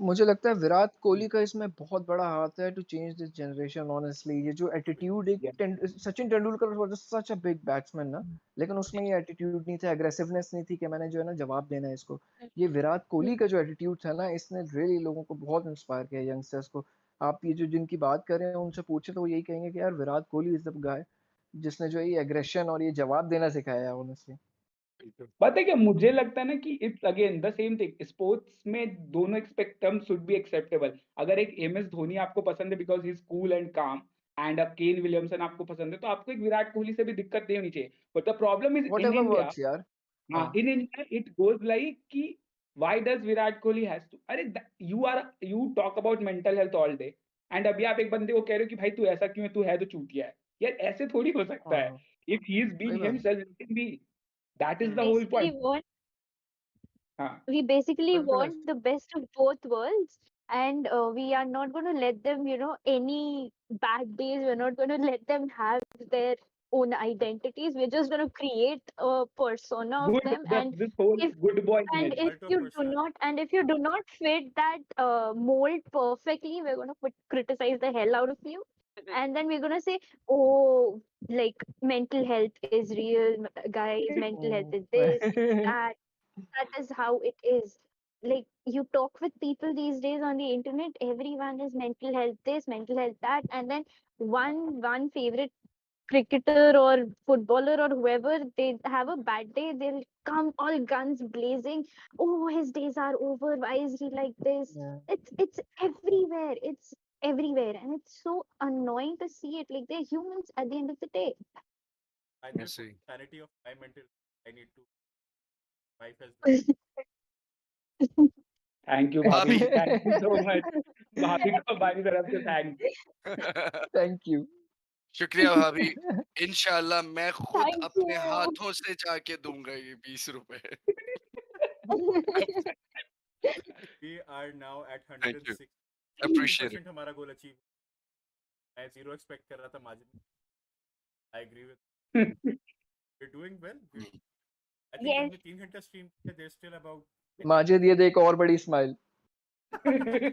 मुझे लगता है विराट कोहली का इसमें बहुत बड़ा हाथ है to change this generation. Honestly ये जो एटीट्यूड, एक Sachin Tendulkar was such a big batsman ना, लेकिन उसमें ये एटीट्यूड नहीं था, एग्रेसिवनेस नहीं थी कि मैंने जो है ना जवाब देना है इसको. ये विराट कोहली का जो एटीट्यूड था ना, इसने रियली लोगों को बहुत इंस्पायर किया, यंगस्टर्स को. आप ये जो जिनकी बात कर रहे हैं उनसे पूछे तो वो यही कहेंगे कि यार Virat Kohli is the guy जिसने जो ये एग्रेशन और ये जवाब देना सिखाया है ऑनेस्टली. पता है क्या मुझे लगता है ना कि it's again the same thing. Sports में दोनों टर्म शुड बी एक्सेप्टेबल. अगर एक एम एस धोनी आपको पसंद है because he is cool and काम, एंड केन विलियमसन आपको पसंद है, तो आपको एक विराट कोहली से भी दिक्कत नहीं होनी चाहिए. But the problem is in whatever India. Works यार. In India it goes like कि why does Virat Kohli has to. अरे you talk about mental health all day, and अभी आप एक बंदे को कह रहे हो कि भाई तू ऐसा क्यों है, तू है तो चूतिया है. यार ऐसे थोड़ी हो सकता है. If he is being himself, he can be. That is the whole point. We basically want the best of both worlds, and we are not going to let them, any bad days. We're not going to let them have their own identities. We're just going to create a persona of them, and this whole if good boy and image. if you do not fit that mold perfectly, we're going to criticize the hell out of you. And then we're gonna say, oh, like mental health is real, guys. Mental health is this, that. That is how it is. Like you talk with people these days on the internet, everyone is mental health this, mental health that, and then one favorite cricketer or footballer or whoever, they have a bad day, they'll come all guns blazing. Oh, his days are over. Why is he like this? It's everywhere. It's everywhere, and it's so annoying to see it. Like they're humans at the end of the day. I know sanity of my mental. I need to. Life has. Thank you, Bhabhi. Thank you so much. Bhabhi को हमारी तरफ से thank. Thank you. शुक्रिया भाभी. इंशाल्लाह मैं खुद Thank अपने you. हाथों से जाके दूंगा ये 20 रुपए. We are now at Thank you. 106. Appreciate it. 15% हमारा गोल अचीव. मैं 0 expect कर रहा था Majid. I agree with. We're doing well. I think Yes. हमने 3 घंटा stream किया. There's still about. माजिद ये देख और बड़ी स्माइल. मैंने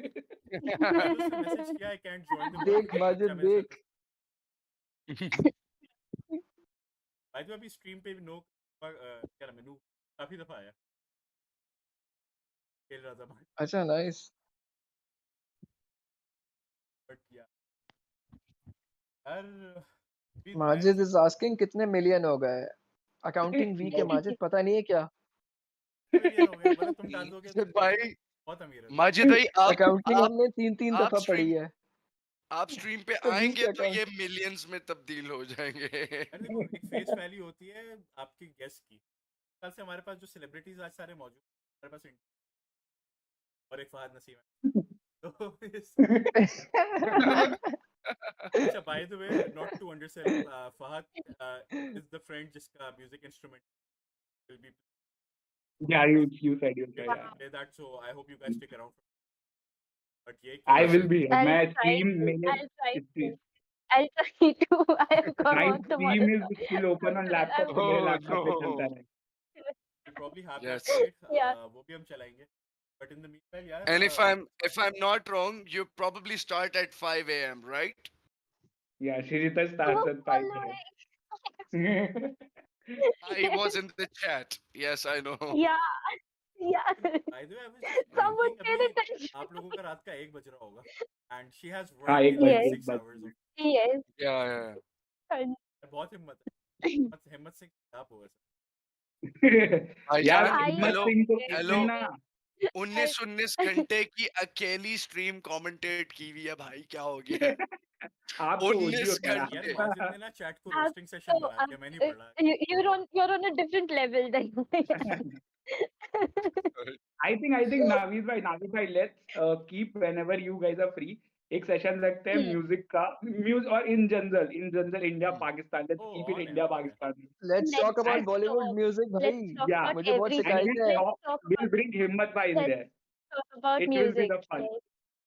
उससे मैसेज किया I can't join the देख call. माजिद देख. भाई तो अभी स्ट्रीम पे भी नो क्या नाम है नू काफी दफा आया खेल रहा था भाई. अच्छा नाइस. बट या यार माजिद इज आस्किंग कितने मिलियन हो गए. अकाउंटिंग वीक है माजिद, पता नहीं है क्या. मिलियन हो गए मतलब तुम डाल दोगे तो भाई बहुत अमीर है. माजिद भाई अकाउंटिंग आप हमने 3 आप दफा पढ़ी स्ट्रीम है. आप स्ट्रीम पे तो आएंगे वीक तो ये अकाउंट. मिलियंस में तब्दील हो जाएंगे. अरे देखो एक फेस वैल्यू होती है आपकी गेस्ट की. कल से हमारे पास जो सेलिब्रिटीज आज सारे मौजूद हमारे पास और एक फहद नसीम है. तो अच्छा by the way not to understand Fahad is the friend जिसका music instrument will be Yeah, you said yeah. play that, so I hope you guys stick around. But ये I will be. I'll मैं try stream to. मेरे I'll try to. stream- I'll try to. I have got my work stream tomorrow. is still open on I laptop, तो will. मेरे Oh laptop पे no. चलता है. we probably have Yes. that right. Yeah. वो भी हम चलाएंगे. But in the meanwhile यार And if I'm not wrong, you probably start at 5 a.m. right? Yeah, Shirita starts at 5 a.m. I was in the chat. Yes, I know. Yeah. Yeah. by the way I was just Someone thinking paid अभी attention. आप लोगों का रात का 1 बज रहा होगा and she has हाँ worked एक in बज like Yes. 6 एक hours of. Yes. Yeah. बहुत हिम्मत है. हिम्मत से आप होगा सर. यार भाईजान, I हिम्मत hello, सिंह को hello. सुनना. 19 घंटे की अकेली स्ट्रीम कमेंटेट की हुई है भाई, क्या हो गया? आप तो ओजी 19 होते हैं यार घंटे. माजिद ने ना चैट को आप रोस्टिंग सेशन तो बना दिया. मैं नहीं पढ़ रहा. you're on a different level than I think Naveed bhai, let's keep whenever you guys are free. एक सेशन रखते हैं म्यूजिक का, म्यूजिक और in general India Pakistan. Let's Oh, keep it on है, इंडिया on है. Pakistan. Let's talk about let's Bollywood talk. Music भाई. Let's talk Yeah. about मुझे बहुत everything. And शिकायत है. Let's talk we'll about bring Himmat bhai in let's there. talk about It will be music. the fun. Yes.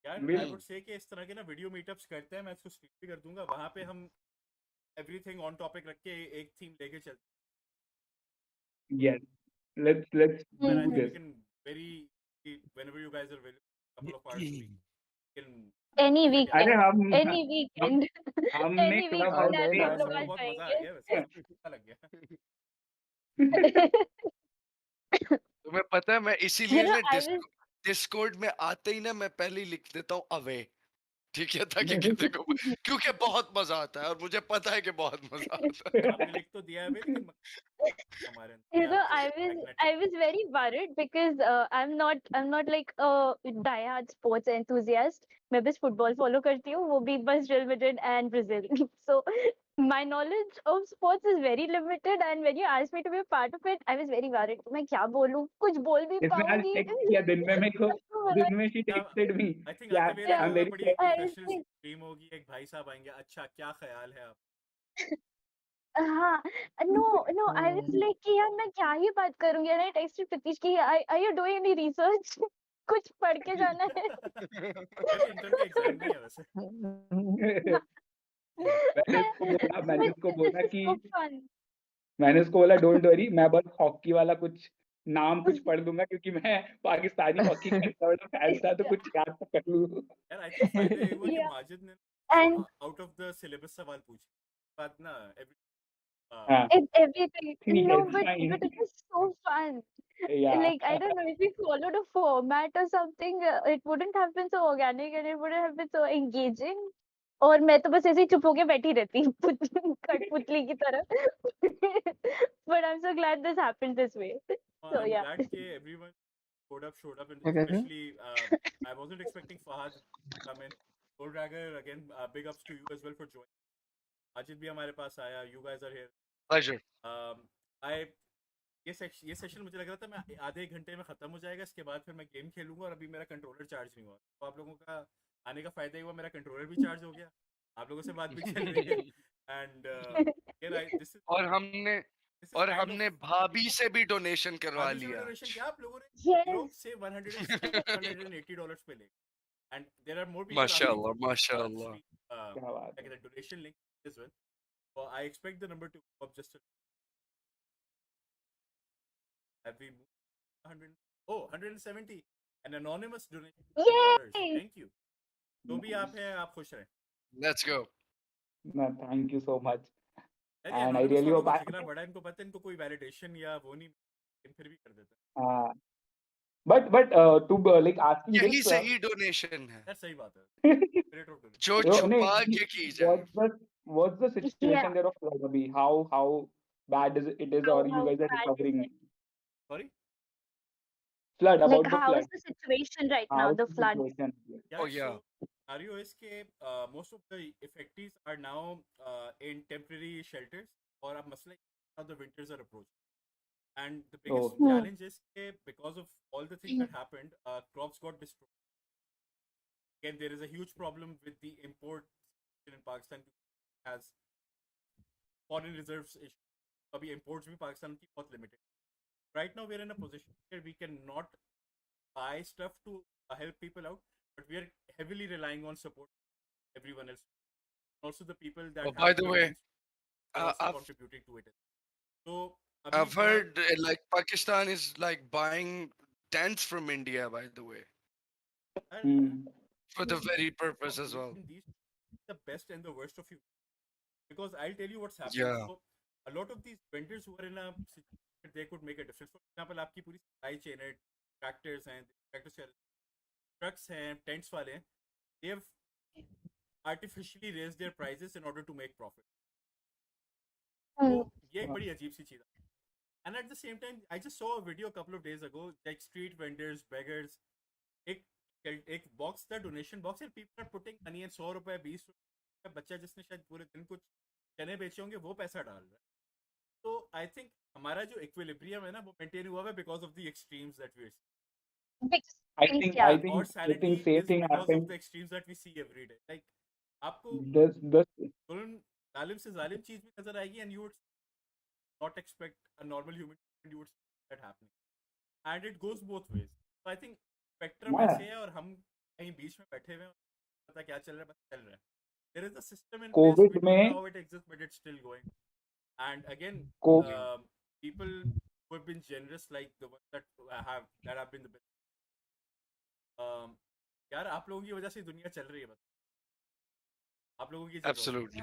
यार Will- I would say कि इस तरह के ना वीडियो मीटअप्स करते हैं. मैं इसको स्ट्रीम भी कर दूंगा. वहां पे हम एवरीथिंग ऑन टॉपिक रख के एक थीम लेके चलते Yes. Let's हैं. I do think we this. can whenever you guys are available couple of hours a week can Any Yeah. weekend. अरे हम Any weekend. हमने Any club weekend house as में हम लोग आ बहुत मजा आ जाएंगे. गया वैसे. अच्छा लग गया. तुम्हें पता है मैं इसीलिए You know, ना I was डिस्कॉर्ड में आते ही ना मैं पहले ही लिख देता हूँ अवे. ठीक है, ताकि किसी को, क्योंकि बहुत मजा आता है और मुझे पता है कि बहुत मजा आता है. आपने लिख तो दिया है भाई लेकिन हमारे you know, अंदर I was very worried because I'm not like a diehard sports enthusiast. मैं बस फुटबॉल फॉलो करती हूँ, वो भी बस real Madrid and Brazil. So my knowledge of sports is very limited, and when you asked me to be a part of it, I was very worried. मैं क्या बोलूँ, कुछ बोल भी इसने आज पाऊंगी. टेक्स्ट किया दिन में मेरे को. दिन में she texted me. I think Yeah, आते मेरे I'm होगा very बड़ी sorry. प्रोफेशनल स्ट्रीम होगी. एक भाई साहब आएंगे. अच्छा क्या ख्याल है आप. हाँ, no, I was like कि यार मैं क्या ही बात करूंगी. And I texted Pritish कि are you doing any research? कुछ पढ़ के जाना है. यार इंटर का एग्जाम नहीं है वैसे. मैंने उसको बोला This is कि so fun. मैंने उसको बोला डोंट वरी, मैं बस हॉकी वाला कुछ नाम कुछ पढ़ दूंगा क्योंकि मैं पाकिस्तानी हॉकी का इतना बड़ा फैन था, तो कुछ याद तो कर लूं. यार आई थिंक फायदा ये हुआ कि Yeah. माजिद ने And out of the syllabus सवाल पूछे. बात ना हाँ. everything. No, Yes, fine. but it was so fun. Yeah. Like I don't know if we followed a format or something, it wouldn't have been so organic and it wouldn't have been so engaging. और मैं तो बस ऐसे ही चुप होके बैठी रहती कठपुतली की तरह. But I'm so glad this happened this way. So I'm yeah. glad कि everyone showed up and क्या कहते हैं? especially I wasn't expecting Fahad to come in. Gold Dragger again, big ups to you as well for joining. Ajit भी हमारे पास आया. You guys are here. Pleasure. ये session मुझे लग रहा था मैं आधे एक घंटे में खत्म हो जाएगा. इसके बाद फिर मैं गेम खेलूंगा और अभी मेरा कंट्रोलर चार्ज नहीं हुआ. तो आप लोगों का आने का फायदा ही हुआ. मेरा कंट्रोलर भी चार्ज हो गया. आप लोगों से बात भी चल रही है. एंड और This is और kind of हमने भाभी से भी डोनेशन करवा भाभी से लिया डोनेशन किया आप लोगों ने. लोग Yes. say $160 पे ले. And there are more people asking माशाल्लाह for माशाल्लाह stream, क्या बात like है the donation link as well. So I expect the number to go up just a have we moved 100 oh 170 an anonymous donation $10. Yay! Thank you. जो भी आप हैं आप खुश रहें. Let's go no, thank you so much अरे and I anonymous really वालों hope को I जितना बड़ा इनको पता है इनको कोई वैलिडेशन या वो नहीं लेकिन फिर भी कर देते हैं. uh, but to like asking यही this सही डोनेशन है That's सही बात है. Spirit of donation. जो no, छुपा के की जाए what's the situation Yeah. there of flood abhi? How bad is it is or you How guys are bad is recovering it? Sorry. flood Like, about the how is flood the situation right now? how is The the flood. situation Yeah. Oh, yeah. So scenario is that most of the effectees are now in temporary shelters. और अब मसला now the winters are approaching. And the biggest oh challenge is that because of all the things that happened, crops got destroyed. Again, there is a huge problem with the import in Pakistan has foreign reserves issue. अभी imports भी पाकिस्तान की बहुत limited. Right now, we're in a position where we cannot buy stuff to help people out, but we are heavily relying on support everyone else. Also, the people that Oh, have by the the way, means are also I've contributing to it. So, I've क्या heard like Pakistan is like buying tents from India, by the way, for the very purpose as well. these the best and the worst of you, because I'll tell you what's happening. Yeah. So, a lot of these vendors who are in a situation they could make a difference. For example, आपकी पूरी supply chain है, tractors हैं, trucks हैं, tents वाले हैं, they have artificially raised their prices in order to make profit. So ये एक बड़ी अजीब सी चीज़ है. And at the same time, I just saw a video a couple of days ago, like street vendors, beggars, एक box था donation box and people are putting money and 100 रुपए 20 रुपए बच्चा जिसने शायद पूरे दिन कुछ चने बेचे होंगे वो पैसा डाल रहा है. So I think हमारा जो equilibrium है ना वो maintain हुआ है because of the extremes that we are seeing. I think Yeah. I think Our I sanity think same is thing because of happened the extremes that we see every day. Like आपको this जुल्म जालिम से जालिम चीज भी नजर आएगी and you would not expect a normal human and you would see that happening. And it goes both ways. So I think spectrum yeah ऐसे है और हम कहीं बीच में बैठे हुए हैं पता क्या चल रहा है बस चल रहा है. There is a system in place. COVID We don't know में how it exists, but it's still going. And again, COVID people who have been generous, like the ones that have been the best. यार आप लोगों की वजह से दुनिया चल रही है बस. आप लोगों की जरूरत है. Absolutely.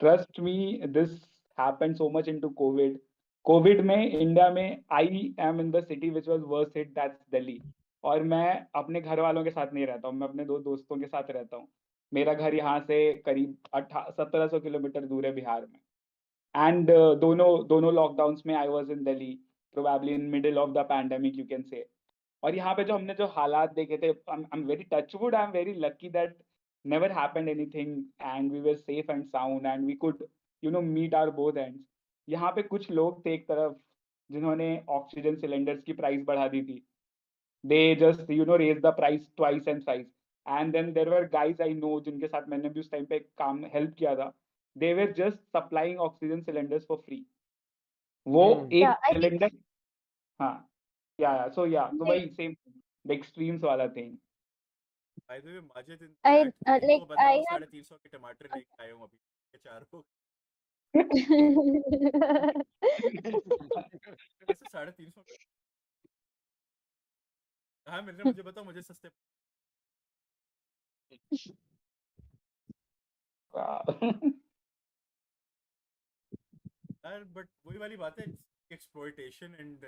trust me this happened so much into COVID में इंडिया में I am in the city which was worst hit that's Delhi और मैं अपने घर वालों के साथ नहीं रहता हूँ मैं अपने दो दोस्तों के साथ रहता हूँ मेरा घर यहाँ से करीब 1700 किलोमीटर दूर है बिहार में एंड दोनों लॉकडाउन्स में I was in Delhi probably in middle of the pandemic you can say और यहाँ पे जो हमने जो हालात देखे थे I'm very touchwood I'm very lucky that never happened anything and we were safe and sound and we could meet our both ends यहाँ पे कुछ लोग थे एक तरफ जिन्होंने ऑक्सीजन सिलेंडर्स की प्राइस बढ़ा दी थी they just raise the price twice and thrice and then there were guys I know जिनके साथ मैंने भी उस टाइम पे काम हेल्प किया था they were just supplying oxygen cylinders for free वो एक Yeah, I think सिलेंडर हाँ so like वही सेम the extremes वाला thing By the way, Majid in I chat like इनको I बताओ had 350 के टमाटर लेके आए हूँ अभी ये चारों. कैसे 350 कहाँ मिल रहे मुझे बताओ मुझे सस्ते. यार बट वही वाली बात है एक्सप्लॉयटेशन एंड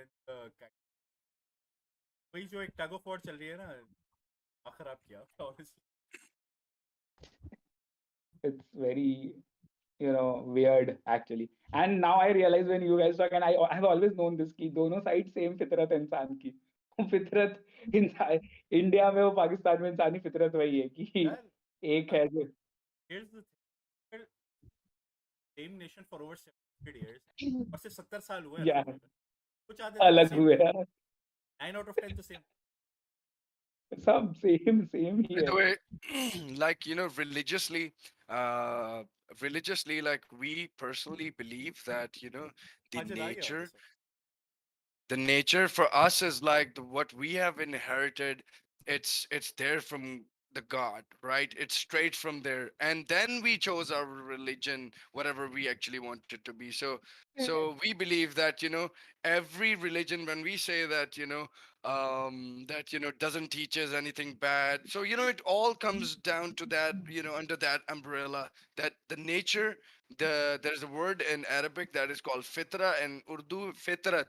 वही जो एक टग ऑफ वॉर चल रही है ना खराब किया honestly. it's very weird actually and now I realize when you guys talk and I have always known this कि दोनों साइड सेम फितरत है इंसान की फितरत इंसान इंडिया में वो पाकिस्तान में इंसानी फितरत वही है कि यार एक है जो here's the thing, same nation for over 700 years और सिर्फ 70 साल हुए या अलग हुए. कुछ आते थे अलग same हुए है. हैं 9 out of 10 तो same. सब सेम ही By the है way, like religiously, uh, religiously, like we personally believe that the nature the nature for us is like what we have inherited. It's there from the god, right? It's straight from there, and then we chose our religion, whatever we actually want it to be. So we believe that every religion, when we say that that doesn't teach us anything bad, so it all comes down to that, under that umbrella, that the nature, there's a word in Arabic that is called fitra, and Urdu fitrat,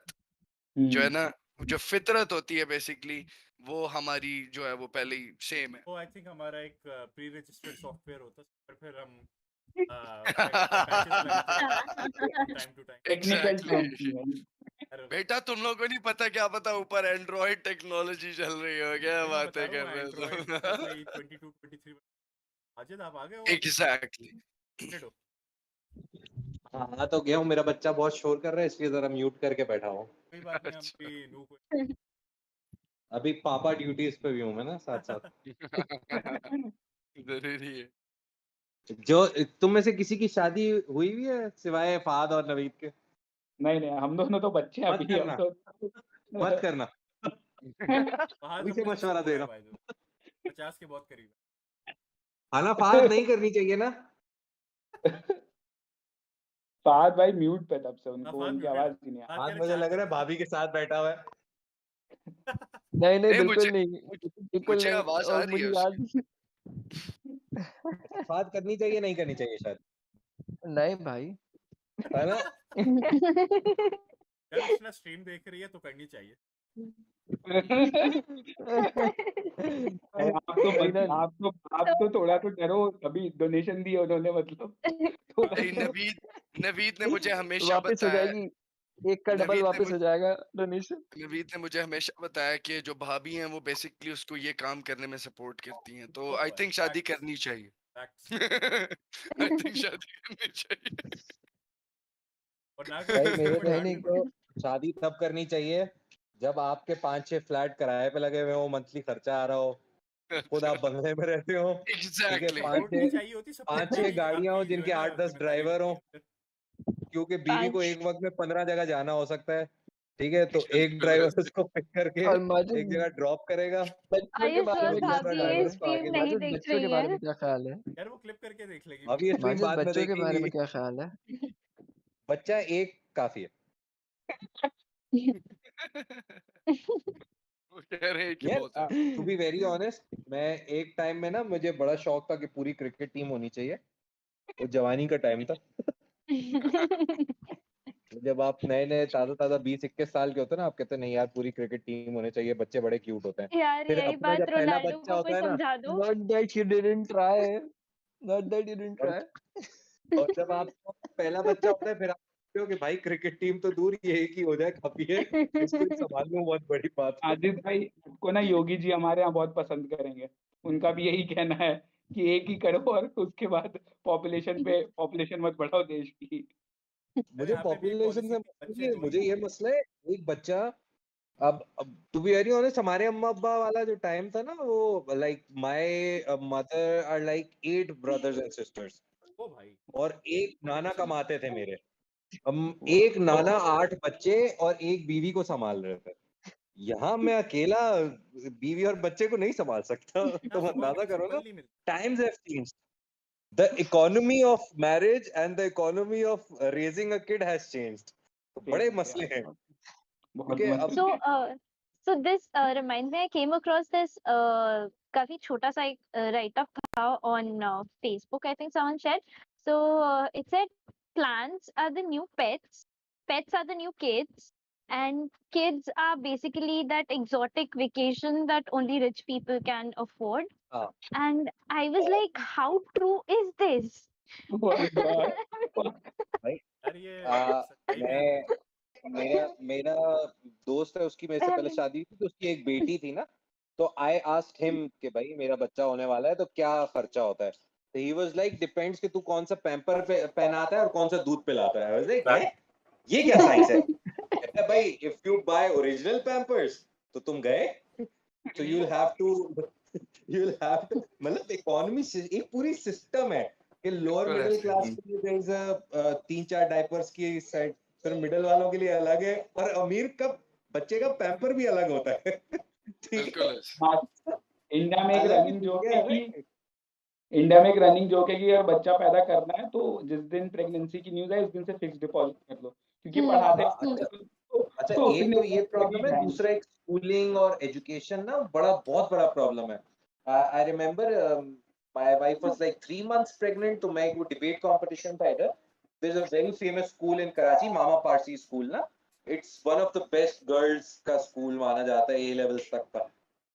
जो है हम्म ना, जो फितरत होती है basically, वो हमारी जो है वो पहले ही सेम है. वो आई थिंक हमारा एक प्री रजिस्टर्ड सॉफ्टवेयर होता है, और फिर हम पैचेस लगाते रहते time to time. Technical terms exactly. अरे बेटा तुम लोग को नहीं पता, क्या पता ऊपर एंड्रॉइड टेक्नोलॉजी चल रही हो, क्या मैं बता बातें रहा कर हूँ रहे हो एंड्रॉइड तुम. भाई 22 23. अजय आप आ गए हो? एग्जैक्टली. अपडेट हो? हाँ तो गया हूँ, मेरा बच्चा बहुत शोर कर रहा है इसलिए जरा म्यूट करके बैठा हूँ. कोई बात नहीं, हम अच्छा. भी नू को अभी पापा ड्यूटीज पे भी हूँ मैं ना साथ साथ. जरूरी है. जो तुम में से किसी की शादी हुई हुई है सिवाय फाद और नवीद के? नहीं नहीं, हम दोनों तो बच्चे हैं मत अभी, हम करना, तो मत करना. फहद अभी से हमने मशवरा सबको दे है रहा भाई, हूँ. 50 के बहुत करीब है. हाना फाद नहीं करनी चाहिए ना. फहद भाई म्यूट पे, तब से हाँ, उनको फहद उनकी म्यूटेड है. आवाज ही नहीं आ फहद आज कह रहे मुझे 4 लग रहा है करते भाभी के साथ बैठा हुआ है. नहीं नहीं, नहीं, बिल्कुल मुझे नहीं, मुझे बिल्कुल मुझे नहीं. आवाज आ और रही मुझे है याद उसकी. अच्छा, फाद करनी चाहिए नहीं करनी चाहिए शायद, नहीं भाई. है ना? यार उसने स्ट्रीम देख रही है तो करनी चाहिए. आप तो वही ना. आप तो थोड़ा तो डरो, अभी डोनेशन दिया उन्होंने, मतलब तो नहीं, नवीद नवीद ने मुझे हमेशा वापस हो बताया. जाएगी, एक का डबल नवीद ने वापस हो जाएगा डोनेशन. नवीद ने मुझे हमेशा बताया कि जो भाभी हैं वो बेसिकली उसको ये काम करने में सपोर्ट करती हैं, तो आई थिंक शादी करनी चाहिए. फैक्ट्स. आई थिंक शादी करनी चाहिए. और ना भाई किसी मेरे को डांट कहने भी को पड़े. शादी तब करनी चाहिए जब आपके 5-6 फ्लैट किराए पे लगे हुए हो, मंथली खर्चा आ रहा हो, खुद आप बंगले में रहते हो, ठीक है, एग्जैक्टली. सपोर्ट नहीं चाहिए होती, सपोर्ट 5-6 चाहिए गाड़ियां हो आपकी जो है जिनके ना 8-10 जिम्मेदारी ड्राइवर हो, बनती है. क्योंकि बीवी को एक वक्त में 15 जगह जाना हो सकता है, ठीक है, तो एक बिल्कुल ड्राइवर वैसे. उसको पिक करके और एक जगह ड्रॉप करेगा बच्चों के आयुष बारे और में और क्या दूसरा भाभी ख्याल ये ड्राइवर है? उसको आगे स्ट्रीम भेज. नहीं माजिद, देख बच्चों के रही बारे है. में क्या ख्याल है? यार वो क्लिप करके देख लेगी. अब ये स्ट्रीम माजिद, बाद में बच्चों के बारे में देखेंगी. क्या ख्याल है? बच्चा एक काफी है वो कह रहे हैं कि यार. बहुत है. टू बी वेरी ऑनेस्ट, मैं एक टाइम में ना मुझे बड़ा शौक था कि पूरी क्रिकेट टीम होनी चाहिए. वो जवानी का टाइम था, जब आप नए नए ताजा ताजा 20-21 साल के होते हैं ना, आप कहते हैं नहीं यार पूरी क्रिकेट टीम होने चाहिए, बच्चे बड़े क्यूट होते हैं. यार फिर यही अपना बात जब पहला रोनाल्डो बच्चा को कोई होता है ना, समझा दो. Not that you didn't try. Not that you didn't और try. और जब आपका पहला बच्चा होता है फिर आप कहते हो कि भाई क्रिकेट टीम तो दूर ही है, एक ही हो जाए काफी है, इसको ही संभाल लूं बहुत बड़ी बात है. आजिद भाई, आपको ना योगी जी हमारे यहाँ बहुत पसंद करेंगे. उनका भी यही कहना है कि एक ही करो और उसके बाद पॉपुलेशन मत बढ़ाओ देश की. अरे मुझे यहाँ पे भी एक पॉपुलेशन पॉलिसी से थी, मतलब बच्चे नहीं है, दो ही. मुझे ये मसला है एक बच्चा. अब टू बी वेरी ऑनेस्ट, हमारे अम्मा अब्बा वाला जो टाइम था ना, वो like my mother are like 8 brothers and sisters, ओ भाई. और एक नाना कमाते थे मेरे. हम वो एक नाना 8 बच्चे और एक बीवी को संभाल रहे थे. यहाँ मैं अकेला बीवी और बच्चे को नहीं संभाल सकता. यहाँ तुम सुबह अंदाजा में करो ना, सिंबल नहीं मिलता. Times have changed. The economy of marriage and the economy of raising a kid has changed. तो बड़े Same मसले यार, हैं, बहुत क्योंकि अब So, मसले. so this reminds me, I came across this काफी छोटा सा एक write up था on Facebook. I think someone shared. So it said plants are the new pets, pets are the new kids, and kids are basically that exotic vacation that only rich people can afford. हाँ, And I was like, how true is this? Oh my God. भाई यार ये आ, सच्चाई भी है. मैं मेरा मेरा दोस्त है, उसकी मेरे से पहले शादी हुई थी, तो उसकी एक बेटी थी ना, तो आई आस्क्ड हिम कि भाई मेरा बच्चा होने वाला है तो क्या खर्चा होता है. तो ही वाज लाइक डिपेंड्स कि तू कौन सा पैम्पर पहनाता है और कौन सा दूध पिलाता है. आई वाज लाइक हैं, ये क्या साइंस है? कहता है भाई if you buy original Pampers तो तुम गए, तो यू विल हैव टू मतलब इकोनॉमी एक पूरी सिस्टम है. कि लोअर मिडिल क्लास के लिए देयर इज अ 3-4 डायपर्स की सेट, फिर मिडिल वालों के लिए अलग है, और अमीर का बच्चे का पैम्पर भी अलग होता है। ठीक है, इंडिया में एक अलग रनिंग जोक चीजें है हैं कि ना। इंडिया में एक रनिंग जोक है कि अगर बच्चा पैदा करना है तो जिस दिन प्रेगनेंसी की न्यूज है उस दिन से फिक्स डिपॉजिट कर लो, क्योंकि पढ़ाते हाँ, अच्छा अच्छा, तो एक उतने तो ये प्रॉब्लम है, दूसरा एक स्कूलिंग और एजुकेशन ना बहुत बड़ा प्रॉब्लम है। I remember my wife was like 3 months pregnant, तो मैं एक वो डिबेट कंपटीशन था इधर, there is a very famous school in Karachi, Mama Parsi school ना, it's one of the best girls का स्कूल माना जाता है, ए लेवल्स तक का,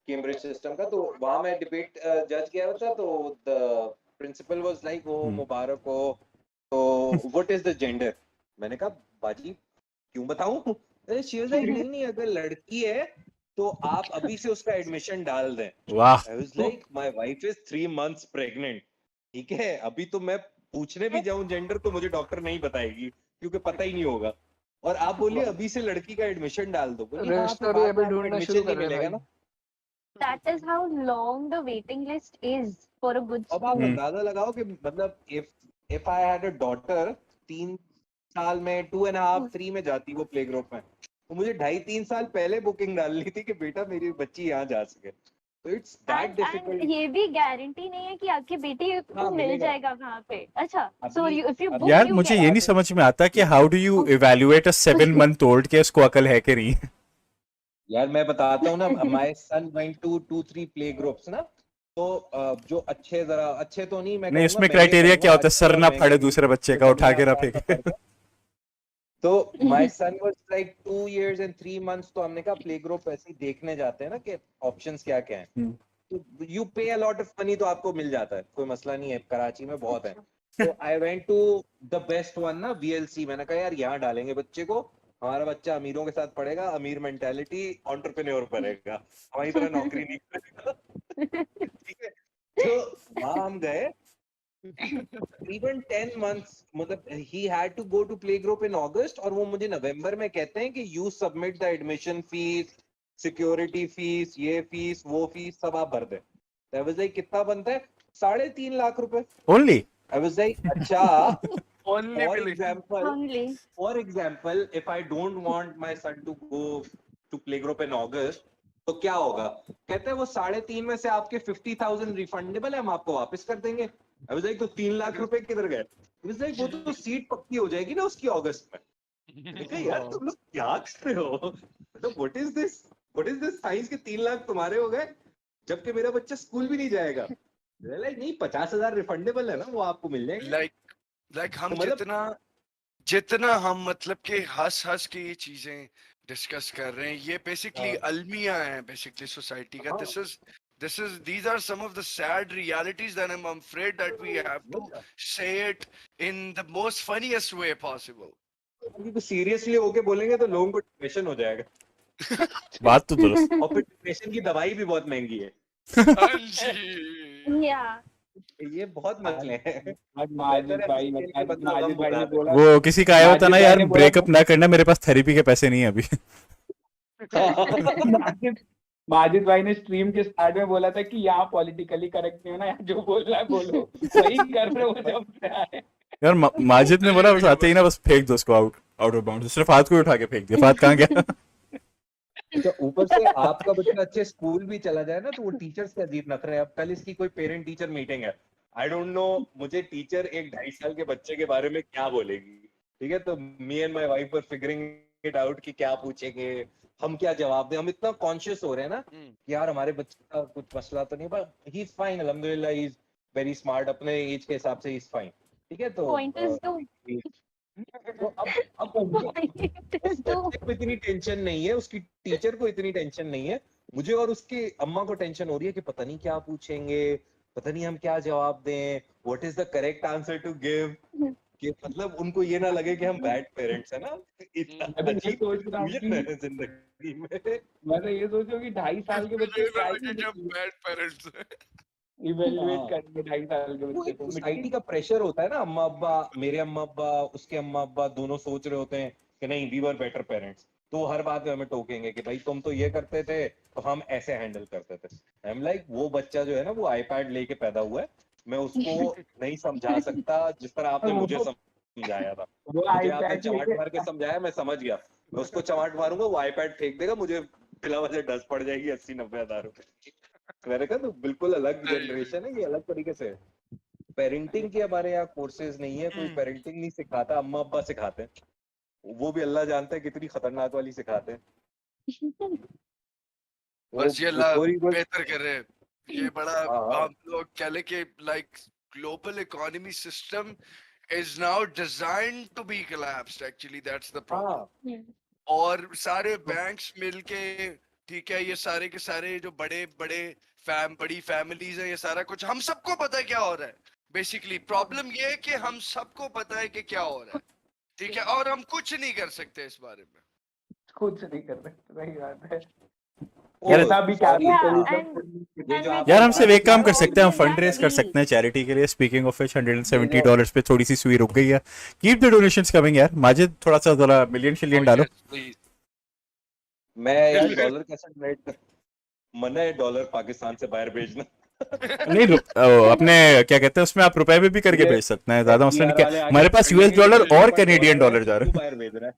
कैम्ब्रिज सिस्टम का। तो वहां मैं डिबेट जज किया था, तो द प्रिंसिपल वाज लाइक, ओ मुबारक हो, तो व्हाट इज द जेंडर। मैंने कहा बाजी क्यों बताऊं। शी वाज लाइक, नहीं नहीं, अगर लड़की है तो आप अभी से उसका एडमिशन डाल दें। वाह। आई was like, my wife is 3 months pregnant, ठीक है, अभी तो मैं पूछने भी जाऊं जेंडर तो मुझे डॉक्टर नहीं बताएगी, क्योंकि पता ही नहीं होगा, और आप बोलिए अभी से लड़की का एडमिशन डाल दो। बोली हाँ, तो रजिस्टर बाद अभी में आपको ढूंढना शुरू एडमिशन कर नहीं रहे हैं मिलेगा भाई। ना। That is how long the waiting list is for a good अब आप school. अंदाजा लगाओ कि मतलब if I had a daughter, 3 साल में 2.5-3 में जाती वो प्ले ग्रुप में, तो मुझे 2.5-3 साल पहले बुकिंग डालनी थी कि बेटा मेरी बच्ची यहाँ जा सके। तो इट्स दैट And डिफिकल्ट। ये भी गारंटी नहीं है कि आपकी बेटी को हाँ, मिल मिलेगा। जाएगा वहाँ पे। अच्छा, so अभी if you book यार you मुझे get. ये नहीं समझ में आता कि how do you evaluate a 7 month old के उसको अकल है कि नहीं। यार मैं बताता हूँ ना, my son went to 2-3 play groups ना, तो जो अच्छे, जरा अच्छे तो नहीं मैं नहीं, कहूंगा, इसमें महंगे क्राइटेरिया क्या कहूंगा, होता है? अच्छे सर और ना महंगे फाड़े भी, दूसरे बच्चे तो का, उठा जमीन के ना आसमान का फेंके। फर्क है। तो my son was like 2 years and 3 months, तो हमने कहा प्ले ग्रुप ऐसे ही देखने जाते हैं ना कि ऑप्शंस क्या क्या हैं, तो यू पे अ लॉट ऑफ मनी तो आपको मिल जाता है, कोई मसला नहीं है, कराची में बहुत है। तो I went to the best one ना, वीएलसी। मैंने कहा यार यहाँ डालेंगे बच्चे को, हमारा बच्चा अमीरों के साथ पढ़ेगा, अमीर मेंटालिटी, एंटरप्रेन्योर बनेगा, हमारी तरह नौकरी नहीं करेगा। ठीक है, तो वहां हम गए, तकरीबन 10 months, मतलब he had to go to play group in August, और वो मुझे नवंबर में कहते हैं कि you submit the admission fee, security fee, ये फीस वो फीस सब आप भर दे। आई वाज लाइक कितना बनता है? 3.5 लाख रुपए ओनली। आई वाज लाइक अच्छा। Only for believe. Example, Only. If I don't want my son to go to play group in August, तो क्या होगा? कहते हैं वो 3.5 में से आपके 50,000 रिफंडेबल है, हम आपको वापस कर देंगे। आई वाज लाइक, तो 3 लाख रुपए किधर गए? आई वाज लाइक, वो तो सीट पक्की हो जाएगी ना उसकी अगस्त में। मैंने कहा यार तुम लोग क्या कर रहे हो, मतलब व्हाट इज दिस साइंस के 3 लाख तुम्हारे हो गए जबकि मेरा बच्चा स्कूल भी नहीं जाएगा। लाइक नहीं, 50,000 रिफंडेबल है ना, वो आपको मिल जाएंगे। लाइक हम तो मतलब जितना जितना हम मतलब कि हंस हंस के ये चीजें डिस्कस कर रहे हैं, ये बेसिकली अलमिया है बेसिकली सोसाइटी का। These are some of the sad realities that I'm afraid that we have to say it in the most funniest way possible. क्योंकि सीरियसली होके बोलेंगे तो लोगों को डिप्रेशन हो जाएगा। बात तो दुरुस्त। और फिर डिप्रेशन की दवाई भी बहुत महंगी है। हाँ जी। Yeah. ये बहुत मसले हैं। आज माजिद भाई ने बोला, वो किसी का आया होता ना माजिद भाई यार, ने बोला ब्रेकअप ना करना, मेरे पास थेरेपी के पैसे नहीं है अभी। माजिद भाई ने स्ट्रीम के स्टार्ट में बोला था कि यहाँ पॉलिटिकली करेक्ट नहीं होना, यहाँ जो बोल रहा है बोलो, वही कर रहे हो जब से आए। यार माजिद ने बोला बस आते ही ना बस फेंक दो उसको आउट ऑफ बाउंड। सिर्फ हाथ को ही उठा के फेंक दिया। फात कहाँ गया? तो ऊपर से आपका बच्चा अच्छे स्कूल भी चला जाए ना, तो वो टीचर्स का अजीब नखरे हैं। अब कल इसकी कोई पेरेंट टीचर मीटिंग है, आई डोंट नो मुझे टीचर एक 2.5 साल के बच्चे के बारे में क्या बोलेगी। ठीक है, तो me and my wife were figuring it out कि क्या पूछेंगे, हम क्या जवाब दें। हम इतना कॉन्शियस हो रहे हैं ना कि यार हमारे बच्चे का कुछ मसला तो नहीं, बट ही इज फाइन, अल्हम्दुलिल्लाह, ही इज वेरी स्मार्ट, अपने एज के हिसाब से ही इज फाइन। ठीक है, तो अब बच्चे को इतनी टेंशन नहीं है, उसकी टीचर को इतनी टेंशन नहीं है, मुझे और उसकी अम्मा को टेंशन हो रही है कि पता नहीं क्या पूछेंगे, पता नहीं हम क्या जवाब दें, what is the correct answer to give, कि मतलब उनको ये ना लगे कि हम बैड पेरेंट्स है ना। इतना अजीब confusion है जिंदगी में। मैं तो ये सोच रहा हूँ कि 2.5 साल के बच्चे क्या बैड पेरेंट्स इवेल्युएट करेंगे 2.5 साल के वो बच्चे एक को। सोसाइटी का प्रेशर होता है ना, अम्मा अब्बा, मेरे अम्मा अब्बा, उसके अम्मा अब्बा दोनों सोच रहे होते हैं कि नहीं वी वर बेटर पेरेंट्स, तो हर बात में हमें टोकेंगे कि भाई तुम तो ये करते थे तो हम ऐसे हैंडल करते थे। आई एम लाइक, वो बच्चा जो है ना वो आईपैड लेके पैदा हुआ है, मैं उसको नहीं समझा सकता जिस तरह आपने मुझे समझाया था। वो मुझे आपने आईपैड चमाट लेके मार के समझाया, मैं समझ गया। मैं उसको चमाट मारूंगा, वो आईपैड फेंक देगा, मुझे फिलहाल वजह डस पड़ जाएगी 80-90 हज़ार रुपए। मैंने कहा तो बिल्कुल अलग जनरेशन है ये, अलग तरीके से पेरेंटिंग के हमारे यहाँ कोर्सेज नहीं है, कोई पेरेंटिंग नहीं सिखाता, अम्मा अब्बा सिखाते हैं, वो भी अल्लाह जानता है कितनी खतरनाक वाली सिखाते हैं। बस ये अल्लाह बिफोर ही बस बेहतर कर रहे हैं। ये बड़ा हाँ हम लोग कह ले कि like global economy system is now designed to be collapsed, actually that's the problem. हाँ और सारे बैंक्स मिलके, ठीक है, ये सारे के सारे जो बड़े बड़े बड़ी फैमिलीज है, ये सारा कुछ हम सबको पता है क्या हो रहा है। बेसिकली प्रॉब्लम ये है कि हम सबको पता है कि क्या हो रहा है, ठीक है, और हम कुछ नहीं कर सकते इस बारे में। कुछ नहीं कर सकते, सही बात है। यार इतना भी सॉरी यार हम सिर्फ एक काम कर सकते हैं, हम Yeah, फंड रेज कर agree. सकते हैं चैरिटी के लिए। स्पीकिंग ऑफ विच $170 पे थोड़ी सी सुई रुक गई है। कीप द डोनेशंस कमिंग यार। माजिद थोड़ा सा जरा मिलियन शिलियन डालो। yes, please. मैं यार डॉलर कैसे डोनेट कर, मना है डॉलर पाकिस्तान से बाहर भेजना। नहीं अपने क्या कहते हैं उसमें आप रुपए में भी करके भेज सकते हैं, ज्यादा मसला नहीं। यार वाले क्या आगे हमारे पास पकड़ने US के लिए डॉलर चल और पर कैनेडियन डॉलर डॉलर जा रहे तू बाहर भेज रहा है।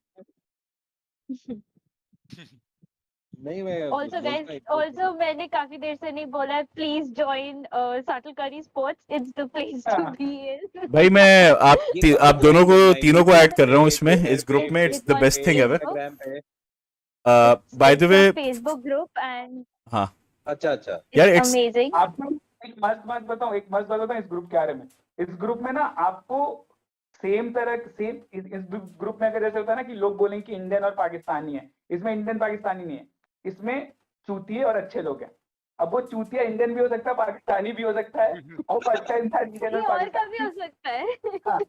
नहीं मैं Also बोलता guys, एक also मैंने काफी देर से नहीं बोला है, please join Subtle Curry Sports, it's the place to be in. भाई मैं ये आप कहाँ दोनों को पे है? तीनों को ऐड कर रहा हूँ मेरे इसमें, Twitter इस ग्रुप पे, में। It's It's the on best thing ever. Facebook. Instagram पे। Bye the way It's a Facebook group and हाँ अच्छा अच्छा यार it's इट्स amazing. आपको एक मस्त बात बताऊं, एक मस्त बात बताऊं इस ग्रुप के बारे में। इस ग्रुप में ना आपको सेम इस ग्रुप में अगर जैसे होता है ना कि लोग बोलेंगे कि इंडियन और पाकिस्तानी है, इसमें इंडियन पाकिस्तानी नहीं है, इसमें चूतिए और अच्छे लोग हैं। अब वो चूतिया इंडियन भी हो सकता है, पाकिस्तानी भी हो सकता है, और अच्छा इंसान इंडियन और और का भी हो पाकिस्तानी। सकता है।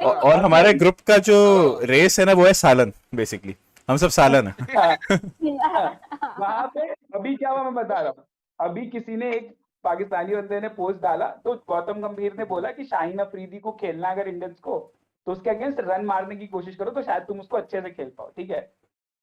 हाँ, और हमारे ग्रुप का जो रेस है ना वो है सालन। बेसिकली हम सब सालन है। वहां पे अभी क्या हुआ मैं बता रहा हूँ। अभी किसी ने एक पाकिस्तानी बंदे ने पोस्ट डाला, तो गौतम गंभीर ने बोला कि शाहीन अफरीदी को खेलना अगर इंडियंस को, तो उसके अगेंस्ट रन मारने की कोशिश करो तो शायद तुम उसको अच्छे से खेल पाओ, ठीक है।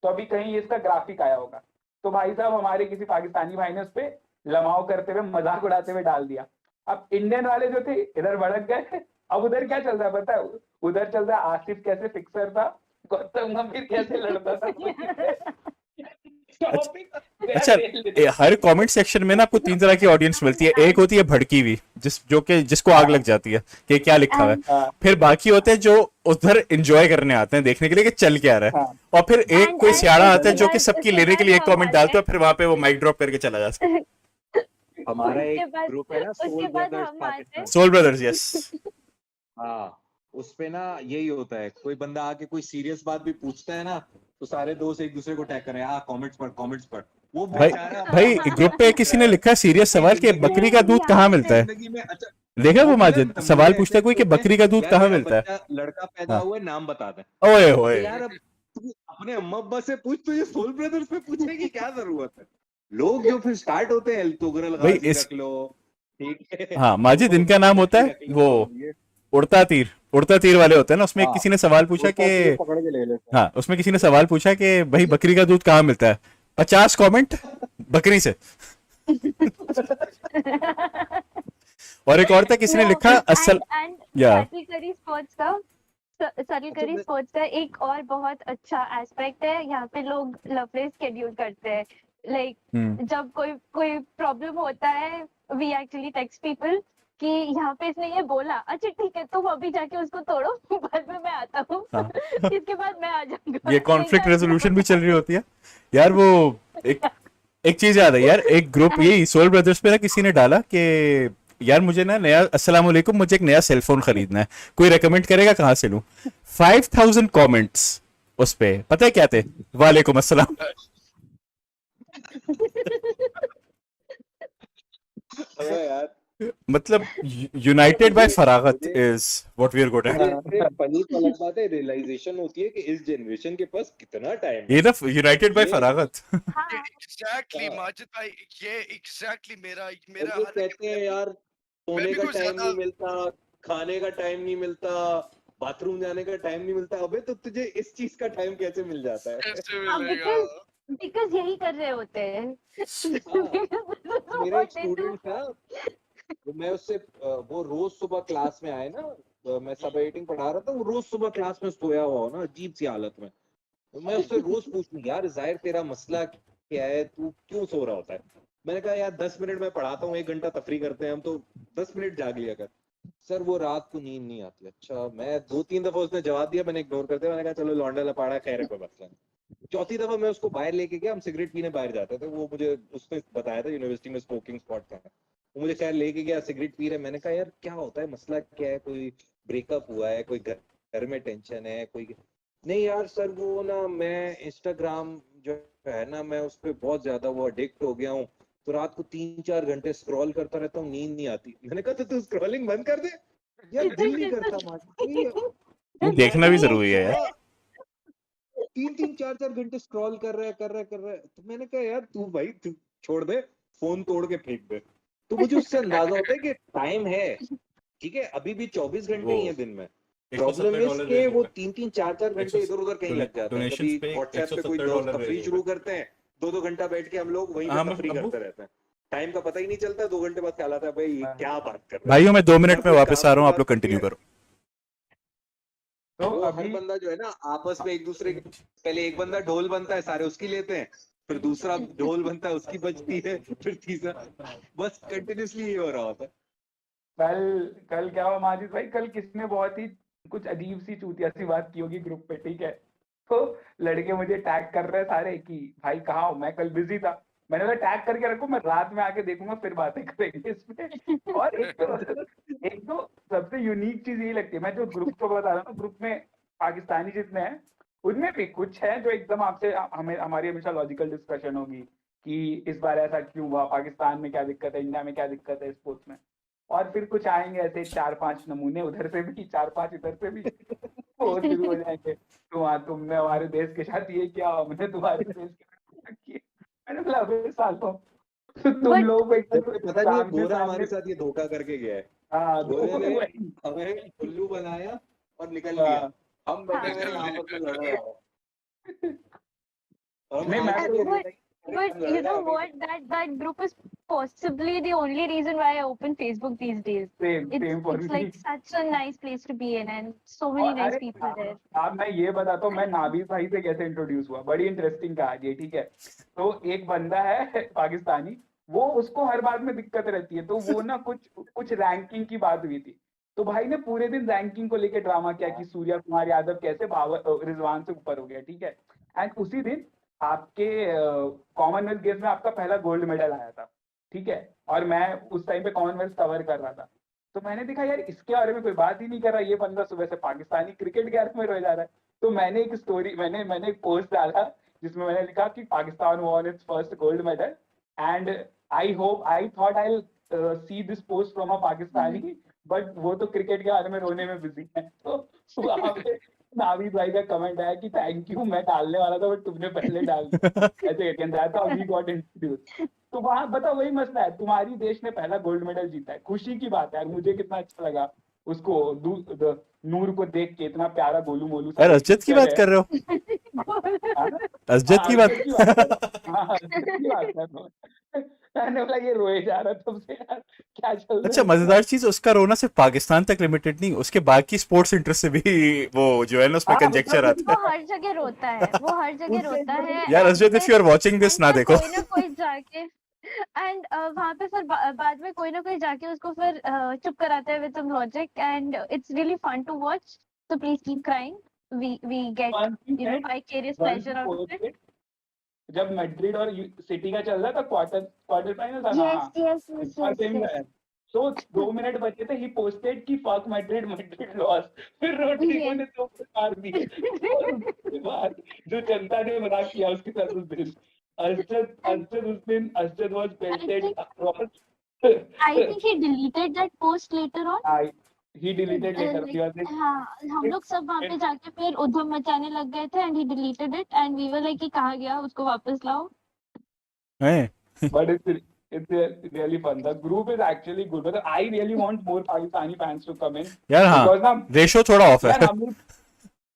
तो अभी कहीं इसका ग्राफिक आया होगा, तो भाई साहब हमारे किसी पाकिस्तानी भाई ने उस पर लमाओ करते हुए मजाक उड़ाते हुए डाल दिया। अब इंडियन वाले जो थे इधर भड़क गए। अब उधर क्या चल रहा है पता है, उधर चल रहा है आसिफ कैसे फिक्सर था, गौतम गंभीर कैसे लड़ता था। अच्छा हर कमेंट सेक्शन में ना आपको 3 तरह की ऑडियंस मिलती है। एक होती है भड़की हुई, जिसको आग लग जाती है कि क्या लिखा हुआ है। फिर बाकी होते हैं जो उधर एंजॉय करने आते हैं, देखने के लिए कि चल क्या रहा है। और फिर एक कोई सियाड़ा आता है जो कि सबकी लेने के लिए एक कमेंट डालता है, फिर वहां पे वो माइक ड्रॉप करके चला जाता है। हमारा एक ग्रुप है ना Soul Brothers Pakistan. Soul Brothers yes. हाँ उसपे ना यही होता है, कोई बंदा आके कोई सीरियस बात भी पूछता है ना, तो सारे दोस्त एक दूसरे को टैग कर रहे हैं, कमेंट्स पढ़। वो भाई ग्रुप पे किसी ने लिखा सीरियस सवाल कि बकरी का दूध कहाँ मिलता है। जिंदगी में अच्छा देखा वो माजिद सवाल पूछता है कोई कि बकरी का दूध कहाँ मिलता है। लड़का पैदा हुआ है, नाम बता दे। ओए होए यार अब तू अपने अम्मा अब्बा से पूछ, तुझे सोल ब्रदर्स पे पूछने की क्या जरूरत है। लोग जो फिर स्टार्ट होते हैं तुगरल गाजी रख लो, ठीक है। हाँ माजिद इनका नाम होता है वो उड़ता तीर वाले होते हैं ना। उसमें किसी ने सवाल पूछा कि हाँ उसमें किसी ने सवाल पूछा कि भाई बकरी का दूध कहाँ मिलता है, 50 कमेंट बकरी से। और एक और था किसी ने लिखा असल या सटल करी स्पोर्ट्स का एक और बहुत अच्छा एस्पेक्ट है। यहाँ पे लोग लवली शेड्यूल करते हैं, लाइक जब कोई प्रॉब्लम होता है वी एक्चुअली टेक्स्ट पीपल कि यहाँ पे इसने ये बोला, अच्छा ठीक है तुम अभी जाके उसको तोड़ो, बाद में मैं आता हूँ। इसके बाद मैं आ जाऊंगा। ये कॉन्फ्लिक्ट रेजोल्यूशन भी चल रही होती है यार। वो एक चीज याद है यार, एक ग्रुप यही सोल ब्रदर्स पे ना किसी ने डाला कि यार मुझे ना नया अस्सलाम वालेकुम मुझे एक नया सेलफोन खरीदना है, कोई रेकमेंड करेगा कहाँ से लूं। 5000 कमेंट्स उस पे, पता है क्या थे, वालेकुम अस्सलाम। यार मतलब यूनाइटेड बाय फरागत is what we are good at. Funny तो अलग बात है, रियलाइजेशन होती है कि इस जनरेशन के पास कितना टाइम है। ये ना यूनाइटेड बाय फरागत। एग्जैक्टली माजिद भाई, ये एग्जैक्टली मेरा कहते हैं यार सोने का टाइम नहीं मिलता, खाने का टाइम नहीं मिलता, बाथरूम जाने का टाइम नहीं मिलता। अबे तो तुझे इस चीज का टाइम कैसे मिल जाता है? कैसे मिलेगा? बिकॉज़ यही कर रहे होते हैं। मेरा एक स्टूडेंट था, मैं उससे वो रोज सुबह क्लास में आए ना, मैं सब एडिटिंग पढ़ा रहा था, वो रोज सुबह क्लास में सोया हुआ हो ना अजीब सी हालत में, तो मैं उससे रोज पूछूं यार जाहिर तेरा मसला क्या है, तू क्यों सो रहा होता है। मैंने कहा यार 10 मिनट मैं पढ़ाता हूँ, 1 घंटा तफरी करते हैं हम, तो 10 मिनट जाग लिया कर। सर वो रात को नींद नहीं आती। अच्छा, मैं 2-3 दफा उसने जवाब दिया, मैंने इग्नोर कर दिया, मैंने कहा चलो लौंडा लपाड़ा, खैर है कोई मसला नहीं। चौथी दफा मैं उसको बाहर लेके गया, हम सिगरेट पीने बाहर जाते थे, वो मुझे उसने बताया था यूनिवर्सिटी में स्मोकिंग स्पॉट था, वो मुझे खैर लेके गया, सिगरेट पी रहे, मैंने कहा यार क्या होता है, मसला क्या है, कोई ब्रेकअप हुआ है, कोई घर में टेंशन है, कोई नहीं यार सर वो ना मैं इंस्टाग्राम जो है ना, मैं उस पर बहुत ज्यादा वो एडिक्ट हो गया हूँ, तो रात को 3-4 घंटे स्क्रॉल करता रहता हूँ, नींद नहीं आती। मैंने कहा तो तू स्क्रॉलिंग बंद कर दे यार, दिल नहीं करता मार देखना भी जरूरी है यार। 3-3 4-4 घंटे स्क्रॉल कर रहा है। तो मैंने कहा यार तू भाई तू छोड़ दे, फोन तोड़ के फेंक दे। तो मुझे उससे अंदाजा होता है कि टाइम है, ठीक है, अभी भी 24 घंटे ही है दिन में। प्रॉब्लम इज के वो 3-3 4-4 घंटे इधर उधर कहीं लग जाते हैं। कभी व्हाट्सएप पे कोई दोस्त तफरी शुरू करते हैं, 2-2 घंटा बैठ के हम लोग वहीं पे तफरी करते रहते हैं, टाइम का पता ही नहीं चलता। 2 घंटे बाद ख्याल आता है भाई क्या बात कर रहे हैं। भाइयों मैं 2 मिनट में वापस आ रहा हूँ, आप लोग कंटिन्यू करो। तो हर बंदा जो है ना आपस में एक दूसरे के, पहले एक बंदा ढोल बनता है, सारे उसकी लेते हैं, फिर दूसरा ढोल बनता है, उसकी बजती है, फिर तीसरा, बस कंटिन्यूसली ये हो रहा होता है। कल क्या हुआ माजिद भाई, कल किसने बहुत ही कुछ अजीब सी चूतिया सी बात की होगी ग्रुप पे, ठीक है, तो लड़के मुझे टैग कर रहे सारे कि भाई कहाँ हो, मैं कल बिजी था, मैंने बोला टैग करके रखो, मैं रात में आके देखूंगा फिर बातें करेंगे इस पे। और एक तो सबसे यूनिक चीज यही लगती है, मैं जो ग्रुप को बता रहा हूँ, ग्रुप में पाकिस्तानी जितने हैं उनमें भी कुछ है जो एकदम आपसे हमारी हमेशा लॉजिकल डिस्कशन होगी कि इस बार ऐसा क्यों हुआ, पाकिस्तान में क्या दिक्कत है, इंडिया में क्या दिक्कत है स्पोर्ट्स में। और फिर कुछ आएंगे ऐसे 4-5 नमूने उधर से भी, 4-5 इधर से भी, वो शुरू हो जाएंगे, तुमने हमारे देश के साथ ये किया, हमने तुम्हारे देश के साथ किया। मैंने बोला अबे सालों तुम लोग पता नहीं गोरा हमारे साथ ये धोखा करके गया है। हाँ, गोरे ने हमें उल्लू बनाया और निकल गया, हम बैठे हुए आपस में लड़ रहे हैं। But you know what? That group is possibly the only reason why I open Facebook these days. It's like such a nice place to be in, and so many nice people there. अब मैं ये बताता हूँ मैं नाबीज भाई से कैसे introduce हुआ, बड़ी इंटरेस्टिंग कहानी है, ठीक है। तो एक बंदा है पाकिस्तानी, वो उसको हर बात में दिक्कत रहती है, तो वो ना कुछ रैंकिंग की बात हुई थी, तो भाई ने पूरे दिन रैंकिंग को लेके ड्रामा किया कि सूर्या कुमार यादव कैसे रिजवान से ऊपर हो गया, ठीक है। एंड उसी दिन आपके कॉमनवेल्थ गेम्स में आपका पहला गोल्ड मेडल आया था, ठीक है, और मैं उस टाइम पे कॉमनवेल्थ कवर कर रहा था, तो मैंने देखा यार इसके बारे में कोई बात ही नहीं कर रहा, ये बंदा सुबह से पाकिस्तानी क्रिकेट के बारे में रोए जा रहा है। तो मैंने एक स्टोरी मैंने एक पोस्ट डाला जिसमें मैंने लिखा कि Pakistan von it's first gold medal and I thought I see this post from a Pakistani, but वो तो क्रिकेट के बारे में रोने में बिजी है। तो वहां पे नावीद भाई का कमेंट आया कि थैंक यू, मैं डालने वाला था बट तुमने पहले डाल दिया, ऐसे कहता वी गॉट इंट्रोड्यूस। तो वहां बता वही मसला है, तुम्हारी देश ने पहला गोल्ड मेडल जीता है, खुशी की बात है, मुझे कितना अच्छा लगा उसको नूर को देख के, इतना प्यारा गोलू मोलू। यार असजद की बात कर रहे हो? असजद की बात मैंने बोला ये रोए जा रहा तुमसे यार, क्या चल रहा है। अच्छा मजेदार चीज, उसका रोना सिर्फ पाकिस्तान तक लिमिटेड नहीं, उसके बाकी स्पोर्ट्स इंटरेस्ट से भी वो जो है ना उसमें कंजेक्चर आता है। वो हर जगह रोता है, वो हर जगह रोता है यार Asjad if you are watching this ना देखो, कोई ना कोई जाके एंड वहां पे फिर बाद में कोई ना कोई जाके उसको फिर चुप कराता है with some logic, and it's really fun to watch, so please keep crying, we get you know vicarious pleasure out of it. जब मैड्रिड और सिटी का चल रहा था क्वार्टर फाइनल था ना, यस तो 2 मिनट बचे थे, ही पोस्टेड कि फक मैड्रिड लॉस, फिर रोड्रिगो ने तो मार दी। उसके बाद जो जनता ने मजाक किया उसके साथ उस दिन, Asjad was belted across. I think he deleted that post later on. He deleted later. हाँ, हम लोग सब वहाँ पे जाके फिर उधम मचाने लग गए थे, and he deleted it, and we were like कि कहाँ गया, उसको वापस लाओ। But it's really fun. The group is actually good. But I really want more Pakistani fans to come in. यार हाँ, रेशो थोड़ा ऑफ है।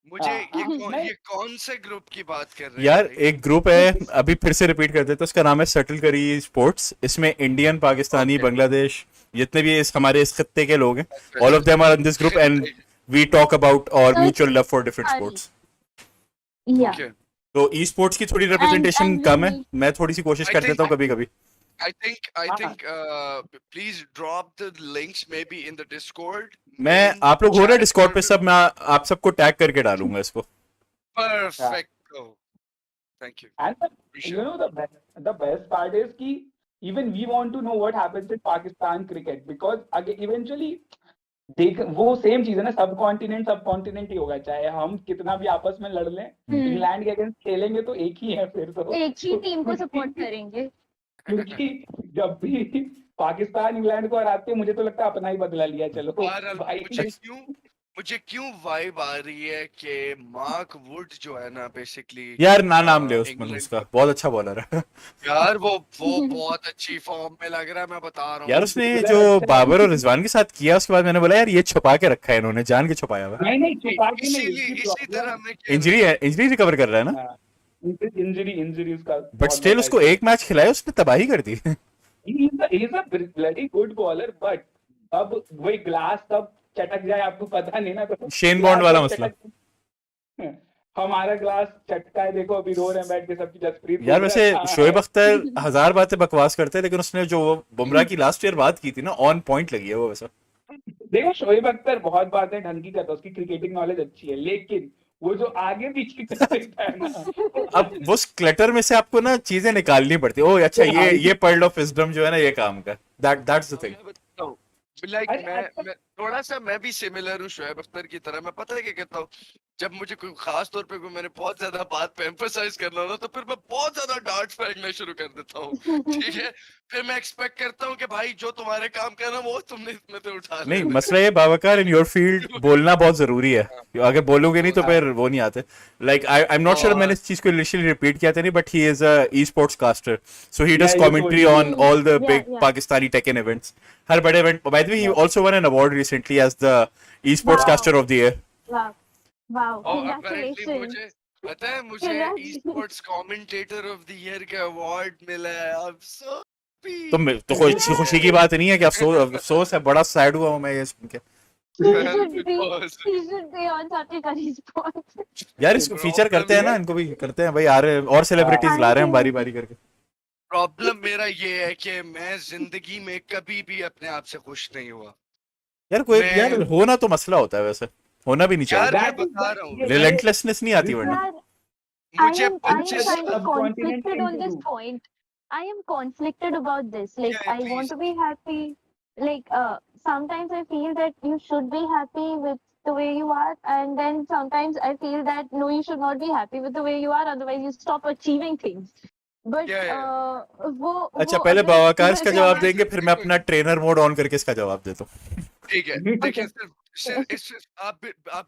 मुझे ये कौन से ग्रुप की बात कर रहे हैं यार? एक ग्रुप है, अभी फिर से रिपीट कर देते हैं, उसका नाम है सटल करी स्पोर्ट्स। इसमें इंडियन, पाकिस्तानी, बांग्लादेश, जितने भी हमारे इस खत्ते के लोग हैं, all of them are in this group and we talk about our mutual love for different sports. Yeah. Okay. तो ई स्पोर्ट्स की थोड़ी रिप्रेजेंटेशन and कम है, we मैं थोड़ी सी कोशिश I कर think देता हूँ कभी कभी. I think please drop the links maybe in the Discord मैं main आप लोग हो रहे chat डिस्कॉर्ड पे server. सब, मैं आप सबको टैग करके डालूंगा इसको. Perfecto. Thank you. And Appreciate you know the best part is कि even we want to know what happens in Pakistan cricket because again eventually देख वो सेम चीज है ना, सब कॉन्टिनेंट ही होगा, चाहे हम कितना भी आपस में लड़ लें, इंग्लैंड के अगेंस्ट खेलेंगे तो एक ही है फिर तो एक ही टीम को सपोर्ट करेंगे. क्योंकि जब भी पाकिस्तान इंग्लैंड को हराते हैं मुझे तो लगता है अपना ही बदला लिया चलो बहरहाल भाई. मुझे क्यों वाइब आ रही है कि मार्क वुड जो है ना बेसिकली यार नाम ले उसमें, उसका बहुत अच्छा बॉलर है. यार वो बहुत अच्छी फॉर्म में लग रहा है, मैं बता रहा हूँ यार उसने जो बाबर और रिजवान के साथ किया उसके बाद मैंने बोला यार ये छुपा के रखा है इन्होंने, जान के छुपाया हुआ. नहीं छुपा के नहीं, इसी तरह में इंजरी रिकवर कर रहा है ना, इंजरी उसका, बट स्टिल उसको एक मैच खिलाया उसने तबाही कर दी. he is a bloody good bowler, but अब वही ग्लास तब चटक जाए आपको पता नहीं ना, तो शेन बॉन्ड वाला मसला. हमारा ग्लास चटका है, देखो अभी रो रहे हैं बैठ के सबकी जसप्रीत. यार वैसे शोएब अख्तर 1000 बातें बकवास करते हैं, लेकिन उसने जो बुमराह की लास्ट ईयर बात की थी ना, ऑन पॉइंट लगी है वो. वैसा देखो शोएब अख्तर बहुत बातें ढंग की करता है, उसकी क्रिकेटिंग नॉलेज अच्छी है, लेकिन वो जो आगे पीछे करता है ना, अब वो क्लटर में से आपको ना चीजें निकालनी पड़ती है. ओह अच्छा, ये पर्ल ऑफ विजडम जो है ना, ये काम का, दैट्स द थिंग. लाइक मैं थोड़ा सा मैं भी सिमिलर हूँ शोएब अख्तर की तरह. मैं पता है क्या कहता हूँ, जब मुझे कोई खास तौर पे मैंने बहुत ज्यादा बात पे एम्फसाइज करना हो तो फिर मैं बहुत ज्यादा डांट फेंकना शुरू कर देता हूँ. ठीक है, फिर मैं एक्सपेक्ट करता हूँ कि भाई जो तुम्हारे काम करना वो तुमने इसमें से उठा नहीं, लेना. मसला ये बावकार, इन योर फील्ड बोलना बहुत जरूरी है. अगर बोलोगे नहीं तो फिर वो नहीं आते. Like I am not sure मैंने इस चीज को इनिशियली रिपीट किया था नहीं, but he is a esports caster, so he does commentary on all the big Pakistani Tekken events. हर बड़े event. By the way he also won an award recently as the esports caster of the year. Wow, apparently congratulations. मुझे पता है, मुझे esports commentator of the year का award मिला है. I am so तो कोई अच्छी खुशी की बात नहीं है कि अफसोस है, बड़ा सैड हुआ हूं मैं ये सुन के. He should be on Satyakari Sports. यार इसको फीचर करते हैं ना, इनको भी करते हैं भाई, आ रहे और सेलिब्रिटीज ला रहे हैं बारी बारी करके. प्रॉब्लम मेरा ये है कि मैं जिंदगी में कभी भी अपने आप से खुश नहीं हुआ. यार कोई यार होना तो मसला होता है, वैसे होना भी नहीं यार चाहिए. मैं बता रहा हूँ, रिलेंटलेसनेस नहीं आती वरना. मुझे I am kind 25 of conflicted on this point. I am conflicted about this. Like, Yeah, I want please. to be happy. Like, sometimes I feel that you should be happy with the way you are, and then sometimes I feel that no, you should not be happy with the way you are. Otherwise, you stop achieving things. But वो अच्छा, वो पहले अगर बावकार इसका वैसे जवाब मैं- देंगे, फिर मैं अपना ट्रेनर मोड ऑन करके इसका जवाब देता हूँ. ठीक है. देखिए सिर्फ आप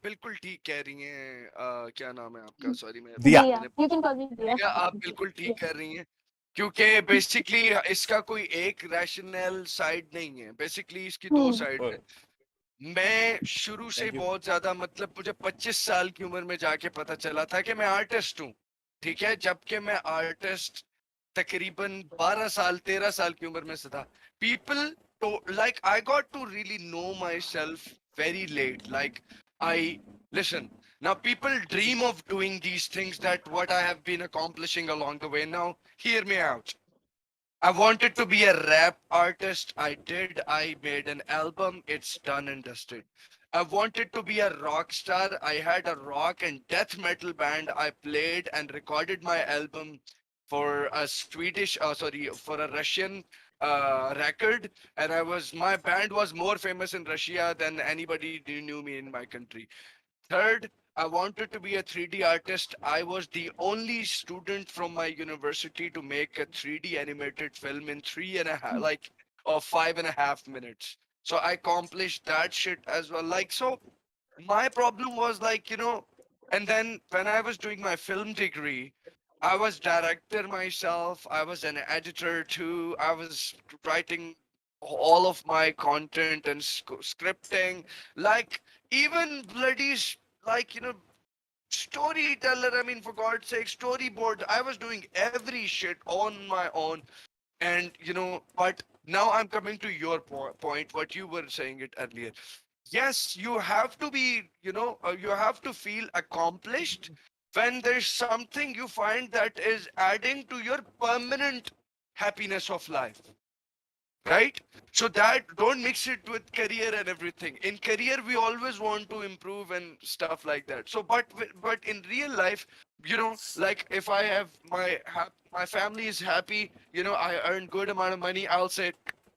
बिल्कुल ठीक कह रही हैं. क्या नाम है आपका? सॉरी मैं दिया. You can call me Diya. आप बिल्कुल ठीक कर रही हैं, क्योंकि बेसिकली इसका कोई एक रैशनल साइड नहीं है. बेसिकली इसकी दो साइड है. मैं शुरू से बहुत ज्यादा, मतलब मुझे 25 साल की उम्र में जाके पता चला था कि मैं आर्टिस्ट हूँ. ठीक है, जबकि मैं आर्टिस्ट तकरीबन 12 साल 13 साल की उम्र में से था. पीपल तो like I got to really know myself very late. Like I listen. Now people dream of doing these things that what I have been accomplishing along the way. Now hear me out. I wanted to be a rap artist. I did. I made an album. It's done and dusted. I wanted to be a rock star. I had a rock and death metal band. I played and recorded my album for a for a Russian record. And my band was more famous in Russia than anybody who knew me in my country. Third, I wanted to be a 3D artist. I was the only student from my university to make a 3D animated film in 5.5 minutes. So I accomplished that shit as well. Like, so my problem was like, and then when I was doing my film degree, I was director myself. I was an editor too. I was writing all of my content and scripting. Like, even bloody like storyteller, I mean, for God's sake, storyboard. I was doing every shit on my own. And but now I'm coming to your point, what you were saying it earlier. Yes, you have to be, you have to feel accomplished when there's something you find that is adding to your permanent happiness of life, right? So that don't mix it with career and everything. In career we always want to improve and stuff like that. So but in real life, like if I have my family is happy, I earn good amount of money, I'll say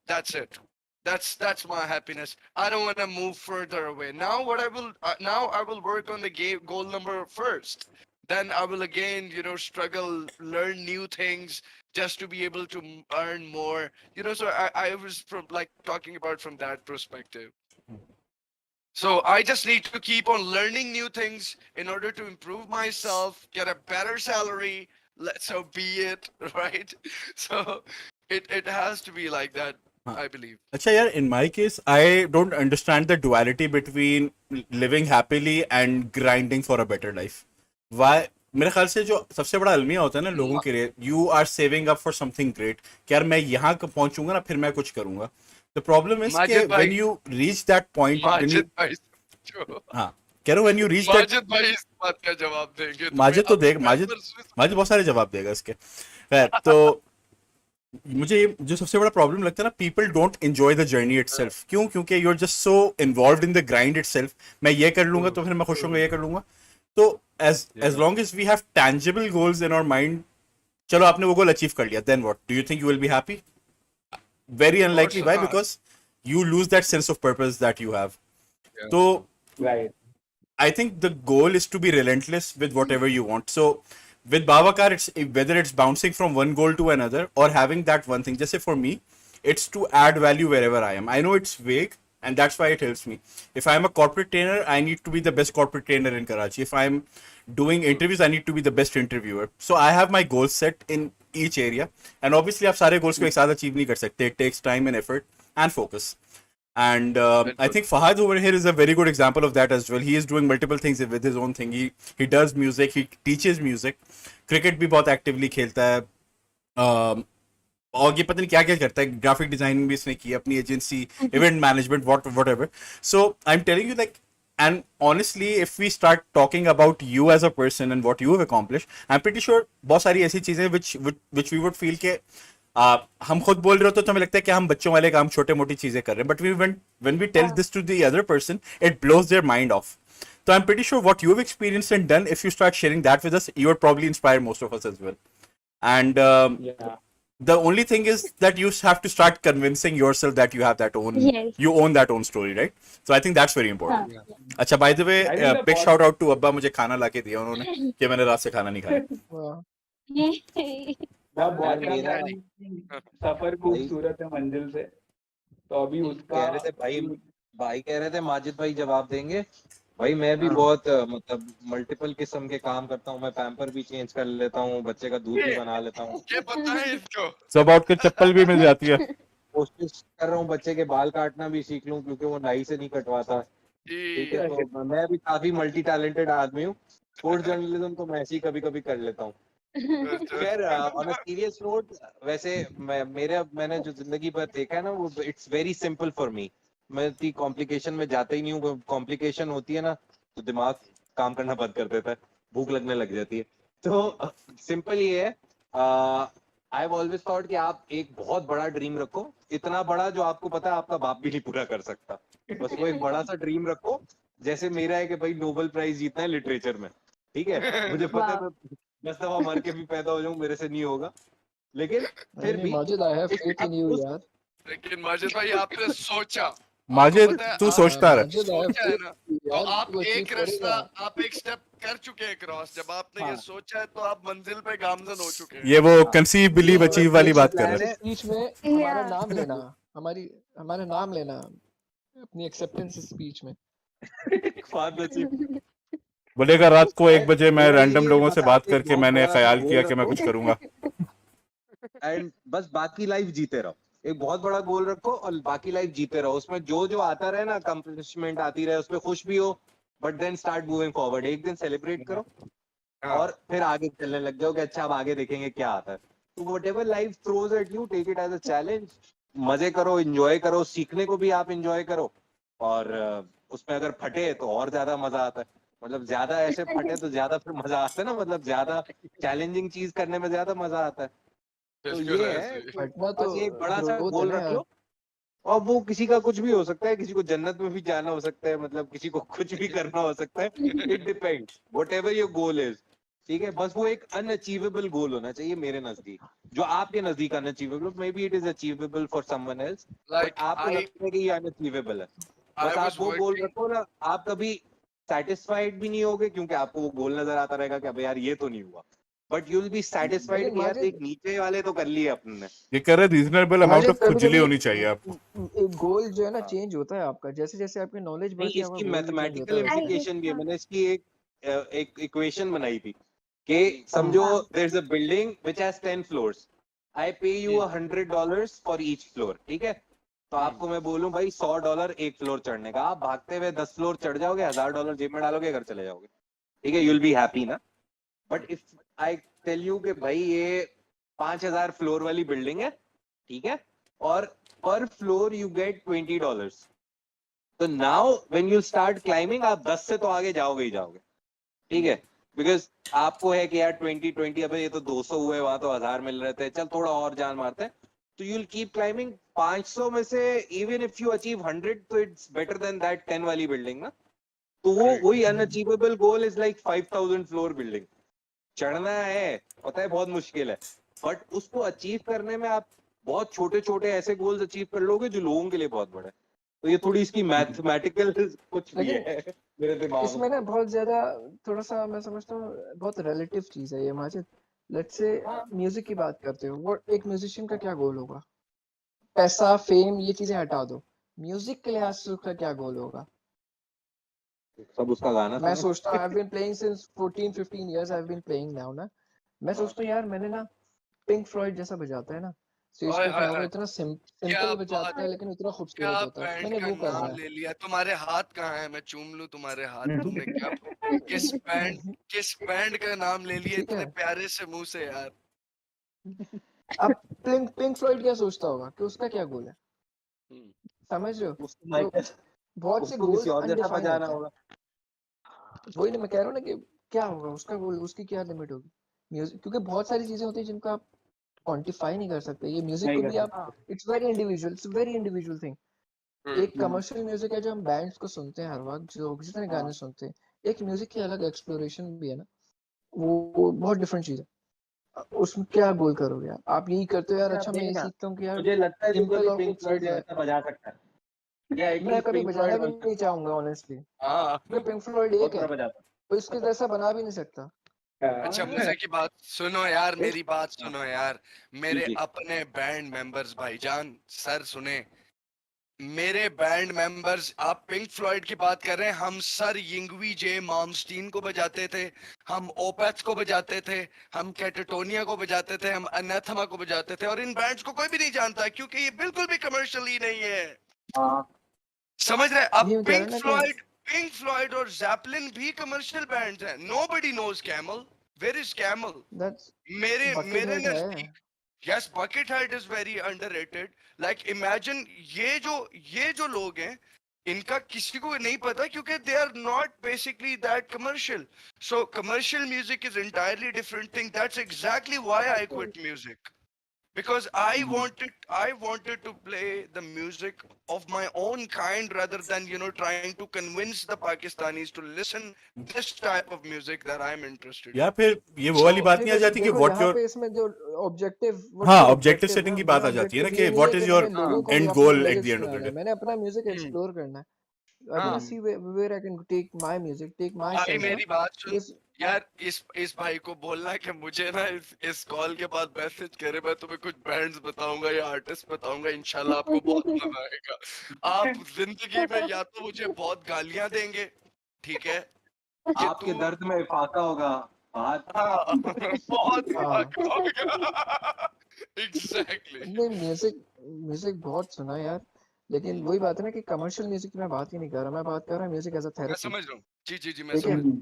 that's it. That's my happiness. I don't want to move further away. Now what I will work on the game goal number first. Then I will again, struggle, learn new things just to be able to earn more. So I was from like talking about from that perspective. So I just need to keep on learning new things in order to improve myself, get a better salary. So be it, right? So it has to be like that, हाँ. I believe. अच्छा यार, in my case, I don't understand the duality between living happily and grinding for a better life. Why? मेरे ख्याल से जो सबसे बड़ा अलमिया होता है ना लोगों के लिए, you are saving up for something great. कि यार मैं यहाँ पहुंचूंगा ना, फिर मैं कुछ करूंगा. The problem is कि when you reach that point, when you हाँ कह रहा हूँ when you reach that Majid भाई इस बात का जवाब देंगे माजिद तो देगा, माजिद बहुत सारे जवाब देगा इसके. तो मुझे जो सबसे बड़ा प्रॉब्लम लगता है ना, people don't enjoy the journey itself. क्यों? क्योंकि you are just so involved in the grind itself. मैं ये कर लूंगा तो फिर मैं खुश होऊंगा, ये कर लूंगा. तो as long as we have tangible goals in our mind, चलो आपने वो गोल अचीव कर लिया, then what? Do you think you will be happy? Very unlikely. Why? Because you lose that sense of purpose that you have. So Right. I think the goal is to be relentless with whatever you want. So with Babacar, it's whether it's bouncing from one goal to another or having that one thing. Just say for me, it's to add value wherever I am. I know it's vague, and that's why it helps me. If I'm a corporate trainer, I need to be the best corporate trainer in Karachi. If I'm doing interviews, I need to be the best interviewer. So I have my goals set in each area, and obviously आप सारे goals को एक साथ achieve नहीं कर सकते. It takes time and effort and focus. And I think Fahad over here is a very good example of that as well. He is doing multiple things with his own thing. He does music, he teaches music, cricket भी बहुत actively खेलता है, और ये पता नहीं क्या क्या करता है, ग्राफिक डिजाइनिंग भी इसने की, अपनी agency, event management, whatever. So I'm telling you, like, and honestly, if we start talking about you as a person and what you have accomplished, I'm pretty sure बहुत सारी ऐसी चीजें which we would feel के हम खुद बोल रहे होते तो हमें लगता है कि हम बच्चों वाले काम, छोटे मोटी चीजें कर रहे हैं, but when we tell this to the other person, it blows their mind off. So I'm pretty sure what you've experienced and done, if you start sharing that with us, you would probably inspire most of us as well. And Yeah. the only thing is that you have to start convincing yourself that you have that own, Yes. you own that own story, right? So I think that's very important. हाँ. अच्छा, by the way, I think the big pod- shout out to अब्बा, मुझे खाना लाके दिया उन्होंने, कि मैंने रात से खाना नहीं खाया. मैं यार बहुत मेरा सफर खूबसूरत है मंजिल से, तो अभी उसका कह रहे थे भाई कह रहे थे माजिद भाई जवाब देंगे. भाई मैं भी बहुत मतलब मल्टीपल किस्म के काम करता हूँ. मैं पैम्पर भी चेंज कर लेता हूँ, बच्चे का दूध भी बना लेता हूँ, ये पता है इसको. सब आउट के चप्पल भी मिल जाती है. कोशिश कर रहा हूँ बच्चे के बाल काटना भी सीख लूँ क्योंकि वो नाई से नहीं कटवाता. ठीक है, तो मैं भी काफी मल्टी टैलेंटेड आदमी हूँ. स्पोर्ट्स जर्नलिज्म तो मैं ऐसे ही कभी कभी कर लेता हूँ. खैर, ऑन अ सीरियस नोट, वैसे मैंने जो जिंदगी भर देखा है ना, वो it's very simple for me. मैं इतनी कॉम्प्लिकेशन में जाता ही नहीं हूँ. कॉम्प्लिकेशन होती है ना तो दिमाग काम करना बंद कर देता है, भूख लगने लग जाती है. तो सिंपल ये है, आई हैव ऑलवेज थॉट कि आप एक बहुत बड़ा ड्रीम रखो, इतना बड़ा जो आपको पता है आपका बाप भी नहीं पूरा कर सकता. बस वो एक बड़ा सा ड्रीम रखो. जैसे मेरा है कि भाई नोबेल प्राइज जीतना है लिटरेचर में. ठीक है, मुझे पता है 10 दफा मर के भी पैदा हो जाऊं, मेरे से नहीं होगा, लेकिन फिर भी Majid, I have faith in you यार. लेकिन माजिद भाई आपने सोचा, माजिद तू सोचता रह. माजिद, I have सोचा है faith ना, in you तो यार, आप तू एक achieve रास्ता, करेगा. आप एक स्टेप कर चुके हैं क्रॉस. जब आपने ये हाँ. सोचा है तो आप मंजिल पे गामजन हो चुके हैं. ये वो कंसीव बिलीव अचीव वाली बात कर रहे हैं. स्पीच में हमारा नाम लेना, हमारा नाम लेना अपनी एक्सेप्टेंस स्पीच में. बोलेगा रात को 1 बजे मैं मेरा रैंडम ये लोगों से बस बात आप एक करके बहुत मैंने बड़ा सा ख्याल गोल किया कि मैं रखो कुछ करूंगा. एंड बस बाकी लाइफ जीते रहो. एक बहुत बड़ा गोल रखो और बाकी लाइफ जीते रहो. उसमें जो आता रहे ना, अकम्प्लिशमेंट आती रहे, उसमें खुश भी हो, but then start moving forward. एक दिन सेलिब्रेट करो और फिर आगे चलने लग जाओ कि अच्छा अब आगे देखेंगे क्या आता है. तो whatever life throws at you, take it as a challenge. मजे करो, enjoy करो, सीखने को भी आप enjoy करो, और उसमें अगर फटे तो और ज्यादा मजा आता है। मतलब ज्यादा ऐसे फटे तो ज्यादा फिर मजा आता है ना, मतलब ज्यादा चैलेंजिंग चीज करने में ज्यादा मजा आता है। तो बिल्कुल ये ऐसे है ही। कि फटना बस तो ये एक बड़ा सा ग्रोथ है गोल ना रख यार। लो, और वो किसी का कुछ भी हो सकता है, किसी को जन्नत में भी जाना हो सकता है, मतलब किसी को कुछ भी करना हो सकता है। It depends what ever your goal is. ठीक है, बस वो एक अनअचीवेबल गोल होना चाहिए मेरे नजदीक। जो आपके नजदीक unachievable, may be it is achievable for someone else, but Like आपको लगता है कि ये अनअचीवेबल है। I बस आप was वो गोल working. रखो ना, आप कभी सेटिस्फाइड भी नहीं होगे, क्योंकि आपको वो गोल नजर आता रहेगा कि अब यार ये तो नहीं हुआ, but you will be satisfied लेकिन कि यार माजिद, एक नीचे वाले तो कर लिए अपने। ये कह रहे रीजनेबल अमाउंट माजिद ऑफ कभी खुजली कभी होनी चाहिए आपको। एक गोल जो है ना चेंज होता है आपका, जैसे जैसे आपकी नॉलेज नहीं, बढ़ती है आपका इसकी गोल भी चेंज होता मैथमेटिकल है वैसे। इम्प्लीकेशन भी है। मैंने इसकी एक इक्वेशन बनाई थी कि समझो there is a building which has 10 floors, I pay you $100 for each floor. ठीक है, तो आपको मैं बोलूं भाई $100 एक फ्लोर चढ़ने का, आप भागते हुए 10 फ्लोर चढ़ जाओगे, $1000 जेब में डालोगे, घर चले जाओगे। ठीक है, यूल बी हैप्पी ना। But if I tell you कि भाई ये 5000 फ्लोर वाली बिल्डिंग है, ठीक है, और पर फ्लोर यू गेट $20, तो now when you start climbing, आप 10 से तो आगे जाओगे ही जाओगे। ठीक है, बिकॉज आपको है कि यार 20 अबे ये तो 200 हुए, वहां तो 1000 मिल रहे थे, चल थोड़ा और जान मारते हैं, तो यू विल कीप क्लाइंबिंग। 500 में से इवन इफ यू अचीव 100, तो इट्स बेटर देन दैट 10 वाली बिल्डिंग ना। तो वो वही unachievable goal is like 5000 floor building. चढ़ना है, पता है बहुत मुश्किल है, बट उसको अचीव करने में आप बहुत छोटे छोटे ऐसे गोल्स अचीव कर लोगे जो लोगों के लिए बहुत बड़े। तो ये थोड़ी इसकी मैथमेटिकल कुछ भी लेकिन है मेरे दिमाग इसमें में। ना बहुत ज्यादा, थोड़ा सा मैं समझता हूँ बहुत रिलेटिव चीज है ये माजिद। लेट्स से म्यूजिक की बात करते हो, वो एक म्यूजिशियन का क्या गोल होगा? पैसा, फेम, ये चीजें हटा दो, म्यूजिक के लिहाज से उसका क्या गोल होगा? सब उसका गाना मैं सुने। सोचता हूँ, I have been playing since 14-15 years, I have been playing now ना। मैं सोचता हूँ यार मैंने ना पिंक फ्लॉयड जैसा बजाता है ना, स्टेज ओए पे हाय खड़ा हुआ, हाय, इतना क्या सिंपल बजाता है बात, लेकिन इतना क्या खूबसूरत होता है, बैंड मैंने का वो करना नाम है। ले लिया। तुम्हारे हाथ कहाँ है, मैं चूम लूं तुम्हारे हाथ। तुमने क्या, किस बैंड, किस बैंड का नाम ले लिया ठीक इतने है, प्यारे से मुंह से यार। अब पिंक फ्लॉयड क्या सोचता होगा कि उसका क्या गोल है? हम्म, समझ रहे हो? उसको तो माइकल, बहुत से उसको किसी गोल्स और जैसा अनडिफाइन बजाना होते हैं। होगा। वही ना मैं कह रहा हूँ ना कि क्या होगा उसका गोल, उसकी क्या लिमिट होगी म्यूजिक, क्योंकि बहुत सारी चीजें होती हैं जिनको आप क्वांटिफाई नहीं कर सकते। ये म्यूजिक नहीं को कर भी आप, सकते। It's very individual, it's very individual thing. एक हम्म, कमर्शियल म्यूजिक है जो हम बैंड्स को सुनते हैं हर वक्त, जो जितने गाने सुनते हैं, एक म्यूजिक की अलग एक्सप्लोरेशन भी है ना, वो बहुत डिफरेंट चीज है। उसमें क्या गोल करोगे आप यही करते हो यार, आप अच्छा मैं ये देखना, सीखता हूँ कि यार मुझे लगता है तू सिंपल कभी और पिंक फ्लॉयड खूबसूरत है। जैसा बजा सकता है, या मैं एटलीस्ट कभी पिंक बजाना फ्लॉयड भी बन नहीं सकता चाहूंगा ऑनेस्टली, हाँ। क्योंकि पिंक फ्लॉयड है, बहुत एक है, बुरा बजाता कोई इसके जैसा बना भी नहीं सकता। अच्छा है। मजे की बात सुनो यार, देख, मेरी बात हाँ, सुनो यार। जी मेरे जी, अपने बैंड मेंबर्स भाईजान सर सुने, मेरे बैंड मेंबर्स, आप पिंक फ्लॉयड की बात कर रहे हैं, हम सर यिंगवी जे मामस्टीन को बजाते थे, हम ओपेथ को बजाते थे, हम कैटाटोनिया को बजाते थे, हम अनाथमा को बजाते थे, और इन बैंड्स को कोई भी नहीं जानता क्योंकि ये बिल्कुल भी कमर्शियली नहीं है। हाँ, समझ रहे? अब ये मैं कह रहा हूँ ना कि पिंक फ्लॉयड और जैपलिन भी कमर्शियल बैंड्स हैं। Nobody knows Camel, where is Camel? That's मेरे बकेट मेरे हेड है। नजदीक, yes Buckethead is very underrated. Like imagine, ये जो लोग हैं, इनका किसी को नहीं पता क्योंकि they are not basically that commercial. So commercial music is entirely different thing. That's exactly why I quit music, because I wanted to play the music of my own kind rather than trying to convince the Pakistanis to listen this type of music that I'm interested या in. फिर ये वो So वाली बात नहीं नहीं आ but जाती कि देखो व्हाट यहाँ योर, पे इसमें जो ऑब्जेक्टिव, हाँ what's your objective objective setting ना, की बात मेरा आ जाती है ना ऑब्जेक्टिव कि ये नहीं है व्हाट कि इज मैंने योर लोगों को एंड अपना गोल at the music end of the सुनाना है, डे। मैंने अपना म्यूजिक hmm, एक्सप्लोर करना है। आई वांट हाँ to see where I can take my music, take my भाई सेंस ना। मेरी बात सुन इस यार, इस भाई को बोलना कि मुझे ना इस कॉल के बाद मैसेज करे, मैं तुम्हें कुछ बैंड्स बताऊंगा या आर्टिस्ट बताऊंगा, इंशाल्लाह आपको बहुत मजा आएगा। आप जिंदगी में या तो मुझे बहुत गालियां देंगे, ठीक है, कि आपके तू, दर्द में फाका होगा बात। हाँ बहुत हाँ फाका होगा। एग्जैक्टली। नहीं, म्यूजिक म्यूजिक बहुत सुना यार, लेकिन वही बात है ना कि कमर्शियल म्यूजिक की मैं बात ही नहीं कर रहा, मैं बात कर रहा हूँ म्यूजिक एज अ मैं थेरेपी। समझ रहा हूँ, जी जी जी, मैं ठीक है, समझ।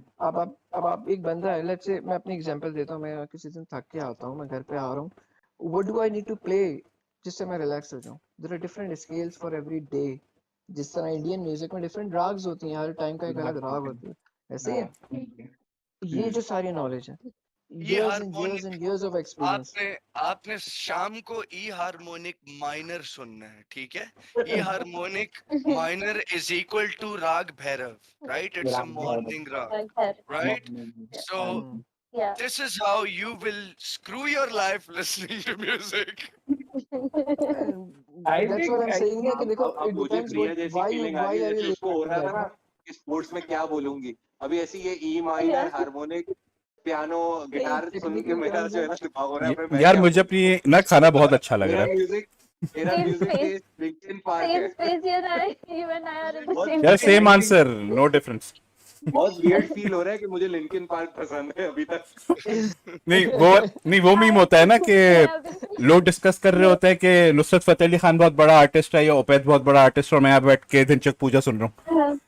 अब आप एक बंदा है, लेट्स से मैं अपनी एग्जांपल देता हूँ, मैं किसी दिन थक के आता हूँ, मैं घर पे आ रहा हूँ, what do I need to play जिससे मैं relax हो जाऊँ? There are different scales for every day. जिस तरह इंडियन म्यूजिक में डिफरेंट राग्स होती हैं, हर टाइम का एक अलग राग होता है, ऐसे ही है ये जो सारी नॉलेज है, ई years and years harmonic and years of experience. आपने शाम को ई हारमोनिक माइनर सुनना है, ठीक है? E harmonic minor is equal to raga Bhairav, right? It's a morning raga, right? So Yeah. this is how you will screw your life listening to music. And I that's what think I'm saying है कि देखो अब it मुझे depends Priya what जैसी why feeling uh why रही है are you जैसे उसको हो listening रहा था that ना ना? कि स्पोर्ट्स में क्या बोलूंगी, अभी ऐसी ये E minor harmonic piano guitar सुन के टेक्निकल मेरा टर्म्स जो है है. ना दिमाग हो रहा है अबे मैं यार क्या मुझे बोलूं. अपनी ना खाना बहुत अच्छा लग मेरा रहा है Same music space. Taste Linkin Park Same है. space. You and I are in the बहुत same यार space. Same answer, no difference. बहुत वियर्ड फील हो रहा है कि मुझे लिंकिन पार्क पसंद है अभी तक. नहीं वो मीम होता है ना कि लोग डिस्कस कर रहे होते हैं कि नुसरत फतेह अली खान बहुत बड़ा आर्टिस्ट है या उपैद बहुत बड़ा आर्टिस्ट, और मैं यहाँ बैठ के धिनचक पूजा सुन रहा हूँ.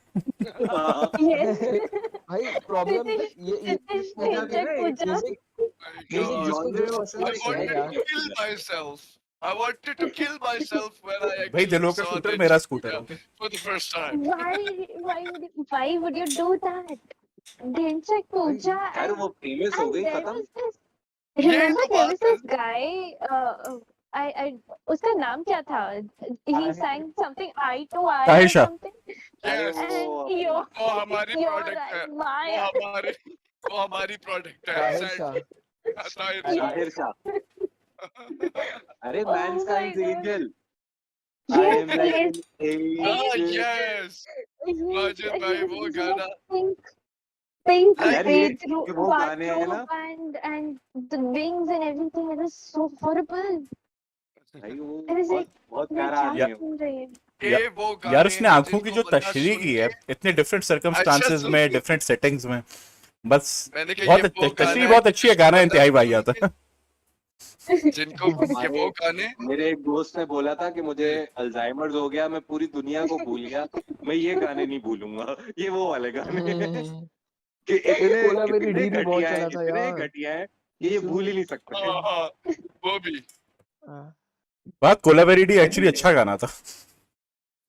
Yes. भाई प्रॉब्लम ये पैदा भी ना एक म्यूजिक My म्यूजिक God. जिसको जो पसंद I है सुने wanted यार. to kill myself. I wanted to kill myself when I भाई actually दिलों का saw शूटर the मेरा स्कूटर Puja है. for the first time. Why would you do that? Dhenchak Puja, यार वो फेमस हो and गई there खत्म. was this. यही Remember तो there was बात है. this guy. I उसका नाम क्या था? He sang something eye to eye or ताहिशा. something. अरे Yes. वो And you're वो हमारी you're प्रोडक्ट है. right. My वो हमारी प्रोडक्ट है. ताहिर शाह. Sadly. ताहिर शाह. ताहिर शाह. अरे oh मैनकाइंड्स my god. Angel. I Yes, am like yes, an Ah, angel. yes. yes. Majid भाई वो He's गाना. like pink यार ये वो गाने हैं bathrobe ना and the wings and everything. It was so horrible. भाई वो I was बहुत like, बहुत मैं प्यारा क्या आदमी है. सुन रही हूँ? ये वो यार गाने उसने हैं आंखों की जिनको जो बंदा तशरीह सुन की के है इतने डिफरेंट अच्छा सर्कमस्टांसेस सुन में, के डिफरेंट सेटिंग्स में, बस मैंने कहा ये बहुत वो गाना तशरीह है बहुत अच्छी है, जिनको गाना बंदा इंतहाई सुन वाहियात के है. जिनको ये हमारे वो गाने मेरे एक दोस्त ने बोला था कि मुझे अल्जाइमर्स हो गया, मैं पूरी दुनिया को भूल गया, मैं ये गाने नहीं भूलूंगा. ये वो वाले गाने हैं कि एक इतने कोलावेरी इतने डी भी बहुत घटिया है, चला था इतने यार. घटिया है कि ये भूल ही नहीं सकते. हाँ हाँ वो भी हाँ, बात कोलावेरी एक्चुअली अच्छा गाना था.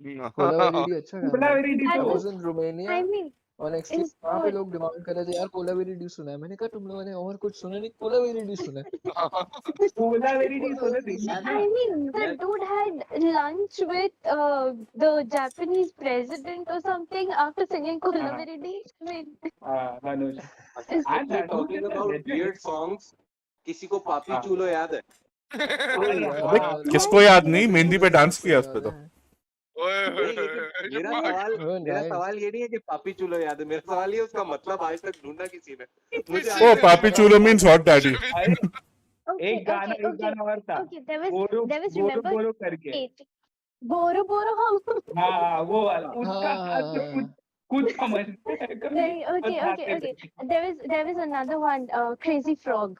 कोलावेरी डी अच्छा गाना है. Kolaveri I And was in Romania I mean, on exchange. it's वहाँ पे good. लोग डिमांड कर रहे थे यार कोलावेरी डी सुना है. मैंने कहा तुम लोगों ने और कुछ सुना नहीं, कोलावेरी डी सुना है. कोलावेरी डी सुने थे I mean, the dude had lunch with the Japanese president or something after singing Kolaviridi. I mean, Dhanush. it's And Dhanush talking is a about legend. Weird songs, किसी को पापी हाँ. चूलो याद है? अरे अबे हाँ. यार किसको याद नहीं, मुझे मेहंदी पे मुझे डांस सबको किया उस पे याद तो. है. ओए नहीं लेकिन ये मेरा पागल सवाल Oh, मेरा nice. सवाल ये नहीं है कि पापी चूलो याद है. मेरा सवाल ये उसका मतलब आज तक ढूंढा किसी ने. मुझे किसी ओ आज ने तक पापी नहीं चूलो मीन्स हॉट डैडी. अरे okay, एक गाना और था. okay. Borrow There was borrow remember बोरो करके. it. Boro Boro hum. हाँ वो वाला. उसका हाथ से कुछ हाँ कुछ समझ में Nahin, बस okay. गाते थे. There was another one, Crazy Frog.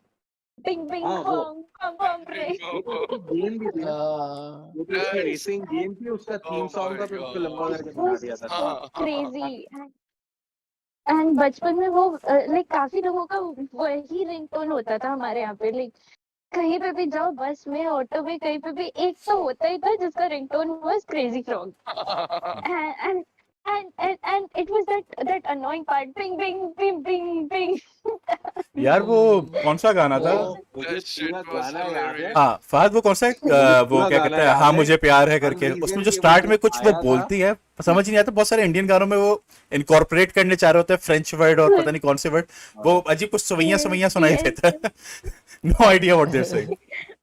Bing bing हाँ वो bong bong bong ring. एक उसकी गेम भी थी ना, हाँ वो जो उसकी That's रेसिंग गेम थी, उसका थीम oh सॉन्ग my था, फिर उसको लंबा god. करके It बना was दिया था. so हाँ crazy. And बचपन में वो like काफी लोगों का वही रिंगटोन होता था हमारे यहाँ पे. Like कहीं पे भी जाओ, बस में, ऑटो में, कहीं पे भी एक तो होता ही था जिसका ringtone was Crazy Frog. and and it was that annoying part, bing bing bing bing bing. यार वो कौन सा गाना था? वो मुझे That shit पूरा was गाना याद है. hilarious. हाँ फहद, वो कौन सा है? मुझे वो पूरा क्या गाना कहते हैं, याद हाँ है. मुझे प्यार है हर करके, उसमें रीजन जो के स्टार्ट वो में कुछ वो आया था. बोलती है समझ नहीं आता. बहुत सारे इंडियन गानों में वो इनकॉर्पोरेट करने चाह रहे होते हैं फ्रेंच वर्ड और पता नहीं कौन से वर्ड, वो अजीब कुछ सवैया Yes, सवैया सुनाई yes. देता है. No idea what they're saying.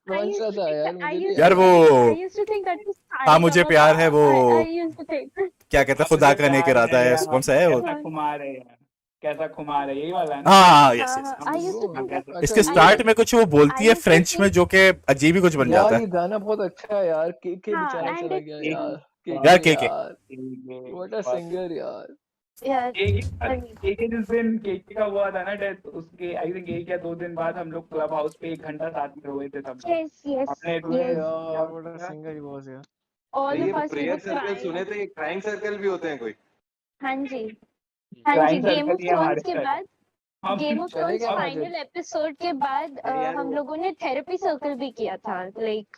I कौन used सा to था think यार, that I मुझे भी used यार to वो think I used to think that was हाँ मुझे सारेगामा प्यार है, वो I used to think. क्या कहता है, खुदा मुझे का नेक प्यार इरादा है है, यार, कौन सा है वो? कैसा खुमार है यार, कैसा खुमार है, यही वाला है ना. हाँ हाँ yes yes. I used to वो think that. अच्छा इसके ये स्टार्ट में कुछ वो बोलती I है used to फ्रेंच में think जो कि अजीब ही कुछ बन यार जाता है. ये गाना बहुत अच्छा है यार. के हाँ बेचारा and चला it गया एक यार. यार के के यार, व्हाट अ सिंगर यार. yeah I mean केके जिस दिन केके का हुआ था ना डेथ, उसके आई थिंक 1 या 2 दिन बाद हम लोग क्लब हाउस पे 1 घंटा साथ में हुए थे सब लोग. yes हमने अरे yes यार what a singer he was यार. all ये of us we prayer were circle crying. सुने थे? क्राइम सर्कल भी होते हैं कोई? हाँ जी क्राइम Game सर्कल of ही हमारे Thrones के साथ. बाद हम गेम ऑफ चले थ्रोन्स क्या अब माजिद? फाइनल एपिसोड के बाद हम लोगों ने थेरेपी सर्कल भी किया था, लाइक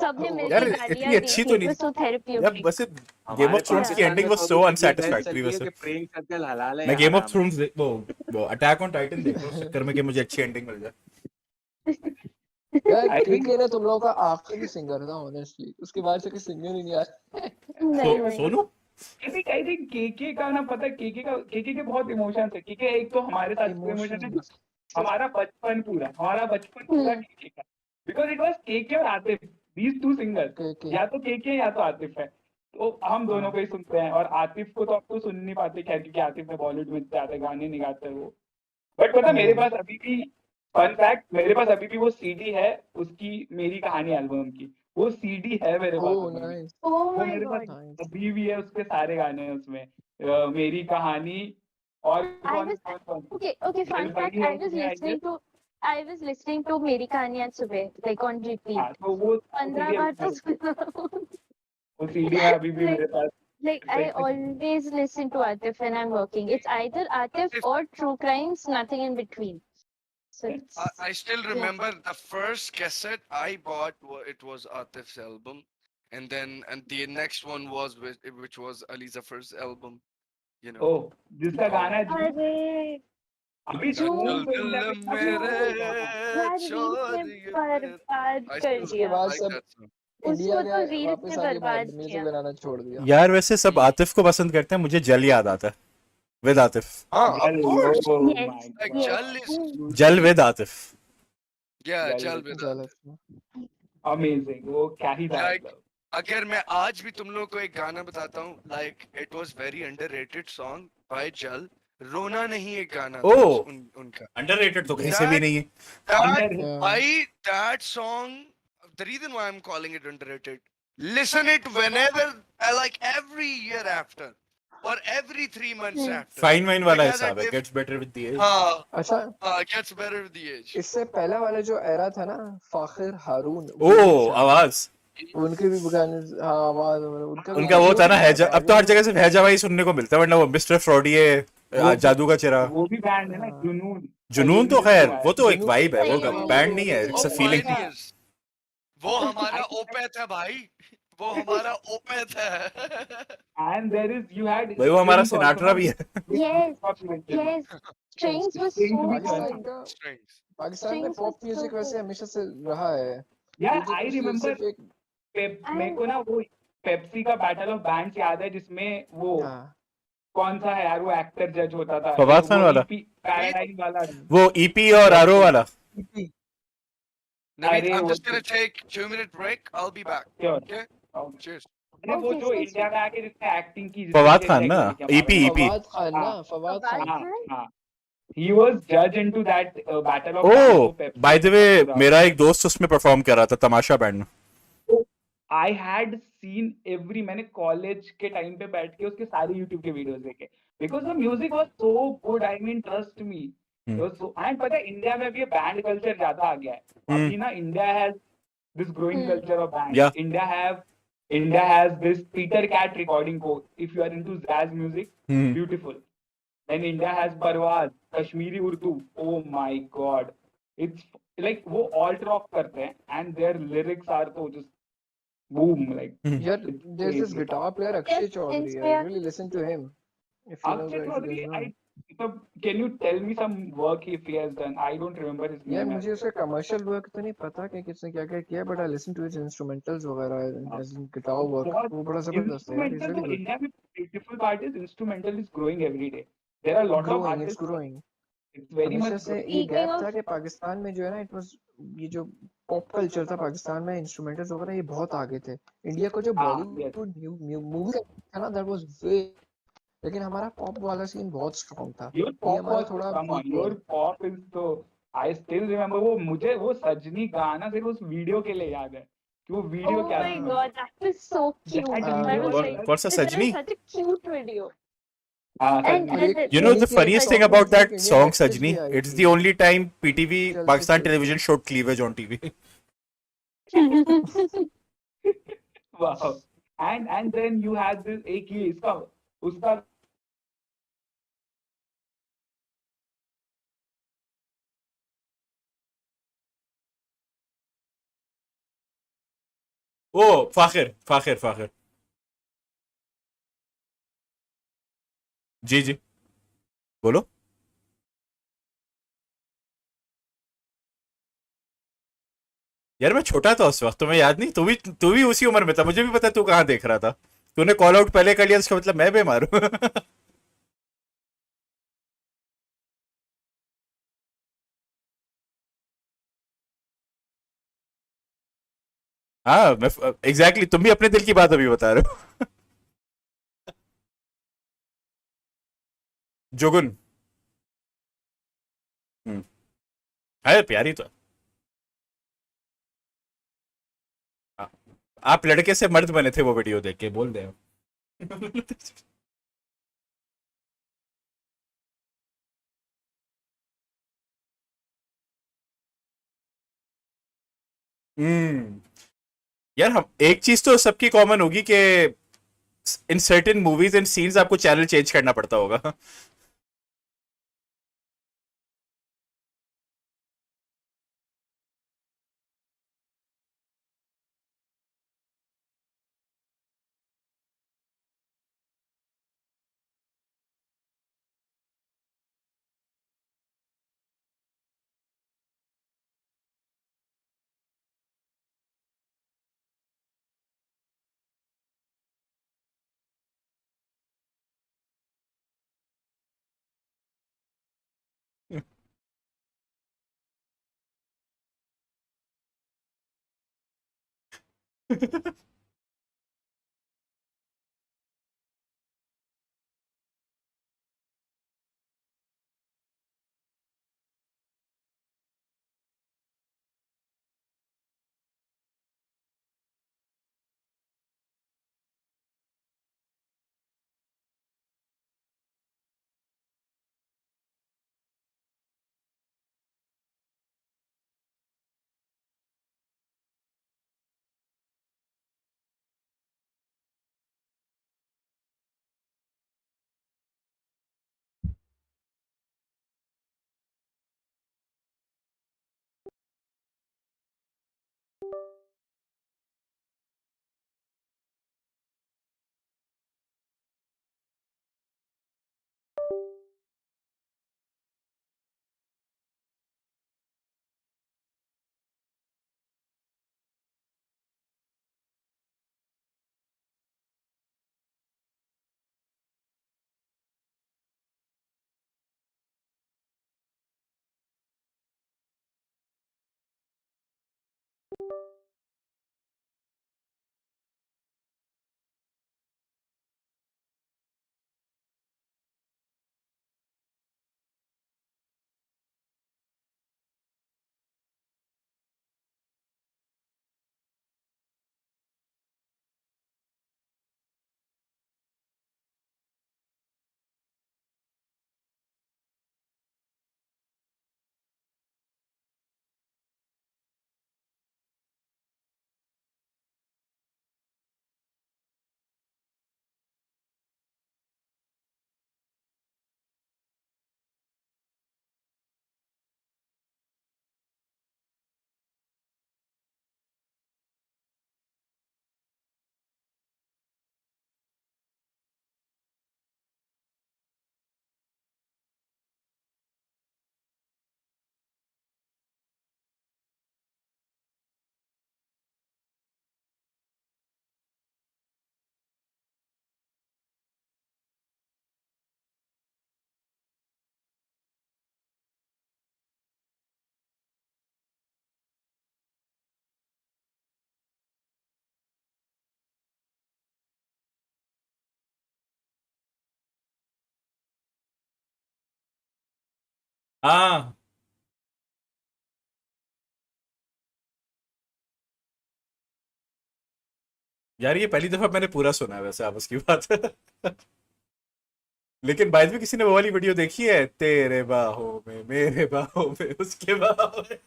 सबने यार मिलके इतनी गालियां दी अच्छी थी, तो इट नहीं वाज सो यार, थेरेप्यूटिक। वैसे गेम हमारे ऑफ थ्रोन्स की या पाकिस्तान एंडिंग में वाज तो सो अभी तक ये बहस अनसैटिस्फैक्टरी चलती है वैसे। कि प्रेइंग सर्कल हलाल है मैं या गेम ऑफ हराम है। थ्रोन्स वो अटैक ऑन टाइटन देख रहा हूँ उस चक्कर में कि मुझे अच्छी एंडिंग मिल जाए। यार आई थिंक केके ना तुम लोगों का आखिरी सिंगर था ऑनेस्टली, उसके बाद से कोई सिंगर ही नहीं आया। नहीं नहीं सोनू आई थिंक केके का ना, पता है केके के बहुत इमोशंस है। केके एक तो हमारे साथ जो इमोशन है, इमोशंस हमारा बचपन पूरा हम्म, केके का, बिकॉज इट वाज केके और Atif, these two singers, KK या तो केके या तो आतिफ है। तो हम दोनों हाँ को ही सुनते हैं, और आतिफ को तो अब तो सुन नहीं पाते खैर, क्योंकि आतिफ ने बॉलीवुड में ज्यादा गाने नहीं गाते वो। बट पता मेरे हम्म पास अभी भी, फन फैक्ट, मेरे पास अभी भी वो सीडी है उसकी, मेरी कहानी एल्बम की। वो सीडी है मेरे पास ओह अभी भी। नाइस ओह वो माय मेरे पास गॉड। नाइस। अभी भी है, उसके सारे गाने हैं उसमें। मेरी कहानी, और आई कौन वाज कौन कौन ओके ओके, जल फन परी फैक्ट, है उसमें I guess. I was listening to Meri Kahani आज सुबह, लाइक ऑन हाँ, रिपीट तो वो 15 सीडी बार अभी तो मेरे, सुना। वो सीडी में अभी भी like मेरे पास like I सही में। always listen to Atif when I'm working. It's either Atif If or true crimes, nothing in between. So it's I still yeah. remember the first cassette I bought, it was Atif's album, and the next one was which was Ali Zafar's album. You know, ओह, जिसका गाना called है झूम, अरे अभी क्या झूम झूम चल तो इंडिया दिल में काफी झूम पॉपुलर हुआ था। मेरे यार रील्स छोड़ ने ये मेरे. बर्बाद I कर still उसके दिया, बाद like सब that song. इंडिया उसको तो गए, रील्स ने वापस आके बर्बाद म्यूजिक किया। बनाना छोड़ दिया। यार वैसे सब आतिफ को पसंद करते हैं, मुझे जल याद आता है विद आतिफ। Of जल, course, oh Yes, my like yes. Jal God, is, जल विद आतिफ। yeah, जल Jal with चल Atif. अमेजिंग, वो क्या ही था Like, मतलब। अगर मैं आज भी तुम लोगों को एक गाना बताता हूँ, like it was very underrated song by Jal. रोना नहीं एक गाना था ओ उनका. अंडररेटेड तो कहीं से भी That नहीं है। that under, that song. The reason why I'm calling it underrated. Listen it whenever, like every year after, or every 3 months Hmm. after. Fine wine वाला Because हिसाब है, gets better with the age. अच्छा gets better with the age. इससे पहला वाला जो era था ना, फाखिर हारून, ओ वो भी था। आवाज, उनके भी गाने, हाँ आवाज, उनका भी उनका वो गाना था ना बहुत हैजा। था। अब तो हर जगह से हैजा वाई सुनने को मिलता है, वरना वो मिस्टर फ्रॉडिये, वो जादू का चिरा, वो भी बैंड है ना, हाँ जुनून। जुनून तो जुनून खैर है। वो तो एक जुनून वाइब है, वो सही में। बैंड नहीं है, वो इट्स अ वो फीलिंग। था। pioneers. वो हमारा ओपेथ है भाई. वो हमारा ओपेथ है. And there is, you had भाई वो हमारा strings also सिनाट्रा ना, भी है। Yes, pop eventually. yes. Strings was Strings so भी था पाकिस्तान ना। good. का, Strings. पाकिस्तान में Strings was pop so music वैसे good. हमेशा से रहा है। यार म्यूजिक आई उसकी रिमेम्बर सिर्फ एक, मेरे को ना वो पेप्सी का बैटल ऑफ बैंड्स याद है, जिसमें वो हाँ कौन सा है यार, वो एक्टर जज होता था, फवाद खान वो वाला, ईपी पैराडाइज वाला। वो ईपी और आरओ वाला। Naveed, अरे I'm वो just gonna take 2 minute break. I'll be back. Sure, Okay. Cheers. अरे वो Okay, जो so इंडिया में आके जिसने एक्टिंग की, फवाद जिसने खान इंडिया ना, के लिए किया, ईपी ईपी। फवाद खान ना, हाँ फवाद Fawad खान। हाँ Khan. हाँ, he was judge into that battle of ओ bands, वो बाय पेप्सी द वे, पूरा। मेरा एक दोस्त उसमें परफॉर्म कर रहा था तमाशा बैंड में। आई हैड सीन एवरी, मैंने कॉलेज के टाइम पे बैठ के उसके सारे यूट्यूब के वीडियोस देखे, because the music was so good, I mean trust me. And पता है इंडिया में भी बैंड कल्चर ज्यादा आ गया है अभी ना, India has this growing Hmm. Culture of band. या India has this Peter Cat Recording को, if you are into jazz music, beautiful. Then India has Parvaaz, Kashmiri Urdu, oh my God, it's like वो alt rock करते हैं and their lyrics are तो just boom, like यार it's there's this crazy. guitar player Akshay Yes, Chaudhary, I inspired. really listen to him. If you know, Akshay if you Chaudhary, guys know. can you tell me some work if he has done? I don't remember his यार name. मुझे उसका commercial work तो नहीं पता कि किसने क्या क्या किया, but I listen to his instrumentals वगैरह, एज इन गिटार वर्क, बहुत वो बड़ा जबरदस्त है यार, इज instrumental रियली तो गुड। India में beautiful part is instrumental is growing every day. There are a lot of growing, it's artists. Growing. It's very हमेशा much से growing. ये Speaking गैप of था कि पाकिस्तान में जो है ना, इट वाज, ये जो पॉप कल्चर था पाकिस्तान में, इंस्ट्रूमेंटल्स वगैरह ये बहुत आगे थे। इंडिया को जो हाँ, yes. बॉलीवुड मूवी था ना, दैट वाज वे, लेकिन हमारा पॉप वाला सीन बहुत स्ट्रांग था। Your ये pop हमारा was, थोड़ा come on, वीक हुआ। your pop is so. I still remember वो, मुझे वो सजनी गाना सिर्फ उस वीडियो के लिए याद है कि वो वीडियो oh क्या my था। God, that was so cute. That I video was was like, कौन सा that was सजनी? such a cute video. हाँ And सजनी। एक You know उन्हीं the के funniest thing song में about से that एक इंडियन song एक्ट्रेस Sajni? भी आई It's थी, the only time PTV चलते Pakistan चलते। television showed cleavage on TV. Wow. And then you had this एक ये इसका उसका ओ फाखिर फाखिर फाखिर। जी जी, बोलो। यार मैं छोटा था उस वक्त, तुम्हें याद नहीं? तू भी उसी उम्र में था, मुझे भी पता तू कहाँ देख रहा था। तूने कॉल आउट पहले कर लिया, तो इसका मतलब मैं बेमार हूँ। हाँ मैं एग्जैक्टली, तुम भी अपने दिल की बात अभी बता रहे हो। जुगुन। हम्म। है प्यारी तो। हाँ, आप लड़के से मर्द बने थे वो वीडियो देख के, बोल दे। हम्म। यार हम एक चीज तो सबकी कॉमन होगी कि in certain movies and scenes आपको चैनल चेंज करना पड़ता होगा। हाँ यार, ये पहली दफा मैंने पूरा सुना है वैसे, आप उसकी बात। लेकिन बाद में किसी ने वो वाली वीडियो देखी है, तेरे बाहों में मेरे बाहों में उसके बाहों में।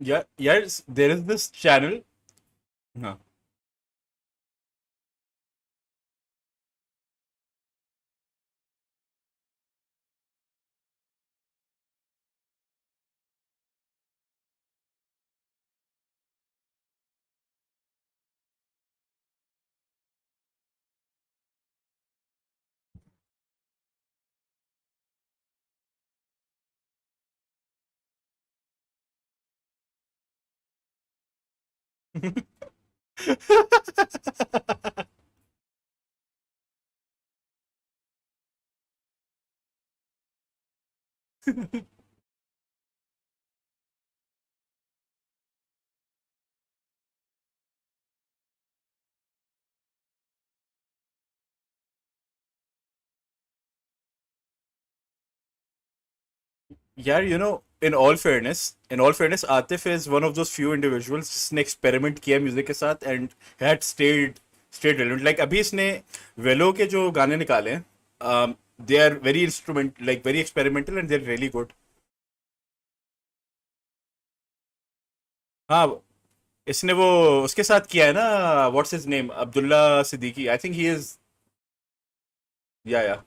यार देयर इज दिस चैनल। हाँ यार in all fairness Atif is one of those few individuals जिसने experiment किया म्यूजिक के साथ and had stayed relevant. Like अभी इसने वेलो के जो गाने निकाले हैं, they are very very experimental and they're really good. हाँ, इसने वो उसके साथ किया है ना, what's his name, Abdullah Siddiqui, I think he is, या या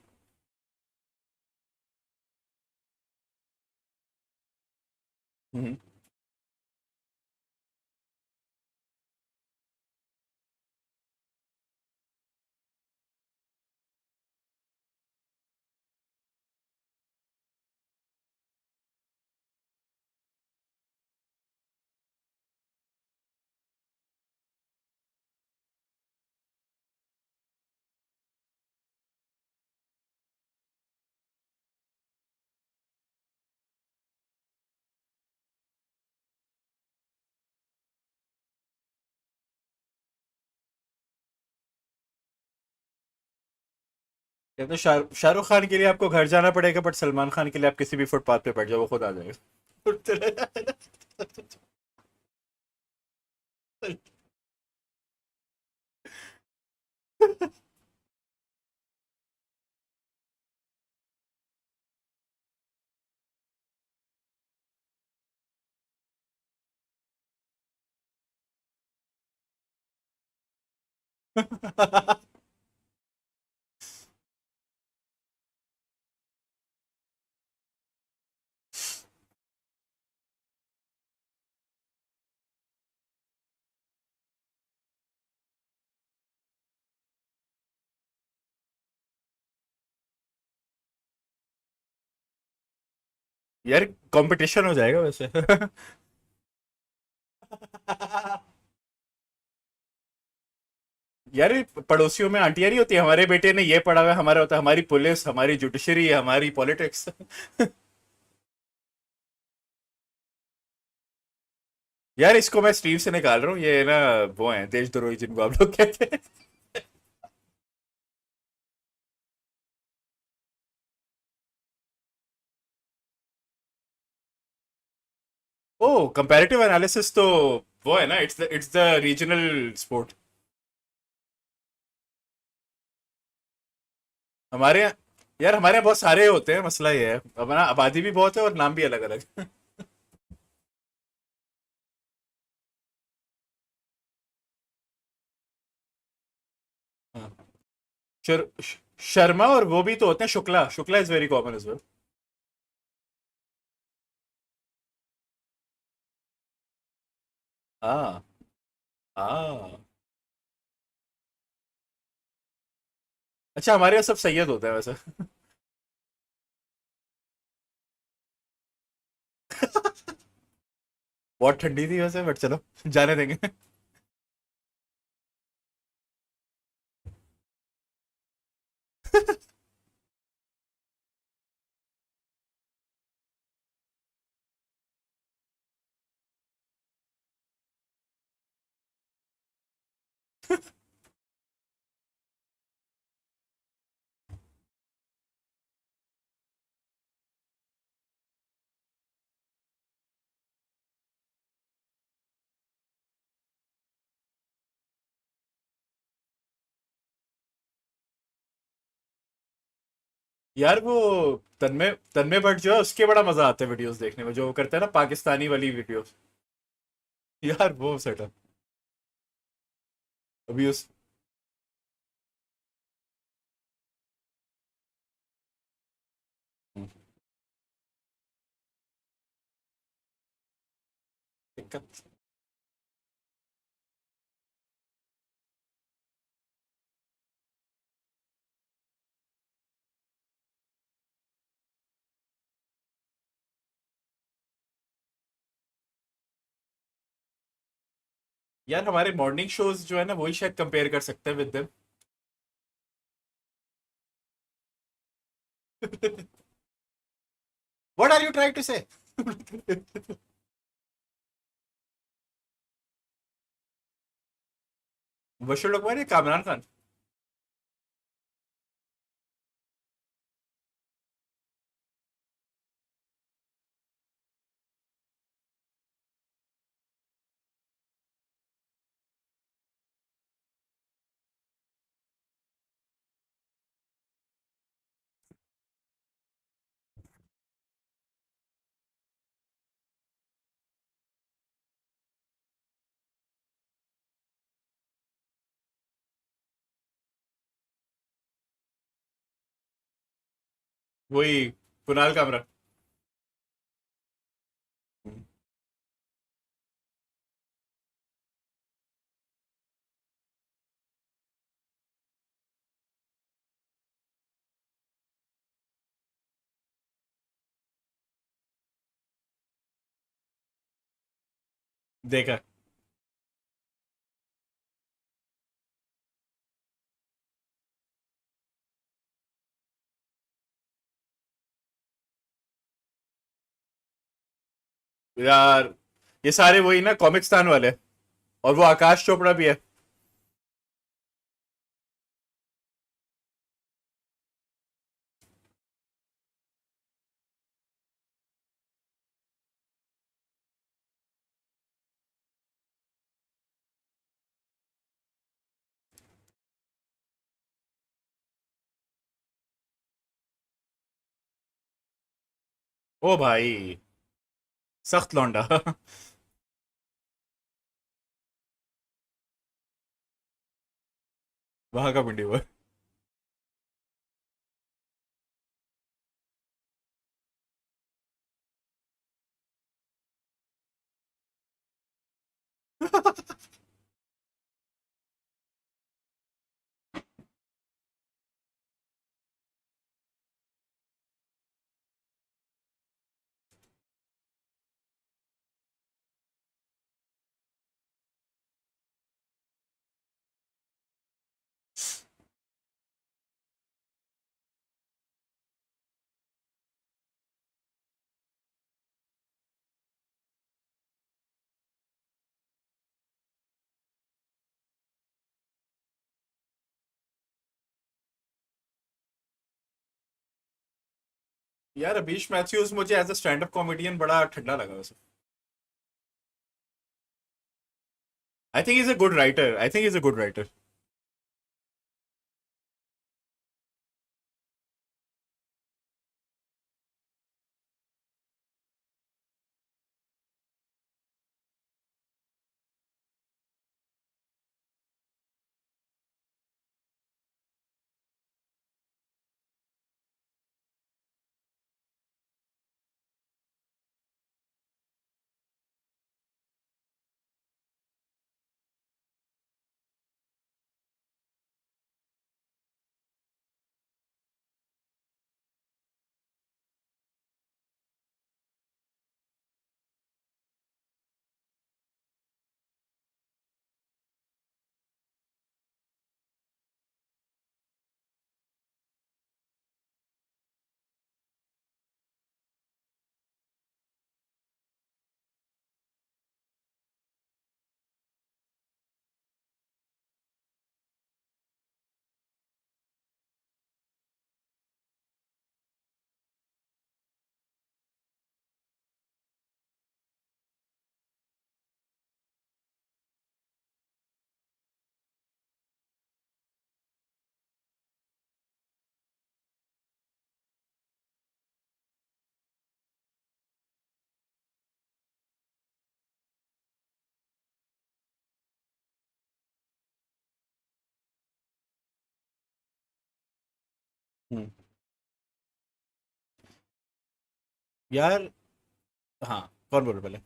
तो शाहरुख खान के लिए आपको घर जाना पड़ेगा, बट सलमान खान के लिए आप किसी भी फुटपाथ पे बैठ जाओ, वो खुद आ जाएगा। यार कंपटीशन हो जाएगा वैसे। यार ये पड़ोसियों में आंटियां नहीं होती, हमारे बेटे ने ये पढ़ा हुआ है, हमारा होता है हमारी पुलिस, हमारी जुडिशरी, हमारी पॉलिटिक्स। यार इसको मैं स्ट्रीम से निकाल रहा हूँ, ये ना वो है देशद्रोही जिनको आप लोग कहते हैं। ओ, कंपैरेटिव एनालिसिस तो वो है ना, इट्स द रीजनल स्पोर्ट। हमारे यहाँ, यार हमारे यहाँ बहुत सारे होते हैं, मसला ये है हमारा आबादी भी बहुत है और नाम भी अलग अलग। शर, शर्मा, और वो भी तो होते हैं, Shukla, Shukla is very common as well. हाँ हाँ। अच्छा, हमारे यहाँ सब सैयद होते हैं वैसे। बहुत ठंडी थी वैसे, बट चलो जाने देंगे। यार वो तन्मय तन्मय भट्ट जो है, उसके बड़ा मजा आता है वीडियोस देखने में, जो वो करता है ना पाकिस्तानी वाली वीडियोस। यार वो सेटअप अभी उस दिक्कत। यार हमारे मॉर्निंग शोज जो है ना वही शायद कंपेयर कर सकते हैं with them. What are you trying to say? Bashir लोकमान या कामरान खान? वही कुणाल कामरा। देखा। यार ये सारे वही ना कॉमिक्सतान वाले, और वो आकाश चोपड़ा भी है। ओ भाई, सख्त लौंडा। वहां का पिंडी हुआ। यार अभीश मैथ्यूज मुझे as a stand up comedian बड़ा ठंडा लगा वैसे। I think is a good writer, I think is a good writer. यार हाँ, कौन बोल रहे पहले?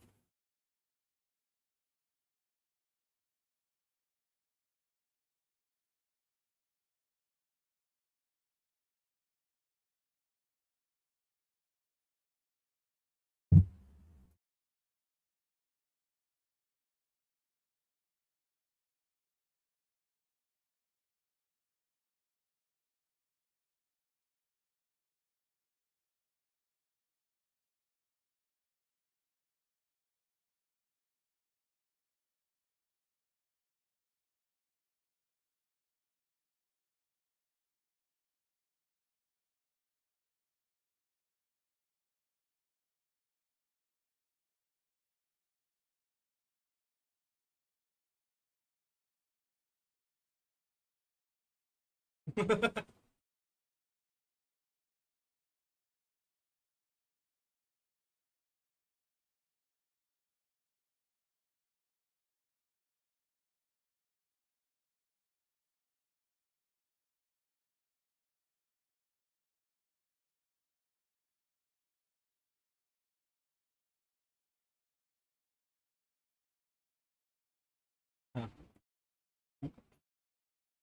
हाँ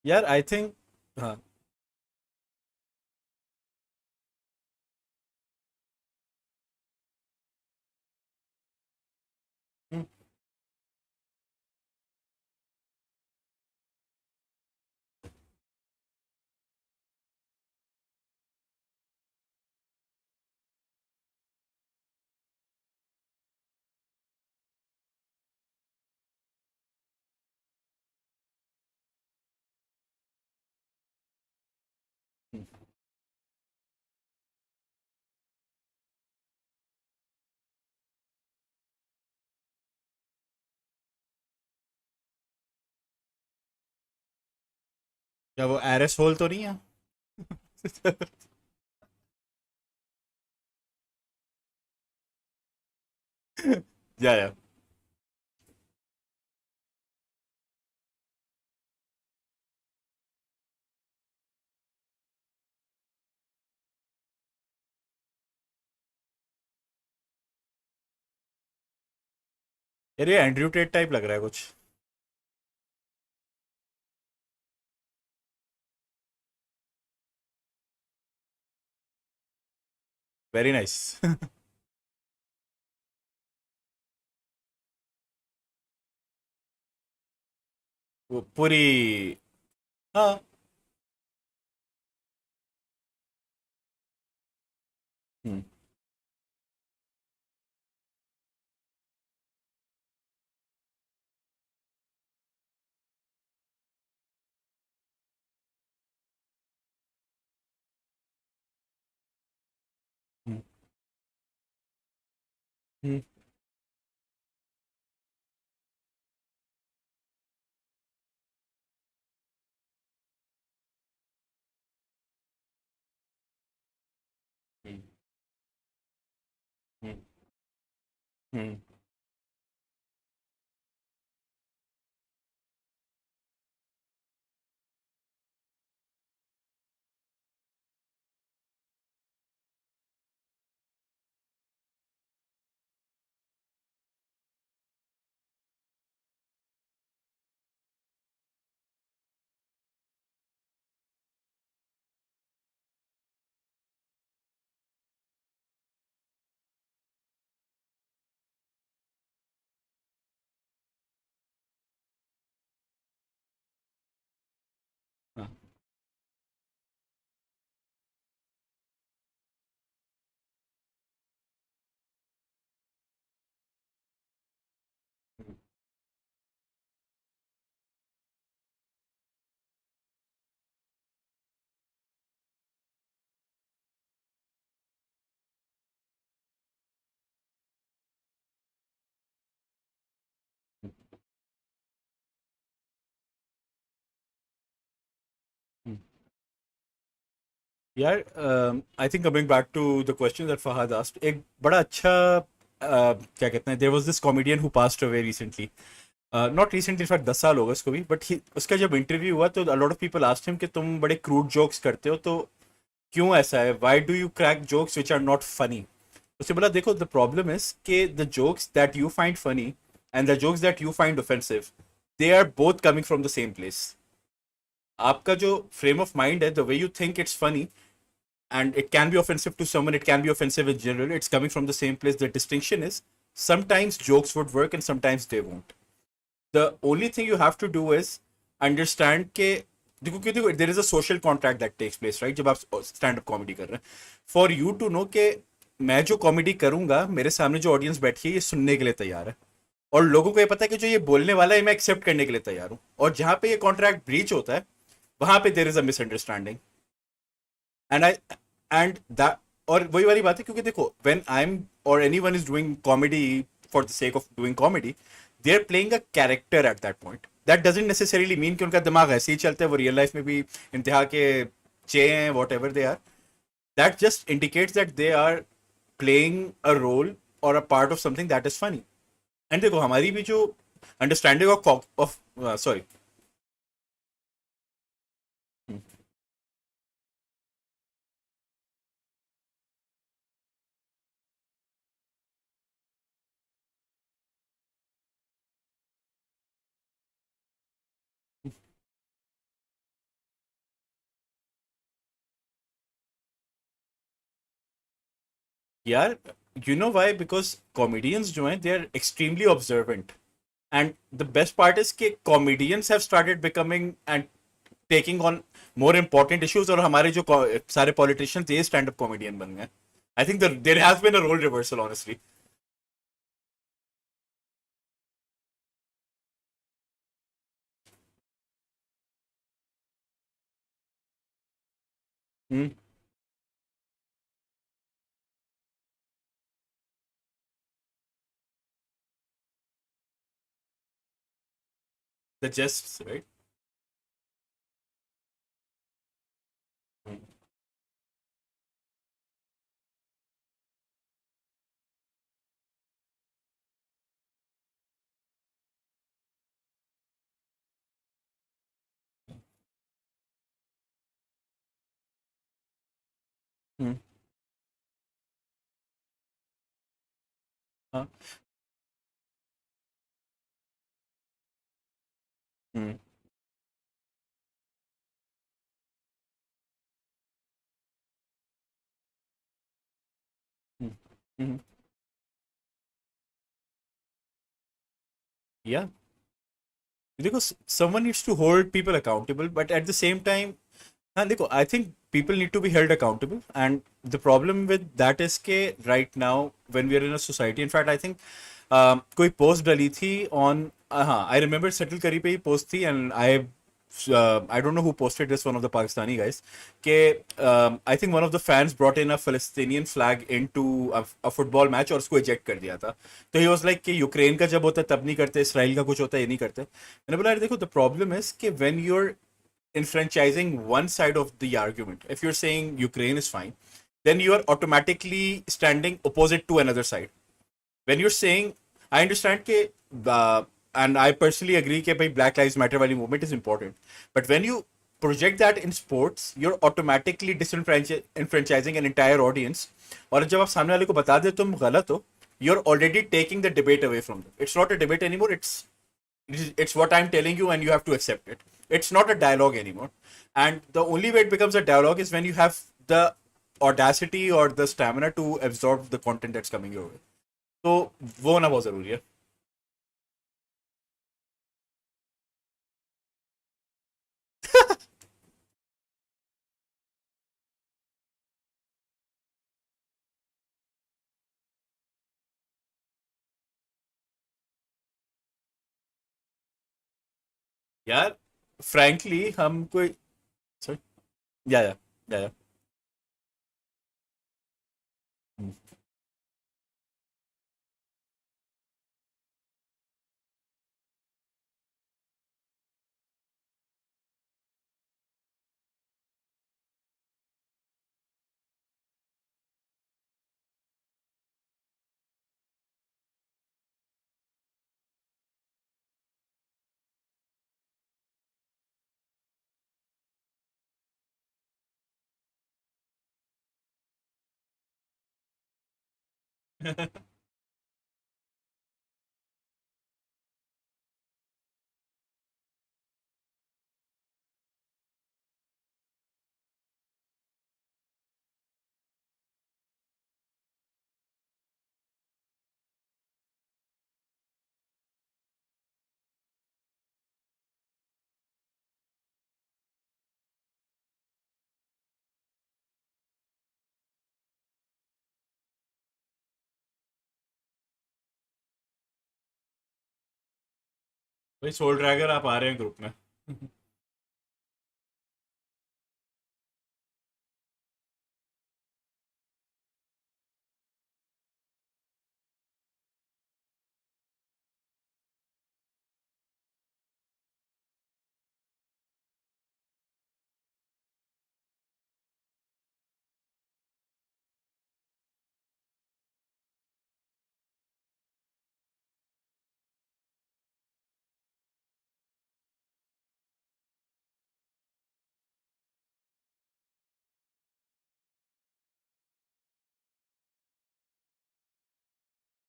यार आई थिंक हाँ हम्म, हम्म। क्या वो एरएस होल तो नहीं है? या यार ये एंड्रयू टेट टाइप लग रहा है कुछ। Very nice. वो पूरी हाँ। हम्म, हम्म, हम्म, हम्म, हम्म, हम्म, हाँ, हम्म, हम्म। यार I think coming back to the question that Fahad asked, एक बड़ा अच्छा क्या कहते हैं, there was this comedian who passed away recently, not recently, in fact 10 साल होगा उसको भी, बट उसका जब इंटरव्यू हुआ तो अ lot of people asked him कि तुम बड़े क्रूड जोक्स करते हो तो क्यों ऐसा है, why do you crack jokes which are not funny? उसने बोला देखो द प्रॉब्लम इज कि the jokes that you find funny and the jokes that you find offensive, they are both coming from the same place. आपका जो frame of mind है, the way you think it's funny, and it can be offensive to someone, it can be offensive in general, it's coming from the same place. The distinction is sometimes jokes would work and sometimes they won't. The only thing you have to do is understand कि देखो क्योंकि there is a social contract that takes place, right? जब आप stand up comedy कर रहे हैं, for you to know कि मैं जो कॉमेडी करूंगा, मेरे सामने जो ऑडियंस बैठी है ये सुनने के लिए तैयार है, और लोगों को ये पता है कि जो ये बोलने वाला है मैं एक्सेप्ट करने के लिए तैयार हूँ, और जहां पे ये कॉन्ट्रैक्ट ब्रीच होता है वहां पे there is a misunderstanding. And I and that, और वही वाली बात है क्योंकि देखो व्हेन आई एम और anyone is doing comedy for the sake of doing comedy, they are playing a character at that point, that doesn't necessarily mean कि उनका दिमाग ऐसे ही चलता है, वो रियल लाइफ में भी इंतहा के चे हैं, whatever they are. That just indicates that they are playing a role or a part of something that is funny. And देखो हमारी भी जो understanding of sorry. यार, you know why? Because comedians जो हैं, they are extremely observant. And the best part is कि comedians have started becoming and taking on more important issues, और हमारे जो सारे politicians ये stand up comedian बन गए. I think there has been a role reversal, honestly. Hmm. The jests, right? Hmm. Hmm. हाँ. Hmm. Hmm. Hmm. Yeah. Because someone needs to hold people accountable, but at the same time, हाँ देखो, I think people need to be held accountable, and the problem with that is कि right now when we are in a society, in fact I think कोई post डाली थी on हाँ, I remember settle करी पे ही post थी, and I don't know who posted this, one of the Pakistani guys, कि I think one of the fans brought in a Palestinian flag into a football match और उसको eject कर दिया था. तो he was like कि Ukraine का जब होता है तब नहीं करते, इसराइल का कुछ होता है ये नहीं करते. मैंने बोला यार देखो, the problem is कि when you're enfranchising one side of the argument, if you're saying Ukraine is fine, then you are automatically standing opposite to another side. When you're saying, I understand that, and I personally agree that Black Lives Matter wali movement is important, but when you project that in sports, you're automatically disenfranchising an entire audience. और जब आप सामने वाले को बता दे तुम गलत हो, you're already taking the debate away from them. It's not a debate anymore. It's what I'm telling you, and you have to accept it. It's not a dialogue anymore. And the only way it becomes a dialogue is when you have the audacity or the stamina to absorb the content that's coming your way. तो वो होना बहुत जरूरी है. यार frankly हम कोई sorry, yeah. Hmm. भाई सोल ड्रैगर आप आ रहे हैं ग्रुप में.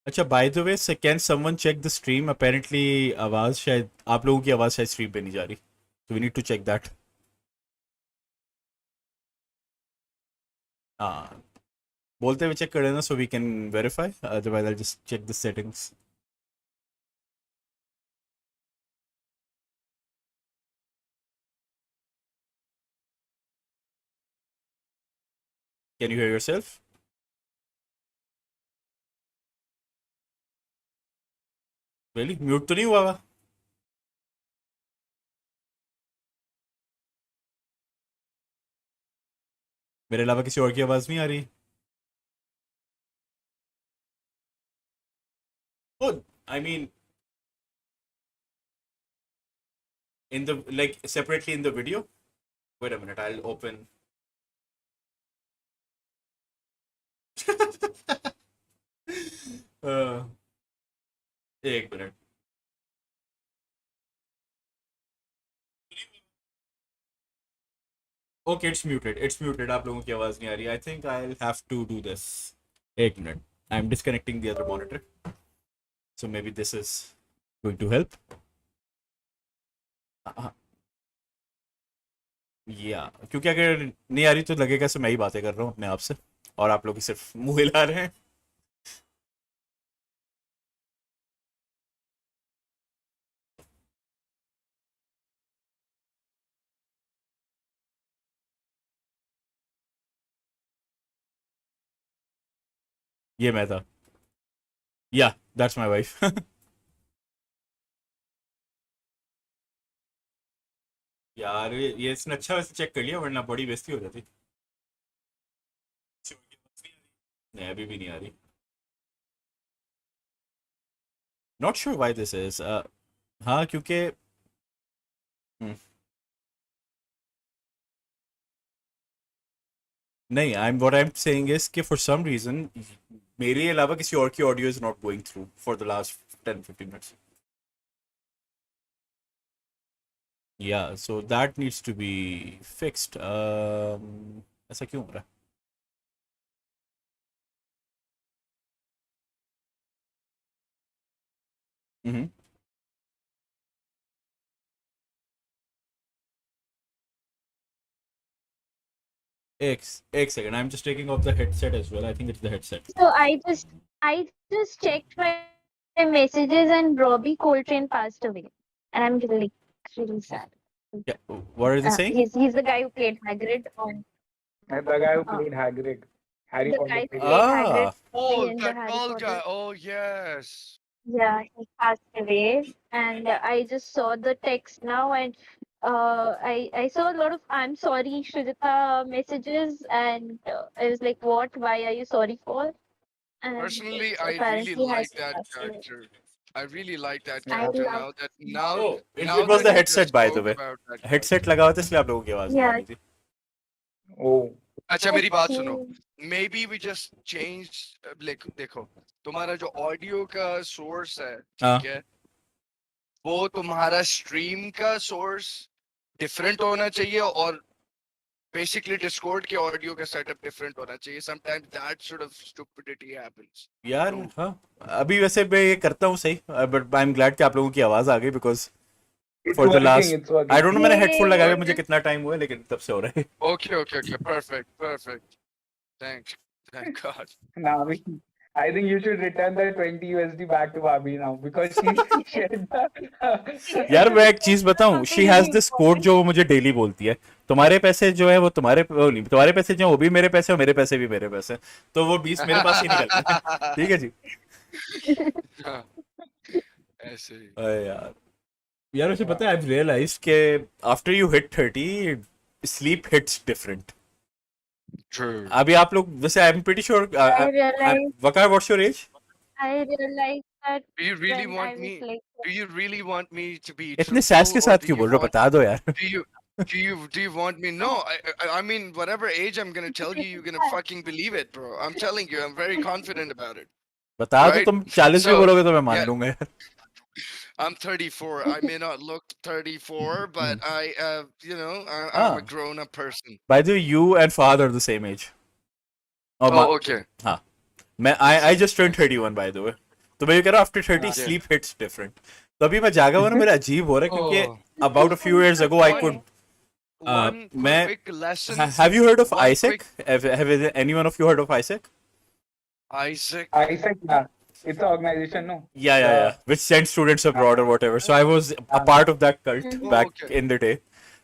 अच्छा, by the way, can someone check the stream? Apparently आवाज शायद आप लोगों की आवाज शायद स्ट्रीम पे नहीं जा रही, तो we need to check that. हाँ, बोलते हुए चेक कर लेना so we can verify, otherwise I just check the settings. Can you hear yourself? Really mute तो नहीं हुआ हुआ? मेरे अलावा किसी और की आवाज नहीं आ रही? Oh, I mean, in the like separately in the video. Wait a minute, I'll open. uh, एक minute. Okay, it's muted. It's muted. आप लोगों की आवाज नहीं आ रही. I think I'll have to do this. एक minute. I'm disconnecting the other monitor. So maybe this is going to help. Yeah, क्योंकि अगर नहीं आ रही तो लगेगा से मैं ही बातें कर रहा हूँ अपने आप से और आप लोग ही सिर्फ मुंह हिला रहे हैं. ये मैं था. Yeah, that's my wife. यार ये इसने अच्छा वैसे चेक कर लिया, वरना बड़ी बेइज्जती हो जाती. नहीं, अभी भी नहीं आ रही. Not sure why this is. हाँ, क्योंकि हम्म, नहीं, आई एम सेइंग इज कि फॉर सम रीजन मेरे अलावा किसी और की audio is not going through for the last 10-15 minutes. Yeah so that needs to be fixed. ऐसा क्यों हो रहा है? एक second, I'm just taking off the headset as well. I think it's the headset. So I just checked my messages and Robbie Coltrane passed away, and I'm really sad. Yeah, what are they saying? He's the guy who played Hagrid on The guy who uh, played Hagrid, Harry the Potter guy who played. played Hagrid Ah, Oh, in the that Harry bald Potter. guy. Oh, yes. Yeah, he passed away, and I just saw the text now, and I saw a lot of "I'm sorry, Shrujita" messages, and I was like, "What? Why are you sorry for?" And Personally, I really apparently has like that passed away. character. I really like that I character love now that him. now oh, now it was that the you just headset, by the spoke way. about that Headset character. लगा हुआ था इसलिए आप लोगों की आवाज नहीं आ Yeah, रही थी. Oh, अच्छा मेरी बात सुनो. okay. Maybe we just change like देखो तुम्हारा जो ऑडियो का सोर्स है, हाँ, ठीक है, वो तुम्हारा स्ट्रीम का सोर्स डिफरेंट होना चाहिए और basically Discord के ऑडियो का सेटअप डिफरेंट होना चाहिए. Sometimes that sort of stupidity happens. यार तो हाँ, अभी वैसे मैं ये करता हूँ सही, बट आई एम ग्लैड कि आप लोगों की आवाज आ गई because it's for the working. Last It's I working. Don't know मैंने हेडफोन Yay! लगाए हुए मुझे working? कितना टाइम हुआ है, लेकिन तब से हो रहा है. Okay, perfect. Thank God. Now, I think you should return the 20 USD back to Bobby now because she shared the. यार मैं एक चीज बताऊं, she Something has really this code important. जो वो मुझे डेली बोलती है. तुम्हारे पैसे जो है वो तुम्हारे, वो नहीं, तुम्हारे पैसे जो है वो भी मेरे पैसे और मेरे पैसे भी मेरे पैसे, तो वो 20 मेरे पास ही निकलना है. ठीक है जी. ऐसे ही. अरे यार, यार वैसे पता है, आई रियलाइज के after you hit 30 sleep hits different. True. अभी आप लोग वैसे I am pretty sure. Waqar, what's your age? I realized that Do you really when I want was me? like, Do you really want me to be इतने cess truthful, के or साथ do क्यों you बोल रहे हो? want? बता दो यार. Do you want me? No, I mean whatever age I'm gonna tell you, you're gonna fucking believe it, bro. I'm telling you, I'm very confident about it. बता दो. Right? तुम 40 भी So बोलोगे तो मैं मान yeah, लूंगा यार. I'm 34. I may not look 34, but I'm a हाँ, grown-up person. by the way, you and Fahad are the same age. और Oh, okay. हाँ, मैं I I see. just turned 31 by the way. तो मैं ये कह रहा हूँ after 30 Yeah. Sleep hits different. तो अभी मैं जागा हुआ ना, मेरा अजीब हो रहा है क्योंकि Oh, about a few years ago I could one मैं quick lesson. have you heard of One Isaac? quick Have anyone of you heard of Isaac? Isaac. Isaac, yeah. It's an organization, no? Yeah. Which sent students abroad or whatever. So I was a part of that cult Mhm. back Okay. in the day.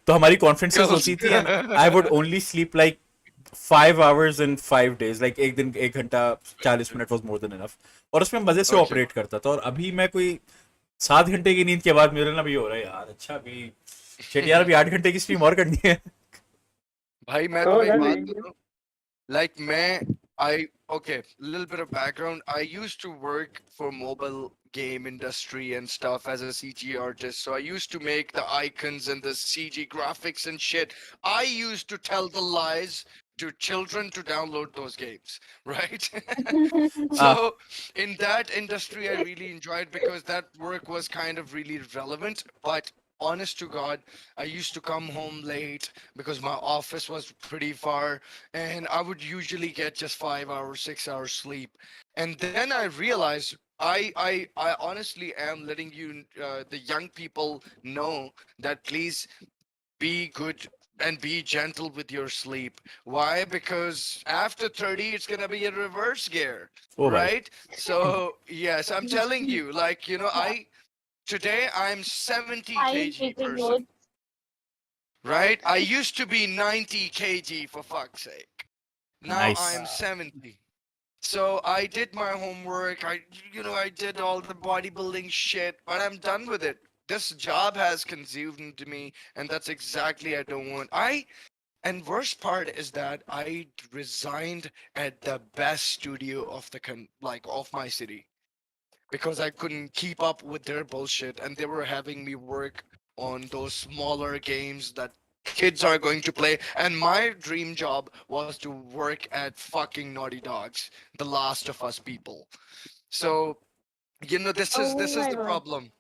तो हमारी conferences Girls. होती थी and I would only sleep like 5 hours in 5 days. Like एक दिन 1 घंटा 40 minute was more than enough. और उसमें मजे से Okay. ऑपरेट करता था. और अभी मैं कोई 7 घंटे की नींद के बाद मेरे ना भी हो रहा है यार. अच्छा अभी shit यार अभी 8 घंटे की स्ट्रीम और करनी है. भाई मैं So तुम्हें एक that's बात it. बताऊं. Like okay, little bit of background. I used to work for mobile game industry and stuff as a CG artist. So I used to make the icons and the CG graphics and shit. I used to tell the lies to children to download those games, right? So in that industry, I really enjoyed because that work was kind of really relevant. But honest to God, I used to come home late because my office was pretty far, and I would usually get just 5 hours, 6 hours sleep. And then I realized I honestly am letting you, the young people, know that please be good and be gentle with your sleep. Why? Because after 30, it's gonna be a reverse gear, Oh भाई. right? So yes, I'm telling you, like today I'm 70 I am kg taking person, notes. right? I used to be 90 kg for fuck's sake. Now Nice. I'm 70. So I did my homework. I did all the bodybuilding shit, but I'm done with it. This job has consumed me, and that's exactly I don't want. And worst part is that I resigned at the best studio of the of my city because I couldn't keep up with their bullshit, and they were having me work on those smaller games that kids are going to play. And my dream job was to work at fucking Naughty Dogs, the Last of Us people. So this is Oh my the god. problem.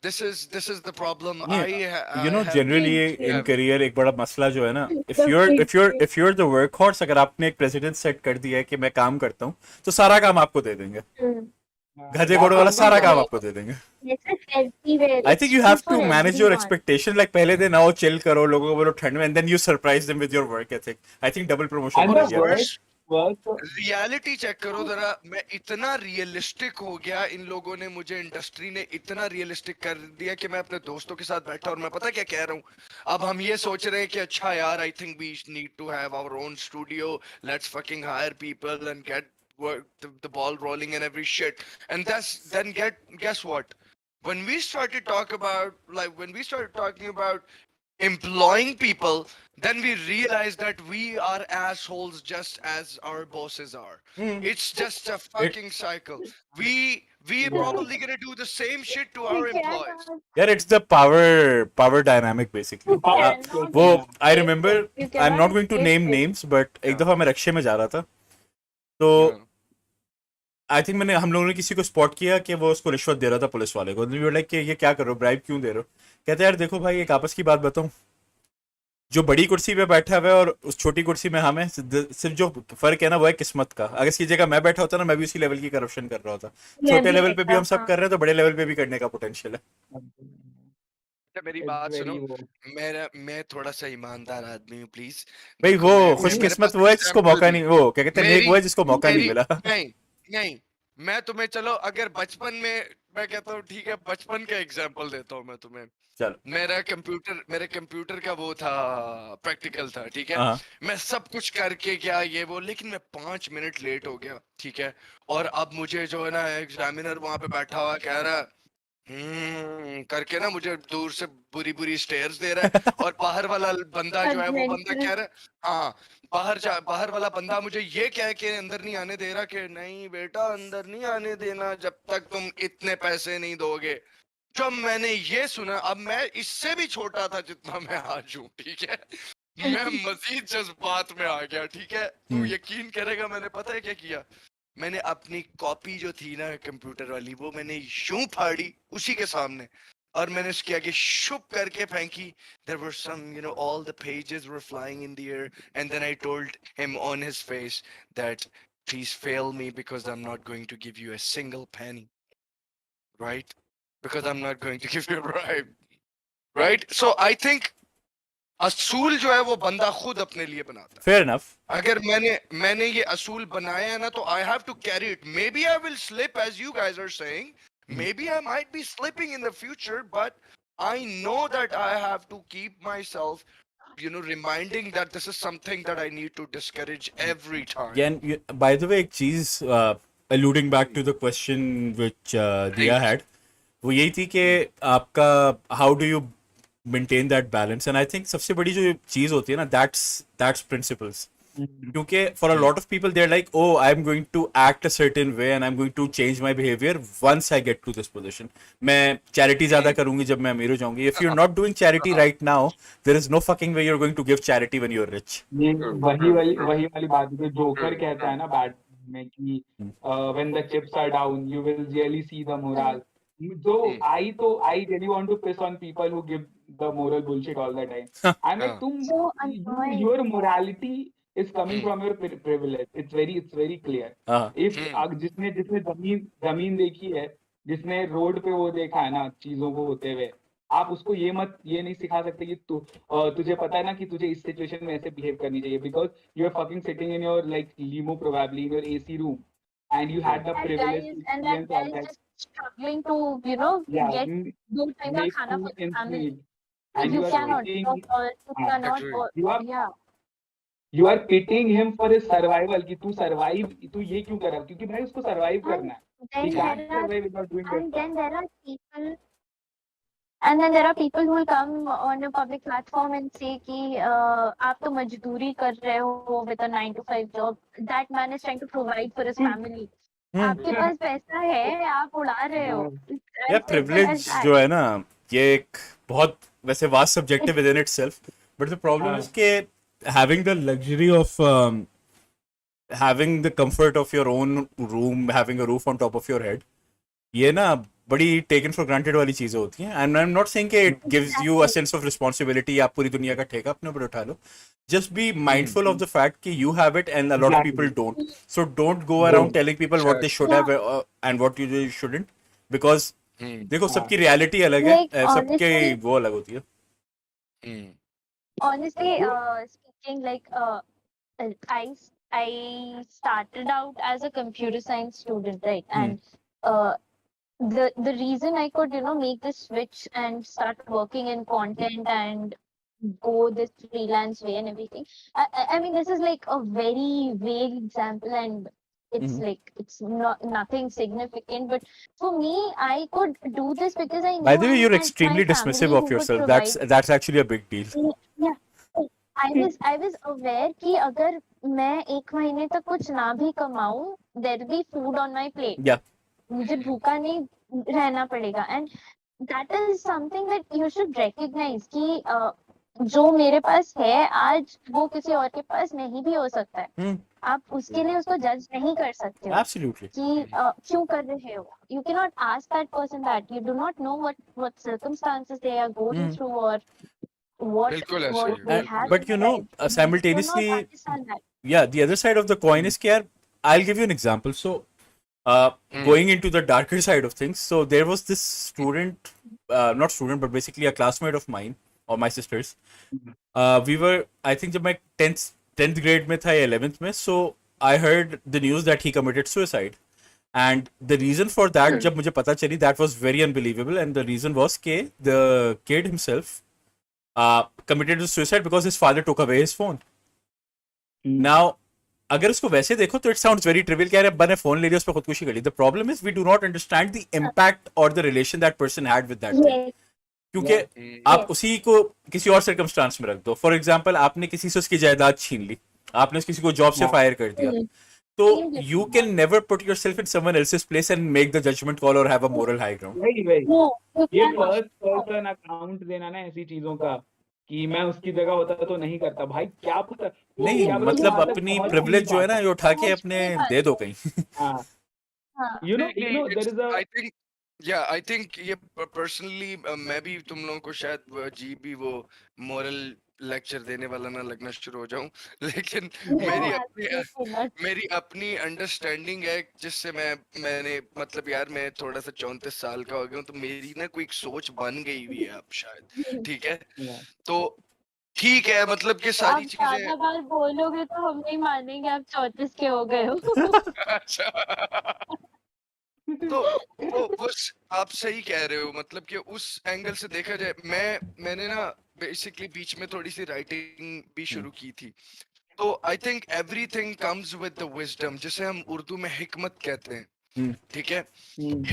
This is the problem. Yeah, I have generally Same, in same. have career एक बड़ा मसला जो है ना, if The you're big if you're thing. if you're the workhorse, अगर आपने एक president set कर दिया है कि मैं काम करता हूँ, तो सारा काम आपको दे देंगे. Mm. गधे That घोड़े वाला is सारा This is काम like आपको दे देंगे. this is everywhere. I It's think you true have for to manage your everyone. expectation. Like पहले दिन आओ chill करो, लोगों को बोलो ठंड में, and then you surprise them with your work ethic. I think double promotion and हो the जाएगी आपका. worst work रियलिटी चेक करो जरा. मैं इतना रियलिस्टिक हो गया, इन लोगों ने मुझे, इंडस्ट्री ने इतना रियलिस्टिक कर दिया कि मैं अपने दोस्तों के साथ बैठा और मैं पता क्या कह रहा हूँ. अब हम ये सोच रहे हैं कि अच्छा यार, I think we need to have our own studio, let's fucking hire people and get the ball rolling and every shit. And guess what, when we started talking about employing people, then we realize that we are assholes just as our bosses are. It's just a It fucking cycle. We are probably gonna do the same shit to our You employees. cannot, yeah, it's the power dynamic basically. you power cannot वो yeah. I escape remember, it. You I'm not cannot going to escape name it. names, but एक Yeah. दफा मैं रक्शे में जा रहा था, तो Yeah. I think हम लोगों ने किसी को स्पॉट किया कि वो उसको रिश्वत दे रहा था पुलिस वाले को. लाइक कि ये क्या कर रहे हो, ब्राइब क्यों दे रहे हो. कहते यार देखो भाई, एक आपस की बात बताऊं, जो बड़ी कुर्सी पे बैठा हुआ है और उस छोटी कुर्सी में हमें सिर्फ जो फर्क है ना वो है किस्मत का. अगर इसकी जगह मैं बैठा होता ना, मैं भी उसी लेवल की करप्शन कर रहा होता. मैं छोटे भी लेवल पे भी हम ऐसा, सब हाँ. कर रहे हैं, तो बड़े लेवल पे भी करने का पोटेंशियल है. अच्छा, मेरी It's बात very सुनो. मैं थोड़ा सा ईमानदार आदमी हूँ, प्लीज. भाई देखो, वो मेरे खुशकिस्मत पास वो है जिसको एग्जाम्पल मौका भी नहीं, वो क्या कहते हैं, नेक मेरी वो है जिसको मौका नहीं मेरी मिला. नहीं नहीं मैं तुम्हें, चलो अगर बचपन में, मैं कहता हूँ ठीक है, बचपन का एग्जाम्पल देता हूँ मैं तुम्हें. चलो. मेरे कंप्यूटर का वो था, प्रैक्टिकल था, ठीक है. हाँ. मैं सब कुछ करके गया ये वो, लेकिन मैं 5 मिनट लेट हो गया, ठीक है. और अब मुझे जो है ना, एग्जामिनर वहां पे बैठा हुआ कह रहा है करके ना, मुझे दूर से बुरी बुरी स्टेयर्स दे रहा है. और बाहर वाला बंदा जो है, वो बंदा कह रहा है, हाँ, बाहर वाला बंदा मुझे ये कह के अंदर नहीं आने दे रहा कि नहीं बेटा, अंदर नहीं आने देना जब तक तुम इतने पैसे नहीं दोगे. जब मैंने ये सुना, अब मैं इससे भी छोटा था जितना मैं आज हूँ, ठीक है. मैं मजीद जज्बात में आ गया, ठीक है. तू यकीन करेगा मैंने पता है क्या किया. मैंने अपनी कॉपी जो थी ना कंप्यूटर वाली, वो मैंने यूं फाड़ी उसी के सामने, और मैंने उसके आगे शुप करके फेंकी. There were some, all the pages were flying in the air, and then I told him on his face that please fail me because I'm not going to give you a single penny. right? Because I'm not going to give you a bribe, right? So I think असूल जो है वो बंदा खुद अपने लिए बनाता है. Fair enough. अगर मैंने ये असूल बनाया है ना तो I have to carry it. Maybe I will slip as you guys are saying. Maybe I might be slipping in the future, but I know that I have to keep myself, reminding that this is something that I need to discourage every time. Again, by the way, एक चीज alluding back to the question which Diya had, वो यही थी कि आपका how do you maintain that balance? And I think सबसे बड़ी जो चीज होती है ना, that's principles. क्योंकि for a lot of people they're like, oh, I'm going to act a certain way and I'm going to change my behavior once I get to this position. मैं charity ज़्यादा करूँगी जब मैं अमीर हो जाऊँगी. If you're not doing charity right now, there is no fucking way you're going to give charity when you're rich. ये वही वाली बात जो जोकर कहता है ना बैट में कि when the chips are down you will really see the moral. So I really want to piss on people who give the moral bullshit all the time. I'm like your morality is coming from your privilege. It's very clear. If जिसने जमीन देखी है, जिसने road पे वो देखा है ना चीजों को होते हुए, आप उसको ये नहीं सिखा सकते कि तुझे पता है ना कि तुझे इस सिचुएशन में ऐसे बिहेव करनी चाहिए because you are fucking sitting in your like limo probably in your AC room and you had the privilege to experience all that. Struggling to get दो टाइम का खाना for the family. And You cannot you are pitying him for his survival कि तू survive तू ये क्यों कर रहा है क्योंकि भाई उसको survive करना है. He can't survive without doing that. And then there are people who will come on a public platform and say कि आप तो मजदूरी कर रहे हो with a 9 to 5 job. That man is trying to provide for his family. आपके पास पैसा है, आप उड़ा रहे हो. Yeah, privilege जो है ना, ये एक बहुत वैसे vast subjective within itself. But the problem is कि having the luxury of having the comfort of your own room, having a roof on top of your head, ये ना बड़ी taken for granted वाली चीजें होती हैं. And I'm not saying कि it gives you a sense of responsibility. आप पूरी दुनिया का ठेका अपने ऊपर उठा लो. Just be mindful of the fact कि you have it and a lot of people don't. So don't go around telling people what they should have and what you shouldn't. Because देखो सबकी reality अलग है, सबके वो अलग होती है. Honestly, speaking, like I started out as a computer science student, right? And the reason I could make this switch and start working in content and go this freelance way and everything. I mean, this is like a very vague example and it's like it's not nothing significant, but for me I could do this because I know. By the way, you're extremely dismissive of yourself. That's actually a big deal. Yeah, I was aware कि अगर मैं एक महीने तक कुछ ना भी कमाऊं, there will be food on my plate. Yeah. मुझे भूखा नहीं रहना पड़ेगा. And that is something that you should recognize कि जो मेरे पास है आज वो किसी और के पास नहीं भी हो सकता है. आप उसके लिए उसको जज नहीं कर सकते हो. Absolutely. कि क्यों कर रहे हो. You cannot ask that person that. You do not know what circumstances they are going through or what they have. But simultaneously, yeah, the other side of the coin is कि I'll give you an example. So going into the darker side of things, so there was this student, not student, but basically a classmate of mine or my sister's. We were, I think, जब मैं 10th grade में था या 11th में, so I heard the news that he committed suicide. And the reason for that, जब मुझे पता चली, that was very unbelievable. And the reason was कि the kid himself committed suicide because his father took away his phone. Now, अगर उसको वैसे देखो तो it sounds very trivial कि यार अब्बा ने फोन ले लिया उस पर खुदकुशी कर ली. The problem is we do not understand the impact or the relation that person had with that thing. क्योंकि आप उसी को किसी और circumstance में रख दो. For example, आपने किसी से उसकी जायदाद छीन ली, आपने किसी को जॉब से फायर कर दिया, तो you can never put yourself in someone else's place and make the judgment call or have a moral high ground. ये first person account देना ना ऐसी चीजों का कि मैं उसकी जगह होता तो नहीं करता. भाई क्या पता नहीं, मतलब अपनी privilege जो है ना ये उठा के अपने दे दो कहीं. you know there is a I think ये personally मैं भी तुम लोगों को शायद जी भी वो moral लेक्चर देने वाला ना लगना शुरू हो जाऊं, लेकिन No, मेरी अपनी absolutely not. मेरी अपनी अंडरस्टैंडिंग है जिससे मैंने मतलब यार मैं थोड़ा सा 34 साल का हो गया हूँ, तो मेरी ना कोई सोच बन गई हुई है अब शायद, ठीक है, Yeah. तो ठीक है, मतलब कि सारी आप चीजें ज्यादा बार बोलोगे तो हम नहीं मानेंगे आप 34 के हो गए हो। अच्छा तो बस आप सही कह रहे हो, मतलब कि उस एंगल से देखा जाए, मैंने ना बेसिकली बीच में थोड़ी सी राइटिंग भी शुरू की थी, तो I think everything comes with the wisdom, जिसे हम उर्दू में हिकमत कहते हैं, ठीक है।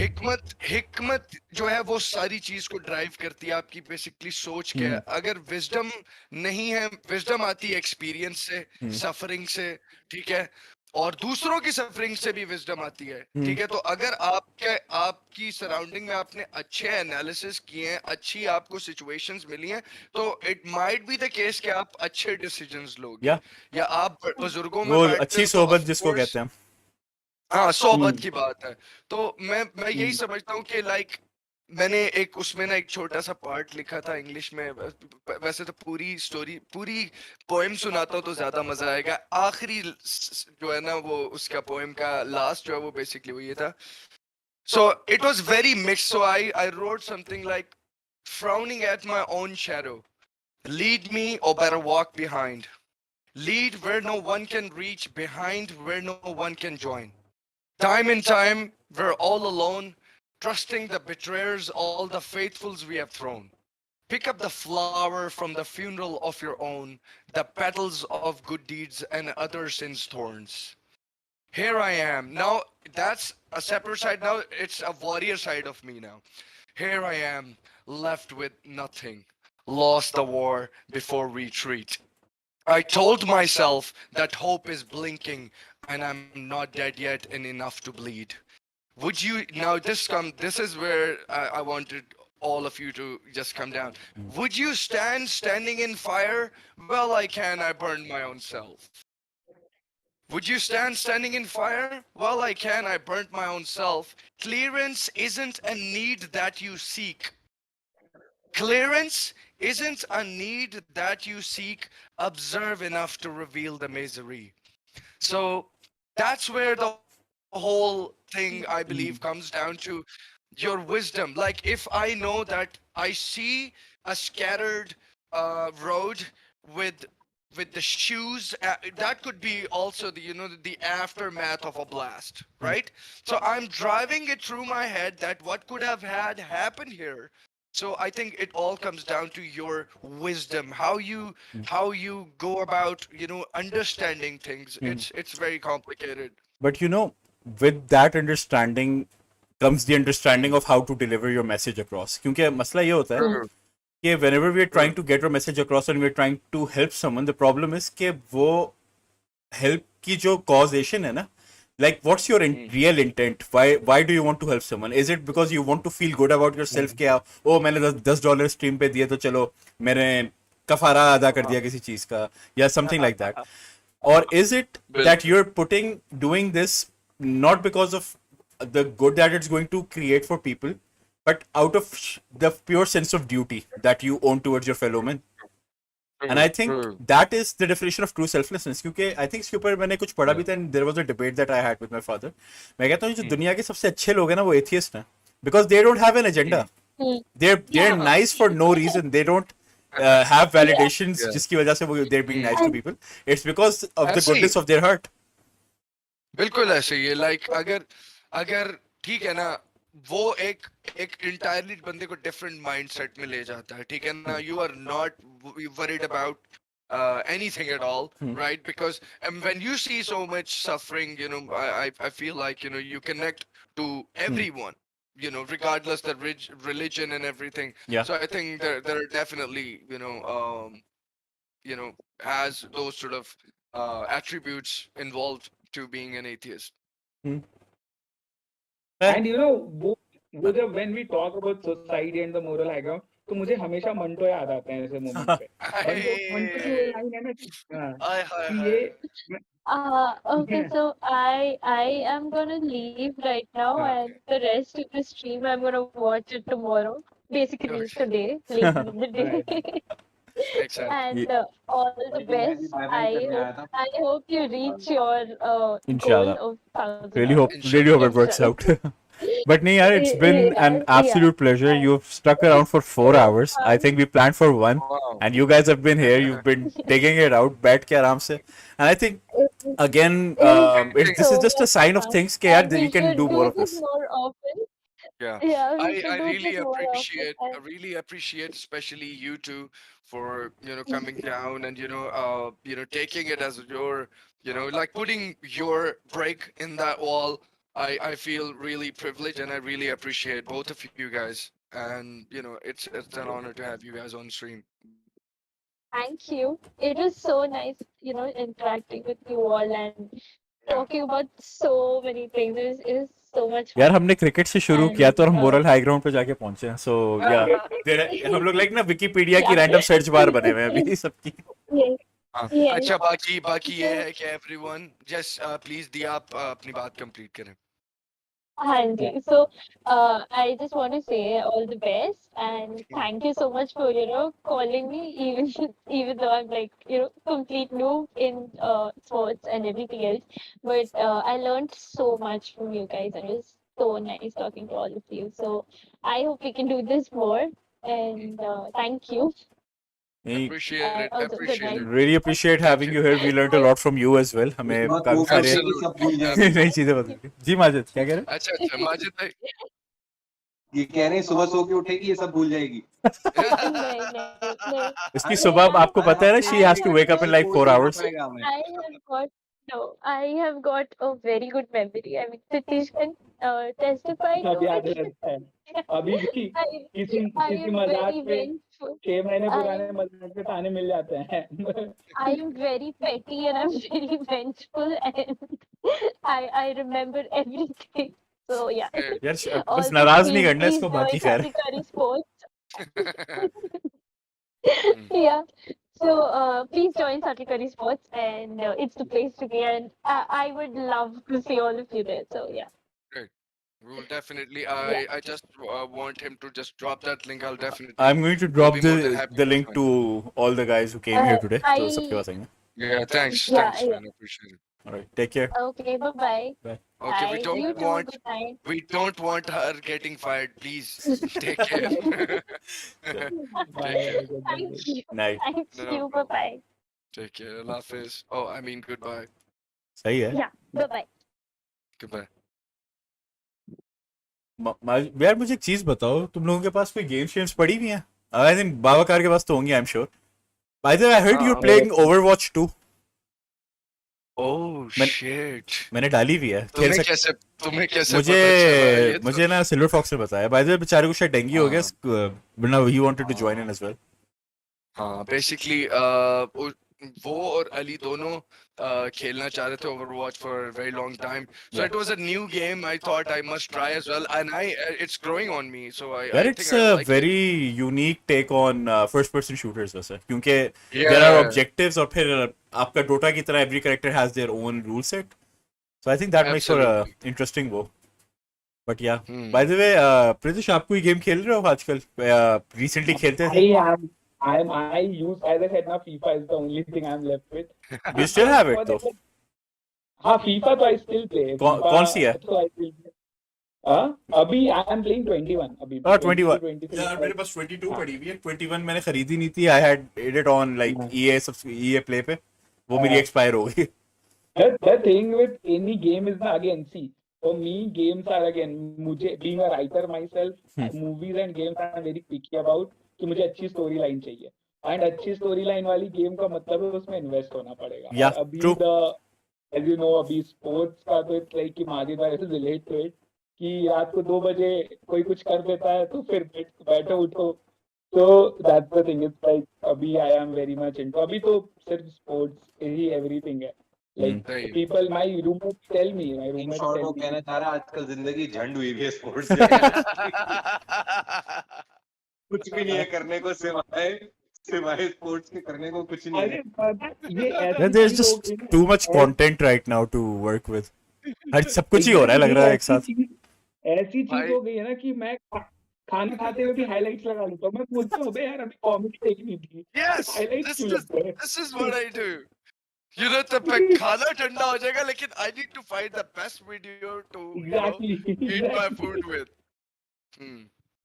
हिकमत हिकमत जो है वो सारी चीज को ड्राइव करती है, आपकी बेसिकली सोच क्या है। अगर विजडम नहीं है, विजडम आती है एक्सपीरियंस से, सफरिंग से, ठीक है, और दूसरों की सफरिंग से भी विजडम आती है, ठीक है। तो अगर आपकी सराउंडिंग में आपने अच्छे एनालिसिस किए हैं, अच्छी आपको सिचुएशंस मिली हैं, तो it might be the case कि आप अच्छे डिसीजंस लोगे, या या आप बुजुर्गों में वो बैठते अच्छी हो तो सोबत ऑफ जिसको कोर्स, कहते हैं हम। हाँ सोबत की बात है। तो मैं यही समझता हूँ कि लाइक मैंने एक उसमें ना एक छोटा सा पार्ट लिखा था इंग्लिश में, वैसे तो पूरी स्टोरी पूरी पोएम सुनाता हूँ तो ज्यादा मजा आएगा, आखिरी जो है ना वो उसका पोएम का लास्ट जो है वो बेसिकली वो ये था। So it was very mix, so I wrote something like frowning at my own shadow, lead me or better walk behind, lead where no one can reach, behind where no one can join. Time and time, we're all alone, trusting the betrayers, all the faithfuls we have thrown. Pick up the flower from the funeral of your own, the petals of good deeds and other sins' thorns. Here I am. Now, that's a separate side. Now, it's a warrior side of me now. Here I am, left with nothing, lost the war before retreat. I told myself that hope is blinking and I'm not dead yet and enough to bleed. Would you now this is where I wanted all of you to just come down. Would you stand standing in fire? Well, I can, I burned my own self. Would you stand standing in fire? Well, I can, I burnt my own self. Clearance isn't a need that you seek. Clearance isn't a need that you seek. Observe enough to reveal the misery. So that's where the whole thing, I believe, comes down to your wisdom. Like if I know that I see a scattered road with the shoes, that could be also the the aftermath of a blast, right? So I'm driving it through my head that what could have had happened here. So I think it all comes down to your wisdom, how you go about understanding things. It's very complicated. But with that understanding comes the understanding of how to deliver your message across. क्योंकि मसला ये होता है कि whenever we are trying to get our message across and we are trying to help someone, the problem is कि वो help की जो causation है ना, like what's your real intent? Why do you want to help someone? Is it because you want to feel good about yourself कि ओ मैंने $10 stream पे दिए तो चलो मैंने कफारा अदा कर दिया किसी चीज का, या something like that? Or is it that you're doing this not because of the good that it's going to create for people, but out of the pure sense of duty that you own towards your fellow men? And I think that is the definition of true selflessness. क्योंकि I think इसके ऊपर मैंने कुछ पढ़ा भी था, and there was a debate that I had with my father. मैं कहता हूँ जो दुनिया के सबसे अच्छे लोग हैं ना वो atheist हैं, because they don't have an agenda. They're nice for no reason. They don't have validations जिसकी वजह से वो they're being nice to people. It's because of the goodness of their heart. बिल्कुल ऐसे ही है। लाइक अगर ठीक है ना, वो एक इंटायरली बंदे को डिफरेंट माइंडसेट में ले जाता है, ठीक है ना। You are not worried about anything at all, right? Because when you see so much suffering, I feel like you connect to everyone, regardless the religion and everything. Yeah. So I think there are definitely has those sort of attributes involved to being an atheist. And वो जब when we talk about society and the moral high ground, तो मुझे हमेशा मंटो याद आते हैं ऐसे moment पे। मंटो की वो लाइन है ना कि ये Okay, so I am gonna leave right now, and the rest of the stream I'm gonna watch it tomorrow. Basically, today, later in the day. Excellent. And all the best. I hope you reach your goal Inshallah. of 1,000 Really hours. hope it works Inshallah. out. But no, yaar, it's been an absolute pleasure. You've stuck around for 4 hours. I think we planned for one, Wow. and you guys have been here. You've been taking it out, बैठ के आराम से. And I think again, this is just a sign of things कि यार And we we can should do do more of this this. more often. Yeah, Yeah, we I should do really this more often. appreciate, I really appreciate, especially you two, for coming down and taking it as your, like putting your break in that wall. I feel really privileged, and I really appreciate both of you guys. And it's an honor to have you guys on stream. Thank you. It was so nice, interacting with you all and talking about so many things. It was so much यार fun. हमने cricket से शुरू किया तो हम moral high ground पे जाके पहुंचे हैं. So yeah, हम लोग लाइक ना विकिपीडिया की रैंडम सर्च बार बने हुए हैं अभी सबकी. Yes. Yes. अच्छा, बाकी ये है कि everyone just please दिया आप अपनी बात कंप्लीट करें. Handy. So, I just want to say all the best and thank you so much for calling me, even though I'm like complete noob in sports and everything else. But I learned so much from you guys, and it was so nice talking to all of you. So I hope we can do this more. And thank you. Appreciate it. Also, good Appreciate night. it. Really appreciate having you here. We learned a lot from you as well. हमें बात काफी वो सारे करते कि सब भूल जाएंगे। नई चीजें बदल. जी माजिद क्या कह रहे हैं? अच्छा माजिद भाई. ये कह रहे हैं सुबह सो के उठेगी ये सब भूल जाएगी। नहीं. इसकी सुबह आपको पता है ना, she has to wake up in like 4 hours. I have got a very good memory. I mean, Satish can testify to सब याद it. रहता है. अभी भी किसी I किसी am मजाक very पे vengeful. 6 महीने I पुराने am मजाक पे ताने मिल जाते हैं. I am very petty and I'm very vengeful and I remember everything. So yeah. यार बस Also, नाराज नहीं please करना इसको, join बाकी खैर. Satikari Sports. Yeah. So please join Satikari Sports, and it's the place to be. And I would love to see all of you there. So yeah. Great. We will definitely. I just want him to just drop that link. I'll definitely. I'm going to will drop be more than happy the to link join. to all the guys who came here today. तो सबके I पास आएंगे. Yeah. Thanks. yeah, Thanks, yeah. man. I appreciate it. All right, take care. Okay. Bye bye. Bye. Okay. Bye. You too. Good night. We don't want her getting fired. Please take care. Take care. Thank you. Night. Thank No you. Bye bye. Take care. Allah Hafiz. Oh, I mean goodbye. सही है. Yeah. Bye bye. Goodbye. यार मुझे एक चीज बताओ, तुम लोगों के पास कोई गेम्स पड़ी हुई हैं? आई थिंक बाबाकार के पास तो होंगी, I am sure. Bye the way, I heard you playing Overwatch 2. Oh shit. मैंने डाली हुई है. खेल सकते. तुम्हें कैसे मुझे पता चला ये तो? मुझे ना सिल्वर फॉक्स ने बताया. बाय द वे बेचारे को शायद डेंगू हो गया, वरना he wanted to join in as well. हाँ, बेसिकली वो और अली दोनों खेलना चाह रहे थे Overwatch for a very long time. So it was a new game. I thought I must try as well, and it's growing on me. So I Well, think it's I a like very unique take on first person shooters वैसे, क्योंकि Yeah. there are objectives और फिर आपका Dota की तरह every character has their own rule set. So I think that makes for a Absolutely. interesting वो. But yeah, Hmm. by the way, Pritish, आप कोई गेम खेल रहे हो आजकल? Recently खेलते थे? I use, as I said, now FIFA is the only thing I'm left with. You still have it though? हाँ, FIFA तो I still play. कौन सी है? तो I still play. अभी I am playing 21 अभी. 21. 23. यार मेरे पास 22 पड़ी हुई है. 21 मैंने खरीदी नहीं थी. I had it on like EA Play पे. वो मेरी expire हो गई. The thing with any game is ना, again, see, for me games are again, मुझे being a writer myself, movies and games I'm very picky about कि मुझे अच्छी स्टोरी लाइन चाहिए. एंड अच्छी स्टोरी लाइन वाली गेम का मतलब है उसमें इन्वेस्ट होना पड़ेगा. Yeah, अभी true. as you know, अभी स्पोर्ट्स का तो इट्स लाइक कि माजिद भाई से रिलेट टू इट कि रात को 2 बजे कोई कुछ कर देता है तो फिर बैठो उठो. So that's the thing. It's like अभी I am very much into, अभी तो सिर्फ स्पोर्ट्स ही everything है. Like Right. people, my roommates tell me, in short वो कहना चाह रहा है आजकल जिंदगी झंड हुई है स्पोर्ट्स से. कुछ भी नहीं है करने को सिवाय स्पोर्ट्स के करने को कुछ नहीं है. ये There's just too much content right now to work with. हर सब कुछ ही हो रहा है लग रहा है एक साथ. ऐसी चीज हो गई है ना कि मैं खाना खाते हुए भी हाइलाइट्स लगा लेता हूँ। मैं बोलता हूँ अबे यार अभी कॉमेडी देखनी थी, Yes, हाइलाइट्स this क्यों is लगता है? this is what I do. You know, तब तक खाना ठंडा हो जाएगा, लेकिन I need to find the best video to, you know, eat my food with. Hmm.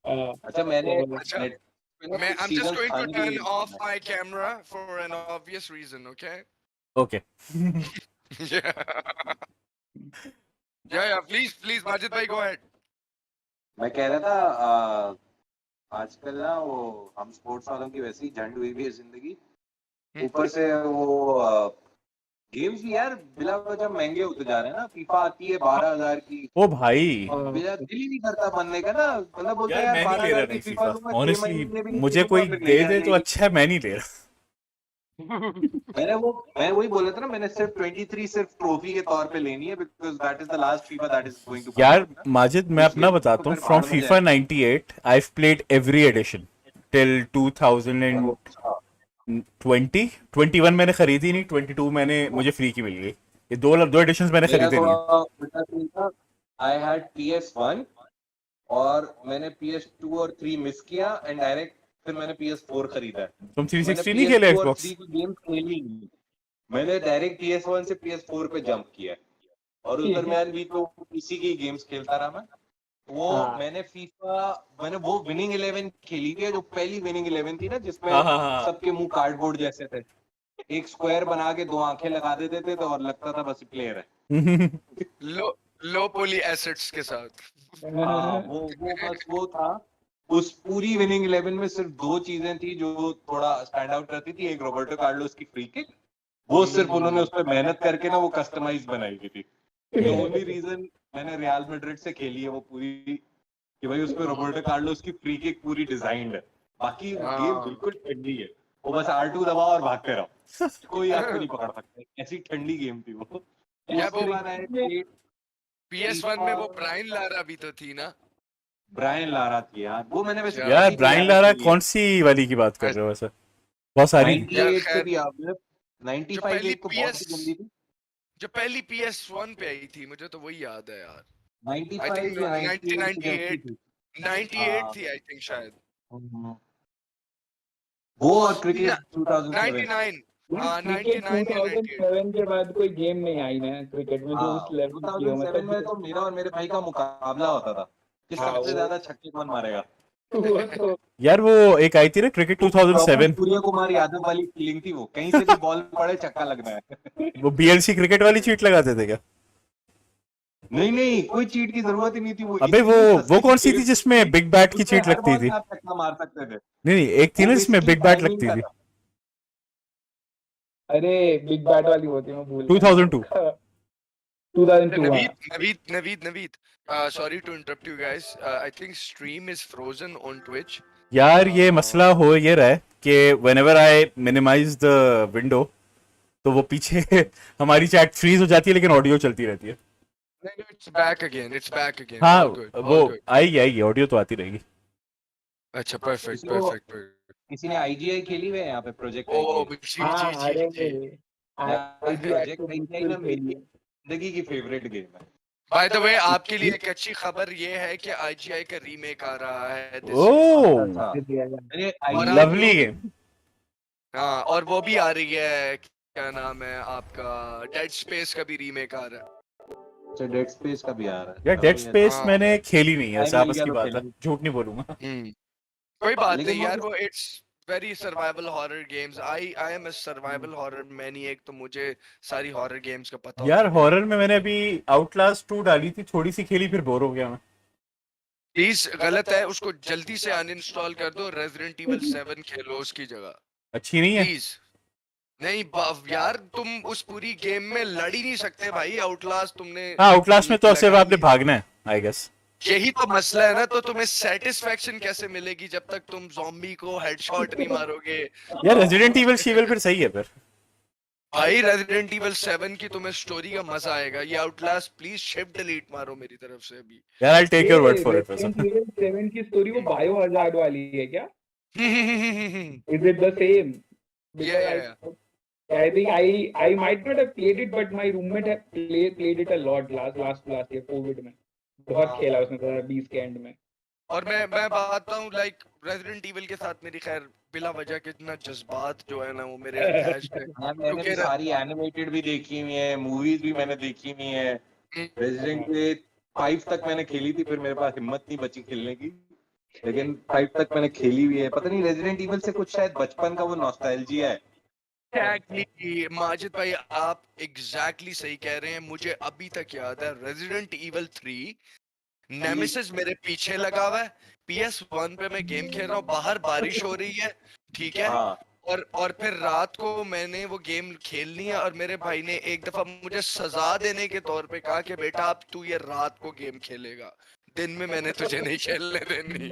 अच्छा मैंने अच्छा, नेटफ्लिक्स पे ना कुछ I'm just season going to खाने के turn लिए off my camera for an obvious reason, okay? Okay. Yeah. Yeah, please, Majid bhai, go ahead. मैं कह रहा था आजकल ना वो हम स्पोर्ट्स वालों की वैसी झंड हुई भी है जिंदगी, ऊपर से वो गेम्स भी यार बिला वजह महंगे होते जा रहे हैं ना। फीफा आती है 12,000 की, ओ भाई मेरा दिल ही नहीं करता बनने का ना। मतलब बोलता है यार यार मैं नहीं ले रहा 12,000 की नहीं फीफा फीफा, लूंगा, 6 ऑनेस्टली महीने भी नहीं मुझे खेलूंगा, कोई फिर दे नई आ दे तो जाएगी। अच्छा है, मैं नहीं ले रहा। मैं वही बोला था ना, मैंने सिर्फ 23 सिर्फ ट्रॉफी के तौर पे लेनी है, because that is the last FIFA that is going to यार माजिद मैं अपना बताता हूँ, from FIFA 98 I have played every edition till 2021 मैंने खरीदी नहीं, 22 मैंने मुझे फ्री की मिल गई। ये दो एडिशंस मैंने मेरा खरीदे नहीं है। थोड़ा उल्टा सीन था। आई हैड PS1 और मैंने PS2 और 3 मिस किया एंड डायरेक्ट फिर मैंने PS4 खरीदा है। तुम मैंने 360 नहीं खेले PS2 और एक्सबॉक्स? 3 की गेम खेली नहीं, मैंने डायरेक्ट PS1 से PS4 पे जंप किया और उस दरमियान भी तो इसी की गेम्स खेलता रहा मैं। वो मैंने वो विनिंग 11 खेली थी, जो पहली विनिंग 11 थी ना, जिसमें हाँ। सबके मुंह कार्डबोर्ड जैसे थे, एक स्क्वायर बना के 2 आंखें लगा देते थे तो और लगता था बस प्लेयर है। लो पोली एसेट्स के साथ। हाँ वो बस वो था। उस पूरी विनिंग 11 में सिर्फ 2 चीजें थी जो थोड़ा स्टैंड आउट करती थी। एक रॉबर्टो कार्लोस की फ्री किक, वो सिर्फ उन्होंने उस पर मेहनत करके ना वो कस्टमाइज बनाई हुई थी। द ओनली रीजन मैंने रियल मैड्रिड से खेली है वो पूरी, कि भाई उसमें रॉबर्टो कार्लोस की फ्री किक पूरी डिजाइंड है। बाकी गेम बिल्कुल ठंडी है, वो बस R2 दबाओ और भागते रहो, कोई आपको नहीं पकड़ सकता। ऐसी ठंडी गेम थी वो। उसके बाद आए PS1 में वो ब्रायन लारा भी तो थी ना? ब्रायन लारा थी यार, वो मैंने वैसे यार ब्रायन लारा कौन सी वाली की बात कर रहे हो? वैसे बहुत सारी 98 से भी आपने 95 एक तो बहुत ही गंदी थी, जो पहली PS1 पे आई थी, मुझे तो वही याद है यार। 95 या 98 98 थी आई थिंक शायद। वो और क्रिकेट 2007 क्रिकेट 2007 के बाद कोई गेम नहीं आई ना क्रिकेट में जो उस लेवल की हो। 2007 में तो मेरा और मेरे भाई का मुकाबला होता था कि सबसे ज्यादा छक्के कौन मारेगा। यार वो एक आई थी ना क्रिकेट 2007, सूर्य कुमार यादव वाली फीलिंग थी वो, कहीं से भी बॉल पड़े छक्का लगना है। वो BLC क्रिकेट वाली चीट लगाते थे क्या? नहीं कोई चीट की जरूरत ही नहीं थी। वो अबे वो कौन सी थी जिसमें बिग बैट की चीट लगती थी? आप छक्का मार सकते थे। नहीं एक थी ना जिसमें बिग बैट लगती थी। अरे बिग बैट वाली होती है, मैं भूल 2002 Naveed, sorry to interrupt you guys. I think stream is frozen on Twitch. यार ये मसला हो ये रहा है कि whenever I minimize the window तो वो पीछे हमारी चैट फ्रीज हो जाती है लेकिन ऑडियो चलती रहती है। It's back again. हाँ All good. वो आएगी ऑडियो तो आती रहेगी। अच्छा perfect. किसी ने IGI खेली हुई है यहाँ पे प्रोजेक्ट? जिंदगी की फेवरेट गेम है। By the way, आपके लिए एक अच्छी खबर ये है कि IGI का रीमेक आ रहा है। ओह लवली गेम। हाँ, और वो भी आ रही है, क्या नाम है आपका, डेड स्पेस का भी रीमेक आ रहा है। अच्छा डेड स्पेस का भी आ रहा है यार डेड स्पेस मैंने खेली नहीं है, आपस की बात है, झूठ नहीं बोलूंगा। कोई बात नहीं यार, वो it's very survival horror games. I am a survival horror maniac, तो मुझे सारी हॉरर गेम्स का पता यार हॉरर में मैंने अभी आउटलास्ट 2 डाली थी, थोड़ी सी खेली फिर बोर हो गया मैं। प्लीज गलत है, उसको जल्दी से अनइंस्टॉल कर दो, रेजिडेंट इविल 7 खेलो उसकी जगह। अच्छी नहीं है प्लीज। नहीं यार, तुम उस पूरी गेम में लड़ ही नहीं सकते भाई। आउटलास्ट तुमने, हाँ आउटलास्ट में तो सिर्फ आपने भागना है आई गेस। यही तो मसला है ना, तो तुम्हें सेटिस्फेक्शन कैसे मिलेगी जब तक तुम ज़ॉम्बी को हेडशॉट नहीं मारोगे? यार रेजिडेंट इविल शीवल फिर सही है फिर भाई। रेजिडेंट इविल 7 की तुम्हें स्टोरी का मजा आएगा। ये आउटलास्ट प्लीज शिफ्ट डिलीट मारो मेरी तरफ से अभी। यार I take your word for it. Resident Evil 7 की स्टोरी वो बायोहजार्ड वाली है क्या? Is it the same? Yeah. I think I might not have played it, but my roommate had played it a lot last year COVID में। बहुत खेला उसने 2020 के एंड में। और मैं बताता हूँ लाइक रेजिडेंट इविल के साथ मेरी खैर बिला वजह के इतना जज्बात जो है ना वो मेरे अटैच्ड है हाँ, मैंने भी क्योंकि सारी एनिमेटेड भी देखी हुई है, मूवीज भी मैंने देखी हुई है। रेजिडेंट के 5 तक मैंने खेली थी, फिर मेरे पास हिम्मत नहीं बची खेलने की, लेकिन 5 तक मैंने खेली हुई है। पता नहीं रेजिडेंट इविल से कुछ शायद बचपन का वो नॉस्टैल्जिया है। एग्जैक्टली माजिद भाई आप एग्जैक्टली सही कह रहे हैं। मुझे अभी तक याद है रेजिडेंट इविल 3 नेमेसिस मेरे पीछे लगा हुआ है, PS1 पे मैं गेम खेल रहा हूँ, बाहर बारिश हो रही है, ठीक है, हाँ, और फिर रात को मैंने वो गेम खेलनी है और मेरे भाई ने एक दफा मुझे सजा देने के तौर पे कहा कि बेटा अब तू ये रात को गेम खेलेगा, दिन में मैंने तुझे नहीं खेलने देनी,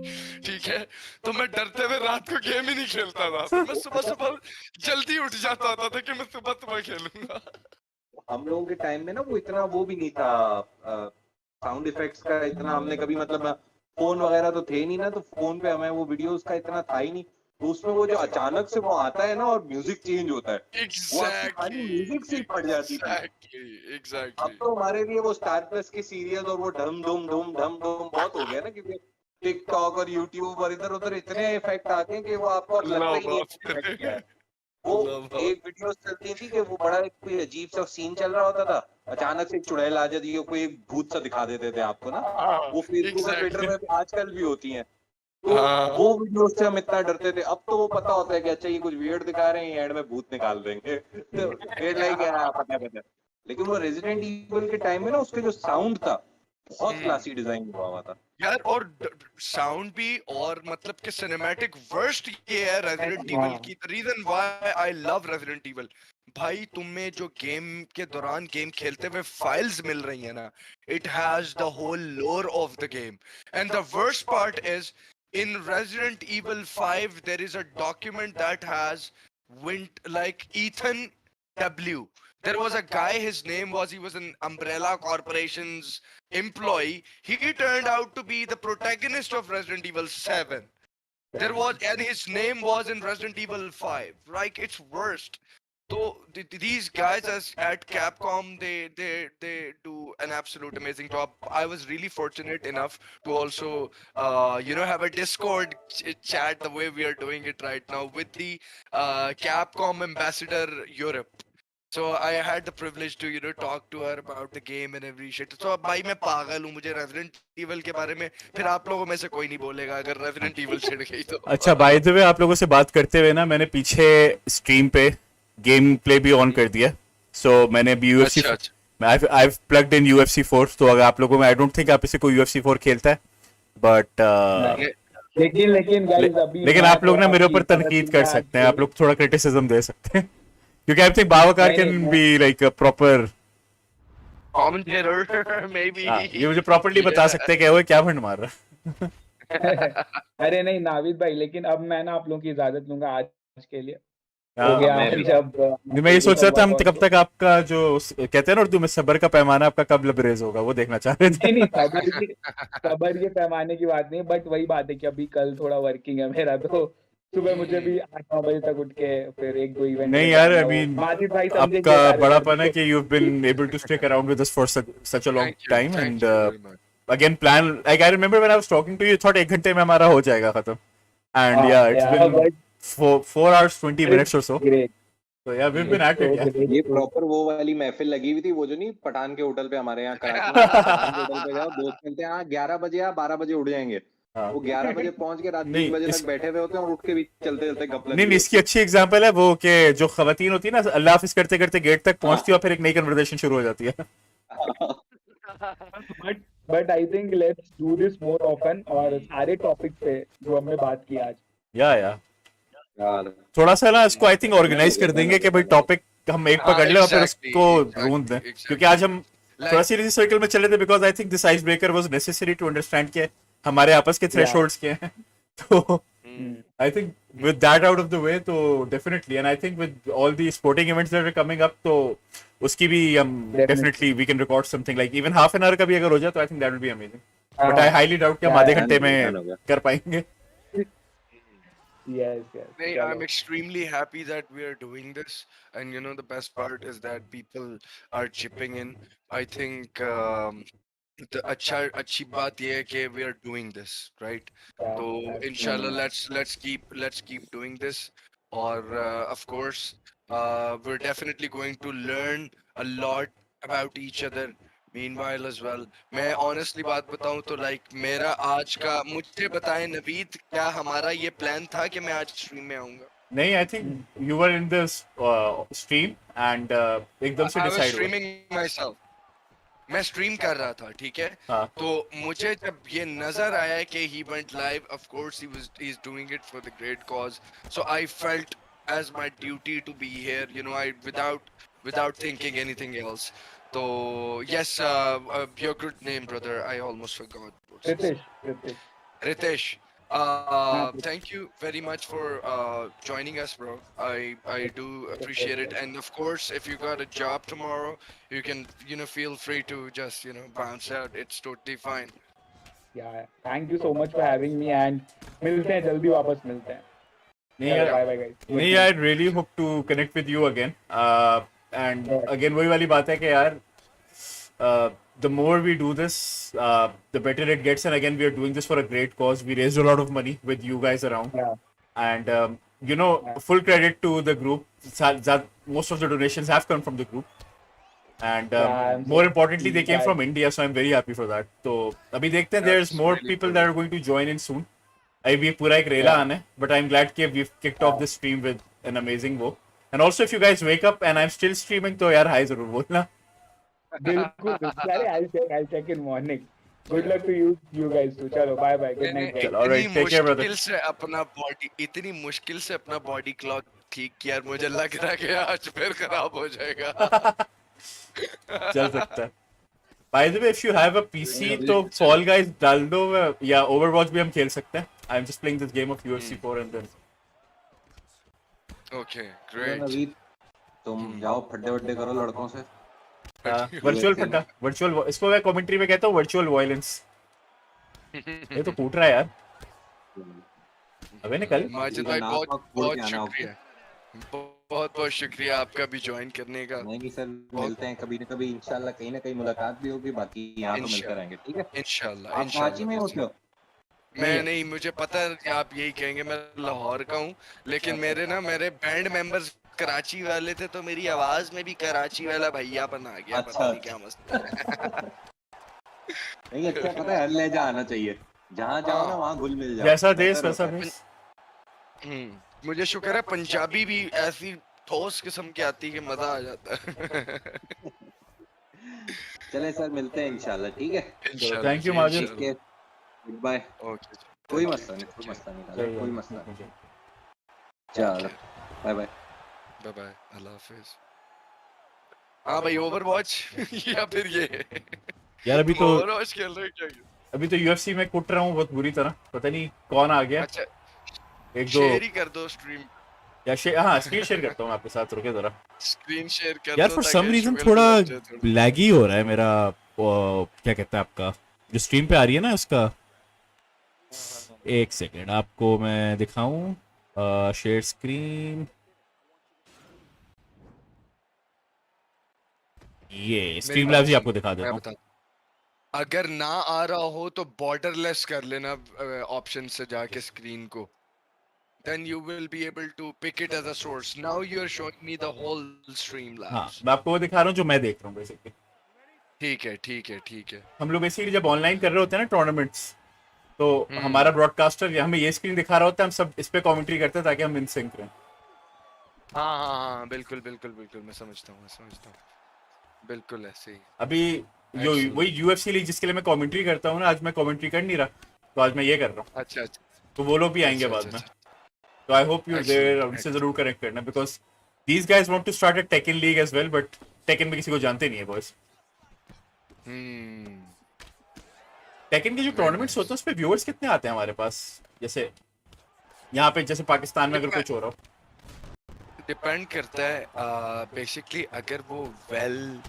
ठीक है। तो मैं डरते हुए रात को गेम ही नहीं खेलता था, फिर मैं सुबह सुबह जल्दी उठ जाता होता था कि मैं सुबह सुबह खेलूंगा। हम लोगों के टाइम में ना वो इतना वो भी नहीं था, साउंड इफेक्ट्स का इतना हमने कभी मतलब फोन वगैरह तो थे नहीं ना, तो फोन पे हमें वो वीडियोस का इतना था ही नहीं। तो उसमें वो जो अचानक से वो आता है ना और म्यूजिक चेंज होता है, वो आपकी खाली म्यूजिक से ही पड़ जाती थी। अब एग्जैक्टली तो हमारे लिए वो स्टार प्लस की सीरियल और वो ढम धूम बहुत हो गया ना, क्योंकि टिकटॉक और यूट्यूब और इधर उधर इतने इफेक्ट आते हैं कि वो आपको अब लगता ही लव नहीं है कि इफेक्ट क्या है। आफ्टर वो लव एक वीडियो चलती थी कि वो बड़ा एक कोई अजीब सा सीन चल रहा होता था, अचानक से एक चुड़ैल आ जाती है, कोई एक भूत सा दिखा देते थे आपको ना, वो फेसबुक और ट्विटर एग्जैक्टली में आजकल भी होती हैं। तो हाँ वो वीडियो से हम इतना डरते थे। अब तो वो पता होता है कि अच्छा ये कुछ वियर्ड दिखा रहे हैं, एंड में भूत निकाल देंगे तो फिर लाइक पता है पता है। लेकिन वो रेजिडेंट इविल के टाइम में ना उसके जो साउंड था बहुत क्लासी डिजाइन हुआ हुआ था यार, और साउंड भी, और मतलब कि सिनेमैटिक वर्स्ट ये है रेजिडेंट इविल की, the reason why I love Resident Evil, भाई तुम्हें जो गेम के दौरान गेम खेलते हुए फाइल्स मिल रही है ना, इट हैज द होल लोर of the game, and the worst part is in Resident Evil 5 there is a document that has went like Ethan W. There was a guy, his name was, he was an Umbrella Corporation's employee. He turned out to be the protagonist of Resident Evil 7. There was, and his name was in Resident Evil 5. Like, it's worst. So these guys at Capcom, they do an absolute amazing job. I was really fortunate enough to also have a Discord chat the way we are doing it right now with the Capcom ambassador Europe. So I had the privilege to talk to her about the game and every shit. So अब भाई मैं पागल हूँ, मुझे Resident Evil के बारे में फिर आप लोगों में से कोई नहीं बोलेगा अगर Resident Evil छिड़ गई तो। अच्छा, बाय द वे आप लोगों से बात करते हुए ना मैंने पीछे स्ट्रीम पे गेम प्ले भी ऑन कर दिया। सो मैंने भी UFC I've plugged in UFC 4, तो अगर आप लोगों में, आई डोंट थिंक आप इसे कोई UFC 4 खेलता है, बट लेकिन गाइस अभी लेकिन मैं आप लोग थोड़ा ना मेरे अभी ऊपर तनकीद कर सकते हैं, आप लोग थोड़ा क्रिटिसिज्म दे सकते हैं क्योंकि आई थिंक बावकार नहीं, कैन नहीं, be like a proper Commentator maybe. ये मुझे प्रॉपर्ली बता सकते हैं कि वो क्या फंड मार रहा अरे नहीं नाविद भाई, लेकिन अब मैं ना आप लोगों की इजाजत लूंगा आज के लिए। हाँ, हो गया मैं भी। आज अब नहीं, मैं ये सोच रहा था हम कब वर्कआउट। तक आपका जो कहते हैं ना उर्दू में सबर का पैमाना आपका कब लबरेज होगा वो देखना चाह रहे थे। नहीं सबर के पैमाने की बात नहीं, बट वही बात है कि अभी कल थोड़ा वर्किंग है मेरा, तो सुबह मुझे भी 8-9 बजे तक उठ के फिर एक दो इवेंट नहीं में यार, जाना आई है। वो मीन माजिद भाई समझेंगे आपका सारे बड़ापन है दर्द कि you've been able to stick around with us for such a long Thank you, time, thank and you very much. again plan, like I remember when I was talking to you, thought 1 घंटे में हमारा हो जाएगा खत्म, and हाँ yeah, it's been but 4 hours 20 minutes or so. Great, So yeah, we've been at it, yeah. ये proper वो वाली महफिल लगी हुई थी, वो जो नहीं पठान के होटल पे हमारे यहाँ कराची में, पठान के होटल पे जाओ, दोस्त मिलते हैं, हाँ 11 बजे या 12 बजे उठ जाएंगे, हाँ। वो 11 बजे पहुंच के रात 3 नहीं, बजे तक बैठे हुए होते हैं और उठ के भी चलते चलते गप लगी नहीं, इसकी अच्छी एग्जांपल है वो कि जो खवातीन होती है ना, अल्लाह हाफिज करते करते गेट तक पहुंचती है और फिर एक नई कन्वर्सेशन शुरू हो जाती है। But I think let's do this more often, और सारे टॉपिक पे जो हमने बात की आज। या थोड़ा सा ना इसको आई थिंक ऑर्गेनाइज कर देंगे कि भाई टॉपिक हम एक पकड़ ले और फिर उसको ढूंढ दें, क्योंकि आज हम थोड़ा सी इसी सर्कल में चले थे, because I think this ice breaker was necessary to understand के हमारे आपस के थ्रेशोल्ड्स क्या हैं। तो I think with that out of the way, तो definitely, and I think with all the sporting events that are coming up, तो उसकी भी हम definitely we can record something like even half an hour का भी अगर हो जाए तो I think that will be amazing, but I highly doubt कि हम आधे घंटे में कर पाएंगे। Yes. I'm extremely happy that we are doing this, and the best part is that people are chipping in. I think तो अच्छी बात ये है कि we are doing this, right? Yeah, तो absolutely. inshallah let's keep doing this, और of course we're definitely going to learn a lot about each other meanwhile as well. मैं honestly बात बताऊं तो like मेरा आज का, मुझे बताएं नवीद, क्या हमारा ये प्लान था कि मैं आज स्ट्रीम में आऊंगा? नहीं, I think you were in this stream and एकदम से I was डिसाइड हुआ। streaming myself. मैं स्ट्रीम कर रहा था, ठीक है? हाँ तो मुझे जब ये नजर आया कि he went live, of course he's doing it for the great cause, so I felt as my duty to be here, you know, I without thinking anything else. So yes, your good name, brother, I almost forgot. What's his- Pritesh. Ritesh. हाँ, Thank you very much for joining us, bro. I do appreciate it, and of course, if you got a job tomorrow, you can, you know, feel free to just, you know, bounce out. It's totally fine. yeah. Thank you so much for having me and मिलते हैं जल्दी वापस मिलते हैं. नहीं चलो यार, bye bye guys. Good नहीं night. यार, really hope to connect with you again and Sure. Again वही वाली बात है कि यार the more we do this, the better it gets. And again, we are doing this for a great cause. We raised a lot of money with you guys around, Yeah. and you know, full credit to the group. That most of the donations have come from the group, and Yeah, I'm so more importantly, they came glad. from India. So I'm very happy for that. So अभी देखते हैं. There's That's more really people cool. that are going to join in soon. अभी पूरा एक रेला Yeah. आना है, but I'm glad कि we've kicked off this stream with an amazing वो. And also, if you guys wake up and I'm still streaming, तो यार hi जरूर बोलना. बिल्कुल बिल्कुल. अरे I'll check in morning. Good luck to you guys too. चलो bye bye. Good मैंने night guys. चल, alright, take care, brother. इतनी मुश्किल से अपना बॉडी क्लॉक ठीक किया, और मुझे लग रहा है कि आज फिर खराब हो जाएगा. चल सकता है. By the way, if you have a PC, तो Fall Guys डाल दो, या Overwatch भी हम खेल सकते हैं. I'm just playing this game of UFC 4 and then. Okay, चलो great. नवीद, तुम जाओ फड्डे वड्डे करो लड़कों से. वर्चुअल फड्डा, वर्चुअल, इसको मैं कमेंट्री में कहता हूँ वर्चुअल वायलेंस. ये तो कूट रहा है यार. अबे निकल. माजिद भाई बहुत बहुत शुक्रिया, बहुत बहुत शुक्रिया आपका भी ज्वाइन करने का. नहीं सर, मिलते हैं कभी न कभी इंशाल्लाह. कहीं ना कहीं मुलाकात भी होगी. बाकी यहाँ तो मिलते इंशाल्लाह. रहेंगे. ठीक है. इंशाल्लाह आप कराची में इंशाल्लाह. होते हो? मैं नहीं, मुझे पता है कि आप यही कहेंगे. मैं लाहौर का हूँ, लेकिन मेरे बैंड मेंबर्स कराची वाले थे, तो मेरी आवाज में भी कराची वाला भैया बना गया. अच्छा. पता नहीं क्या मसला है. नहीं अच्छा, पता है हर लहजा आना चाहिए. जहाँ जाओ ना वहाँ घुल मिल जाओ. जैसा देश बेहतर वैसा होता है. भेष. मुझे शुक्र है पंजाबी भी ऐसी ठोस किस्म की आती है कि मजा आ जाता है. चले सर, मिलते हैं इंशाल्लाह. ठीक है. इंशाल्लाह. Thank you, Majid. ठीक है. Goodbye. ओके. कोई मसला नहीं, कोई मसला नहीं, कोई मसला नहीं. चलो बाय बाय. Bye bye. अल्लाह हाफिज. हाँ भाई, ओवरवॉच या फिर ये यार अभी तो ओवरवॉच खेल रहे हो क्या? अभी तो UFC में कूट रहा हूँ बहुत बुरी तरह. पता नहीं कौन आ गया. अच्छा, एक दो शेयर ही कर दो स्ट्रीम. या हाँ, स्क्रीन शेयर करता हूँ आपके साथ. रुके जरा स्क्रीन शेयर कर यार. दो फॉर ताकि सम रीजन शुगर थोड़ा लग जाए थोड़ा. लैगी हो रहा है मेरा. क्या कहता है आपका जो स्ट्रीम पे आ रही है ना उसका. एक सेकेंड आपको मैं दिखाऊं. Share screen. ये स्ट्रीम लैब्स ही आपको दिखा देता मैं हूँ. बताता. अगर ना आ रहा हो तो बॉर्डरलेस कर लेना ऑप्शन से जाके स्क्रीन को. Then you will be able to pick it as a source. Now you are showing me the whole stream हाँ, labs. मैं आपको वो दिखा रहा हूँ जो मैं देख रहा हूँ बेसिकली. ठीक है ठीक है ठीक है. हम लोग बेसिकली जब ऑनलाइन कर रहे होते हैं ना टूर्नामेंट्स, तो हमारा ब्रॉडकास्टर हमें ये स्क्रीन दिखा रहा होता है. हम सब इस पे कमेंट्री करते हैं ताकि हम इन सिंक रहें. हाँ बिल्कुल बिल्कुल बिल्कुल. मैं समझता हूँ. बिल्कुल ऐसे ही. अभी जो वही UFC लीग जिसके लिए मैं कमेंट्री करता हूँ ना, आज मैं कमेंट्री कर नहीं रहा, तो आज मैं ये कर रहा हूँ. अच्छा अच्छा. तो वो लोग भी आएंगे अच्छा, बाद अच्छा, में. तो आई होप यू देयर. उनसे जरूर कनेक्ट करना, because these guys want to start a Tekken league as well, but Tekken में किसी को जानते नहीं है बॉयज. टेकन के जो टूर्नामेंट्स होते हैं उस पे व्यूअर्स कितने आते हैं हमारे पास. जैसे यहाँ पे जैसे पाकिस्तान में अगर कुछ हो रहा हो. डिपेंड करता है. बेसिकली अगर वो वेल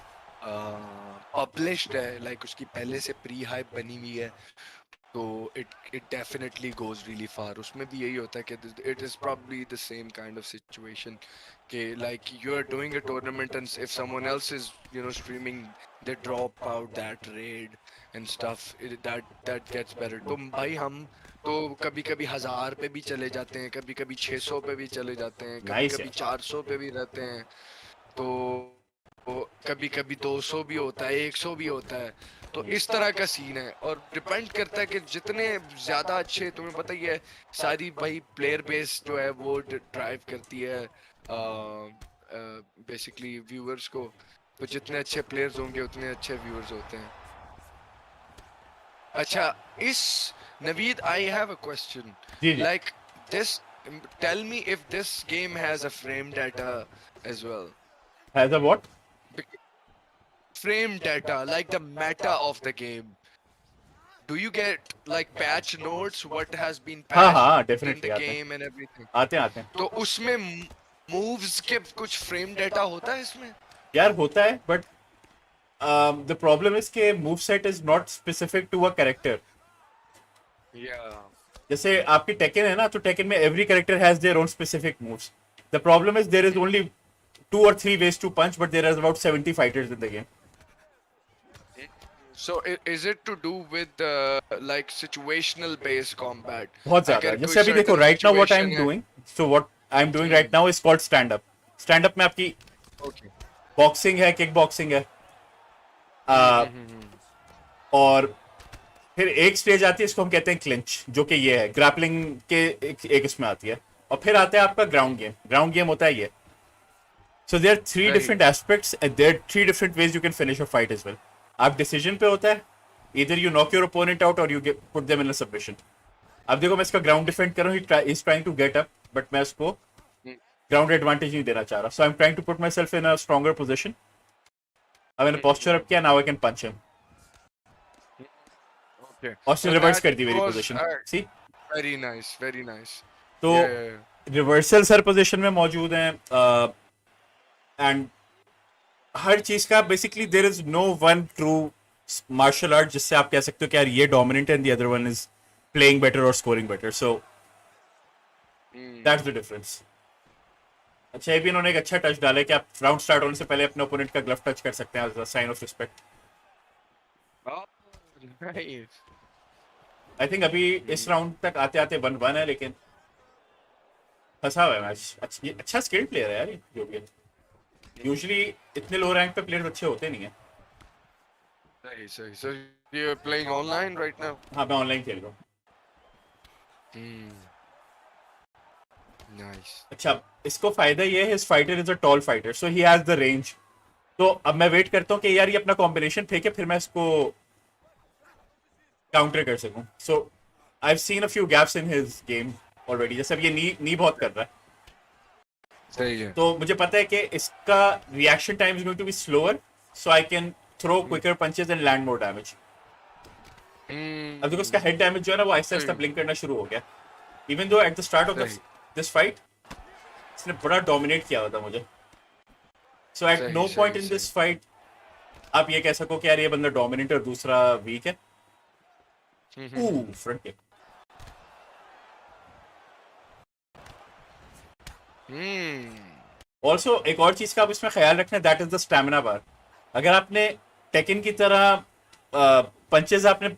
पब्लिश्ड है, लाइक उसकी पहले से प्री हाइप बनी हुई है, तो it definitely goes really far. उसमें भी यही होता है कि it is probably the same kind of situation कि like you're doing a tournament and if someone else is streaming, they drop out that raid and stuff. That gets better. तो भाई हम तो कभी कभी 1000 पे भी चले जाते हैं, कभी कभी 600 पे भी चले जाते हैं, कभी नाइस कभी यार 400 पे भी रहते हैं। तो कभी कभी 200 भी होता है, 100 भी होता है। तो इस तरह का सीन है और डिपेंड करता है कि जितने ज्यादा अच्छे, तुम्हें पता ही है सारी भाई प्लेयर बेस जो है वो ड्राइव करती है बेसिकली व्यूअर्स को। तो जितने अच्छे प्लेयर्स होंगे उतने अच्छे व्यूअर्स होते हैं। अच्छा, इस Naveed, I have a question जी जी like this, tell me if this game has a frame data as well. Has a what Frame data, like the meta of the game. Do you get like patch notes, what has been हाँ patched हाँ in definitely the आते हैं game and everything? आते हैं तो उसमें moves के कुछ frame data होता है इसमें? यार होता है बट द प्रॉब्लम इज के move set is not specific to a character Yeah. जैसे आपकी टेकन है ना तो टेकन में every character has their own specific moves the problem is there is only 2 or 3 ways to punch but there is about 70 fighters in the game So is it to do with like situational based combat? बहुत ज्यादा अगर कोई जैसे अभी देखो certain right now what I am situation है। Doing so what I am doing right now is called stand up में आपकी Okay. बॉक्सिंग है किक बॉक्सिंग है और फिर एक स्टेज आती है इसको हम कहते हैं क्लिंच जो कि ये है ग्रैपलिंग के एक इसमें आती है और फिर आता है आपका ग्राउंड गेम होता है ये so there 3 Right. Different aspects and there 3 different ways you can finish a fight as well आप डिसीजन पे होता है इधर you knock your opponent out और you put them in a submission अब देखो मैं इसका ग्राउंड डिफेंड कर रहा हूँ is trying to get up but मैं उसको ग्राउंड एडवांटेज नहीं देना चाह रहा so I am trying to put my self in a stronger position अब मैंने पोस्चर अप किया now I can punch him Okay. और उसने So रिवर्स that कर दी मेरी was पोजीशन सी very nice, very nice. तो Yeah, yeah, yeah. रिवर्सल हर पोजीशन में मौजूद हैं एंड हर चीज का basically there is no one true martial art जिससे आप कह सकते हो कि यार ये डोमिनेंट है and the other one is playing better और scoring better so that's the difference अच्छा ये भी इन्होंने एक अच्छा टच डाला है कि आप राउंड स्टार्ट होने से पहले अपने ओपोनेंट का ग्लव टच कर सकते हैं as a sign of respect Oh, nice. I think अभी इस राउंड तक आते आते 1-1 है लेकिन फंसा हुआ है मैच अच्छा स्किल्ड प्लेयर है यार ये जो भी यूजुअली इतने लो रैंक पे प्लेयर्स अच्छे होते नहीं है सही। So you're playing online right now? हाँ मैं ऑनलाइन खेल रहा हूँ Nice. अच्छा इसको फायदा ये है his fighter is a tall fighter so he has the range तो अब मैं वेट करता हूँ कि यार ये अपना कॉम्बिनेशन फेंके फिर मैं इसको काउंटर कर सकूं so I have seen a few gaps in his game already जैसे अब ये नी बहुत कर रहा है सही है। तो मुझे पता है कि इसका reaction time is going to be slower so I can throw quicker punches and land more damage अब देखो इसका हेड डैमेज जो है ना वो आहिस्ता आहिस्ता ब्लिंक करना शुरू हो गया even though at the start of this fight इसने बड़ा डोमिनेट किया हुआ था मुझे so at no point in this fight आप ये कह सको कि यार ये बंदा डोमिनेट और दूसरा वीक है फ्रंट किक ऑल्सो एक और चीज का आप इसमें ख्याल रखना दैट इज द स्टैमिना बार अगर आपने टेकन की तरह पंचेस आपने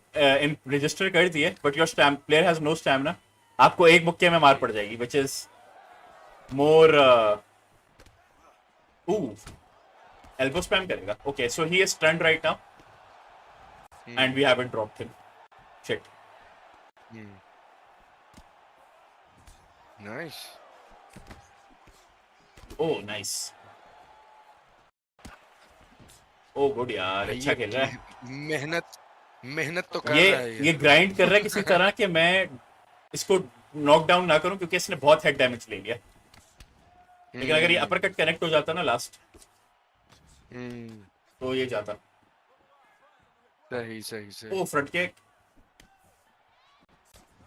रजिस्टर कर दिए but your player has no stamina आपको एक मुक्के में मार पड़ जाएगी which is more elbow spam करेगा okay so he is stunned right now and we haven't dropped him shit Nice. Oh nice oh good यार अच्छा खेल रहा है मेहनत तो कर रहा है ये ग्राइंड कर रहा है किसी तरह कि मैं इसको नॉक डाउन ना करूं क्योंकि इसने बहुत हेड डैमेज ले लिया लेकिन अगर ये अपर कट कनेक्ट हो जाता ना लास्ट तो ये जाता सही। ओह फ्रंट किक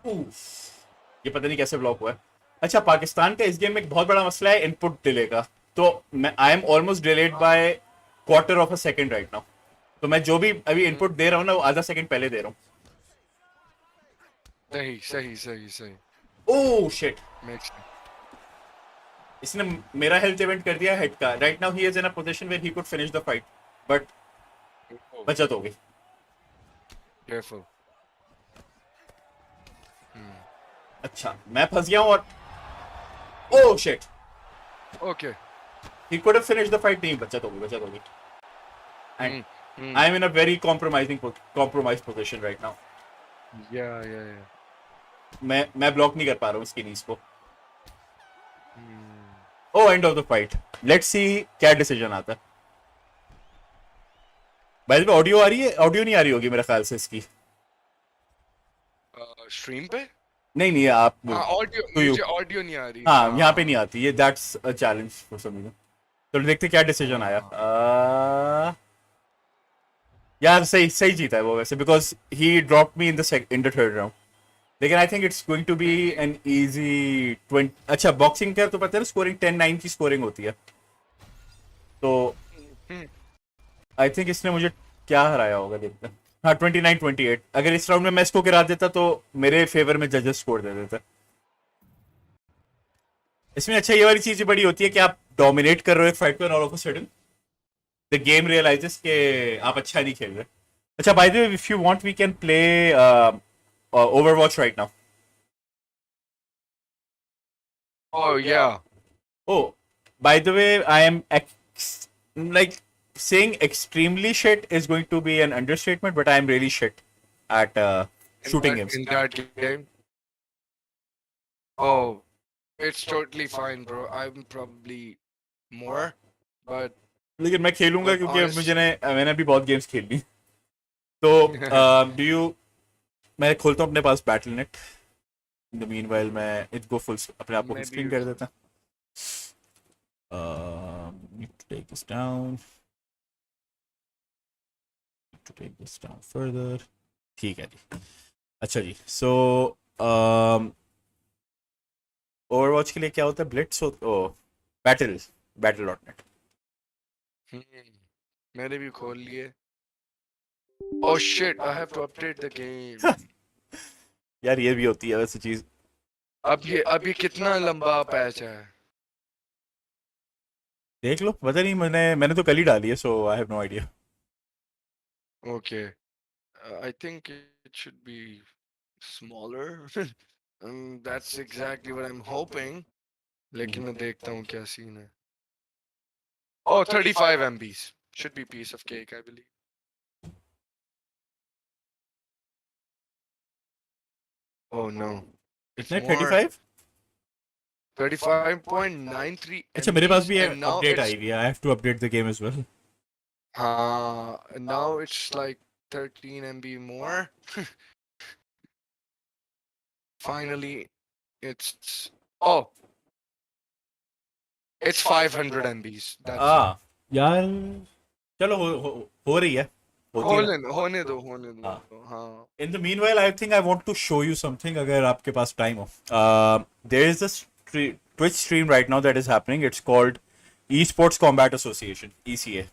ये पता नहीं कैसे ब्लॉक हुआ है अच्छा पाकिस्तान का इस गेम में एक बहुत बड़ा मसला है इनपुट डिले का तो मैं I am almost delayed by quarter of a second right now तो मैं जो भी अभी इनपुट दे रहा हूँ ना वो आधा सेकंड पहले दे रहा हूँ सही ओह शिट, makes इसने मेरा हेल्थ इवेंट कर दिया हेड का. Right now he is in a position where he could finish the fight, but oh, बचत हो गई. careful. अच्छा मैं फंस गया हूं और oh shit, Okay. he could have finished the fight. नहीं, बचत हो गई. And Hmm. I am in a very compromised position right now. Yeah. मैं ब्लॉक नहीं कर पा रहा हूँ इसकी नीज को. Oh, end of the fight. Let's see क्या डिसीजन आता है. भाई ऑडियो आ रही है? ऑडियो नहीं आ रही होगी मेरे ख्याल से इसकी. Stream पे? नहीं आप हाँ, ऑडियो to you. मुझे ऑडियो नहीं आ रही. हाँ यहाँ पे नहीं आती ये. That's a challenge for some reason. तो देखते क्या डिसीजन आया. यार सही जीता है वो वैसे, because he drop me in the third round. लेकिन I think it's going to be an easy 20. अच्छा बॉक्सिंग का तो पता है स्कोरिंग 10-9 की स्कोरिंग होती है. तो आई थिंक इसने मुझे क्या हराया होगा देखते हैं. हाँ 29-28. अगर इस राउंड में मैं इसको गिरा देता तो मेरे फेवर में जजेस स्कोर दे देते. इसमें अच्छा ये वाली चीज बड़ी होती है कि आप डोमिनेट कर रहे हो एक फाइट पे और all of a sudden the game realizes कि आप अच्छा नहीं खेल रहे. अच्छा by the way if you want we can play Overwatch right now. Oh yeah. Oh, by the way, I am like saying extremely shit is going to be an understatement, but I am really shit at shooting games. In that game. Oh, it's totally fine, bro. I'm probably more, but लेकिन मैं खेलूंगा क्योंकि honest- मैंने अभी बहुत games खेल ली. तो do you मैं खोलता हूँ अपने पास बैटल.नेट. इन द मीनवाइल मैं इट गो फुल अपने आप को मैं स्क्रीन भी कर देता. Need to take this down. Need to take this down further. ठीक है जी. अच्छा जी. सो ओवरवॉच के लिए क्या होता है? ब्लिट्स बैटल.नेट. मैंने भी खोल लिए. Oh shit! I have to update the game. यार ये भी होती है वैसे चीज. अब ये कितना लंबा पैच है? देख लो. पता नहीं, मैंने तो कल ही डाली है. So I have no idea. Okay. I think it should be smaller. That's exactly what I'm hoping. लेकिन मैं देखता हूँ क्या सीन है. Oh, 35 MBs. Should be piece of cake, I believe. Oh no. इतने more. 35? 35.93 अच्छा मेरे पास भी and now अपडेट it's आई हुई है. I have to update the game as well. now it's like 13 MB more. Finally, it's it's 500 MBs. That's यार चलो हो रही है. होने दो. हाँ. In the meanwhile, I think I want to show you something. अगर आपके पास टाइम हो. There is a Twitch stream right now that is happening. It's called Esports Combat Association, ECA.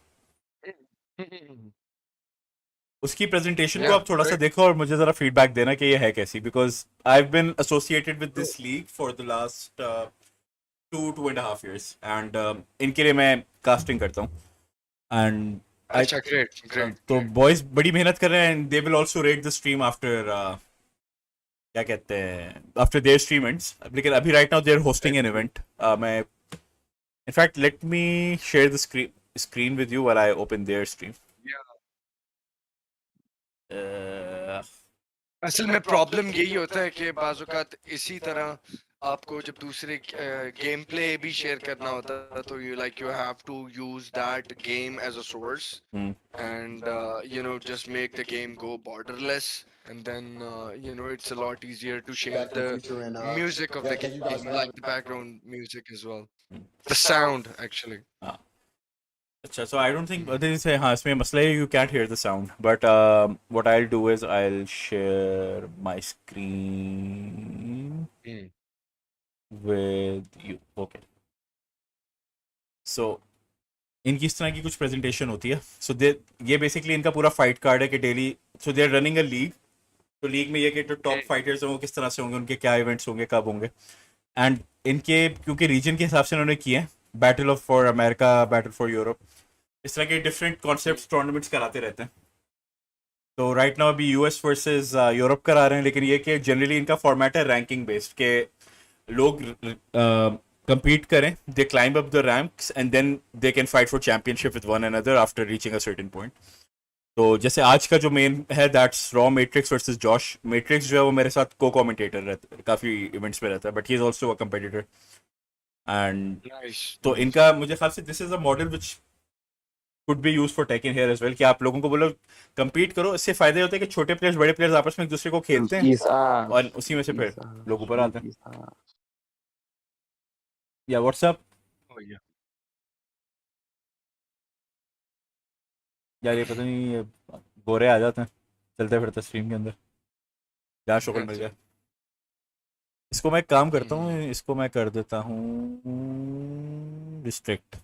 उसकी प्रेजेंटेशन को आप थोड़ा सा देखो और मुझे जरा फीडबैक देना कि ये है कैसी. Because I have been associated with this league for the last 2.5 years and इनके लिए मैं कास्टिंग करता हूँ. एंड अच्छा great. तो बॉयज बड़ी मेहनत कर रहे हैं. And they will also rate the stream after क्या कहते हैं आफ्टर देयर स्ट्रीम एंड्स. लेकिन अभी right now they are hosting an event. मैं in fact let me share the screen with you while I open their stream. असल में problem यही होता है कि बाज़-औक़ात इसी तरह आपको जब दूसरे गेम प्ले भी शेयर करना होता है तो you have to use that game as a source and just make the game go borderless and then it's a lot easier to share the music of the game, like the background music as well, the sound actually. अच्छा so I don't think हाँ इसमें मसला है you can't hear the sound but what I'll do is I'll share my screen with you. Okay. So इनकी इस तरह की कुछ प्रेजेंटेशन होती है. सो ये बेसिकली इनका पूरा फाइट कार्ड है कि daily. So they are running a league तो लीग में ये कि जो टॉप फाइटर्स हैं वो किस तरह से होंगे, उनके क्या इवेंट्स होंगे, कब होंगे, एंड इनके क्योंकि रीजन के हिसाब से उन्होंने किए हैं, battle of for America, battle for Europe, इस तरह के डिफरेंट कॉन्सेप्ट टूर्नामेंट्स कराते रहते हैं। तो राइट नाउ अभी यूएस वर्सेस यूरोप करा रहे हैं, लेकिन ये कि जनरली इनका फॉर्मेट है रैंकिंग बेस्ड, के लोग compete करें, they climb up the ranks and then they can fight for championship with one another after reaching a certain point. तो जैसे आज का जो मेन है that's raw matrix versus Josh. Matrix जो है वो मेरे साथ को कमेंटेटर रहता है, काफ़ी इवेंट्स में रहता है, but he is also a competitor and तो इनका मुझे ख्याल से this is a model which could be use for take in here as well, कि आप लोगों को बोलो compete करो, इससे फायदे होते हैं कि छोटे प्लेयर्स बड़े प्लेयर्स आपस में एक दूसरे को खेलते हैं और उसी में से फिर लोग ऊपर आते हैं। या व्हाट्सएप यार, ये पता नहीं ये गोरे आ जाते हैं चलते फिरते स्ट्रीम के अंदर, क्या शक्ल मिल जाए। इसको मैं एक काम करता हूँ, इसको मैं कर देता हूँ रिस्ट्रिक्ट।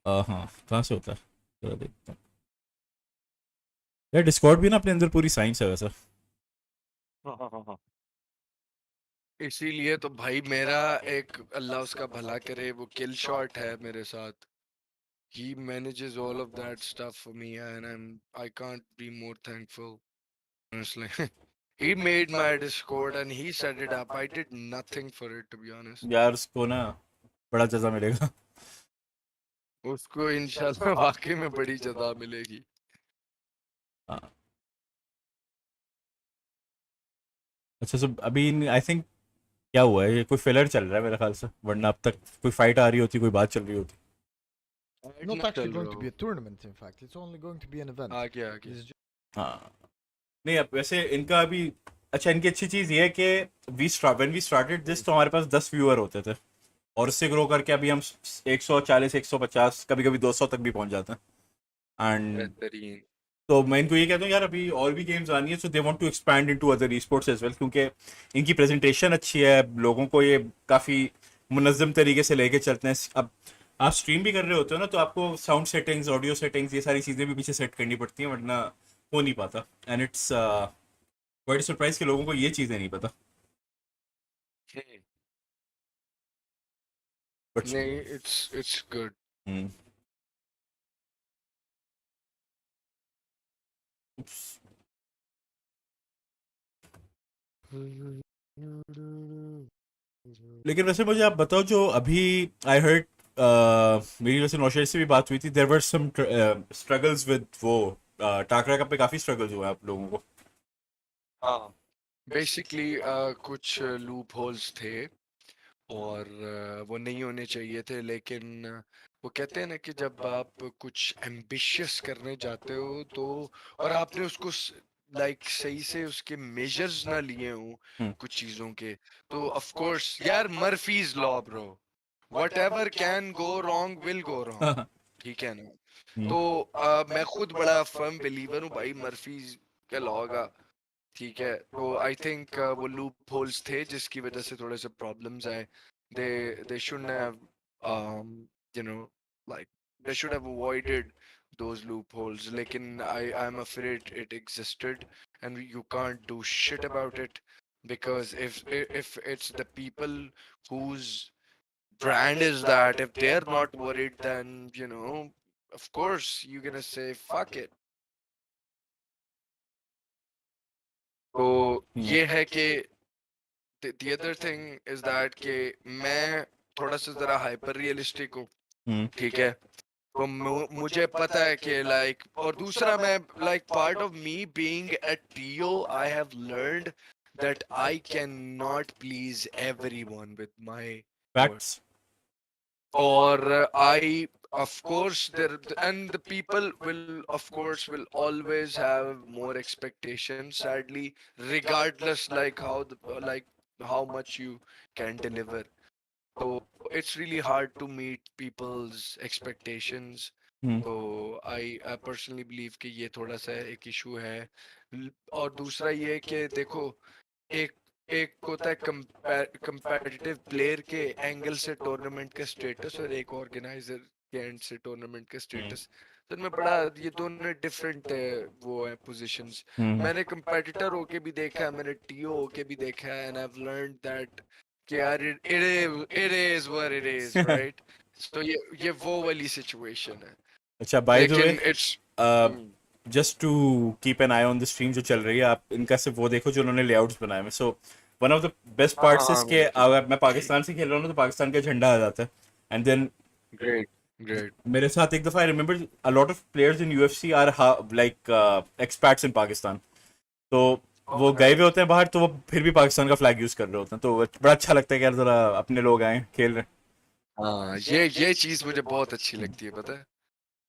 हाँ, कहाँ से होता है जरा देखता हूँ यार। डिस्कॉर्ड भी ना अपने अंदर पूरी साइंस है वैसा। इसीलिए तो भाई मेरा एक अल्लाह उसका भला करे वो किल शॉट है मेरे साथ। He manages all of that stuff for me, and I can't be more thankful, honestly. He made my Discord and he set it up. I did nothing for it, to be honest. यार उसको ना बड़ा जजा मिलेगा। उसको इंशाल्लाह वाकई में बड़ी जदा मिलेगी। हाँ। अच्छा, सो अभी आई थिंक क्या हुआ है, ये कोई फेलर चल रहा है मेरे ख्याल से, वरना अब तक कोई फाइट आ रही होती, कोई बात चल रही होती। Not actually going to be a tournament, in fact. It's only going to be an event. आगे आगे। हाँ नहीं, अब वैसे इनका अभी अच्छा, इनकी अच्छी चीज़ ये है कि व्हेन वी स्टार्टेड दिस तो हमारे पास 10 व्यूअर होते थे, और उससे ग्रो करके अभी हम 140 150 कभी कभी 200 तक भी पहुंच जाते हैं। एंड तो मैं इनको ये कहता हूँ यार, अभी और भी गेम्स आनी है, so they want to expand into other esports as well, क्योंकि इनकी प्रेजेंटेशन अच्छी है, लोगों को ये काफ़ी मुनज़्ज़म तरीके से लेके चलते हैं। अब आप स्ट्रीम भी कर रहे होते हो ना, तो आपको साउंड सेटिंग्स, ऑडियो सेटिंग्स, ये सारी चीज़ें भी पीछे सेट करनी पड़ती हैं, वरना हो नहीं पाता। एंड इट्स क्वाइट सरप्राइज कि लोगों को ये चीज़ें नहीं पता। नहीं, it's good. लेकिन वैसे मुझे आप बताओ, जो अभी आई हर्ड मेरी वैसे नौशेर से भी बात हुई थी, there were some struggles with वो टाकरा कप पे काफ़ी स्ट्रगल्स हुए आप लोगों को। हाँ, बेसिकली कुछ लूप होल्स थे और वो नहीं होने चाहिए थे, लेकिन वो कहते हैं ना कि जब आप कुछ एम्बिशियस करने जाते हो तो, और आपने उसको सही से उसके मेजर्स ना लिए हो कुछ चीजों के, तो ऑफ कोर्स यार Murphy's law bro, whatever can go wrong will go wrong, ठीक है ना। तो मैं खुद बड़ा फर्म बिलीवर हूँ भाई मर्फीज के लॉ का, ठीक है। तो आई थिंक वो लूप होल्स थे जिसकी वजह से थोड़े से प्रॉब्लम्स आए। they shouldn't have you know like they should have avoided those loopholes, लेकिन I'm afraid it existed and you can't do shit about it, because if it's the people whose brand is that, if they're not worried, then of course you're gonna say fuck it. तो ये है कि the other thing is that कि मैं थोड़ा सा जरा hyper realistic हूँ, ठीक है। तो मुझे पता है कि और दूसरा मैं part of me being a TO, I have learned that I cannot please everyone with my Facts. Or I, of course, there and the people will, of course, will always have more expectations. Sadly, regardless how much you can deliver. So it's really hard to meet people's expectations. तो I personally believe कि ये थोड़ा सा एक issue है। और दूसरा ये कि देखो, एक एक होता है कंपेटिटिव प्लेयर के एंगल से टूर्नामेंट का स्टेटस, और एक ऑर्गेनाइजर के एंड से टूर्नामेंट का स्टेटस। सर में बड़ा ये दोनों डिफरेंट वो है पोजीशंस. मैंने कंपेटिटर होके भी देखा है, मैंने टीओ होके भी देखा है, and I have learned that कि यार it is what it is, right? So ये वो वाली सिचुएशन है. अच्छा, बाय द वे, लेकिन it's just to keep an eye on the stream जो चल रही है, आप इनका सिर्फ वो देखो जो उन्होंने लेआउट्स बनाए हैं. So one of the best parts is के अगर मैं पाकिस्तान से खेल रहा हूँ तो पाकिस्तान का झंडा आ जाता है. And then great. मेरे साथ एक दफा I remember a lot of players in UFC are like expats इन पाकिस्तान. तो वो गए हुए होते हैं बाहर, तो वो फिर भी पाकिस्तान का फ्लैग यूज कर रहे होते हैं. तो बड़ा अच्छा लगता है कि यार जरा अपने लोग आए खेल रहे हैं. हाँ, ये चीज मुझे बहुत अच्छी लगती है, पता है.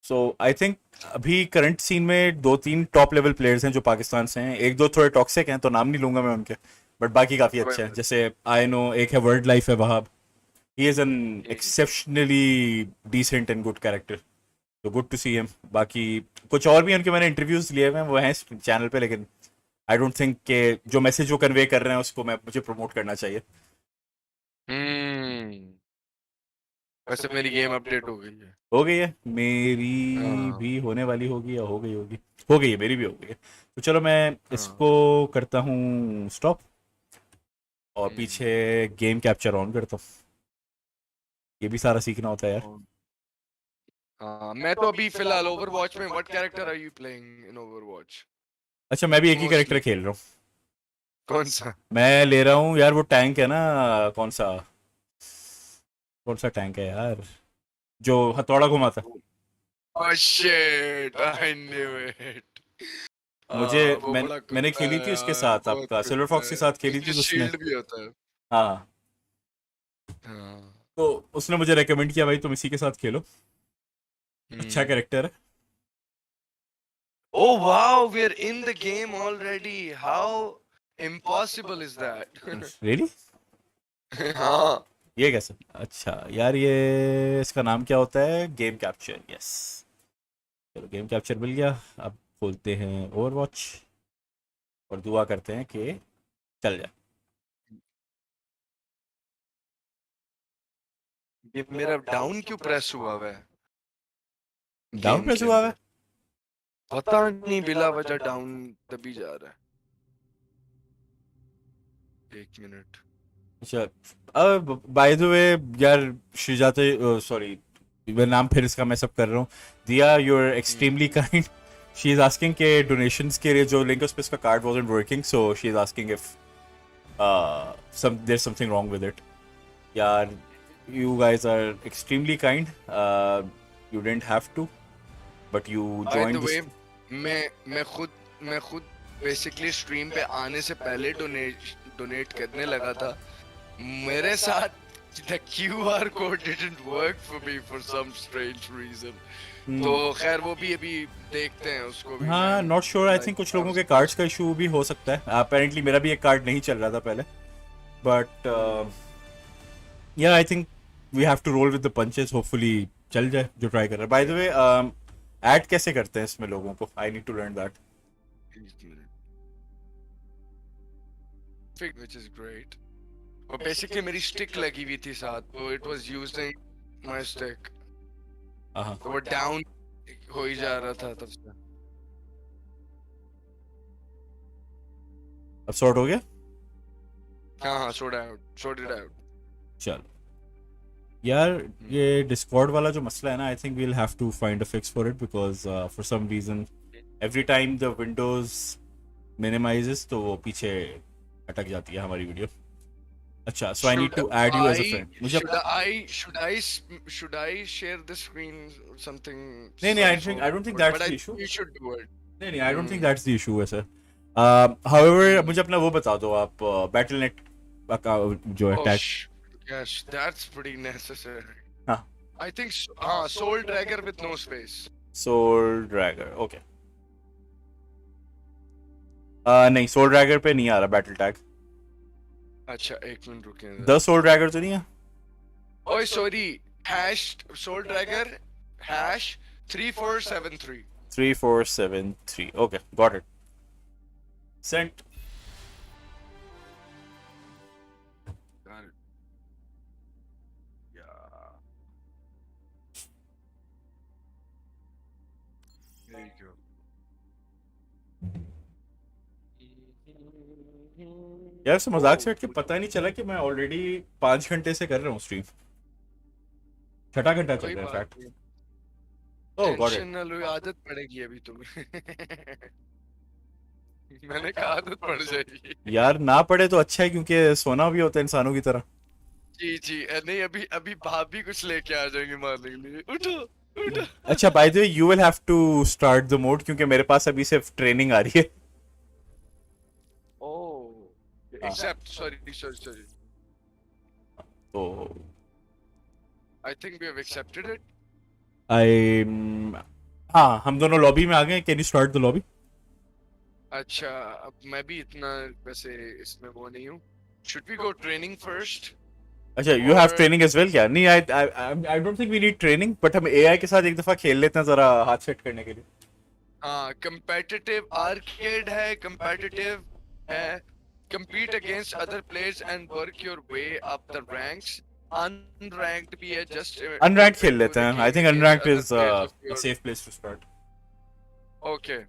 सो आई थिंक अभी करंट सीन में 2-3 टॉप लेवल प्लेयर्स हैं जो पाकिस्तान से हैं. एक दो थोड़े टॉक्सिक हैं तो नाम नहीं लूंगा मैं उनके, बट बाकी काफी अच्छे हैं. जैसे आई नो एक है वर्ल्ड लाइफ है Wahab. He is an exceptionally decent and good character. तो गुड टू सी हिम. बाकी कुछ और भी उनके मैंने इंटरव्यूज लिए हुए हैं, वो हैं चैनल पे, लेकिन आई डोंट थिंक के जो मैसेज वो कन्वे कर रहे हैं उसको मुझे प्रमोट करना चाहिए. वैसे मेरी गेम अपडेट हो गई है. हो गई है मेरी हाँ. भी, होने वाली होगी या हो गई होगी. हो गई है, मेरी भी हो गई है. तो चलो मैं इसको करता हूँ स्टॉप और पीछे गेम कैप्चर ऑन करता हूँ. ये भी सारा सीखना होता है यार. हाँ, मैं तो अभी फिलहाल ओवरवॉच में. What character are you playing in Overwatch? अच्छा, मैं भी एक ही कैरेक्टर खेल रहा हूँ. कौन सा? मैं ले रहा हूँ यार वो टैंक है ना, कौन सा टैंक है यार जो हथौड़ा घुमाता. Oh shit, I knew it. मुझे वो बड़ा मैंने कुत्ता खेली है थी उसके यार, साथ, बहुत आपका सिल्वर कुत्ता फॉक्स के है. साथ खेली थी उसकी तो उसने. शील्ड भी होता है. हाँ, हाँ. तो उसने मुझे रेकमेंड किया भाई तुम इसी के साथ खेलो, अच्छा कैरेक्टर है. Oh wow, we're in the game already. How impossible is that? Really? हाँ. ये कैसे? अच्छा यार, ये इसका नाम क्या होता है? Game capture. यस, चलो गेम कैप्चर मिल गया. अब खोलते हैं ओवरवॉच और दुआ करते हैं कि चल जाए. ये मेरा डाउन क्यों प्रेस हुआ है डाउन गेम प्रेस के हुआ है? अंदर? पता नहीं, बिला वजह डाउन दबी जा रहा है. एक मिनट. अच्छा, अब बाय द वे यार, श्रीजाते, सॉरी मैं नाम फिर इसका मैं सब कर रहा हूँ. Diya, you are extremely kind. She is asking के डोनेशंस के लिए जो लिंक उस पे इसका card wasn't working, so she is asking if there's something wrong with it. यार, you guys are extremely kind. You didn't have to, but you By joined the this. way, मैं खुद basically stream पे आने से पहले donate करने लगा था. मेरे साथ the QR code didn't work for me for some strange reason. तो खैर वो भी अभी देखते हैं उसको भी. हाँ, नॉट श्योर. आई थिंक कुछ लोगों के कार्ड्स का इशू भी हो सकता है. अपेरेंटली मेरा भी एक कार्ड नहीं चल रहा था पहले, but yeah I think we have to roll with the punches. Hopefully चल जाए जो ट्राई कर रहा है. बाय द वे, ऐड कैसे करते हैं इसमें लोगों को? I need to learn that. Which is great. और बेसिकली मेरी स्टिक लगी हुई थी साथ, तो it was using my stick. तो वो डाउन हो ही जा रहा था तब से. अब सॉर्ट हो गया? हाँ, सॉर्ट इट आउट. चलो यार, ये डिस्कॉर्ड वाला जो मसला है ना, I think we'll have to find a fix for it, because for some reason every time the Windows minimises तो वो पीछे अटक जाती है हमारी वीडियो. अच्छा, so I need to add you as a friend. मुझे should I share the screen or something? नहीं, I don't think that's the issue. You should do it. नहीं, I don't think that's the issue वैसे. However, मुझे अपना वो बता दो आप, बैटलनेट जो है tag. Yes, that's pretty necessary. हाँ. I think Soul Dragger with no space. Soul Dragger, okay. नहीं, Soul Dragger पे नहीं आ रहा बैटल टैग. अच्छा, एक मिनट रुकिए. 10 Soul Dragger तो नहीं है? ओए sorry, hash Soul Dragger hash 3473. 3473. Okay, got it. Sent. Got it. Yeah. There you go. यार से मजाक से हट के पता ही नहीं चला कि मैं ऑलरेडी 5 घंटे से कर रहा हूँ स्ट्रीम। 6 घंटा चल कोई रहा है बात इनफैक्ट। नहीं, ओह गॉट टेंशन इट। ना लो, आदत पड़ेगी अभी तुम्हें। मैंने कहा आदत पड़ जाएगी। यार ना पड़े तो अच्छा है क्योंकि सोना भी होता है इंसानों की तरह। जी जी, नहीं अभी अभी भाभी कुछ लेके आ जाएंगे मारने के लिए। उठो उठो। अच्छा by the way you will have to start the mode क्योंकि मेरे पास अभी सिर्फ ट्रेनिंग आ रही है। ओह, हाँ। एक्सेप्ट, सॉरी, तो I think we have accepted it. I हाँ हम दोनों लॉबी में आ गए। Can you start the lobby? अच्छा, अब मैं भी इतना वैसे इसमें वो नहीं हूँ। Should we go training first? अच्छा you have training as well क्या? नहीं I don't think we need training but हम एआई के साथ एक दफा खेल लेते हैं जरा हाथ सेट करने के लिए। हाँ, competitive arcade है, competitive है, compete against other players and work your way up the ranks. Unranked भी है, just अनरैंक खेल लेते हैं। I think unrank other is players of a your... safe place to start. Okay,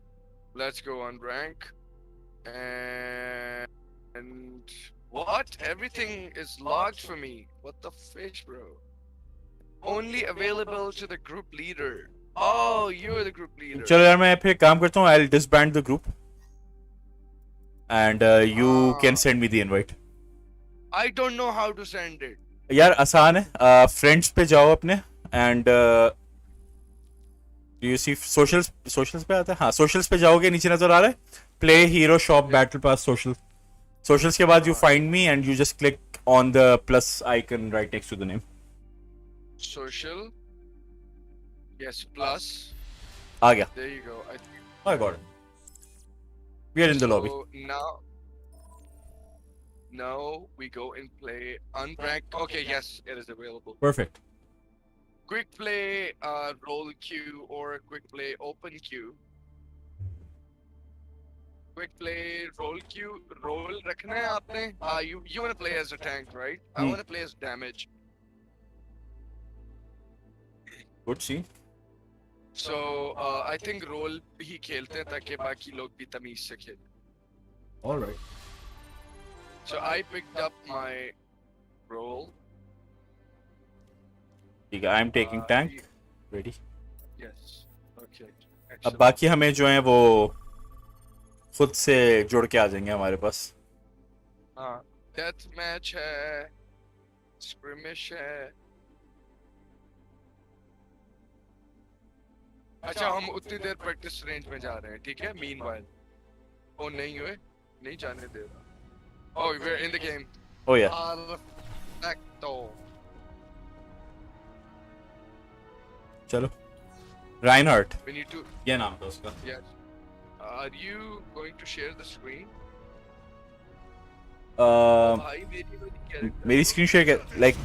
let's go on rank. And what? Everything is logged for me. What the fish, bro? Only available to the group leader. Oh, you're the group leader. चलो यार मैं फिर काम करता हूँ। I'll disband the group and you can send me the invite. I don't know how to send it. यार आसान है। फ्रेंड्स पे जाओ अपने एंड यू सी सोशल्स पे आता है। हाँ सोशल्स पे जाओगे, नीचे नजर आ रहा है play hero shop battle pass socials के बाद you find me and you just click on the plus icon right next to the name. Social. Yes, plus. आ गया। There you go. I got it. We are in the lobby. Now we go and play unranked. Okay, yes, it is available. Perfect. Quick play, roll queue or quick play open queue. Quick play, roll queue, roll. रखना है आपने? You want to play as a tank, right? I want to play as damage. Good, see. So I think roll ही खेलते हैं ताकि बाकी लोग भी तमीज से खेलें. All right. So I picked up my role. ठीक है, I'm taking tank. Ready. Yes. Okay. अब बाकी हमें जो है वो खुद से जुड़ के आ जाएंगे हमारे पास। हाँ, डेथ मैच है, स्क्रिमिश है। अच्छा हम उतनी देर प्रैक्टिस रेंज में जा रहे हैं, ठीक है? मीनवाइल ओ नहीं हुए, नहीं जाने दे रहा। Oh, we're in the game. Oh yeah. Perfecto. चलो Reinhardt. We need to. ये नाम था उसका। Yes. Are you going to share the screen? भाई मेरी स्क्रीन शेयर लाइक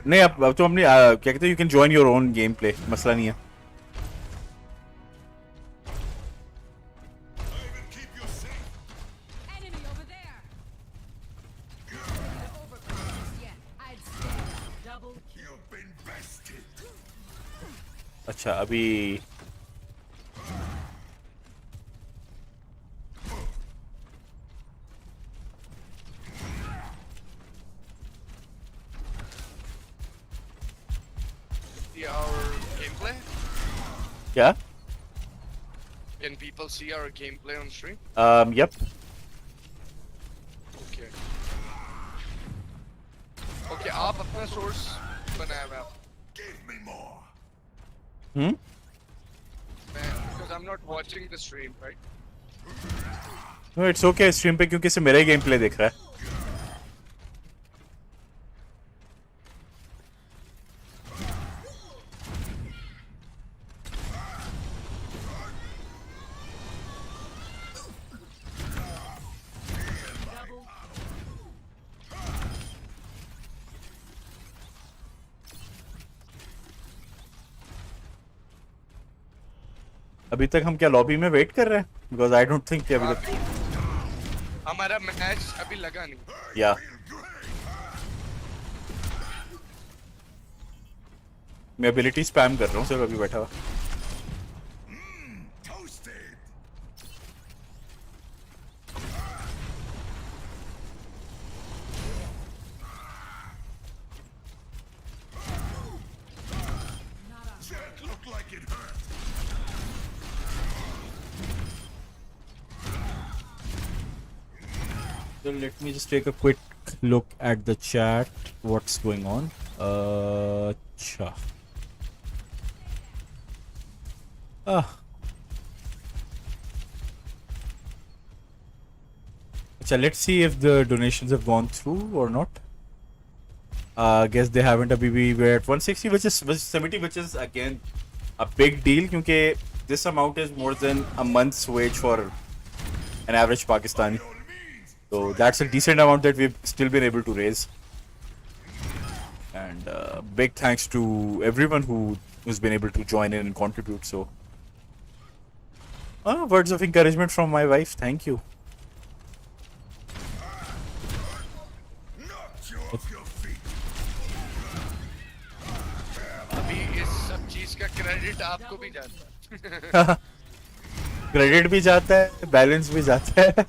नहीं अब तो हमने क्या कहते हैं, you can join your own game play, मसला नहीं है। अच्छा अभी see our gameplay? क्या? Can people see our gameplay on stream? Yep. Okay. Okay, आप अपना source बनाया हुआ है। Because I'm not watching the stream, right? No, it's okay stream पे क्योंकि से मेरा ही गेम प्ले देख रहा है। अभी तक हम क्या लॉबी में वेट कर रहे हैं? बिकॉज आई डोंट थिंक अभी तक हमारा मैच अभी लगा नहीं। या मैं एबिलिटी स्पैम कर रहा हूँ सिर्फ अभी बैठा हुआ। So let me just take a quick look at the chat. What's going on? Cha. So let's see if the donations have gone through or not. Guess they haven't. We're at 160, which is 70, which is again a big deal because this amount is more than a month's wage for an average Pakistani. So that's a decent amount that we've still been able to raise. And big thanks to everyone who's been able to join in and contribute. So words of encouragement from my wife. Thank you. अभी इस सब चीज का credit आपको भी जाता है। Credit भी जाता है, बैलेंस भी जाता है।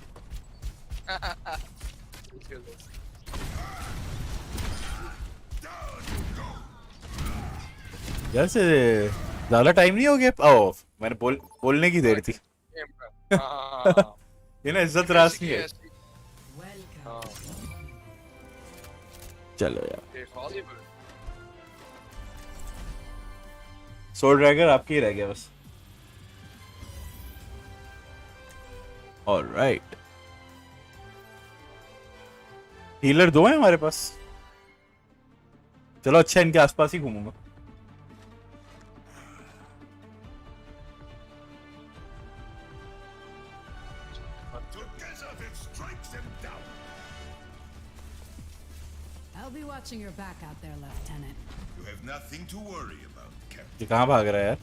यार से ज्यादा टाइम नहीं हो गया। ओह मैंने बोलने की देर थी। ये ना इज्जत रास नहीं है। चलो यार सोल ड्रैगर आपकी ही रह गया बस। ऑलराइट हीलर 2 हैं हमारे पास। चलो अच्छा इनके आसपास ही घूमूंगा। I'll be watching your back out there, Lieutenant. You have nothing to worry about, Captain. ये कहाँ भाग रहा है यार?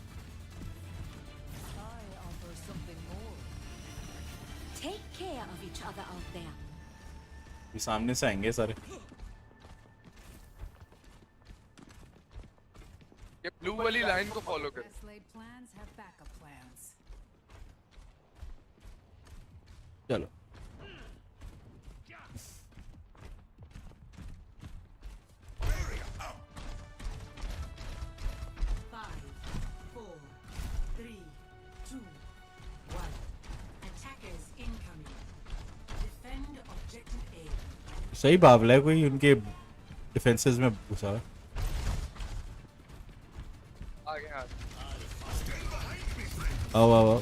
I offer something more. Take care of each other out there. ये सामने से आएंगे सारे। ये ब्लू वाली लाइन को फॉलो कर। Best laid plans have backup plans. चलो सही बावला है कोई उनके डिफेंसेस में घुसा है। आओ आओ आओ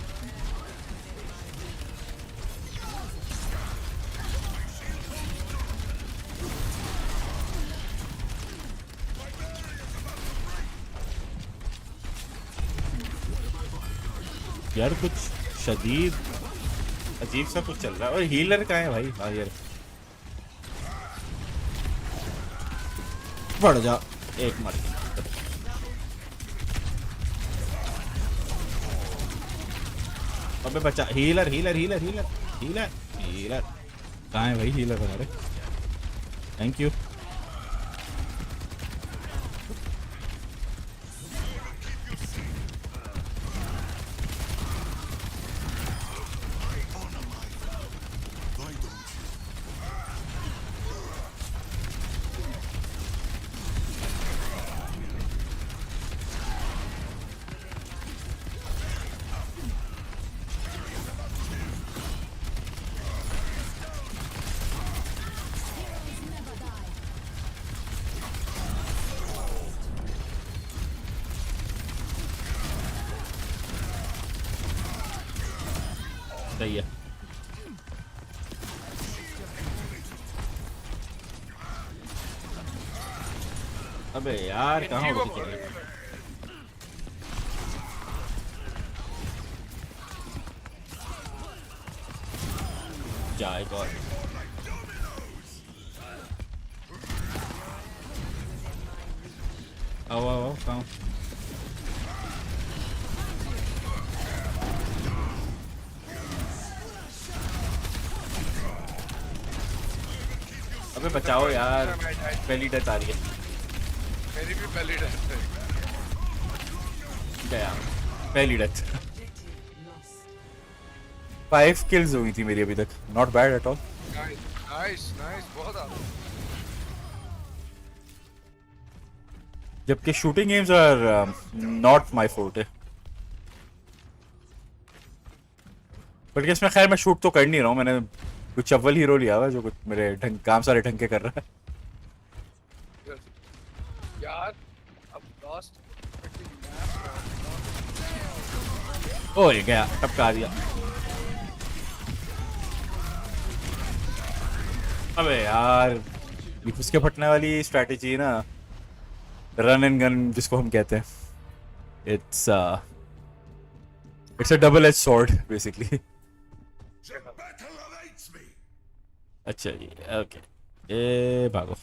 यार कुछ शदीद अजीब सा कुछ चल रहा है। और हीलर कहाँ है भाई? हाँ यार बढ़ जा एक मर गया। अबे बचा healer healer healer healer healer healer कहाँ है भाई हीलर हमारे? Thank you. सही है। अबे यार कहाँ हो गई? जाए गॉड आओ आओ कहाँ? अबे बचाओ यार पहली डेथ आ रही है। मेरी भी पहली डेथ है। गया पहली डेथ। 5 kills हुई थी मेरी अभी तक, not bad at all. Nice बहुत आगे. जबकि shooting games are not my forte. But इसमें खैर मैं शूट तो कर नहीं रहा हूँ, मैंने कुछ अव्वल हीरो लिया हुआ है जो कुछ मेरे काम सारे ढंग के कर रहा है. यार अब लास्ट ओ ये गया, टपका दिया. अबे यार ये उसके फटने वाली स्ट्रैटेजी ना, रन एंड गन जिसको हम कहते हैं. It's a double edge sword basically. अच्छा जी, ओके, ये भागो.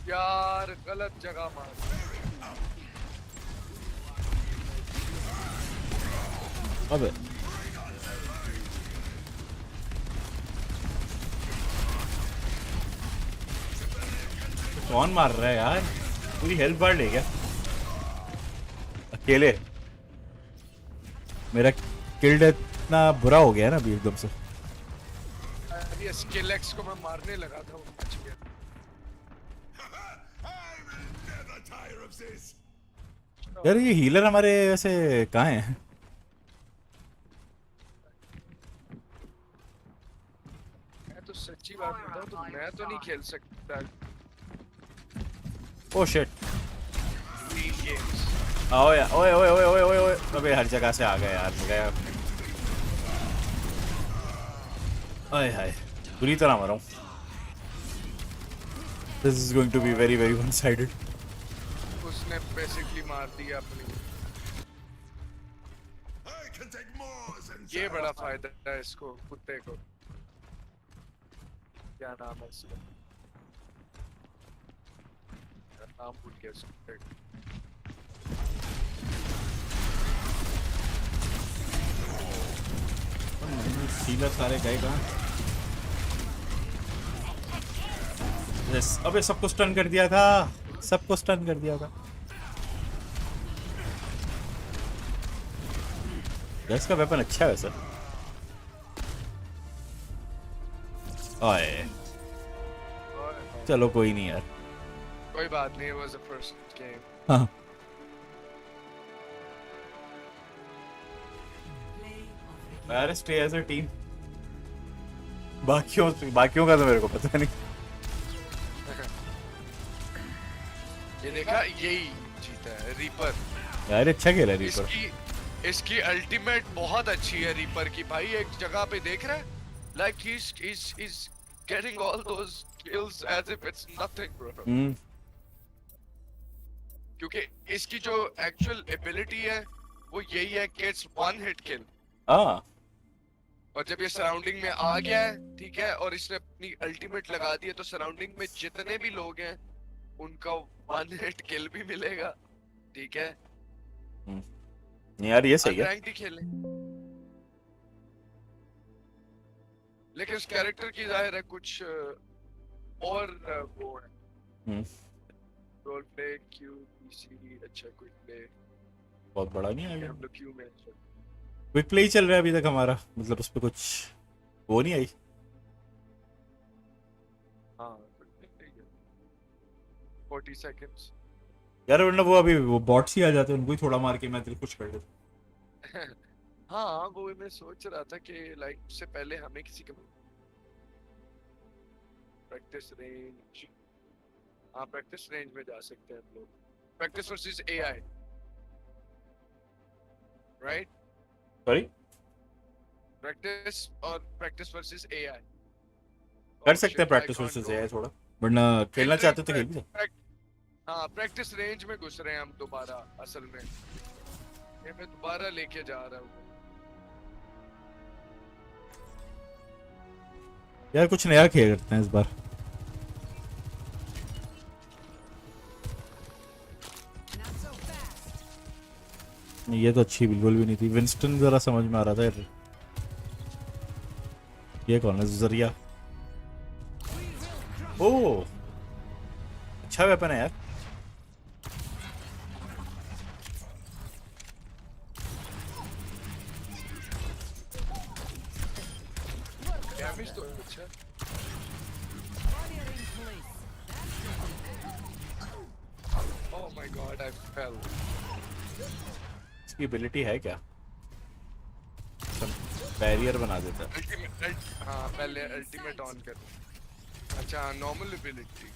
यार गलत जगह मार. अबे कौन मार रहा है यार, पूरी हेल्थ बार ले गया अकेले. मेरा किल डेथ इतना बुरा हो गया है ना अभी एकदम से. ये स्किल एक्स को मैं मारने लगा था, वो बच गया. यार ये हीलर हमारे वैसे कहाँ हैं? मैं तो सच्ची बात बताऊं तो मैं तो नहीं खेल सकता. Oh shit. गेम्स आओ यार, ओए ओए ओए ओए ओए ओए, अबे हर जगह से आ गए यार, गया. ओए हाय, पूरी तरह मरा हूँ. This is going to be very very one-sided. उसने बेसिकली मार दिया अपनी. ये बड़ा फायदा है इसको, कुत्ते को. क्या नाम है इसका? नाम भूल गया इसका. हीलर सारे गए कहाँ? यस, अबे सबको स्टन कर दिया था, सबको स्टन कर दिया था. गैस का वेपन अच्छा है वैसे. ओए चलो कोई नहीं यार, कोई बात नहीं, it was the first game. हाँ. यार स्टे एज अ टीम. बाकियों का तो मेरे को पता नहीं. ये देखा, यही जीता है रीपर. यार अच्छा खेला है रीपर. इसकी अल्टीमेट बहुत अच्छी है रीपर की भाई. एक जगह पे देख रहा है, like he's getting all those kills as if it's nothing bro. क्योंकि इसकी जो एक्चुअल एबिलिटी है वो यही है कि it's one hit kill. और जब ये सराउंडिंग में आ गया है, ठीक है, और इसने अपनी अल्टीमेट लगा दी है, तो सराउंडिंग में जितने भी लोग हैं उनका वन हिट किल भी मिलेगा. ठीक है यार, ये सही है. रैंक ही खेले, लेकिन उस कैरेक्टर की जाहिर है कुछ और वो है. रोल प्ले, क्यू, पीसी, अच्छा क्विक प्ले बहुत बड़ा नहीं है. हम लोग क्यू में क्विक प्ले ही चल रहा है अभी तक हमारा, मतलब उस पे कुछ वो नहीं आई. हाँ 40 seconds. यार वरना वो अभी वो बॉट्स ही आ जाते हैं, उनको ही थोड़ा मार के मैं दिल खुश कर देता. हाँ वो मैं सोच रहा था कि लाइक उससे पहले हमें किसी का प्रैक्टिस रेंज, हाँ प्रैक्टिस रेंज में जा सकते हैं हम लोग. Practice versus AI, right? Sorry, practice और प्रैक्टिस वर्सेस एआई कर सकते हैं. प्रैक्टिस वर्सेस एआई थोड़ा, वरना खेलना चाहते तो खेल भी सकते. हाँ प्रैक्टिस रेंज में घुस रहे हैं हम दोबारा. असल में ये मैं दोबारा लेके जा रहा हूँ. यार कुछ नया खेल करते हैं इस बार. ये तो अच्छी बिल्कुल भी नहीं थी. विंस्टन जरा समझ में आ रहा था यार. ये कौन है? जरिया. ओह अच्छा वेपन है यार। डैमेज तो अच्छा। Oh my god, I fell. इसकी एबिलिटी है क्या? बैरियर बना देता है। हाँ पहले अल्टीमेट ऑन कर। अच्छा नॉर्मल एबिलिटी।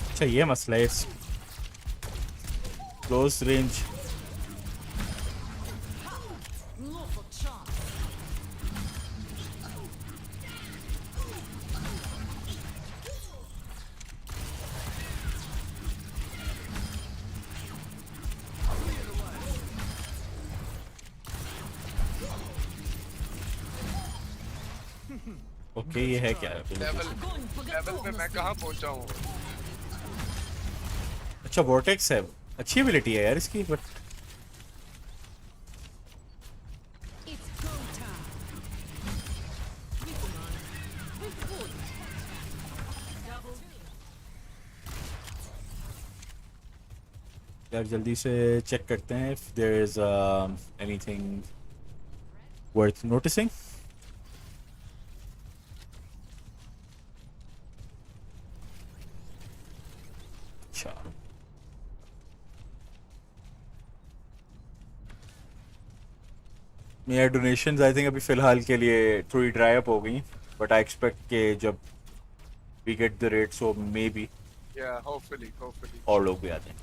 अच्छा ये मसला है क्लोज रेंज। ओके ये है क्या? लेवल पे मैं कहाँ पहुँचा हूँ? अच्छा वोर्टेक्स है, अच्छी एबिलिटी है यार इसकी बट यार जल्दी से चेक करते हैं if there is anything worth noticing. अच्छा मेरा डोनेशंस आई थिंक अभी फ़िलहाल के लिए थोड़ी ड्राई अप हो गई बट आई एक्सपेक्ट कि जब we get the rate so maybe Yeah, hopefully. और लोग भी आते हैं।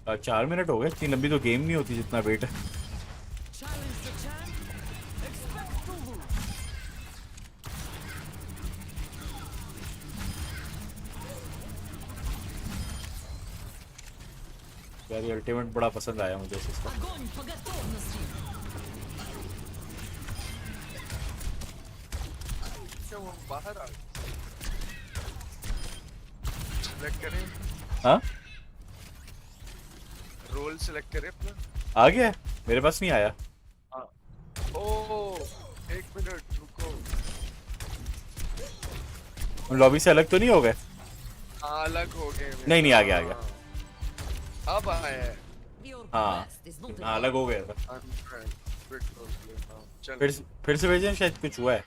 और 4 मिनट हो गए, इतनी लंबी तो गेम नहीं होती जितना वेट है। यार ये अल्टीमेट बड़ा पसंद आया मुझे इसका। क्या वो बाहर आ सेलेक्ट करें? हाँ रोल सेलेक्ट करें अपना। आ गया, मेरे पास नहीं आया। ओह एक मिनट रुको। लॉबी से अलग तो नहीं हो गए? हाँ अलग हो गए। नहीं आ गया अब आया है। हाँ अलग हो गया था। चल फिर से भेजें, शायद कुछ हुआ है।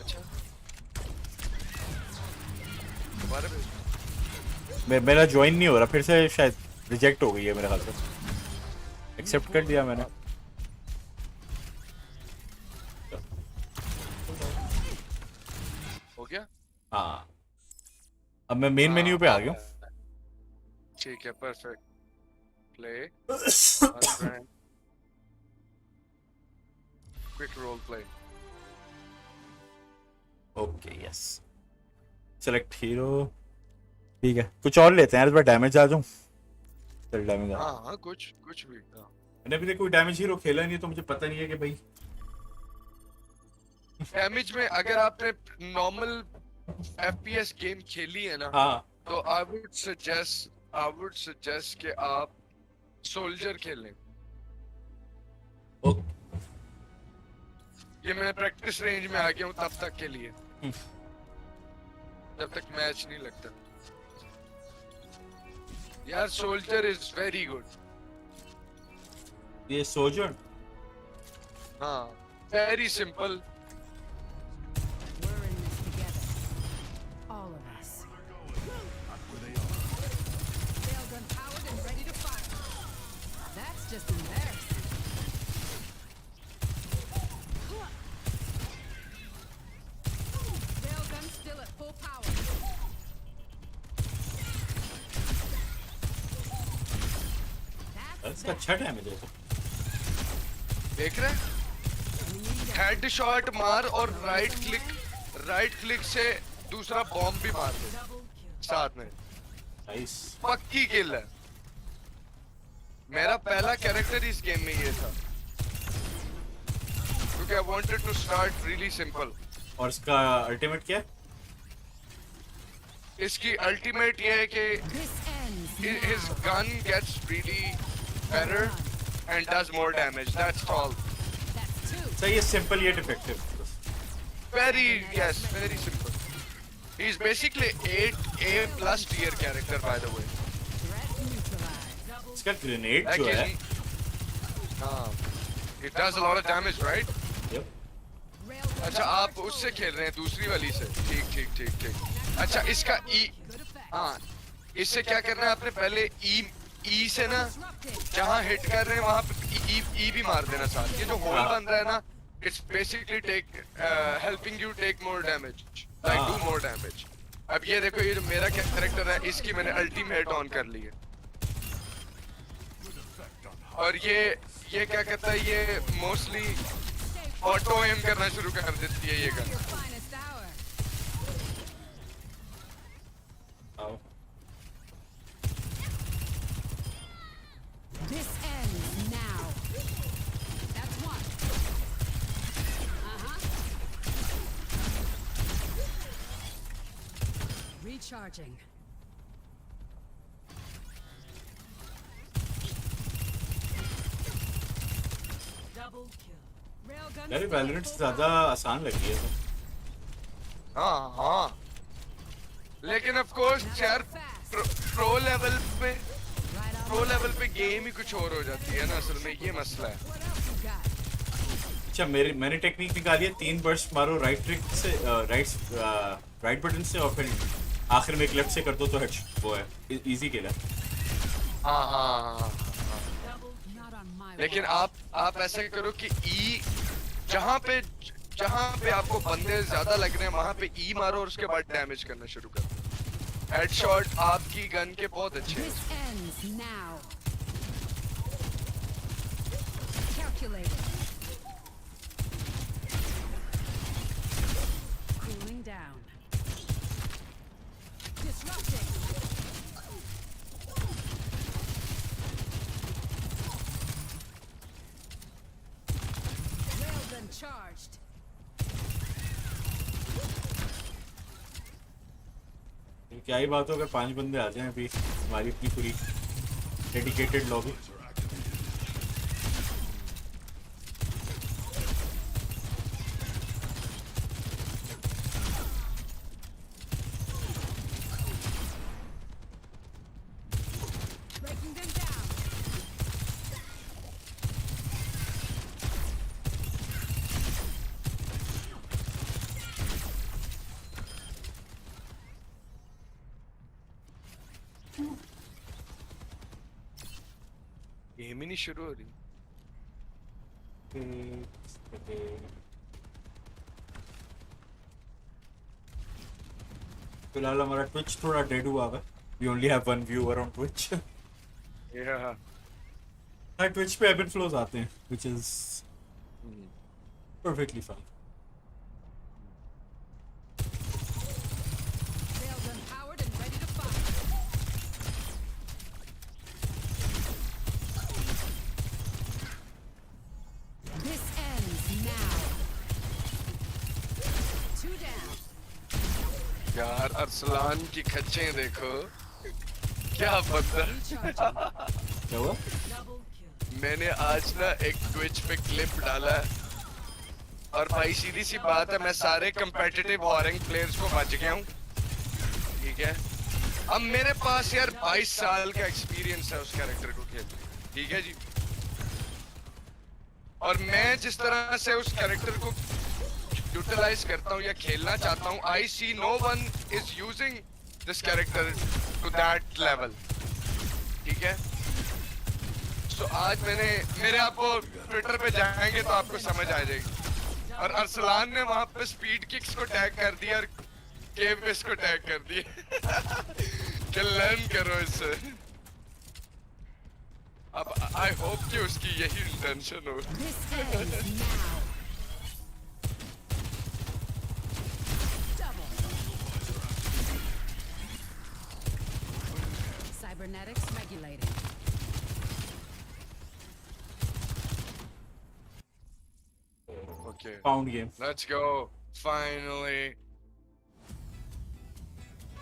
अच्छा दोबारा भेज। मेरा ज्वाइन नहीं हो रहा, फिर से शायद रिजेक्ट हो गई है मेरे ख्याल से। एक्सेप्ट कर दिया मैंने। हो गया? हाँ अब मैं मेन मेन्यू पे आ गया हूँ। ठीक है perfect. Play quick role play. Okay yes select hero. ठीक है कुछ और लेते हैं यार, इस बार डैमेज आ जाऊँ। चल डैमेज आ। हाँ कुछ भी। मैंने अभी तक कोई डैमेज हीरो खेला नहीं है तो मुझे पता नहीं है कि भाई डैमेज में अगर आपने नॉर्मल FPS गेम खेली है ना, हाँ तो आई वुड सजेस्ट कि आप सोल्जर खेलें। ये मैं प्रैक्टिस रेंज में आ गया हूँ तब तक के लिए, जब तक मैच नहीं लगता। यार सोल्जर इज वेरी गुड। ये सोल्जर हाँ very simple. All of us. Railgun powered and ready to fire. That's just embarrassing. Railgun still at full power. इसका अच्छा डैमेज है। देख रहे हेड शॉट मार और राइट क्लिक से दूसरा बॉम्ब भी मार दे साथ में। नाइस। पक्की किल है। मेरा पहला कैरेक्टर इस गेम में ये था क्योंकि I wanted to start really simple. और इसका अल्टीमेट क्या है? इसकी अल्टीमेट ये है कि his gun gets really better and does more damage. That's all. सही है, simple yet effective. Very simple. He's basically A plus tier character by the way. इसका ग्रेनेड Like जो है, it does a lot of damage, right? Yep. अच्छा आप उससे खेल रहे हैं दूसरी वाली से। ठीक। अच्छा इसका E, हाँ इससे क्या करना है आपने पहले E से ना जहाँ हिट कर रहे हैं वहाँ पे E भी मार देना साथ। ये जो होल बन रहा है ना it's basically helping you take more damage, like do more damage. अब ये देखो ये जो मेरा कैरेक्टर है इसकी मैंने अल्टीमेट ऑन कर ली है और ये क्या कहता है ये मोस्टली ऑटो एम करना शुरू कर देती है ये gun. This ends now. That's one. Recharging. Double kill. Railgun. यार वैलोरेंट से ज़्यादा आसान लग रही है तो। हाँ लेकिन ऑफ कोर्स यार प्रो लेवल पे गेम ही कुछ और हो जाती है ना असल में ये मसला है। अच्छा मैंने टेक्निक निकाली है, 3 बर्स्ट मारो राइट ट्रिक से, राइट बटन से और फिर आखिर में एक लेफ्ट से कर दो तो हेड वो है, इजी किल है। हाँ लेकिन आप ऐसे करो कि ई जहाँ पे आपको बंदे ज्यादा लग रहे हैं वहाँ पे ई मारो और उसके बाद डैमेज करना शुरू करो। हेडशॉट आपकी गन के बहुत अच्छे हैं। Cooling down. Disrupting. Railgun charged. क्या ही बात हो अगर 5 बंदे आ जाएं अभी हमारी अपनी पूरी dedicated lobby. Breaking them down. Game ही नहीं शुरू हो रही। फिलहाल हमारा ट्विच थोड़ा डेड हुआ है, we only have 1 viewer on Twitch. Twitch पे एब एंड फ्लोज आते हैं which is perfectly fine. Railgun powered and ready to fire. This ends now. 2 down. यार अरसलान की खच्चें देखो क्या बंदा। क्या हुआ? मैंने आज ना एक ट्विच पे क्लिप डाला और भाई सीधी सी बात है मैं सारे कंपेटिटिव वॉरिंग प्लेयर्स को बच गया हूँ। ठीक है अब मेरे पास यार 22 साल का एक्सपीरियंस है उस कैरेक्टर को खेलने। ठीक है जी और मैं जिस तरह से उस कैरेक्टर को यूटिलाइज करता हूँ या खेलना चाहता हूँ I see no one is using this character to that level. ठीक है तो आज मेरे आपको ट्विटर पे जाएंगे तो आपको समझ आ जाएगी। और अरसलान ने वहां पे स्पीड किक्स को टैग कर दिया और केव पेस को टैग कर दिया कि लर्न करो इससे। अब I hope कि उसकी यही intention हो. This ends now. Double. Cybernetics regulating. Okay. Pound game. Let's go. Finally.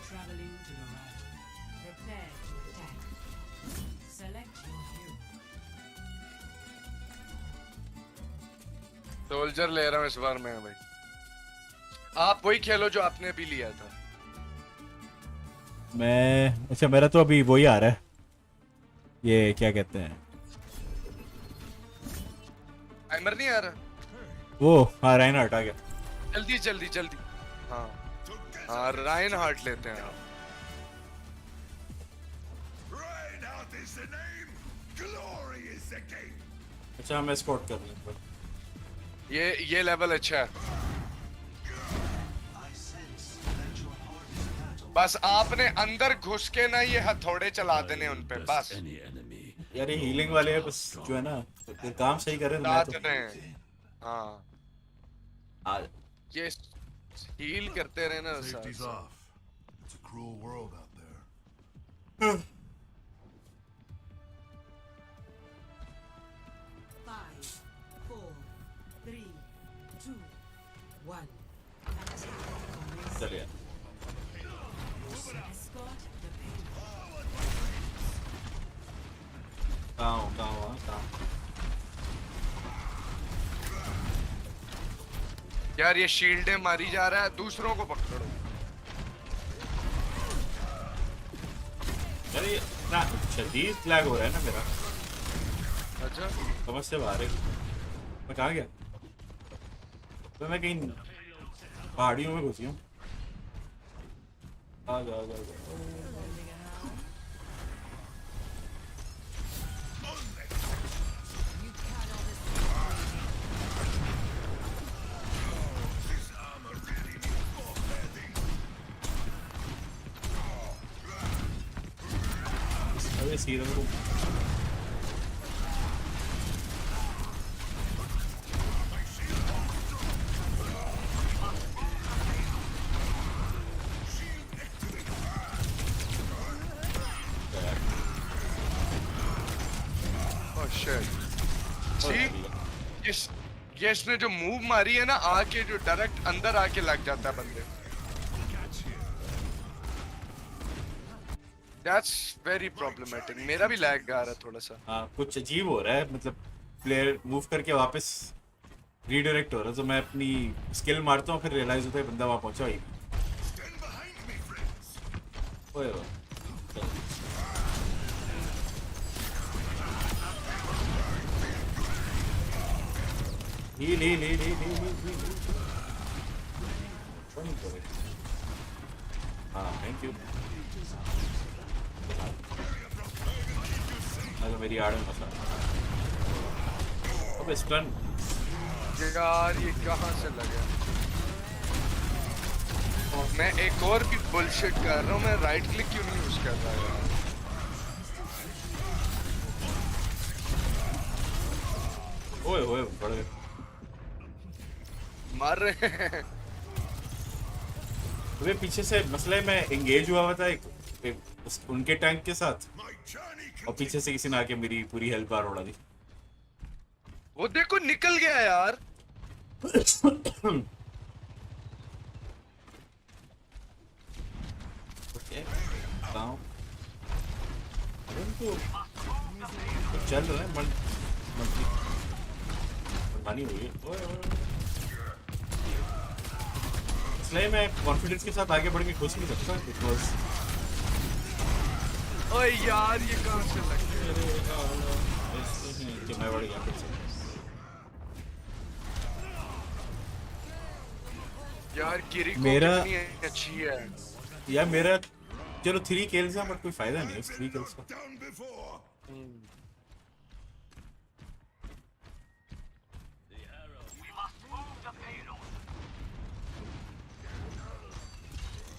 Traveling to the right. Prepare to attack. Select your hero. Soldier ले रहा हूँ इस बार मैं भाई. आप वही खेलो जो आपने भी लिया था. मैं अच्छा मेरा तो अभी वही आ रहा है. ये क्या कहते हैं टाइमर नहीं आ रहा. वो हाँ राइनहार्ट आ गया. जल्दी जल्दी जल्दी. हाँ हाँ राइनहार्ट लेते हैं आप. Reinhardt is the name. Glory is the game. अच्छा मैं स्कॉट कर रहा हूँ. ये लेवल अच्छा है. बस आपने अंदर घुस के ना ये हथौड़े चला देने उन पे बस. यार ये हीलिंग वाले है बस जो है ना तो काम सही कर रहे हैं तो मैं तो हाँ ये हील करते रहे ना Safety's साथ. off. It's a cruel world out there. 5, 4, 3, 2, 1. चलिए. Escort the payload. कहाँ यार ये शील्डे मारी जा रहा है. दूसरों को पकड़ो. यार ये ना शदीद लैग हो रहा है ना मेरा. अच्छा समझ से बाहर है. मैं कहाँ गया. तो मैं कहीं पहाड़ियों में घुसी हूँ. आ जा. अबे सीरम को ये इसने जो मूव मारी है ना आके जो डायरेक्ट अंदर आके लग जाता है बंदे. That's very problematic. मेरा भी लैग आ रहा है थोड़ा सा. हाँ कुछ अजीब हो रहा है मतलब प्लेयर मूव करके वापस रीडायरेक्ट हो रहा है तो मैं अपनी स्किल मारता हूँ फिर रियलाइज होता है बंदा वहाँ पहुँचा ही. ओए हाँ थैंक यू. मेरी आड़ में फंसा. अब स्टन यार ये कहाँ से लगा. मैं एक और भी बुलशिट कर रहा हूँ. मैं राइट क्लिक क्यों नहीं यूज कर रहा यार. ओए बढ़ गए. मार रहे हैं. वे पीछे से मसले में एंगेज हुआ था एक उनके टैंक के साथ और पीछे से किसी ने आके मेरी पूरी हेल्थ बार उड़ा दी. वो देखो निकल गया यार. चल रहा है मनमानी हुई है. इसलिए मैं कॉन्फिडेंस के साथ आगे बढ़ के खुश नहीं सकता बिकॉज ओए यार ये कहाँ से लग गया. मैं बढ़ गया. यार किरिको मेरा कितनी अच्छी है. यार मेरा चलो 3 kills है बट कोई फायदा नहीं उस 3 kills का.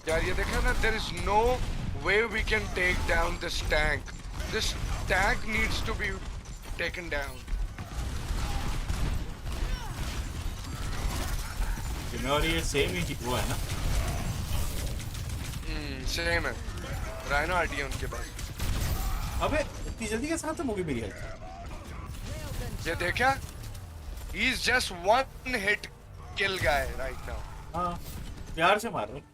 यार ये देखा ना. there is no way we can take down this tank. This tank needs to be taken down. और ये सेम ही वो है ना? सेम है। राइनो आईडी है उनके पास। अबे इतनी जल्दी कैसे खत्म हो गई मेरी हेल्थ? ये देखा? He's just one hit kill guy right now. हाँ, प्यार से मार रहा हूँ।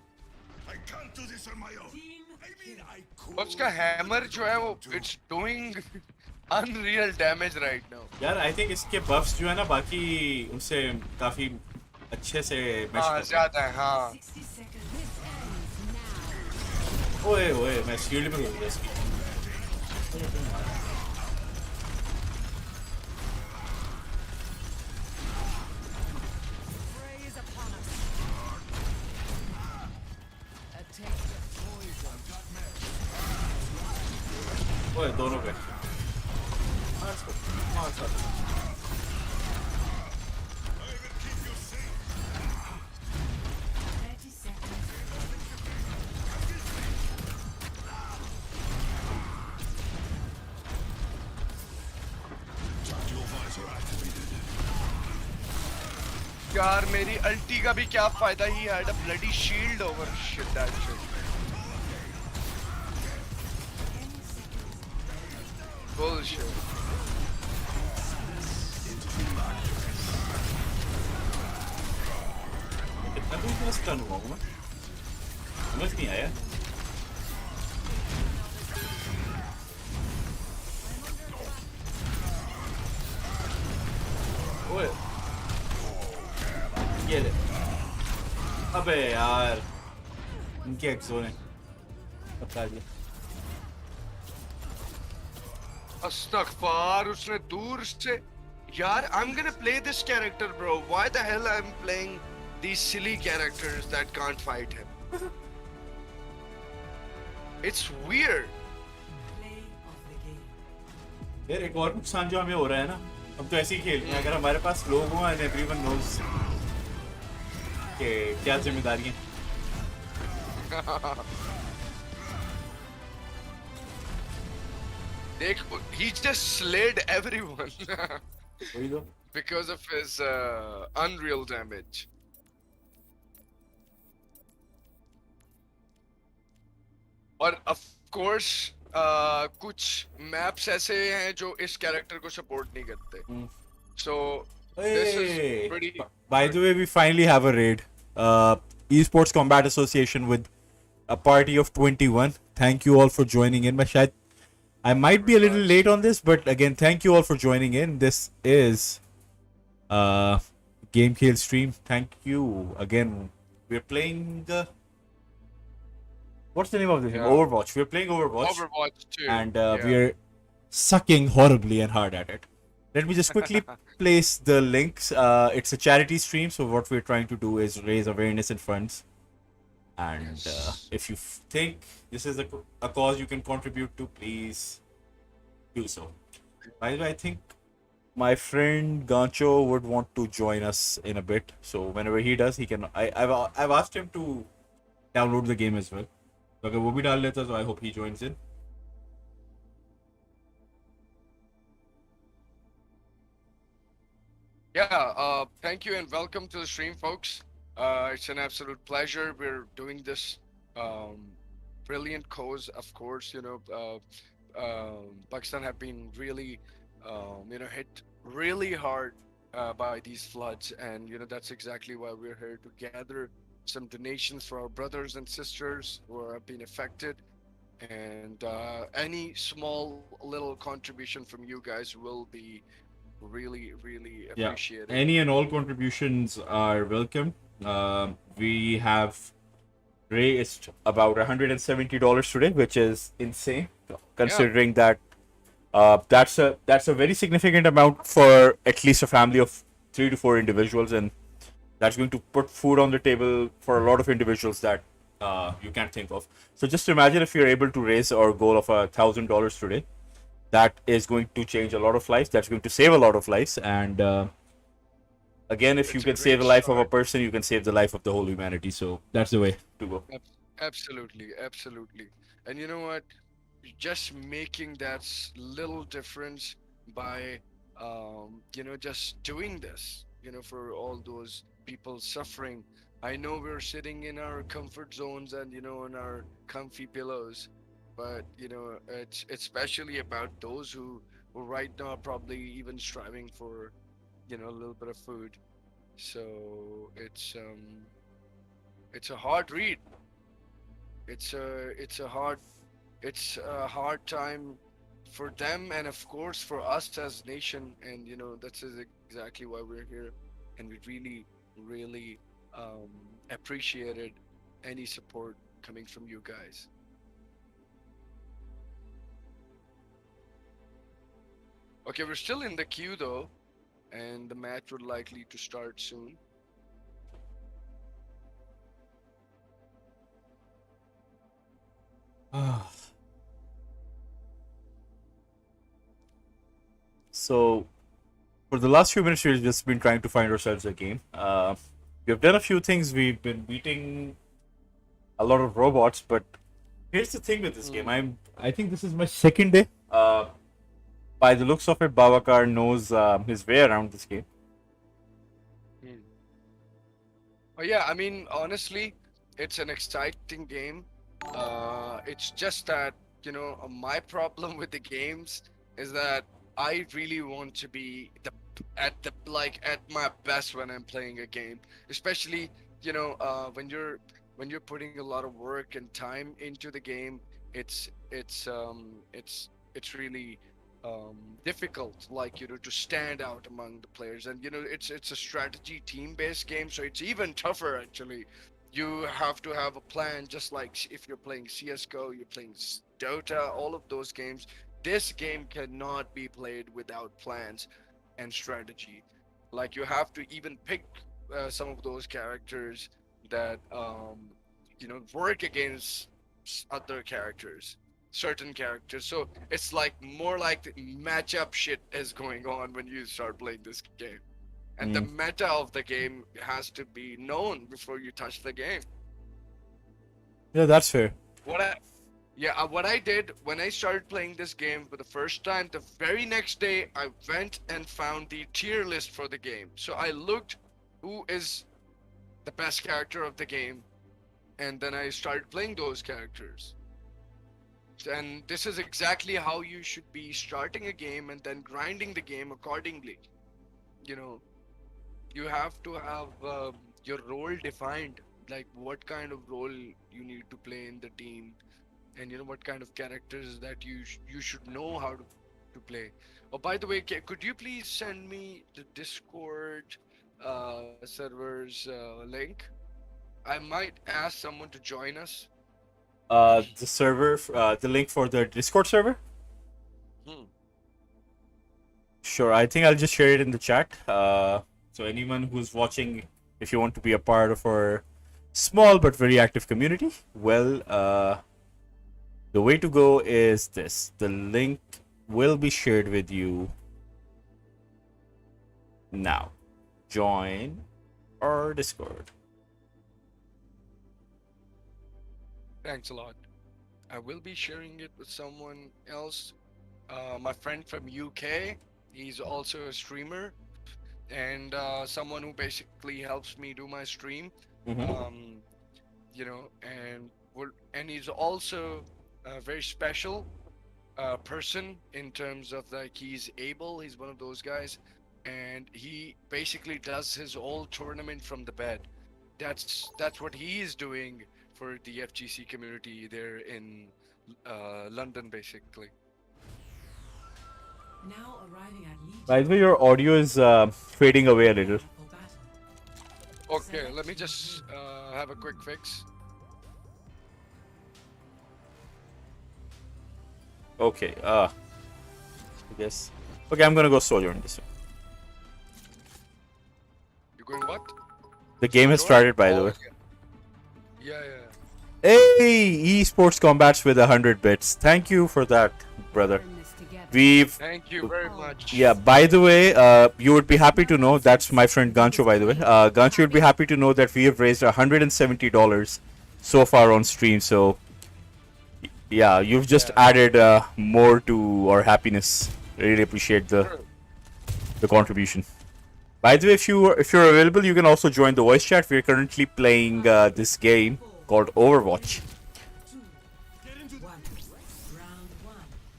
उसका हैमर जो है वो it's doing unreal damage right now. यार I think इसके buffs जो है ना बाकी उनसे काफी अच्छे से मैच हाँ ज्यादा है हाँ। ओए ओए मैं शील्ड में हो गया इसकी। ओए दोनों पे यार मेरी अल्टी का भी क्या फायदा? He had a bloody shield over shit that shit. Bullshit. कितना दूर का स्टन हुआ हूँ मैं? समझ नहीं आया। ओए ये ले। अबे यार इनके एक्सो ने बता दिया। अस्तगफार उसने दूर से यार I'm gonna play this character bro. Why the hell I'm playing these silly characters that can't fight him? It's weird. यार एक और नुकसान जो हमें हो रहा है ना, हम तो ऐसे ही खेल रहे हैं। अगर हमारे पास लोग हों and everyone knows कि क्या जिम्मेदारी है। He just slayed everyone वही तो। because of his unreal damage. और of course कुछ maps ऐसे हैं जो इस character को support नहीं करते. So this is pretty. By the way, we finally have a raid. Esports Combat Association with a party of 21. Thank you all for joining in. I might be a little late on this, but again, thank you all for joining in. This is GameKheyl stream. Thank you again. We're playing what's the name of this game? Overwatch. We're playing Overwatch. Overwatch 2. And we're sucking horribly and hard at it. Let me just quickly place the links. It's a charity stream, so what we're trying to do is raise awareness and funds. And if you think this is a cause you can contribute to, please do so. By the way, I think my friend Gancho would want to join us in a bit. So whenever he does, he can. I've asked him to download the game as well. So अगर वो भी डाल लेता, so I hope he joins in. Yeah, thank you and welcome to the stream, folks. It's an absolute pleasure. We're doing this brilliant cause, of course. You know, Pakistan have been really, hit really hard by these floods, and that's exactly why we're here to gather some donations for our brothers and sisters who have been affected. And any small little contribution from you guys will be really appreciated. Any and all contributions are welcome. We have raised about $170 today, which is insane, considering that that's a very significant amount for at least a family of 3 to 4 individuals, and that's going to put food on the table for a lot of individuals that you can't think of. So just imagine if you're able to raise our goal of $1,000 today. That is going to change a lot of lives. That's going to save a lot of lives. And again, if you can save the life of a person, you can save the life of the whole humanity. So that's the way to go. Absolutely. And you know what? Just making that little difference by just doing this, for all those people suffering. I know we're sitting in our comfort zones and in our comfy pillows, but it's especially about those who right now are probably even striving for a little bit of food. So it's a hard read. It's a hard time for them, and of course for us as nation. And that's exactly why we're here, and we really um, appreciated any support coming from you guys. Okay, we're still in the queue though, and the match would likely to start soon. So, for the last few minutes, we've just been trying to find ourselves a game. We've done a few things. We've been beating a lot of robots, but here's the thing with this game. I think this is my second day. By the looks of it, Babakar knows his way around this game. Oh yeah, I mean honestly, it's an exciting game. It's just that my problem with the games is that I really want to be at my best when I'm playing a game, especially when you're putting a lot of work and time into the game. It's really difficult, like to stand out among the players. And it's a strategy team based game, so it's even tougher actually. You have to have a plan, just like if you're playing CSGO, you're playing Dota, all of those games. This game cannot be played without plans and strategy. Like you have to even pick some of those characters that work against other characters, certain characters. So it's like more like the matchup shit is going on when you start playing this game. And the meta of the game has to be known before you touch the game. Yeah, that's fair. What I did when I started playing this game for the first time, the very next day I went and found the tier list for the game. So I looked who is the best character of the game, and then I started playing those characters. And this is exactly how you should be starting a game and then grinding the game accordingly. You have to have your role defined, like what kind of role you need to play in the team, and what kind of characters that you should know how to play. Oh, by the way, could you please send me the Discord server's link? I might ask someone to join us. The server, the link for the Discord server. Sure, I think I'll just share it in the chat. So anyone who's watching, if you want to be a part of our small but very active community, well, the way to go is this. The link will be shared with you now. Join our Discord. Thanks a lot. I will be sharing it with someone else. My friend from UK. He's also a streamer, and someone who basically helps me do my stream. And he's also a very special person in terms of like he's one of those guys, and he basically does his whole tournament from the bed. That's what he is doing for the FGC community there in London, basically. Now arriving at Legion. By the way, your audio is fading away a little. Okay, let me just have a quick fix. Okay, I guess. Okay, I'm gonna go solo in this one. You're going what? The game has started, by the way. Yeah. Hey, esports combats with 100 bits. Thank you for that, brother. Thank you very much. Yeah, by the way, you would be happy to know, that's my friend Gancho, by the way. Gancho would be happy to know that we have raised $170 so far on stream. So, yeah, you've just added more to our happiness. Really appreciate the contribution. By the way, if you're available, you can also join the voice chat. We're currently playing this game called Overwatch.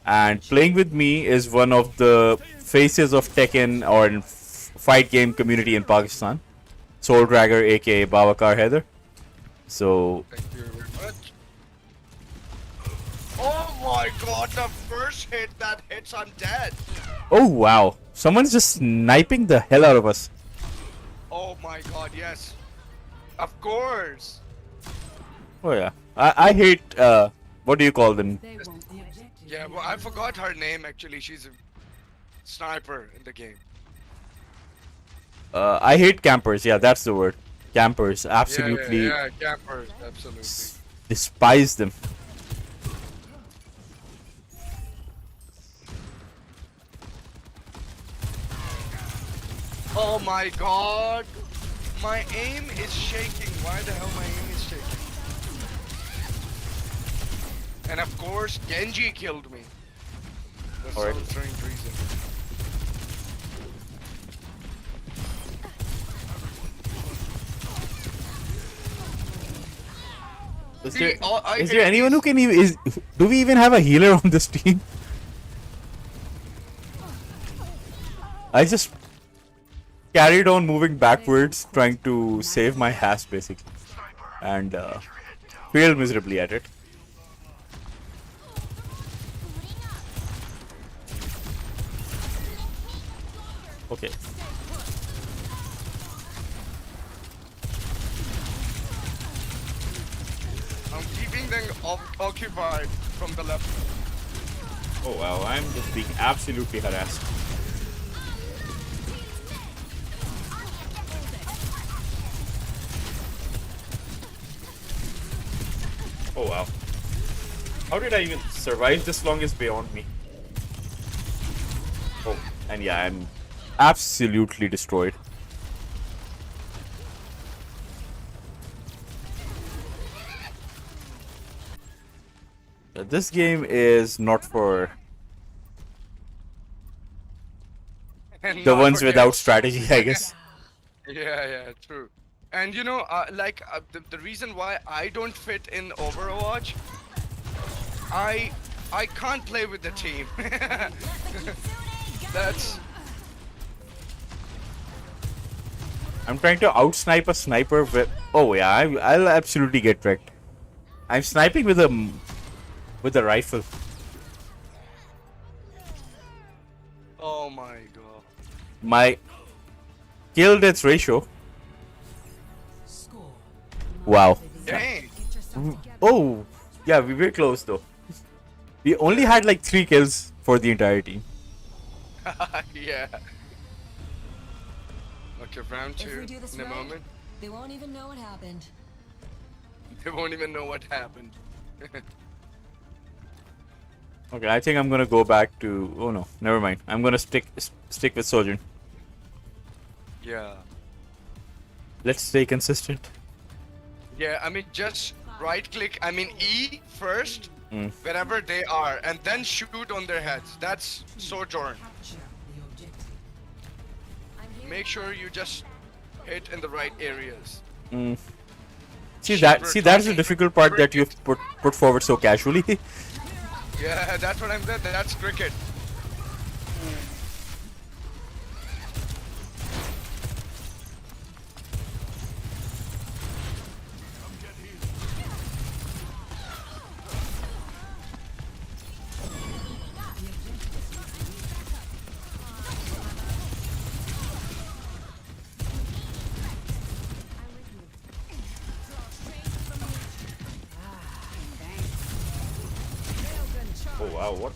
And playing with me is one of the faces of Tekken or fight game community in Pakistan, Soul Dragger, aka Babakar Heather. So. Thank you very much. Oh my god, the first hit that hits, I'm dead. Oh wow! Someone's just sniping the hell out of us. Oh my god, yes. Of course. Oh yeah. I hate what do you call them? Yeah, well, I forgot her name actually. She's a sniper in the game. I hate campers. Yeah, that's the word. Campers. Absolutely. Yeah, campers. Absolutely. Despise them. Oh my god. My aim is shaking. Why the hell my aim is shaking? And of course, Genji killed me. That's Alright. some strange reason. Is there anyone who can even do we even have a healer on this team? I just carried on moving backwards, trying to save my ass basically, and failed miserably at it. Okay. I'm keeping them occupied from the left. Oh wow, I'm just being absolutely harassed. Oh wow. How did I even survive this long is beyond me. Oh, and yeah, I'm absolutely destroyed. This game is not for the ones without strategy, I guess. Yeah, true. And you know, the reason why I don't fit in Overwatch, I can't play with the team. That's. I'm trying to outsnipe a sniper with. Oh yeah, I'll absolutely get wrecked. I'm sniping with a rifle. Oh my god. My kill death ratio. Wow. Dang. Oh, yeah, we were close though. We only had like 3 kills for the entire team. Yeah. Okay, round 2 do this in a right, moment. They won't even know what happened. They won't even know what happened. Okay, I think I'm gonna go back to. Oh no, never mind. I'm gonna stick with Sojourn. Yeah. Let's stay consistent. Yeah, I mean, just right click, I mean E first, wherever they are, and then shoot on their heads. That's Sojourn. Make sure you just hit in the right areas. See that's the difficult part that you've put forward so casually. Yeah, that's what I'm saying. That's cricket. Oh wow, what?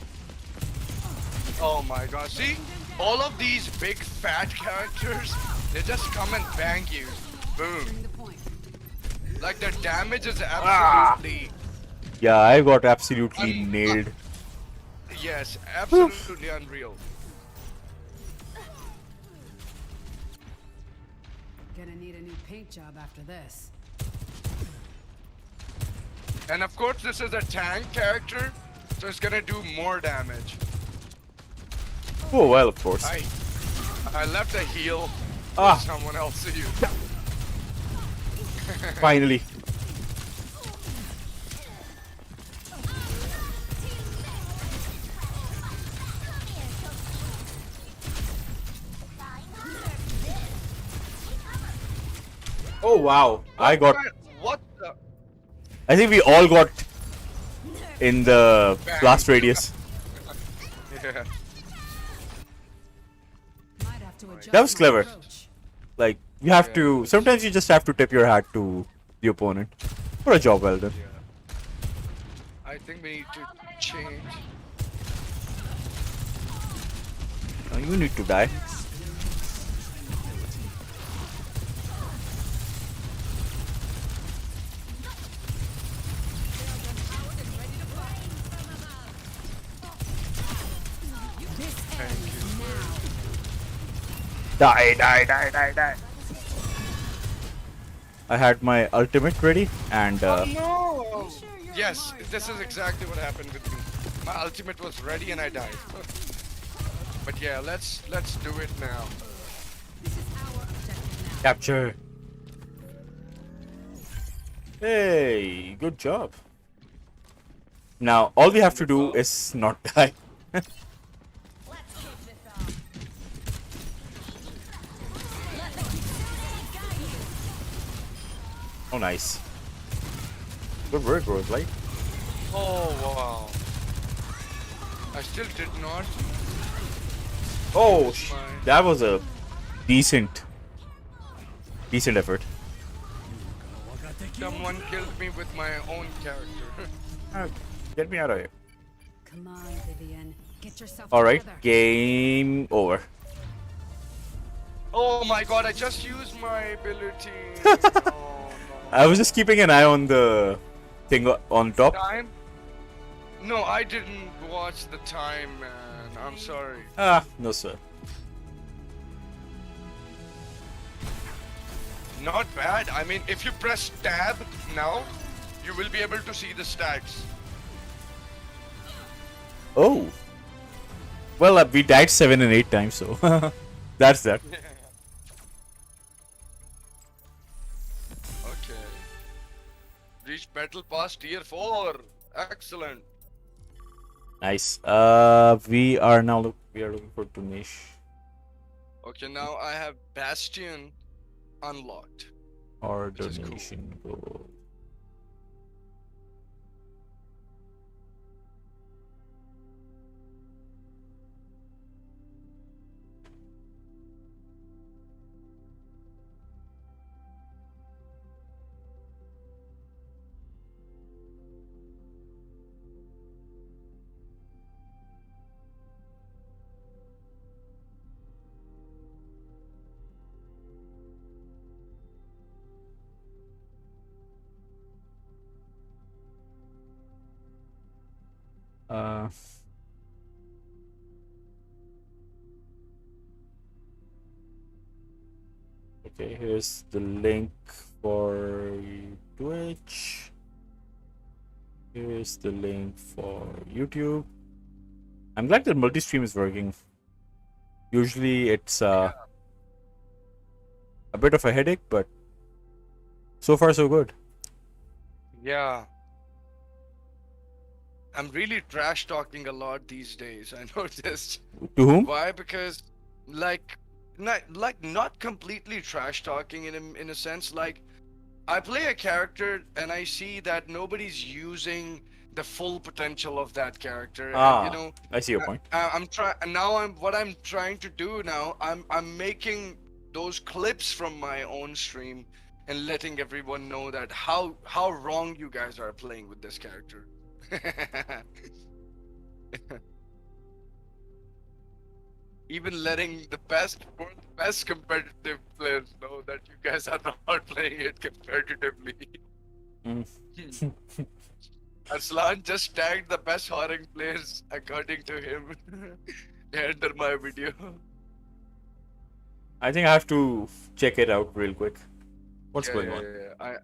Oh my god, see? All of these big fat characters, they just come and bang you. Boom. Like their damage is absolutely... Yeah, I got absolutely nailed. Yes, absolutely unreal. Gonna need a new paint job after this. And of course this is a tank character, so it's gonna do more damage. Oh well, of course. I left a heal Ah. for someone else to use. Finally. Oh wow! I got. What the? I think we all got in the blast radius. Yeah. That was clever. Like you have to. Sometimes you just have to tip your hat to the opponent for a job well done. I think we need to change. Now you need to die. Die, die, die, die, die. I had my ultimate ready and No! Yes, this is exactly what happened with me. My ultimate was ready and I died. But yeah, let's do it now. capture. Hey, good job. Now all we have to do is not die. Oh, nice. Good work, Roselight. Oh wow. I still did not. Oh, that was a decent effort. Someone killed me with my own character. Get me out of here. Come on, Vivian. Get yourself All right, together. game over. Oh my god, I just used my ability. I was just keeping an eye on the thing on top. Time? No, I didn't watch the time, man. I'm sorry. Ah, no sir. Not bad. I mean, if you press tab now, you will be able to see the stats. Oh. Well, we died 7 and 8 times, so that's that. Okay. Reach battle pass tier 4. Excellent. Nice. We are looking for Tunish. Okay, now I have Bastion unlocked. Or Which is cool. donation goal. Uh, okay, here's the link for Twitch. Here's the link for YouTube. I'm glad that multi-stream is working. Usually it's a bit of a headache, but so far so good. Yeah. I'm really trash talking a lot these days. I noticed. To whom? Why? Because not completely trash talking in a sense. Like I play a character and I see that nobody's using the full potential of that character. Ah, and, you know, I see your point. I'm trying now. What I'm trying to do now. I'm making those clips from my own stream and letting everyone know that how wrong you guys are playing with this character. Even letting the best competitive players know that you guys are not playing it competitively. Aslan just tagged the best whoring players according to him under my video. I think I have to check it out real quick. What's going on? I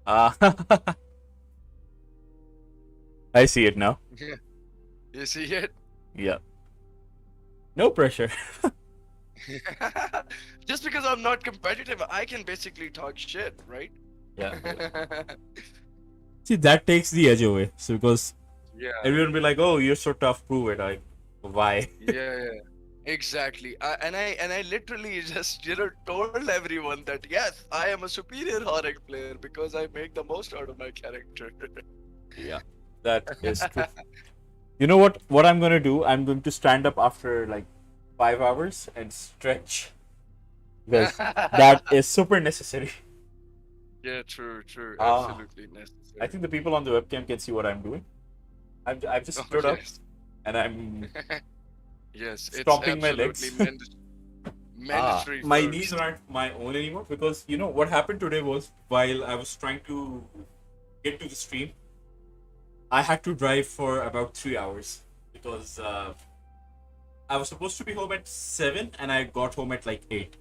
I see it now. Yeah. You see it? Yeah. No pressure. Just because I'm not competitive, I can basically talk shit, right? Yeah. See, that takes the edge away. So because Yeah. everyone will be like, "Oh, you're so tough. Prove it." Like, why? Yeah, exactly. And I literally just told everyone that yes, I am a superior Horror player because I make the most out of my character. Yeah, that is true. You know what? What I'm gonna do? I'm going to stand up after like 5 hours and stretch because that is super necessary. Yeah, true, Ah, absolutely necessary. I think the people on the webcam can see what I'm doing. I've just Oh stood up yes, and I'm yes, it's stomping my absolutely legs. mandatory, My folks. knees aren't my own anymore because you know what happened today was while I was trying to get to the stream, I had to drive for about 3 hours because I was supposed to be home at 7 and I got home at like 8.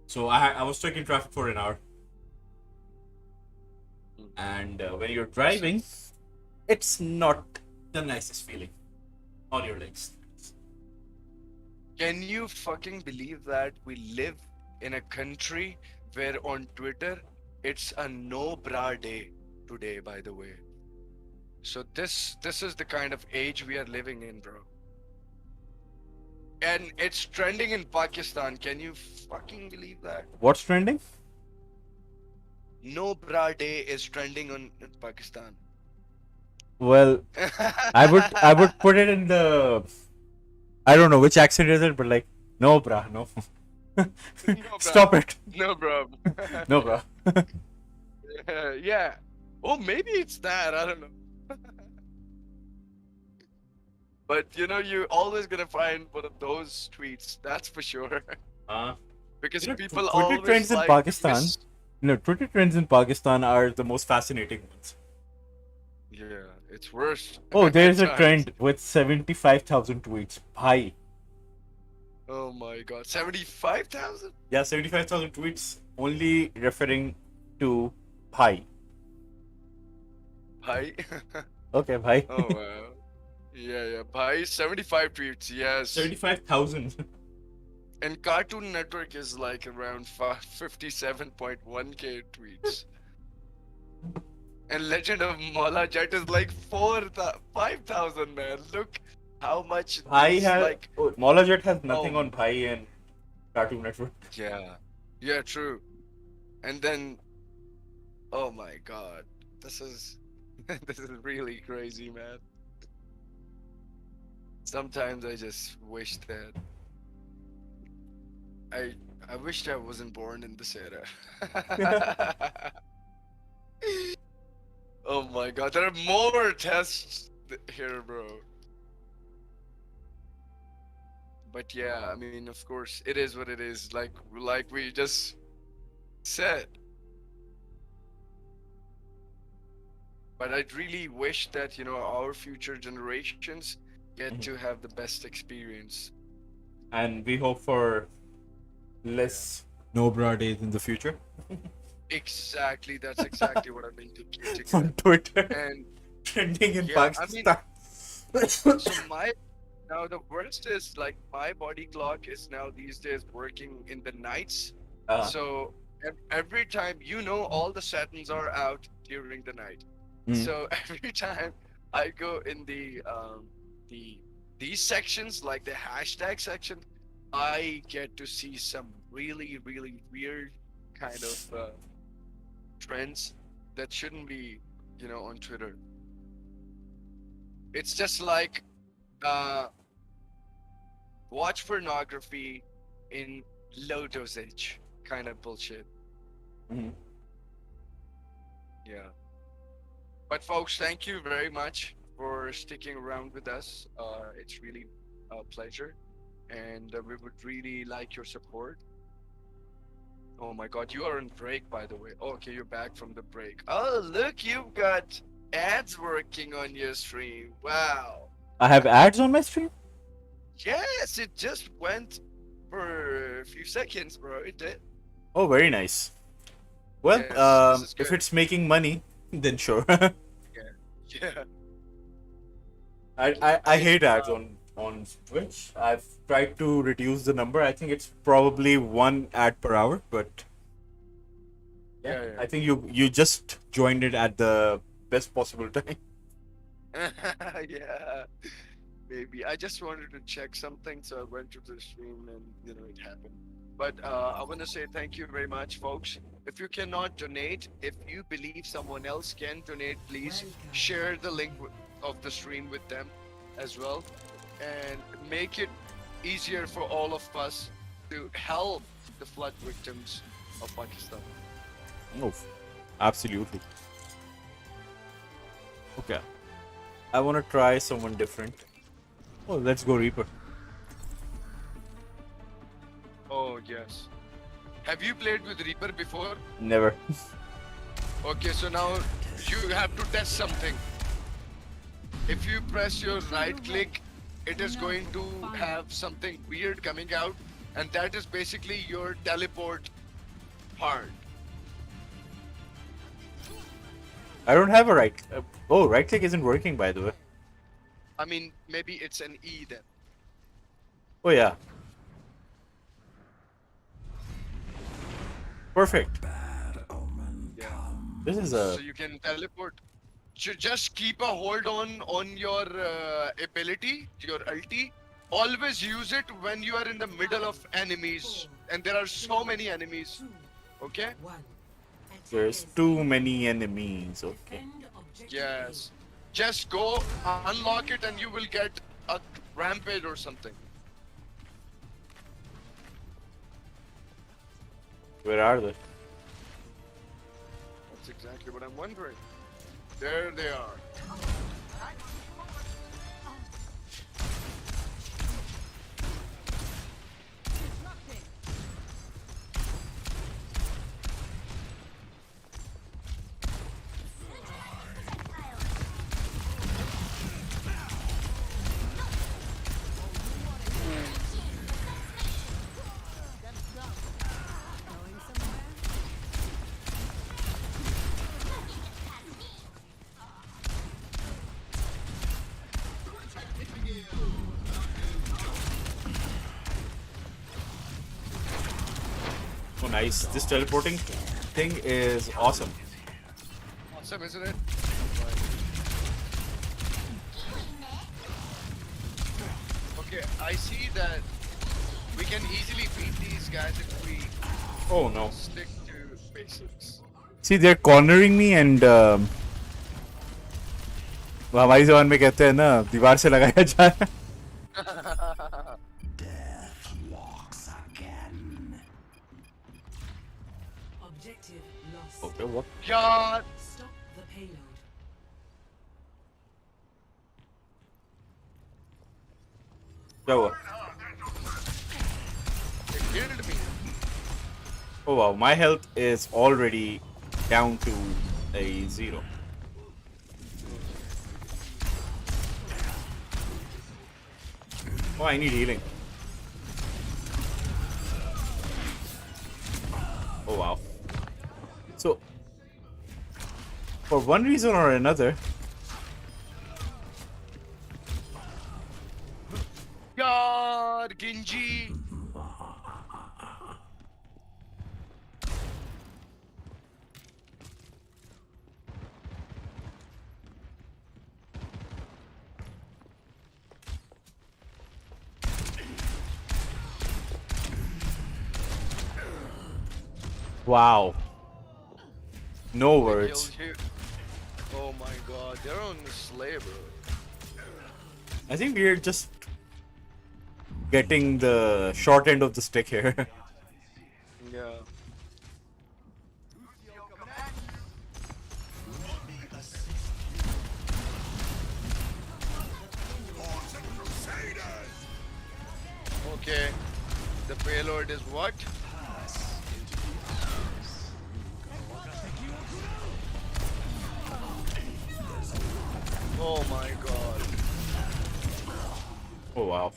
So I was stuck in traffic for an hour. And when you're driving, it's not the nicest feeling on your legs. Can you fucking believe that we live in a country where on Twitter it's a no bra day today, by the way. So this is the kind of age we are living in, bro. And it's trending in Pakistan. Can you fucking believe that? What's trending? No bra day is trending in Pakistan. Well, I would put it in the I don't know which accent is it, but like no brah, no. No, Stop bro. it. No, bro. No brah. Yeah. Oh, maybe it's that. I don't know. But you're always gonna find one of those tweets. That's for sure. Because people Twitter always trends in like to Pakistan. Twitter trends in Pakistan are the most fascinating ones. Yeah, it's worse. Oh, at there's a times. trend with 75,000 tweets. Bhai. Oh my god, 75,000? Yeah, 75,000 tweets only referring to bhai. Bhai. Okay, bhai. Oh wow. Yeah. Bhai, 75 tweets. Yes. 75,000. And Cartoon Network is like around 57.1k tweets. And Legend of Mala Jet is like 5,000, man. Look how much Bhai these has. like. Oh, Molajet has nothing Oh. on bhai and Cartoon Network. Yeah, true. And then, oh my god, this is this is really crazy, man. Sometimes I just wish that I wished I wasn't born in this era. Oh my god, there are more tests here, bro. But yeah, I mean, of course, it is what it is. Like we just said. But I'd really wish that our future generations get to have the best experience. And we hope for less no bra days in the future. Exactly, that's exactly what I've been thinking. On Twitter. And trending in yeah, Pakistan. so now the worst is like my body clock is now these days working in the nights. So every time all the Saturns are out during the night. So every time I go in these sections, like the hashtag section, I get to see some really, really weird kind of trends that shouldn't be, on Twitter. It's just like watch pornography in low dosage kind of bullshit. Yeah. But folks, thank you very much for sticking around with us. It's really a pleasure, and we would really like your support. Oh my god, you are on break, by the way. Oh, okay, you're back from the break. Oh, look, you've got ads working on your stream. Wow. I have ads on my stream? Yes, it just went for a few seconds, bro. It did. Oh, very nice. Well, Yes, this is if good. it's making money, then sure. Yeah. I hate ads on Twitch. I've tried to reduce the number. I think it's probably one ad per hour, but yeah, Yeah, I think you just joined it at the best possible time. yeah. Yeah. Maybe. I just wanted to check something, so I went to the stream and it happened. But I want to say thank you very much, folks. If you cannot donate, if you believe someone else can donate, please share the link of the stream with them as well, and make it easier for all of us to help the flood victims of Pakistan. Oh, absolutely. Okay, I want to try someone different. Oh, let's go Reaper. Oh yes. Have you played with Reaper before? Never. Okay, so now you have to test something. If you press your right click, it is going to have something weird coming out, and that is basically your teleport part. I don't have a right. Oh, right click isn't working, by the way. I mean, maybe it's an E then. Oh yeah. Perfect. Yeah. This is a. So you can teleport. Just keep a hold on your ability, your ulti. Always use it when you are in the middle of enemies, and there are so many enemies. Okay? There's too many enemies. Okay. Yes. Just go unlock it, and you will get a rampage or something. Where are they? That's exactly what I'm wondering. There they are. Oh, nice. This teleporting thing is awesome. Awesome, isn't it? Okay, I see that we can easily beat these guys if we Oh no. stick to basics. See, they're cornering me and वो हमारी जबान में कहते हैं ना दीवार से लगाया जा रहा है. Objective lost. Okay, what? God! Stop the payload. क्या हुआ? It killed me. Oh wow, my health is already down to a 0. Oh, I need healing. Oh wow. So, for one reason or another, God, Genji! wow. No They words. killed you. Oh my god, they're on the slave, bro. I think we're just getting the short end of the stick here. Yeah. Okay. The payload is what? Oh my god. Oh wow.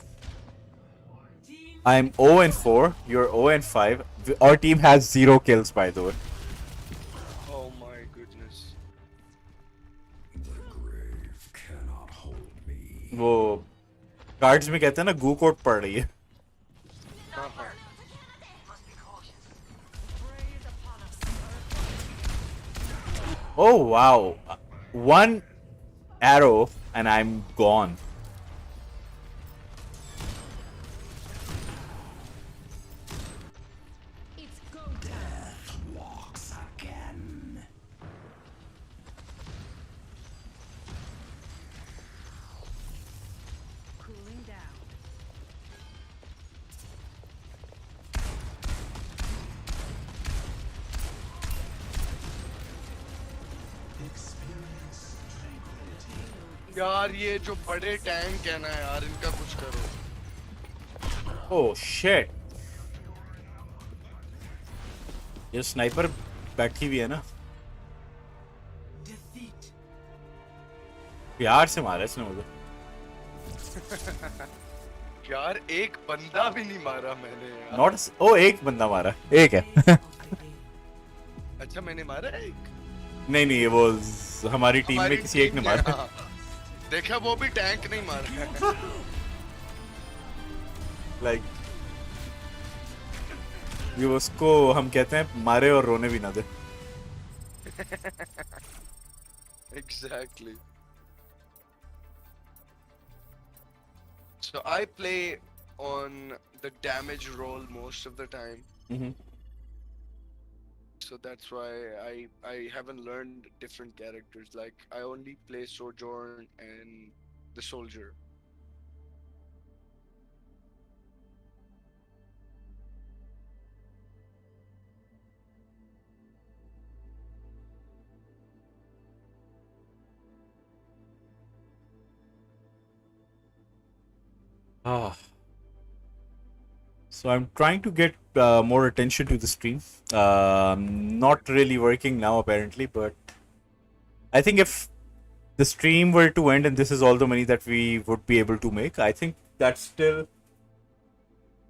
I'm 0 and 4. You're 0 and 5. Our team has 0 kills, by the way. वो cards में कहते हैं ना गू coat पड़ रही है. हाँ हाँ. Oh wow. One arrow and I'm gone. It's go time. Walks again. Cooling down. यार ये जो बड़े टैंक है ना यार, इनका कुछ करो. Oh shit. ये स्नाइपर बैठी हुई है ना. Defeat. प्यार से मारा इसने मुझे. यार एक बंदा भी नहीं मारा मैंने यार. नॉट ओ एक बंदा मारा. एक है. अच्छा मैंने मारा एक. नहीं नहीं, ये वो हमारी टीम में हमारी किसी एक ने टीम मारा. हाँ. देखा, वो भी टैंक नहीं मारा. लाइक ये उसको हम कहते हैं मारे और रोने भी ना दे. Exactly. So I play on the damage roll most of the time. Mhm. So that's why I haven't learned different characters. Like I only play Sojourn and the Soldier. Ah. So I'm trying to get more attention to the stream. Not really working now apparently, but I think if the stream were to end and this is all the money that we would be able to make, I think that's still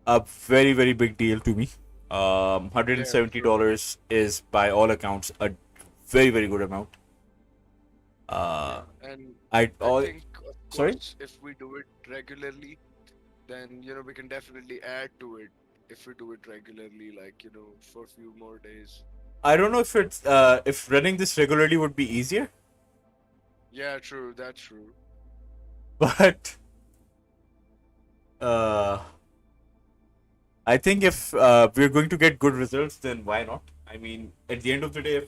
a very very big deal to me. $170 is by all accounts a very very good amount. And I I all think, of sorry. course, if we do it regularly, then we can definitely add to it if we do it regularly, like for a few more days. I don't know if running this regularly would be easier, Yeah, true. That's true. but uh, I think if we're going to get good results, then why not? I mean, at the end of the day, if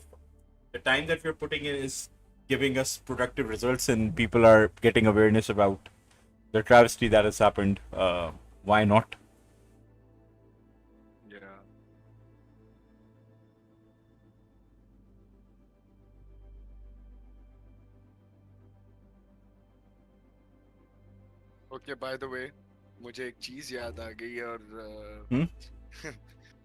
the time that we're putting in is giving us productive results and people are getting awareness about the travesty that has happened, why not? Yeah. Okay, by the way, मुझे एक चीज याद आ गई और Hmm?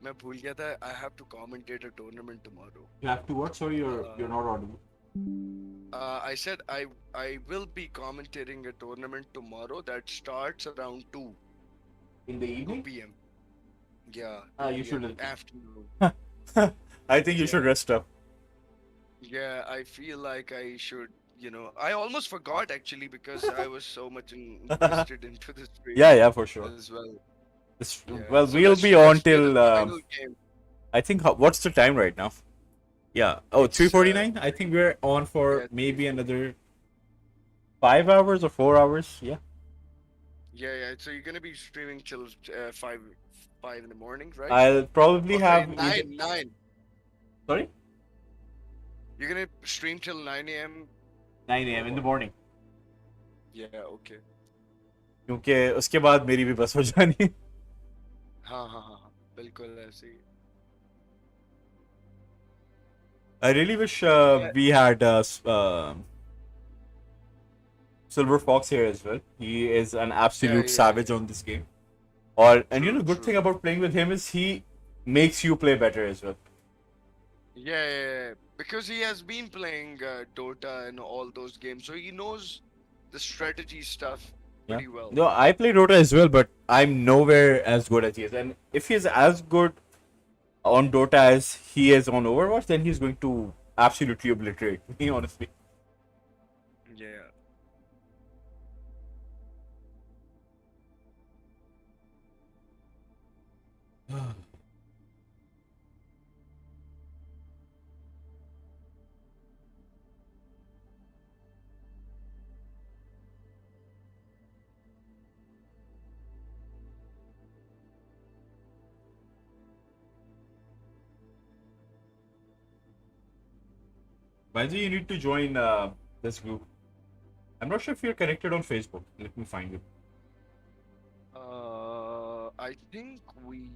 मैं भूल गया था. I have to commentate a tournament tomorrow. You have to what? Sorry, you're not audible. I said I will be commentating a tournament tomorrow that starts around 2 In the 2 evening? p.m. Yeah, You 2 should. p.m. afternoon. I think you should Yeah. rest up. Yeah, I feel like I should, I almost forgot actually because I was so much invested into this stream Yeah, for sure. as well. Yeah. Well, So we'll be on let's play till the final game. I think what's the time right now? Yeah. Oh, It's 3:49. I think we're on for yeah, maybe another 5 hours or 4 hours. Yeah. yeah. So you're gonna be streaming till 5 in the morning, right? I'll probably Okay, have 9. Sorry? You're gonna stream till 9 a.m. 9 a.m. in the morning. Yeah, okay. क्योंकि उसके बाद मेरी भी बस हो जानी है. हाँ, बिल्कुल ऐसे ही. I really wish Yeah. we had Silver Fox here as well. He is an absolute Yeah. savage on this game. And True, good true. thing about playing with him is he makes you play better as well. Yeah. Because he has been playing Dota and all those games, so he knows the strategy stuff pretty well. No, I play Dota as well, but I'm nowhere as good as he is. And if he's as good on Dota as he is on Overwatch, then he's going to absolutely obliterate me, honestly. Yeah. By the way, you need to join this group. I'm not sure if you're connected on Facebook. Let me find you. I think we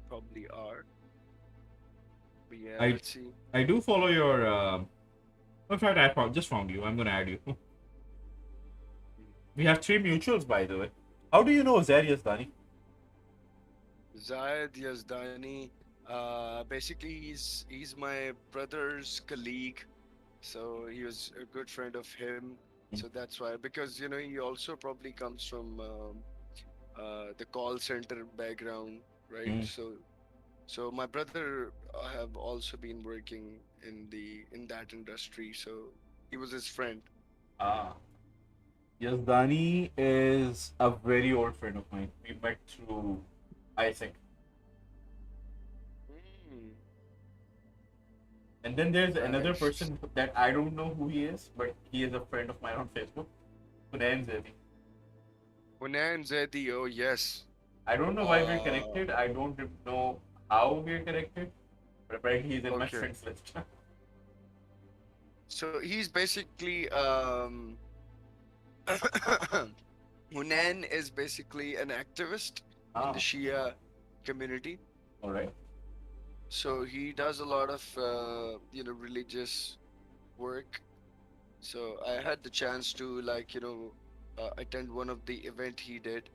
probably are. But yeah, I let's see. I do follow your. In fact, just found you. I'm gonna add you. We have three mutuals, by the way. How do you know Zarius, Dani? Zayed Yazdani, basically he's my brother's colleague, so he was a good friend of him. So that's why, because he also probably comes from the call center background, right? Mm. So my brother have also been working in that industry, so he was his friend. Ah. Yazdani is a very old friend of mine. We met through Isaac. Mm, And then there's another nice. person that I don't know who he is, but he is a friend of mine on Facebook. Hunain Zebi. Hunan Zedi, oh yes. I don't know why we're Uh, connected. I don't know how we're connected, but apparently he's in my okay. friends list. So he's basically Hunan is basically an activist in the Ah, Shia community. all right. So he does a lot of religious work. So I had the chance to attend one of the event he did,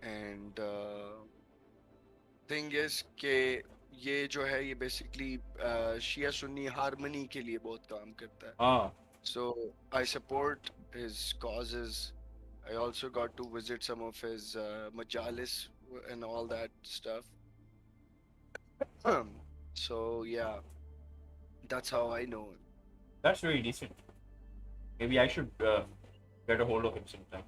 and thing is कि ये जो है ये basically शिया Sunni harmony के लिए बहुत काम करता है. Ah, So I support his causes. I also got to visit some of his majalis and all that stuff. So yeah, that's how I know him. that's really decent. Maybe I should get a hold of him sometime.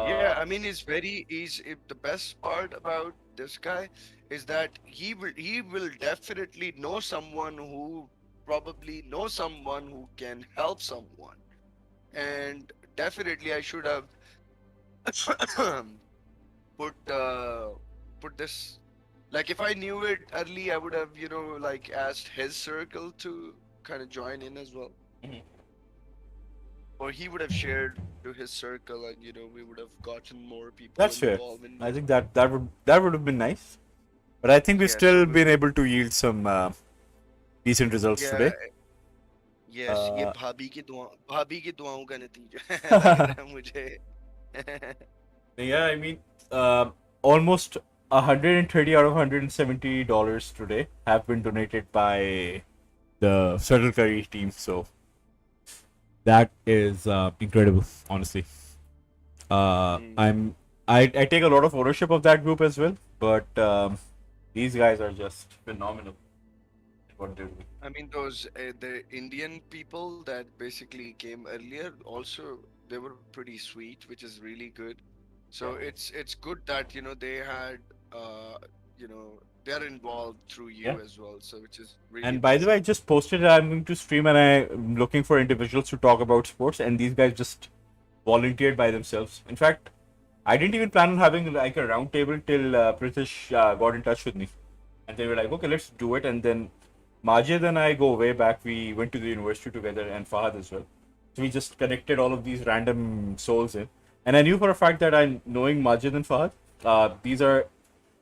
Yeah, Uh, I mean, the best part about this guy is that he will definitely know someone who probably knows someone who can help someone, and definitely I should have put put this. Like if I knew it early, I would have like asked his circle to kind of join in as well, mhm. or he would have shared to his circle, and we would have gotten more people That's fair. involved in. I think that would have been nice. But I think we've Yeah, so still we been able to yield some decent results yeah, today. Yes ये Uh, भाभी की दुआओं का नतीजा है लग रहा है मुझे. yeah, I mean, almost 130 out of $170 today have been donated by the Subtle Curry team. So that is incredible, honestly. Hmm. I take a lot of ownership of that group as well, but these guys are just phenomenal at what they're doing. I mean those the Indian people that basically came earlier also, they were pretty sweet, which is really good. So Yeah. it's good that they had uh they are involved through Yeah. you as well, so which is really And by the way, amazing. I just posted I'm going to stream and I'm looking for individuals to talk about sports, and these guys just volunteered by themselves. In fact, I didn't even plan on having like a round table till Pritish got in touch with me, and they were like, "Okay, let's do it." And then Majid and I go way back. We went to the university together, and Fahad as well. So we just connected all of these random souls in, and I knew for a fact that I, knowing Majid and Fahad, these are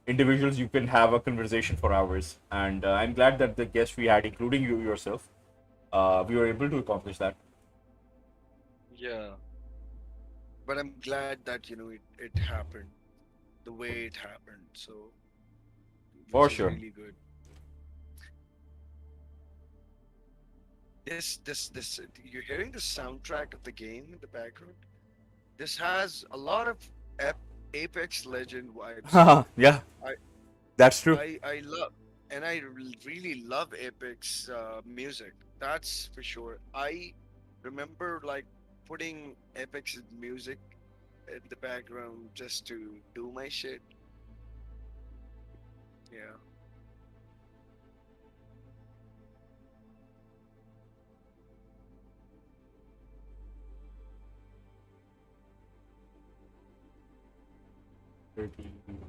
individuals you can have a conversation for hours. And I'm glad that the guests we had, including you yourself, we were able to accomplish that. Yeah, but I'm glad that it happened the way it happened, so For which is sure. really good. This you're hearing the soundtrack of the game in the background. This has a lot of Apex Legend vibes. Yeah, I that's true. I love, and I really love Apex music. That's for sure. I remember like putting Apex's music in the background just to do my shit. Yeah.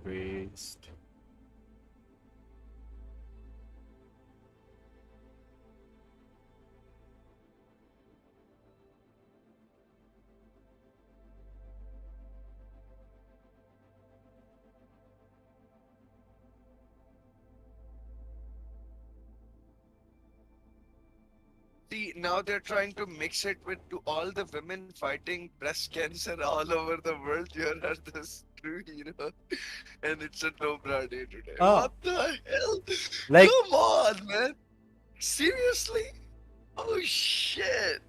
Waste. See, now they're trying to mix it with to all the women fighting breast cancer all over the world. Here are the screw, and it's a no-bra day today. Oh, What the hell? like Come on, man. Seriously? Oh shit.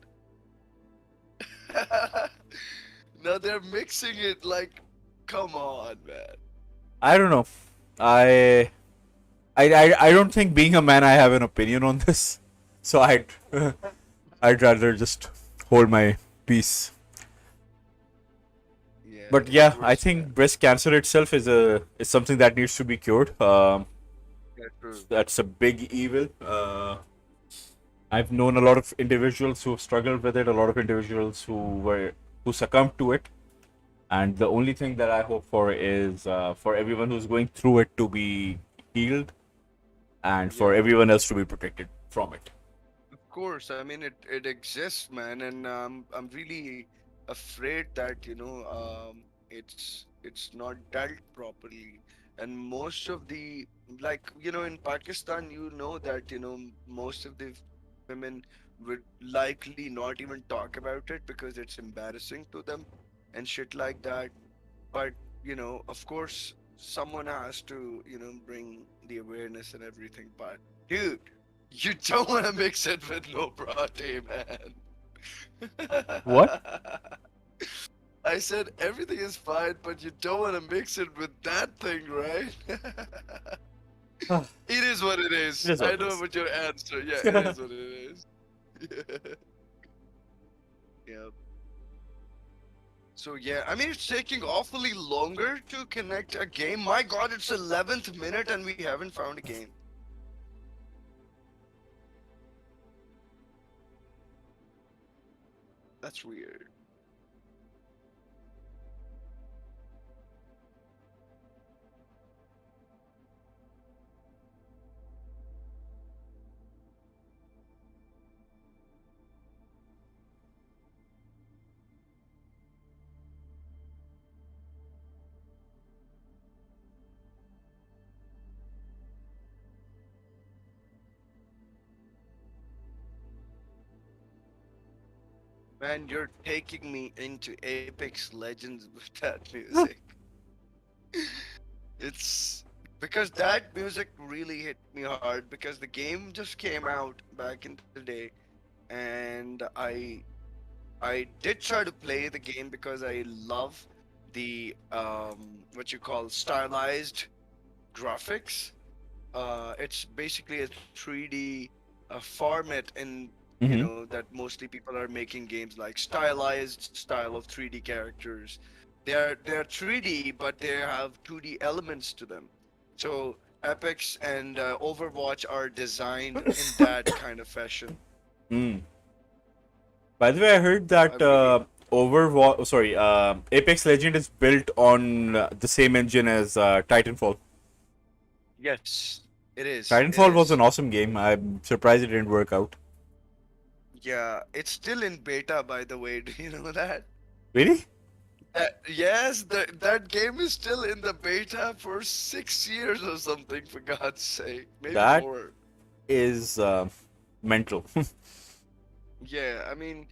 Now they're mixing it like, come on, man. I don't know. I I don't think being a man I have an opinion on this. So I'd rather just hold my peace. Yeah, But it's yeah, I worse, man. think breast cancer itself is something that needs to be cured. Yeah, true. That's a big evil. I've known a lot of individuals who have struggled with it, a lot of individuals who succumbed to it, and the only thing that I hope for is for everyone who's going through it to be healed, and for Yeah. everyone else to be protected from it. Of course, I mean it exists, man, and I'm really afraid that it's not dealt properly, and most of the like in Pakistan, that most of the women would likely not even talk about it because it's embarrassing to them and shit like that. But of course, someone has to bring the awareness and everything. But dude, you don't want to mix it with no broccoli, man. What? I said everything is fine, but you don't want to mix it with that thing, right? It is what it It is. is what I it know is. about your answer. Yeah, it is what it is. Yeah. So yeah, I mean it's taking awfully longer to connect a game. My God, it's 11th minute and we haven't found a game. That's weird. Man, you're taking me into Apex Legends with that music. It's because that music really hit me hard because the game just came out back in the day, and I did try to play the game because I love the what you call stylized graphics. It's basically a 3D format, and Mm-hmm. that mostly people are making games like stylized style of 3D characters. They're 3D, but they have 2D elements to them. So Apex and Overwatch are designed in that kind of fashion. Mm. By the way, I heard I that really Apex Legend is built on the same engine as Titanfall. yes, it is. It Titanfall was is. an awesome game. I'm surprised it didn't work out. Yeah, it's still in beta, by the way. Do you know that? Really? Yes, that game is still in the beta for 6 years or something, for God's sake. Maybe That more. is mental. Yeah, I mean,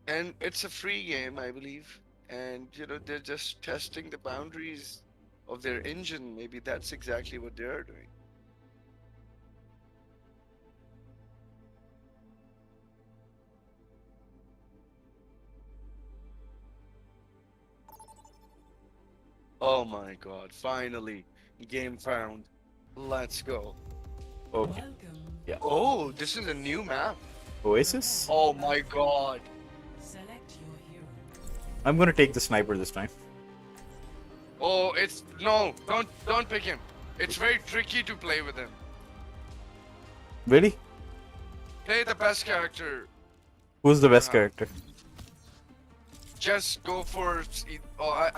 and it's a free game, I believe. And, they're just testing the boundaries of their engine. Maybe that's exactly what they're doing. Oh my God, finally, game found. Let's go. Okay. Welcome. Yeah. Oh, this is a new map. Oasis? Oh my God. Select your hero. I'm gonna take the sniper this time. Oh, it's no, don't pick him. It's very tricky to play with him. Really? Play the best character. Who's the best Yeah. character? Just go for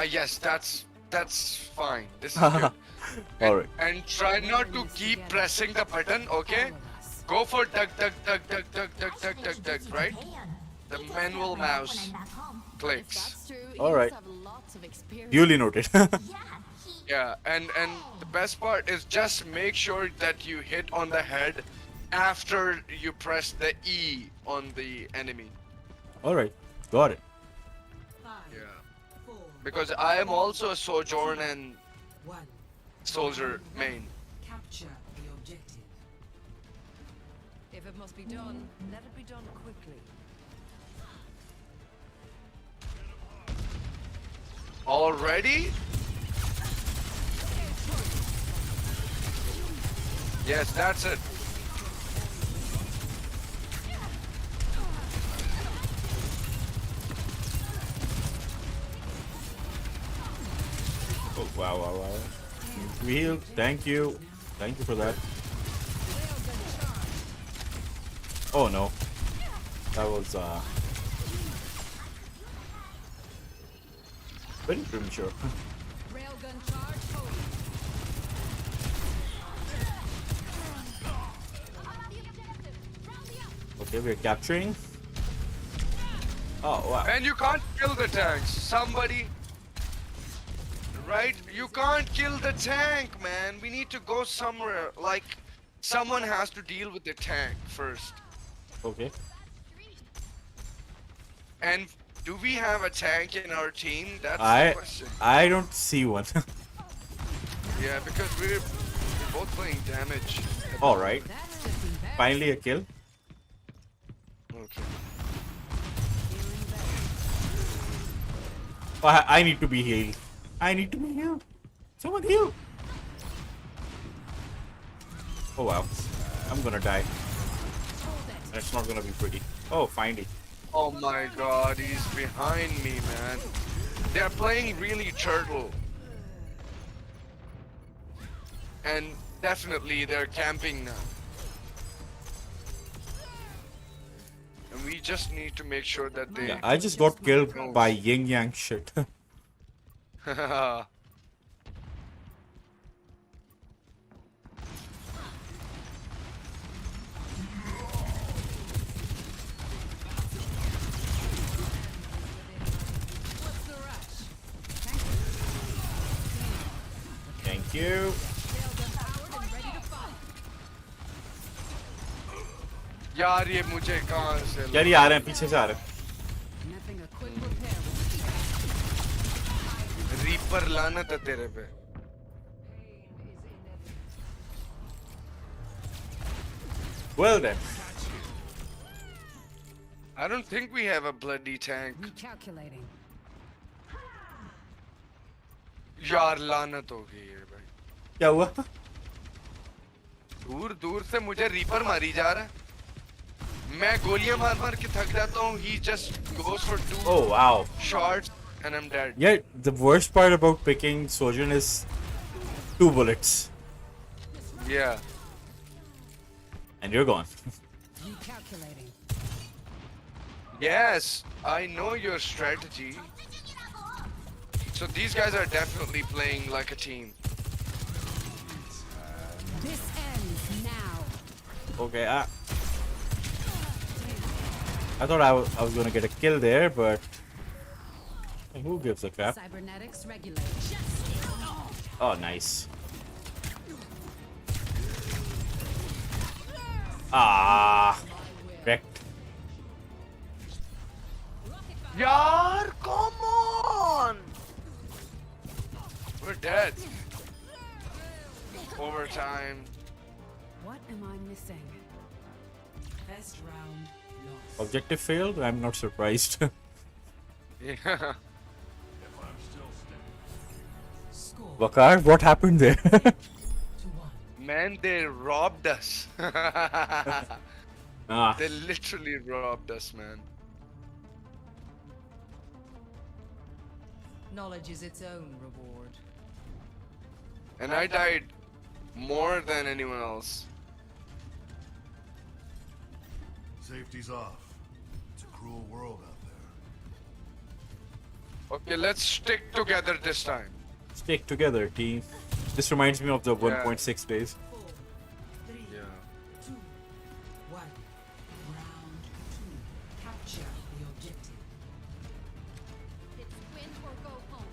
yes, that's fine. This is good. All right. And try not to keep pressing the button, okay? Go for duck, duck, duck, duck, duck, duck, duck, duck, duck, right? The manual mouse clicks. All right. Duly noted. Yeah, and the best part is just make sure that you hit on the head after you press the E on the enemy. All right. Got it. Yeah. Because I am also a Sojourn and Soldier main. Capture the objective. If it must be done, let it be done quickly. Already? Yes, that's it. Oh, wow. Wheel, thank you. Thank you for that. Oh no. That was very premature. Railgun charge. Okay, we're capturing. Oh wow. And you can't kill the tanks. Somebody. Right? You can't kill the tank, man. We need to go somewhere. Like, someone has to deal with the tank first. Okay. And do we have a tank in our team? That's the I question. don't see one. Yeah, because we're both playing damage. All right. Finally a kill. Okay. Oh, I need to be healed. I need to be healed. Someone heal. Oh wow. I'm gonna die. That's not gonna be pretty. Oh, finally. Oh my god, he's behind me, man. They're playing really turtle. And definitely they're camping now. And we just need to make sure that they... Yeah, I just got killed by yin yang shit. Thank you. यार ये मुझे कहाँ से यार ये आ रहे हैं पीछे से आ रहे हैं रीपर लानत है तेरे पे Well then. I don't think we have a bloody tank. Recalculating. यार लानत हो गई है भाई क्या हुआ दूर दूर से मुझे रीपर मारी जा रहा है मैं गोलियां मार मार के थक जाता हूँ he just goes for 2 Oh wow. shots and I'm dead. Yeah, the worst part about picking Sojourn is 2 bullets. Yeah. And you're gone. Recalculating. Yes, I know your strategy. So these guys are definitely playing like a team. This ends now. Okay, I thought I was gonna get a kill there, but who gives a crap? Cybernetics regulate. Oh, nice. Ah, wrecked. Yaar, come on! We're dead. Overtime. What am I missing? Best round lost. Objective failed? I'm not surprised. Yeah. Score Vakar, what happened there? 2-1. Man, they robbed us. Ah. They literally robbed us, man. Knowledge is its own reward. And I died more than anyone else. Safety's off. It's a cruel world out there. Okay, let's stick together this time. Stick together, team. This reminds me of the Yeah. 1.6 days. 4, 3, Yeah. 2, 1. Round 2. Capture the objective. It's win or go home.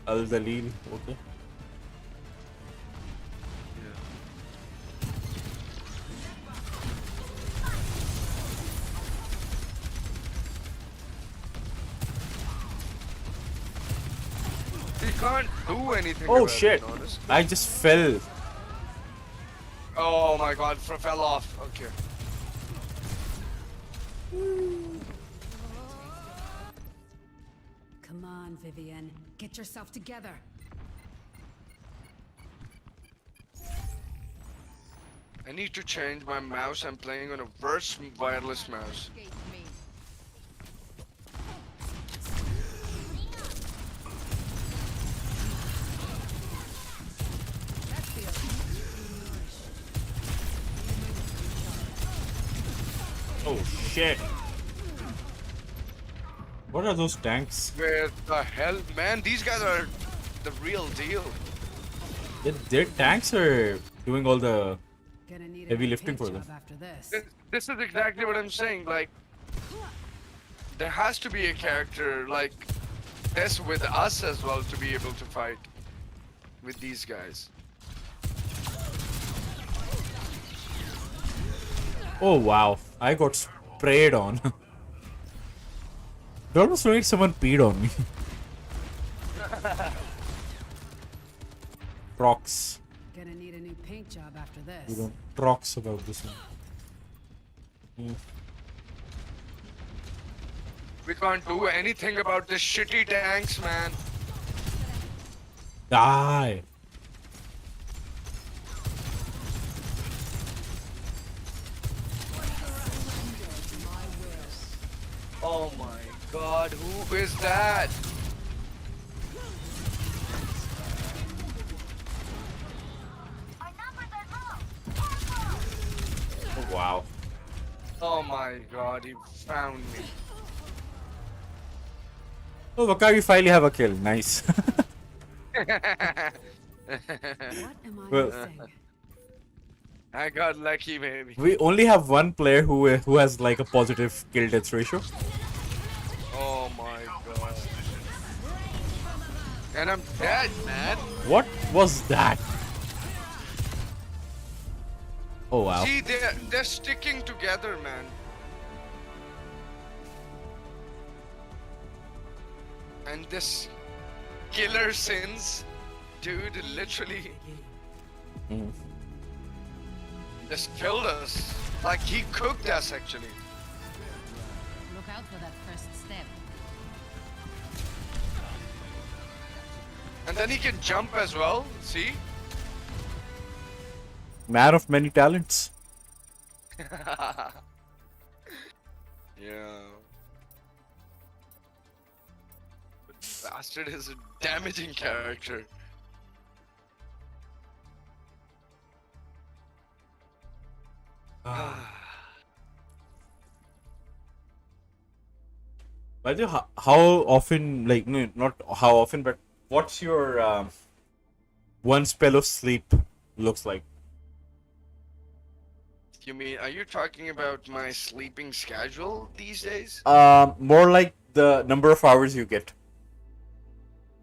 Al Dalil. Okay. He can't do anything. Oh about shit! It, honestly. I just fell. Oh my god, fell off. Okay. Come on, Vivian. Get yourself together. I need to change my mouse. I'm playing on a worse wireless mouse. Oh shit! What are those tanks? Where the hell, man? These guys are the real deal. Their tanks are doing all the Gonna need heavy a lifting paint for job them. after this. This is exactly what I'm saying. Like, there has to be a character like this with us as well to be able to fight with these guys. Oh wow! I got sprayed on. It almost looked like someone peed on me. Rocks. Gonna need a new paint job after We this. don't rocks about this one. We can't do anything about this shitty tanks, man. Die. Oh my god, who is that? Oh wow. Oh my god, he found me. Oh, Wakari finally have a kill. Nice. Well, I got lucky, baby. we only have one player who has like a positive kill death ratio. Oh my god. And I'm dead, man. What was that? Oh wow. See, they're sticking together, man. And this killer sins, dude, literally just killed us. Like he cooked us, actually. Look out for that first step. And then he can jump as well. See? Man of many talents. Yeah. But Bastard is a damaging character. By the way, how often, like, no, not how often, but what's your one spell of sleep looks like? You mean, are you talking about my sleeping schedule these days? More like the number of hours you get.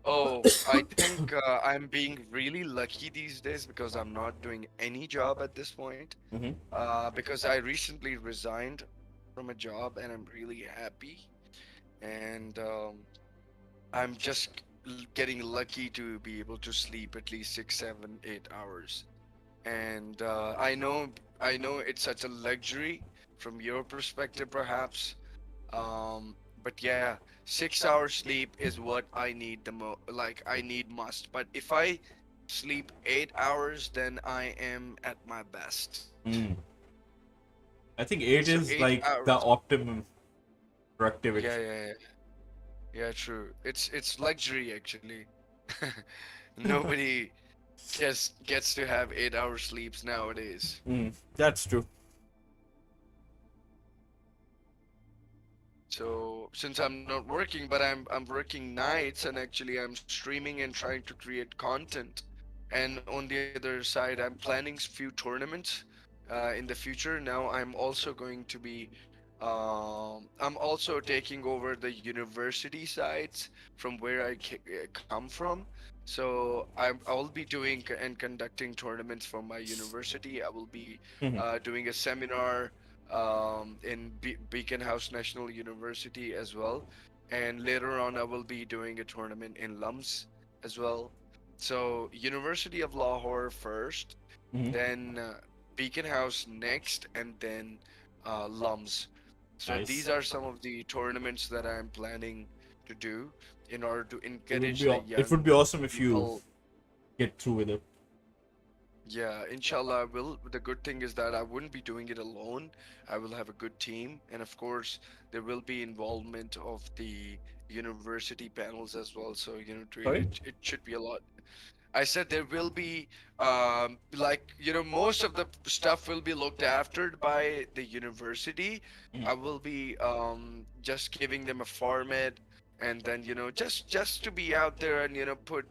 Oh, I think I'm being really lucky these days because I'm not doing any job at this point. Because I recently resigned from a job and I'm really happy. And I'm just getting lucky to be able to sleep at least 6, 7, 8 hours. And I know it's such a luxury from your perspective, perhaps. But yeah, 6 hours sleep is what I need the most. Like I need must. But if I sleep 8 hours, then I am at my best. I think 8 So is 8 like the hours. optimum productivity. Yeah, true. It's luxury actually. Nobody gets to have 8 hour sleeps nowadays. That's true. So since I'm not working, but I'm working nights, and actually I'm streaming and trying to create content. And on the other side, I'm planning few tournaments in the future. Now I'm also taking over the university sites from where come from. So I will be doing and conducting tournaments from my university. I will be Mhm. doing a seminar in Beacon House National University as well. And later on, I will be doing a tournament in Lums as well. So University of Lahore first, Mhm. then Beacon House next, and then Lums. So these Nice. are some of the tournaments that I'm planning to do in order to It would encourage be the it would young be awesome if you people. get through with it. Yeah, inshallah, I will. The good thing is that I wouldn't be doing it alone. I will have a good team, and of course, there will be involvement of the university panels as well. So, Sorry. it should be a lot. I said there will be, most of the stuff will be looked after by the university. Mhm. I will be just giving them a format, and then just to be out there and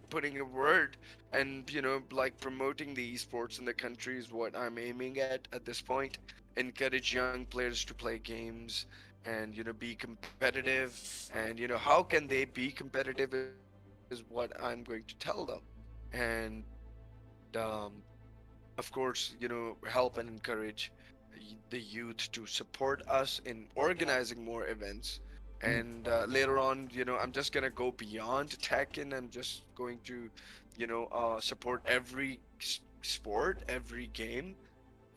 putting a word, and like promoting the esports in the country is what I'm aiming at this point. Encourage young players to play games and be competitive, and how can they be competitive is what I'm going to tell them. And of course, help and encourage the youth to support us in organizing more events. And later on, I'm just gonna go beyond tech, and I'm just going to, support every sport, every game.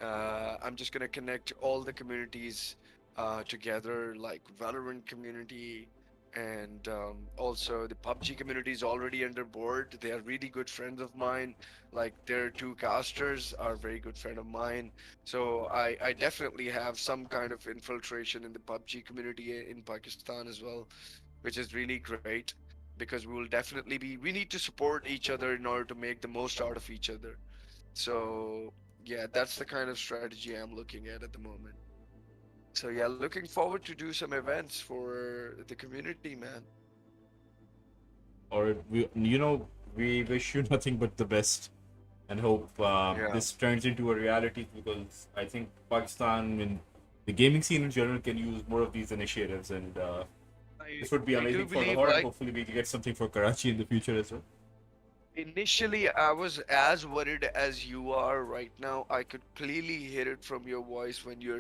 I'm just gonna connect all the communities together, like Valorant community, and also the PUBG community is already under board. They are really good friends of mine. Like their two casters are very good friend of mine. So I definitely have some kind of infiltration in the PUBG community in Pakistan as well, which is really great because we need to support each other in order to make the most out of each other. So yeah, that's the kind of strategy I'm looking at the moment. So yeah, looking forward to do some events for the community, man. Or we wish you nothing but the best, and hope Yeah. this turns into a reality, because I think Pakistan and the gaming scene in general can use more of these initiatives, and this would be I do amazing for believe, Lahore, and like, hopefully we can get something for Karachi in the future as well. initially I was as worried as you are right now. I could clearly hear it from your voice when you're